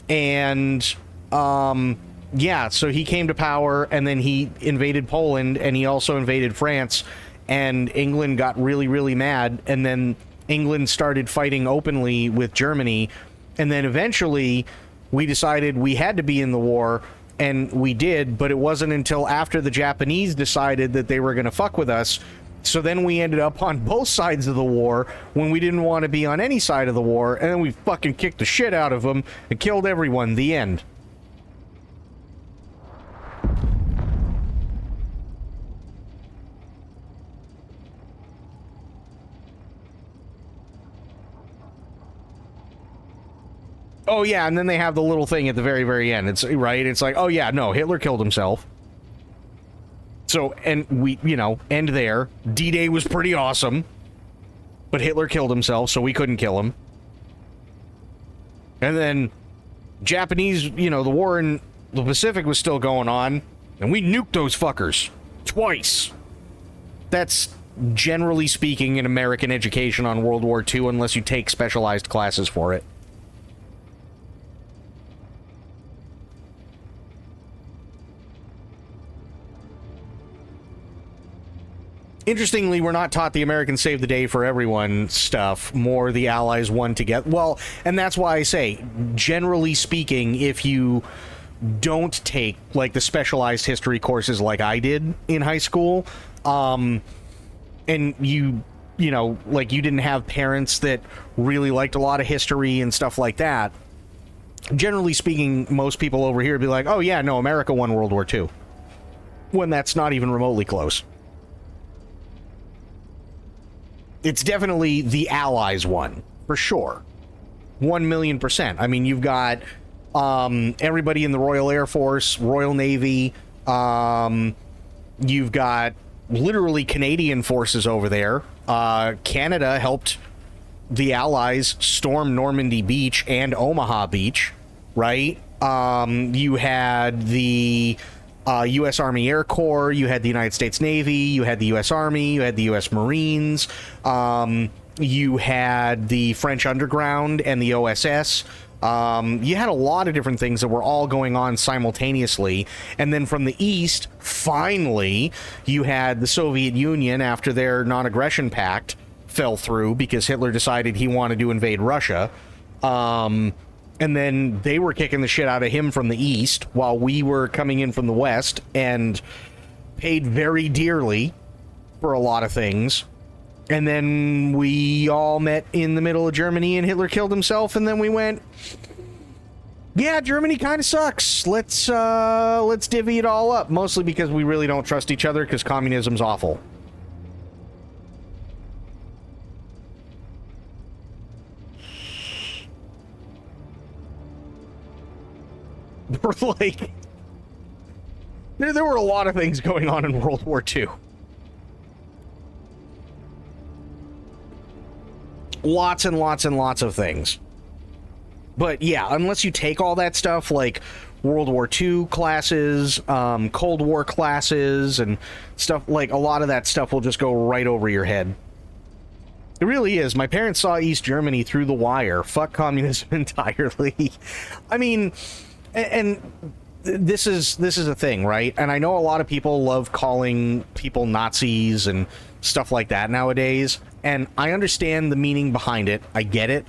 and yeah, so he came to power, and then he invaded Poland, and he also invaded France, and England got really, really mad, and then England started fighting openly with Germany, and then eventually we decided we had to be in the war, and we did, but it wasn't until after the Japanese decided that they were going to fuck with us. So then we ended up on both sides of the war when we didn't want to be on any side of the war, and then we fucking kicked the shit out of them and killed everyone. The end. Oh yeah, and then they have the little thing at the very, very end. It's right. It's like, oh yeah, no, Hitler killed himself. So, and we, end there. D-Day was pretty awesome, but Hitler killed himself, so we couldn't kill him. And then Japanese, the war in the Pacific was still going on, and we nuked those fuckers twice. That's, generally speaking, in American education on World War II, unless you take specialized classes for it. Interestingly, we're not taught the Americans save the day for everyone stuff, more the Allies won together. Well, and that's why I say, generally speaking, if you don't take, like, the specialized history courses like I did in high school, and you didn't have parents that really liked a lot of history and stuff like that, generally speaking, most people over here would be like, oh yeah, no, America won World War II. When that's not even remotely close. It's definitely the Allies won, for sure. 1,000,000%. I mean, you've got everybody in the Royal Air Force, Royal Navy. You've got literally Canadian forces over there. Canada helped the Allies storm Normandy Beach and Omaha Beach, right? You had the U.S. Army Air Corps, you had the United States Navy, you had the U.S. Army, you had the U.S. Marines, you had the French Underground and the OSS. You had a lot of different things that were all going on simultaneously. And then from the east, finally, you had the Soviet Union after their non-aggression pact fell through because Hitler decided he wanted to invade Russia. And then they were kicking the shit out of him from the east while we were coming in from the west and paid very dearly for a lot of things. And then we all met in the middle of Germany and Hitler killed himself, and then we went, yeah, Germany kind of sucks. Let's divvy it all up, mostly because we really don't trust each other because communism's awful. We're like, there were a lot of things going on in World War II. Lots and lots and lots of things. But yeah, unless you take all that stuff like World War II classes, Cold War classes, and stuff, like a lot of that stuff will just go right over your head. It really is. My parents saw East Germany through the wire. Fuck communism entirely. I mean, and this is a thing, right? And I know a lot of people love calling people Nazis and stuff like that nowadays. And I understand the meaning behind it. I get it.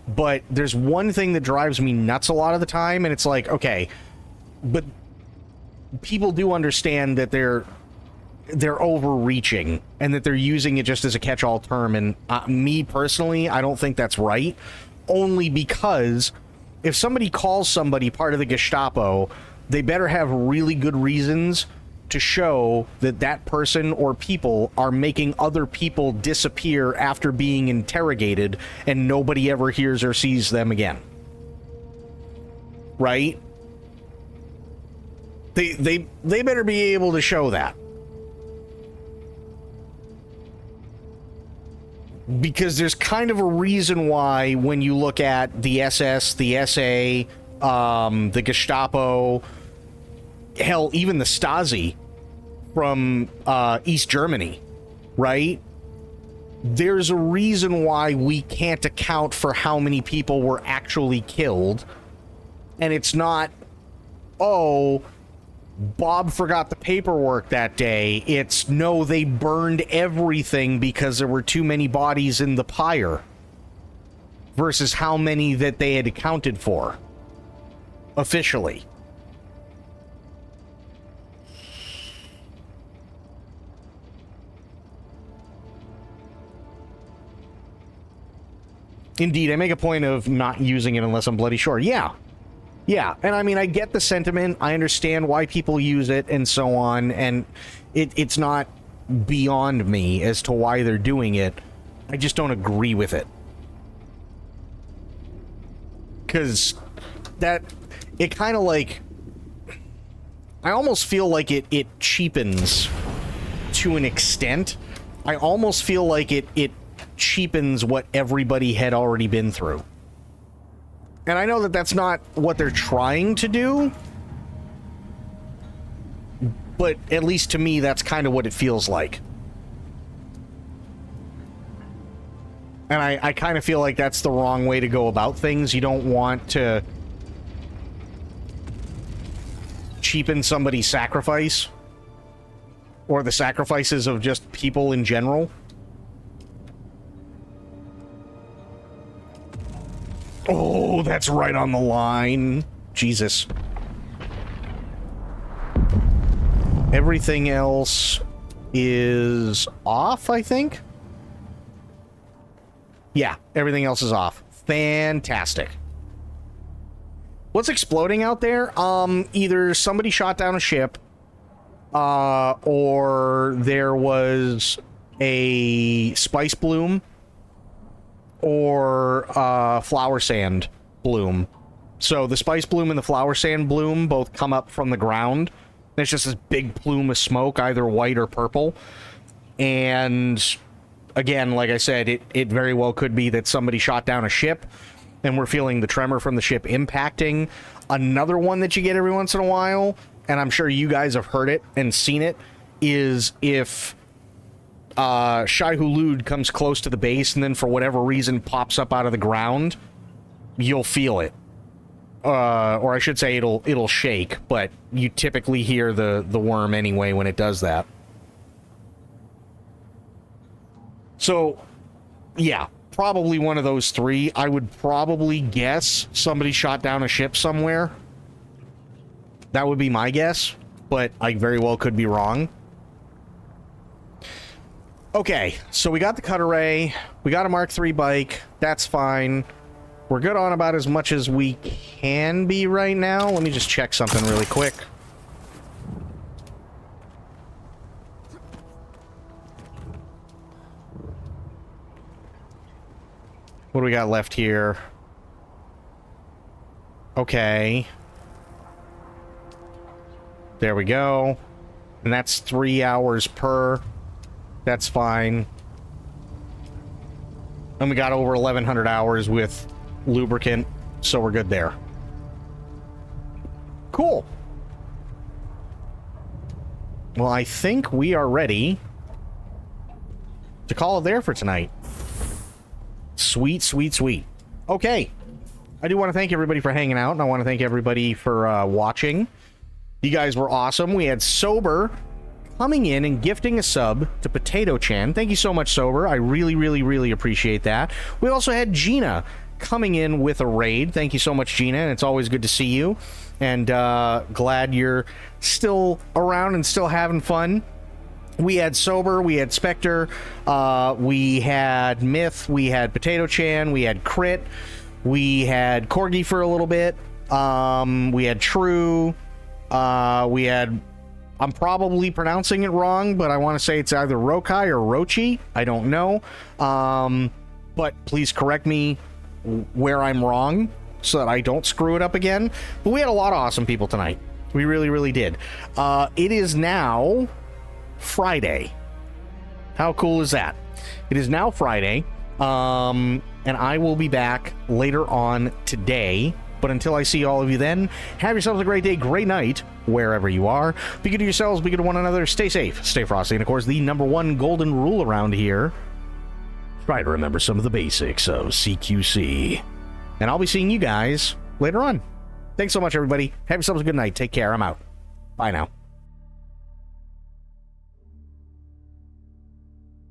But there's one thing that drives me nuts a lot of the time, and it's like, okay, but people do understand that they're overreaching and that they're using it just as a catch-all term. And me personally, I don't think that's right. Only because if somebody calls somebody part of the Gestapo, they better have really good reasons to show that that person or people are making other people disappear after being interrogated and nobody ever hears or sees them again. Right? They better be able to show that. Because there's kind of a reason why when you look at the SS, the SA, the Gestapo, hell, even the Stasi from East Germany, right? There's a reason why we can't account for how many people were actually killed. And it's not, oh, Bob forgot the paperwork that day. It's, no, they burned everything because there were too many bodies in the pyre versus how many that they had accounted for officially. Indeed, I make a point of not using it unless I'm bloody sure. Yeah. Yeah, and I mean, I get the sentiment. I understand why people use it and so on, and it's not beyond me as to why they're doing it. I just don't agree with it. Because it kind of like... I almost feel like it cheapens to an extent. I almost feel like it cheapens what everybody had already been through. And I know that that's not what they're trying to do, but at least to me, that's kind of what it feels like. And I kind of feel like that's the wrong way to go about things. You don't want to cheapen somebody's sacrifice or the sacrifices of just people in general. Oh, that's right on the line. Jesus. Everything else is off, I think. Yeah, everything else is off. Fantastic. What's exploding out there? Either somebody shot down a ship, or there was a spice bloom, or flower sand bloom. So the spice bloom and the flower sand bloom both come up from the ground. It's just this big plume of smoke, either white or purple. And again, like I said, it very well could be that somebody shot down a ship and we're feeling the tremor from the ship impacting. Another one that you get every once in a while, and I'm sure you guys have heard it and seen it, is if Shai Hulud comes close to the base and then for whatever reason pops up out of the ground, you'll feel it. Or I should say it'll shake, but you typically hear the worm anyway when it does that. So, yeah, probably one of those three. I would probably guess somebody shot down a ship somewhere. That would be my guess, but I very well could be wrong. Okay, so we got the cut array. We got a Mark III bike. That's fine. We're good on about as much as we can be right now. Let me just check something really quick. What do we got left here? Okay. There we go. And that's 3 hours per. That's fine. And we got over 1,100 hours with lubricant, so we're good there. Cool. Well, I think we are ready to call it there for tonight. Sweet, sweet, sweet. Okay. I do want to thank everybody for hanging out, and I want to thank everybody for watching. You guys were awesome. We had Sober coming in and gifting a sub to Potato Chan. Thank you so much, Sober. I really, really, really appreciate that. We also had Gina coming in with a raid. Thank you so much, Gina, and it's always good to see you. And glad you're still around and still having fun. We had Sober, we had Spectre, we had Myth, we had Potato Chan, we had Crit, we had Corgi for a little bit, we had True, we had... I'm probably pronouncing it wrong, but I want to say it's either Rokai or Rochi. I don't know. But please correct me where I'm wrong so that I don't screw it up again. But we had a lot of awesome people tonight. We really, really did. It is now Friday. How cool is that? It is now Friday. And I will be back later on today. But until I see all of you then, have yourselves a great day, great night, wherever you are. Be good to yourselves, be good to one another, stay safe, stay frosty, and of course, the #1 golden rule around here, try to remember some of the basics of CQC. And I'll be seeing you guys later on. Thanks so much, everybody. Have yourselves a good night. Take care. I'm out. Bye now.